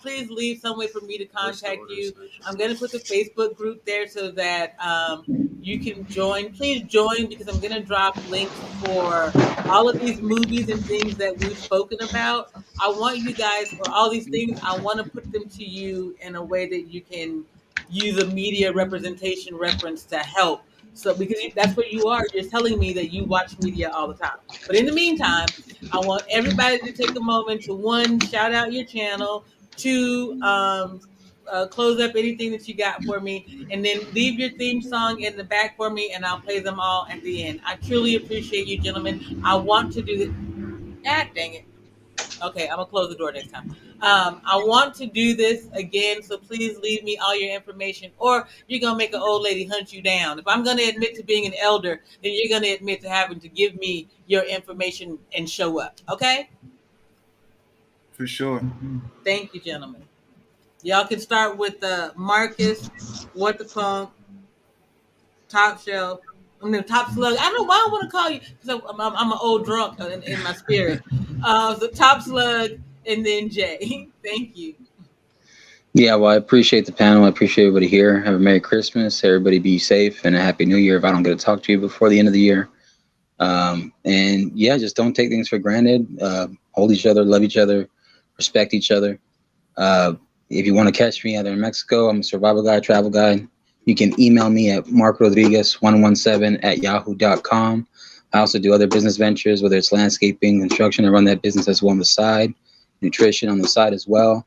please leave some way for me to contact you. I'm going to put the Facebook group there so that you can join. Please join, because I'm going to drop links for all of these movies and things that we've spoken about. I want you guys, for all these things, I want to put them to you in a way that you can use a media representation reference to help. So, because that's what you are. You're telling me that you watch media all the time. But in the meantime, I want everybody to take a moment to, one, shout out your channel, two, close up anything that you got for me, and then leave your theme song in the back for me, and I'll play them all at the end. I truly appreciate you, gentlemen. I want to do this. Ah, dang it. Okay, I'm gonna close the door next time. I want to do this again, so please leave me all your information, or you're gonna make an old lady hunt you down. If I'm gonna admit to being an elder, then you're gonna admit to having to give me your information and show up. Okay? For sure. Thank you, gentlemen. Y'all can start with Marcus, What the Punk, Top Shelf. Top Slug. I don't know why I want to call you, because I'm an old drunk in my spirit. So Top Slug, and then Jay. Thank you. Yeah, well, I appreciate the panel. I appreciate everybody here. Have a Merry Christmas. Everybody be safe, and a Happy New Year if I don't get to talk to you before the end of the year. And yeah, just don't take things for granted. Hold each other, love each other, respect each other. If you want to catch me either in Mexico, I'm a survival guide, travel guide. You can email me at markrodriguez117@yahoo.com. I also do other business ventures, whether it's landscaping, construction. I run that business as well on the side, nutrition on the side as well.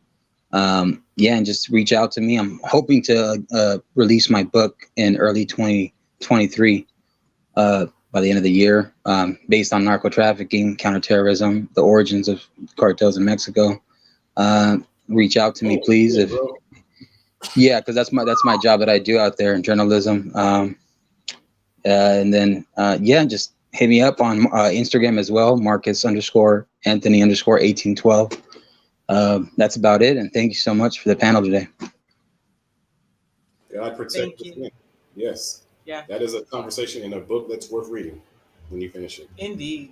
Yeah, and just reach out to me. I'm hoping to release my book in early 2023 by the end of the year, based on narco trafficking, counterterrorism, the origins of cartels in Mexico. Reach out to me, please. If yeah, because that's my job that I do out there in journalism. And then yeah, just hit me up on Instagram as well, Marcus_Anthony_1812. That's about it. And thank you so much for the panel today. God protect the thing. Yes. Yeah. That is a conversation in a book that's worth reading when you finish it. Indeed.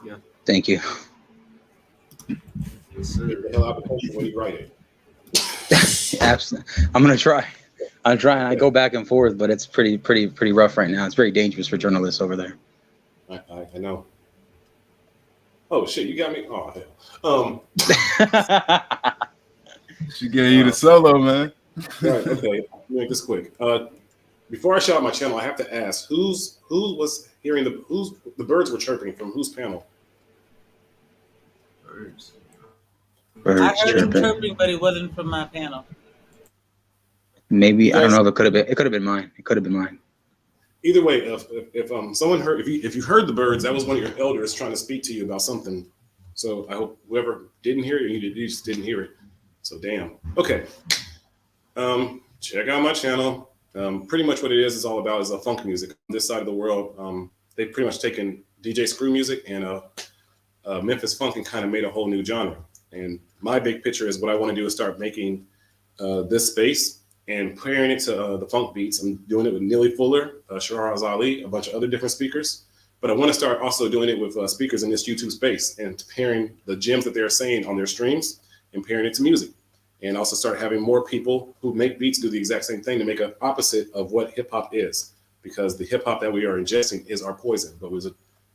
Yeah. Thank you. Get the hell out of the country when you write it. Absolutely. I'm gonna try. I'm trying. I go back and forth, but it's pretty rough right now. It's very dangerous for journalists over there. I know. Oh shit! You got me. Oh hell. She gave you the solo, man. Right. Okay. Make this quick. Before I shout out my channel, I have to ask who was hearing the birds were chirping from whose panel? Birds I heard them chirping, but it wasn't from my panel. Maybe I don't know if it could have been. It could have been mine. It could have been mine. Either way, if someone heard, if you heard the birds, that was one of your elders trying to speak to you about something. So I hope whoever didn't hear it, you just didn't hear it. So damn. Okay. Check out my channel. Pretty much what it is all about is funk music. On this side of the world, they've pretty much taken DJ Screw music and Memphis funk and kind of made a whole new genre. And my big picture is what I want to do is start making this space and pairing it to the funk beats. I'm doing it with Neely Fuller, Shiraz Ali, a bunch of other different speakers. But I want to start also doing it with speakers in this YouTube space and pairing the gems that they're saying on their streams and pairing it to music. And also start having more people who make beats do the exact same thing to make an opposite of what hip hop is. Because the hip hop that we are ingesting is our poison, but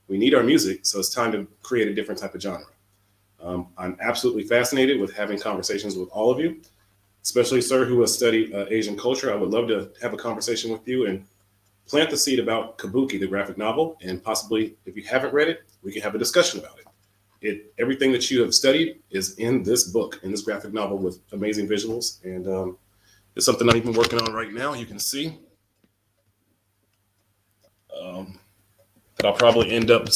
we need our music, so it's time to create a different type of genre. I'm absolutely fascinated with having conversations with all of you, especially sir who has studied Asian culture. I would love to have a conversation with you and plant the seed about Kabuki, the graphic novel, and possibly if you haven't read it, we can have a discussion about it. Everything that you have studied is in this book, in this graphic novel with amazing visuals. And it's something I'm even working on right now. You can see that I'll probably end up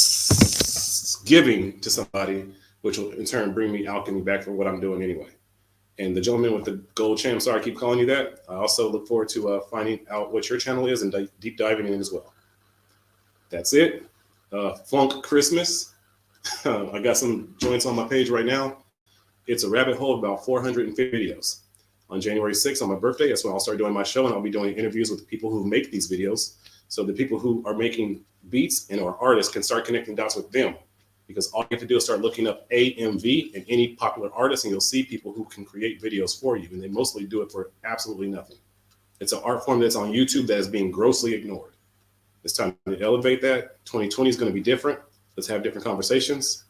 giving to somebody, which will in turn bring me alchemy back for what I'm doing anyway. And the gentleman with the gold chain, I'm sorry I keep calling you that. I also look forward to finding out what your channel is and deep diving in as well. That's it. Funk Christmas. I got some joints on my page right now. It's a rabbit hole of about 450 videos. On January 6th, on my birthday, that's when I'll start doing my show, and I'll be doing interviews with the people who make these videos. So the people who are making beats and are artists can start connecting dots with them. because all you have to do is start looking up AMV and any popular artist, and you'll see people who can create videos for you, and they mostly do it for absolutely nothing. It's an art form that's on YouTube that is being grossly ignored. It's time to elevate that. 2020 is going to be different. Let's have different conversations.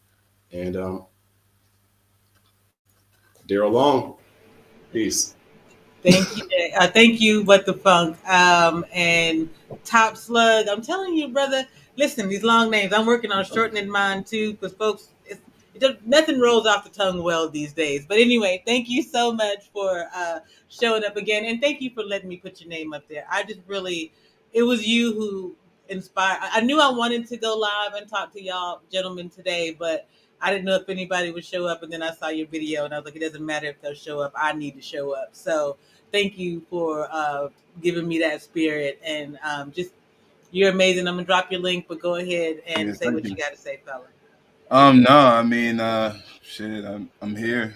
And Daryl Long, peace. Thank you. Thank you, What the Funk. And Top Slug. I'm telling you, brother, listen, these long names, I'm working on shortening mine too, because folks, nothing rolls off the tongue well these days. But anyway, thank you so much for showing up again. And thank you for letting me put your name up there. I just really, it was you who inspired. I knew I wanted to go live and talk to y'all gentlemen today, but I didn't know if anybody would show up. And then I saw your video and I was like, it doesn't matter if they'll show up. I need to show up. So thank you for giving me that spirit. And just, you're amazing. I'm going to drop your link, but go ahead and say what you got to say, fella. No, I mean, shit, I'm here.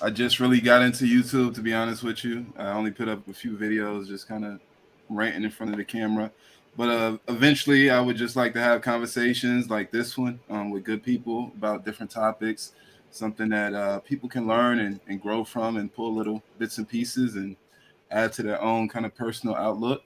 I just really got into YouTube, to be honest with you. I only put up a few videos, just kind of ranting in front of the camera. But eventually, I would just like to have conversations like this one with good people about different topics, something that people can learn and grow from and pull little bits and pieces and add to their own kind of personal outlook.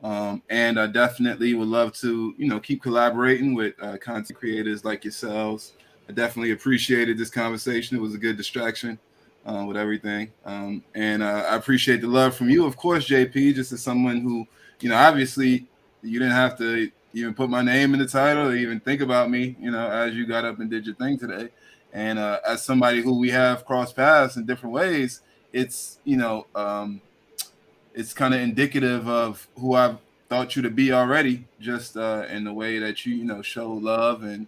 And I definitely would love to, keep collaborating with content creators like yourselves. I definitely appreciated this conversation. It was a good distraction with everything. And I appreciate the love from you, of course, JP, just as someone who, obviously you didn't have to even put my name in the title or even think about me, as you got up and did your thing today. And as somebody who we have crossed paths in different ways, it's, it's kind of indicative of who I've thought you to be already, just in the way that you, show love and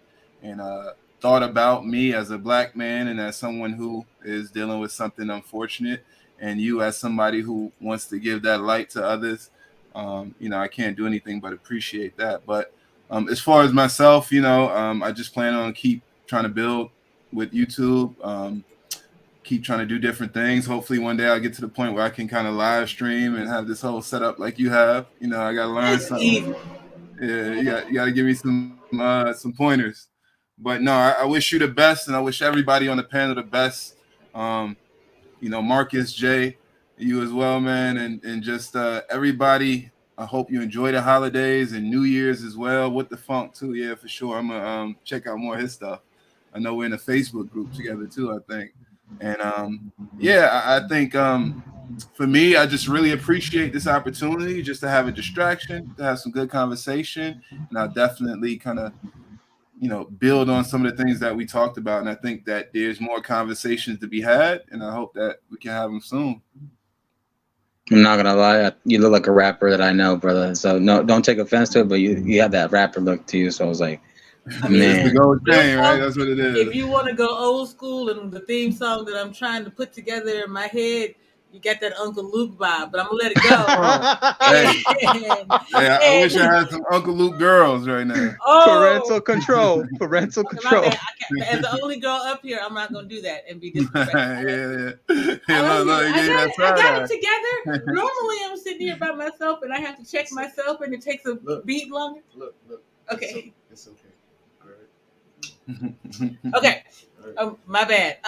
thought about me as a Black man and as someone who is dealing with something unfortunate, and you as somebody who wants to give that light to others. I can't do anything but appreciate that. But as far as myself, I just plan on keep trying to build with YouTube. Keep trying to do different things. Hopefully one day I'll get to the point where I can kind of live stream and have this whole setup like you have. I gotta learn something. Yeah, you gotta give me some pointers. But no, I wish you the best, and I wish everybody on the panel the best. Marcus, Jay, you as well, man, and just everybody. I hope you enjoy the holidays and New Year's as well. What the Funk too, yeah, for sure. I'm gonna check out more of his stuff. I know we're in a Facebook group together too, I think. And I think for me, I just really appreciate this opportunity just to have a distraction, to have some good conversation, and I'll definitely kind of build on some of the things that we talked about. And I think that there's more conversations to be had, and I hope that we can have them soon. I'm not gonna lie, you look like a rapper that I know, brother. So no, don't take offense to it, but you have that rapper look to you. So I was like, man, it's the gold chain, right? That's what it is. If you want to go old school and the theme song that I'm trying to put together in my head, you got that Uncle Luke vibe, but I'm gonna let it go. I wish I had some Uncle Luke girls right now. Parental control. Parental control. As the only girl up here, I'm not gonna do that and be disrespectful. I got it together. Normally, I'm sitting here by myself and I have to check myself, and it takes a beat longer. Look. Okay. It's okay. Okay. My bad.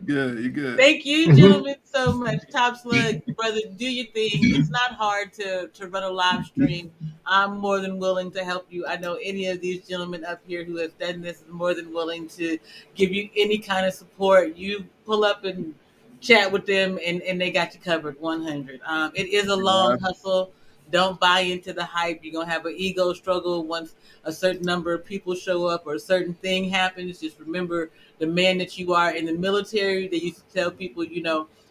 You're good. Thank you, gentlemen, so much. Top Slug, brother, do your thing. It's not hard to run a live stream. I'm more than willing to help you. I know any of these gentlemen up here who have done this is more than willing to give you any kind of support. You pull up and chat with them, and they got you covered 100. It is a long hustle. Don't buy into the hype. You're going to have an ego struggle once a certain number of people show up or a certain thing happens. Just remember the man that you are. In the military, they used to tell people,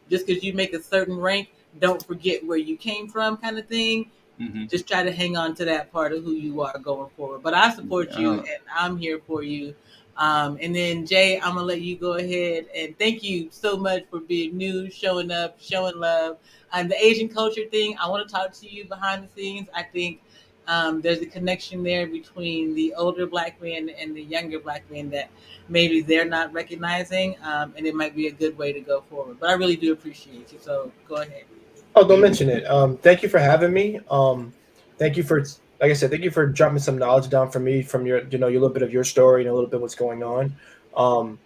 just because you make a certain rank, don't forget where you came from, kind of thing. Mm-hmm. Just try to hang on to that part of who you are going forward. But I support you, and I'm here for you. And then, Jay, I'm going to let you go ahead. And thank you so much for being new, showing up, showing love. The Asian culture thing, I want to talk to you behind the scenes. I think there's a connection there between the older Black men and the younger Black men that maybe they're not recognizing, and it might be a good way to go forward. But I really do appreciate you, so go ahead. Oh, don't mention it. Thank you for having me. Thank you for like I said, thank you for dropping some knowledge down for me from your, your little bit of your story and a little bit what's going on. Um,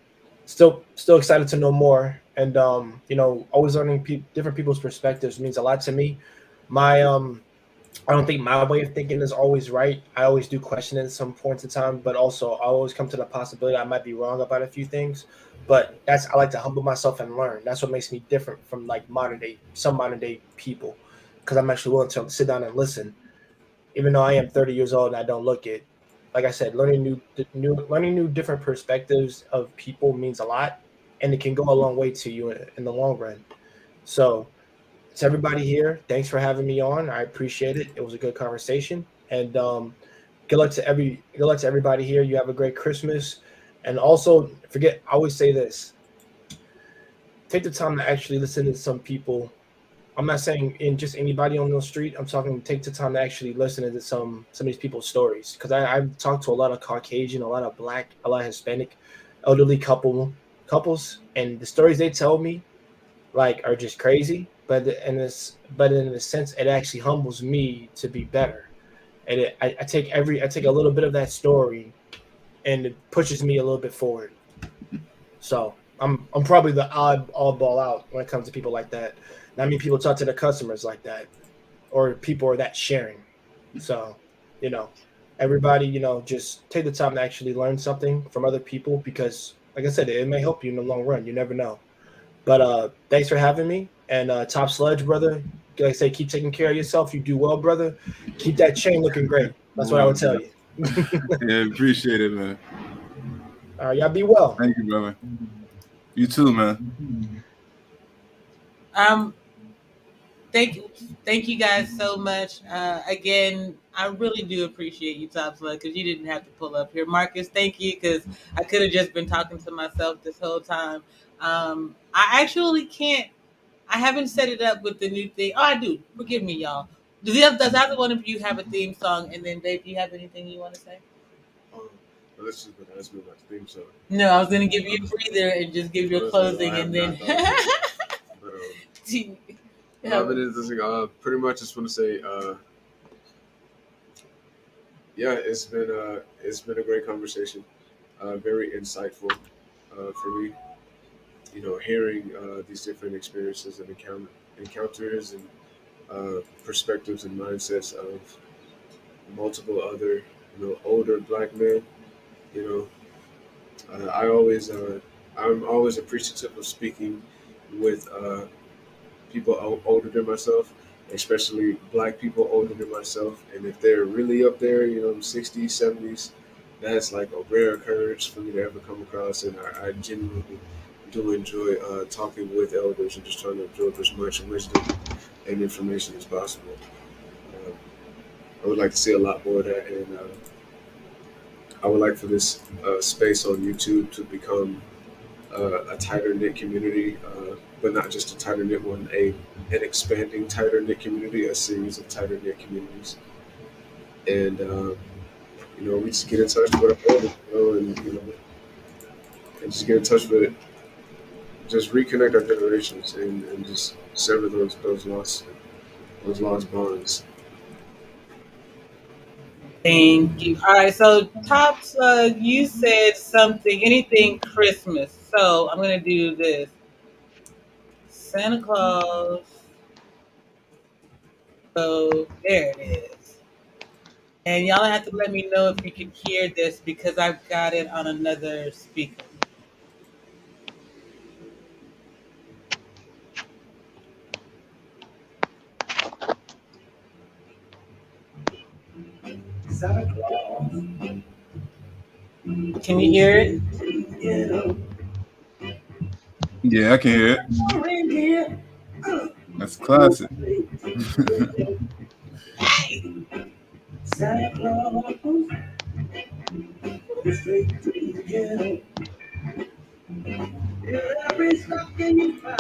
still excited to know more, and always learning different people's perspectives means a lot to me. My I don't think my way of thinking is always right. I always do question it at some points in time, but also I always come to the possibility I might be wrong about a few things. But that's I like to humble myself and learn. That's what makes me different from like some modern day people, because I'm actually willing to sit down and listen, even though I am 30 years old and I don't look it. Like I said, learning new different perspectives of people means a lot, and it can go a long way to you in the long run. So to everybody here, thanks for having me on. I appreciate it. It was a good conversation, and good luck to everybody here. You have a great Christmas, and also forget. I always say this: take the time to actually listen to some people. I'm not saying in just anybody on the street. I'm talking take the time to actually listen to some of these people's stories, because I've talked to a lot of Caucasian, a lot of Black, a lot of Hispanic, elderly couples, and the stories they tell me like are just crazy. But in a sense, it actually humbles me to be better. And I take a little bit of that story, and it pushes me a little bit forward. So I'm probably the oddball out when it comes to people like that. Not many people talk to their customers like that, or people are that sharing. So, you know, everybody, just take the time to actually learn something from other people, because, like I said, it may help you in the long run. You never know. But thanks for having me. And Top Sludge, brother, like I say, keep taking care of yourself. You do well, brother. Keep that chain looking great. That's what I would tell you. Yeah, appreciate it, man. All right, y'all be well. Thank you, brother. You too, man. Um, thank you guys so much. Again, I really do appreciate you, Top Slug, because you didn't have to pull up here. Marcus, thank you, because I could have just been talking to myself this whole time. I actually can't. I haven't set it up with the new thing. Oh, I do. Forgive me, y'all. Does either one of you have a theme song? And then, Dave, do you have anything you want to say? Let's just ask me about the theme song. No, I was going to give you a breather and just give you a closing, and then. Pretty much just want to say, yeah, it's been a great conversation, very insightful for me. Hearing these different experiences and encounters and perspectives and mindsets of multiple other, older Black men. You I always, I'm always appreciative of speaking with people older than myself, especially Black people older than myself. And if they're really up there, 60s, 70s, that's like a rare occurrence for me to ever come across. And I genuinely do enjoy talking with elders and just trying to absorb as much wisdom and information as possible. Uh, I would like to see a lot more of that, and I would like for this space on YouTube to become a tighter knit community, but not just a tighter knit one, an expanding tighter knit community, a series of tighter knit communities, and we just get in touch with our elders, and just get in touch with it, just reconnect our generations, and just sever those lost bonds. Thank you. All right, so Top Slug, you said something, anything Christmas. So I'm gonna do this. Santa Claus. So there it is. And y'all have to let me know if you can hear this because I've got it on another speaker. Santa Claus. Can you hear it? Yeah, I can hear it. That's classic. Santa Claus. Straight to the ghetto. Every stocking you find.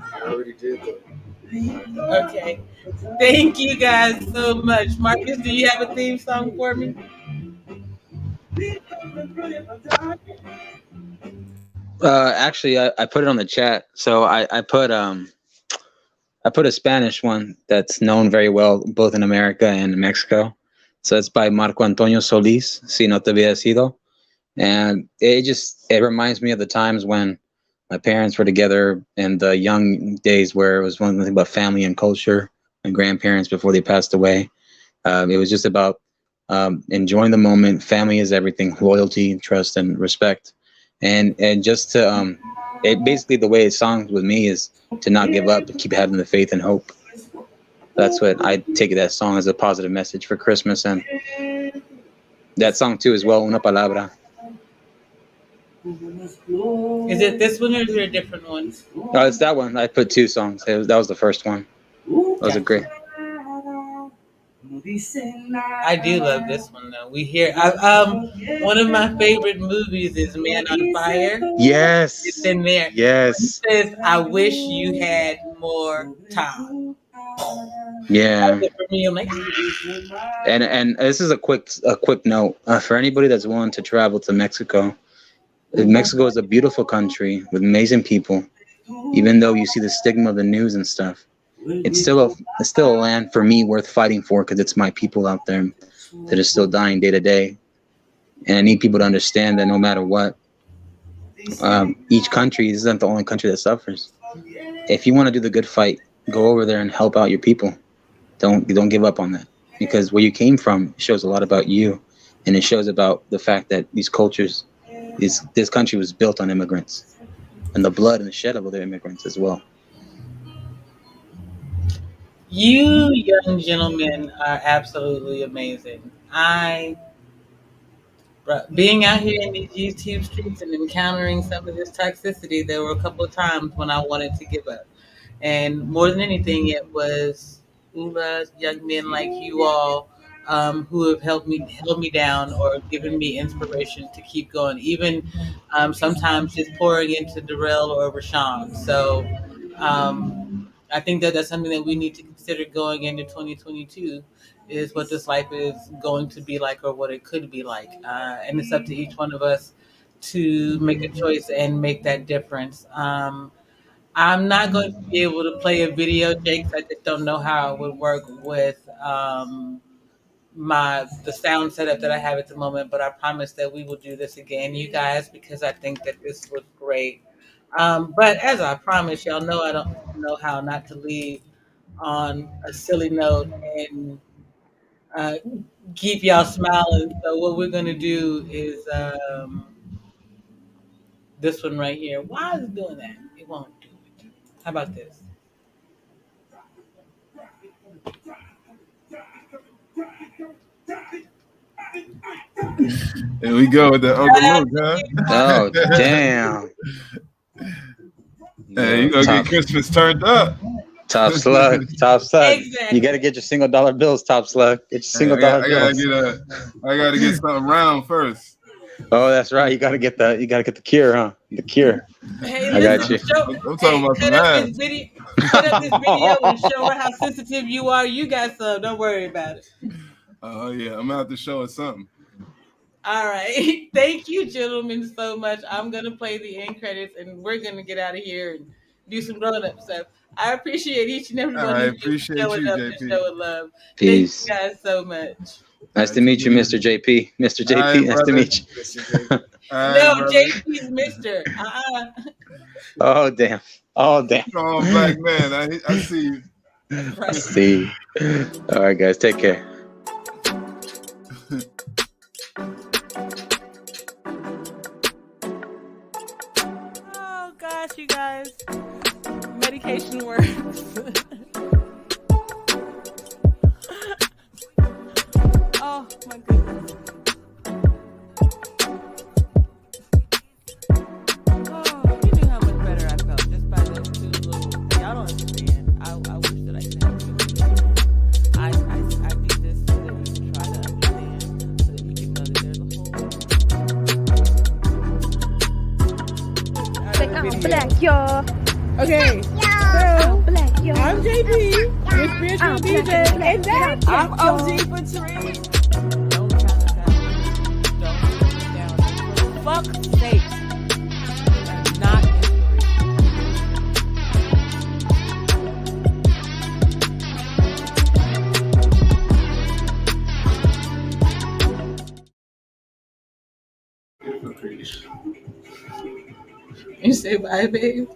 I already did though. Okay. Thank you guys so much. Marcus, do you have a theme song for me? Actually, I put it on the chat. So I put I put a Spanish one that's known very well both in America and Mexico. So it's by Marco Antonio Solis, Si No Te Hubiera Sido. And it reminds me of the times when my parents were together in the young days where it was one thing about family and culture, my grandparents before they passed away. It was just about enjoying the moment. Family is everything, loyalty, trust, and respect. And just to, it basically the way it songs with me is to not give up and keep having the faith and hope. That's what I take that song as a positive message for Christmas. And that song too as well, Una Palabra. Is it this one or is there a different one? Oh, it's that one. I put 2 songs. That was the first one. That was a great. I do love this one though. We hear one of my favorite movies is Man on Fire. Yes. It's in there. Yes. It says, "I wish you had more time." Yeah. For me, I'm like, And this is a quick note for anybody that's willing to travel to Mexico. Mexico is a beautiful country with amazing people. Even though you see the stigma of the news and stuff, it's still a land for me worth fighting for because it's my people out there that are still dying day to day. And I need people to understand that no matter what, each country isn't the only country that suffers. If you want to do the good fight, go over there and help out your people. Don't give up on that, because where you came from shows a lot about you, and it shows about the fact that these cultures, this country was built on immigrants and the blood and the shed of other immigrants as well. you young gentlemen are absolutely amazing. Being out here in these YouTube streets and encountering some of this toxicity, there were a couple of times when I wanted to give up. And more than anything, it was Ula, young men like you all, who have held me down or given me inspiration to keep going. Even sometimes just pouring into Darrell or Rashawn. So I think that that's something that we need to consider going into 2022. Is what this life is going to be like, or what it could be like, and it's up to each one of us to make a choice and make that difference. I'm not going to be able to play a video, Jake, 'cause I just don't know how it would work with the sound setup that I have at the moment. But I promise that we will do this again, you guys, because I think that this was great. But as I promised, y'all know I don't know how not to leave on a silly note and keep y'all smiling. So what we're gonna do is this one right here. Why is it doing that? It won't do it. How about this? There we go with the Uncle Luke, huh? Oh, damn. Hey, you gonna get Christmas turned up. Top Slug. Exactly. You got to get your $1 bills, Top Slug. Get your $1 bills. I gotta get something round first. Oh, that's right. You gotta get the cure, huh? The cure. Hey, I got you. I'm talking about some ass. Put up this video and show her how sensitive you are. You got some. Don't worry about it. Oh yeah, I'm gonna have to show her something. All right. Thank you, gentlemen, so much. I'm gonna play the end credits, and we're gonna get out of here and do some grown-up stuff. I appreciate each and every one of you showing up and showing love. Peace. Thank you guys so much. Nice to meet you, Mr. JP. Mr. JP, right, nice to meet you. No, JP's Mr. Oh, damn. Oh, damn. Oh, black man, I see you. I see. All right, guys, take care. Oh, gosh, you guys. Medication works. Oh, my goodness. Oh, you knew how much better I felt just by those two little. Y'all don't understand. I wish that I could. I do this so that you can try to understand, so that you can know that there's a whole. Black, y'all. Okay, so I'm JP, your spiritual DJ, and then I'm OG Patrice. Don't count us out. Don't down. For fuck's sake, we are not inspirational. You say bye, babe.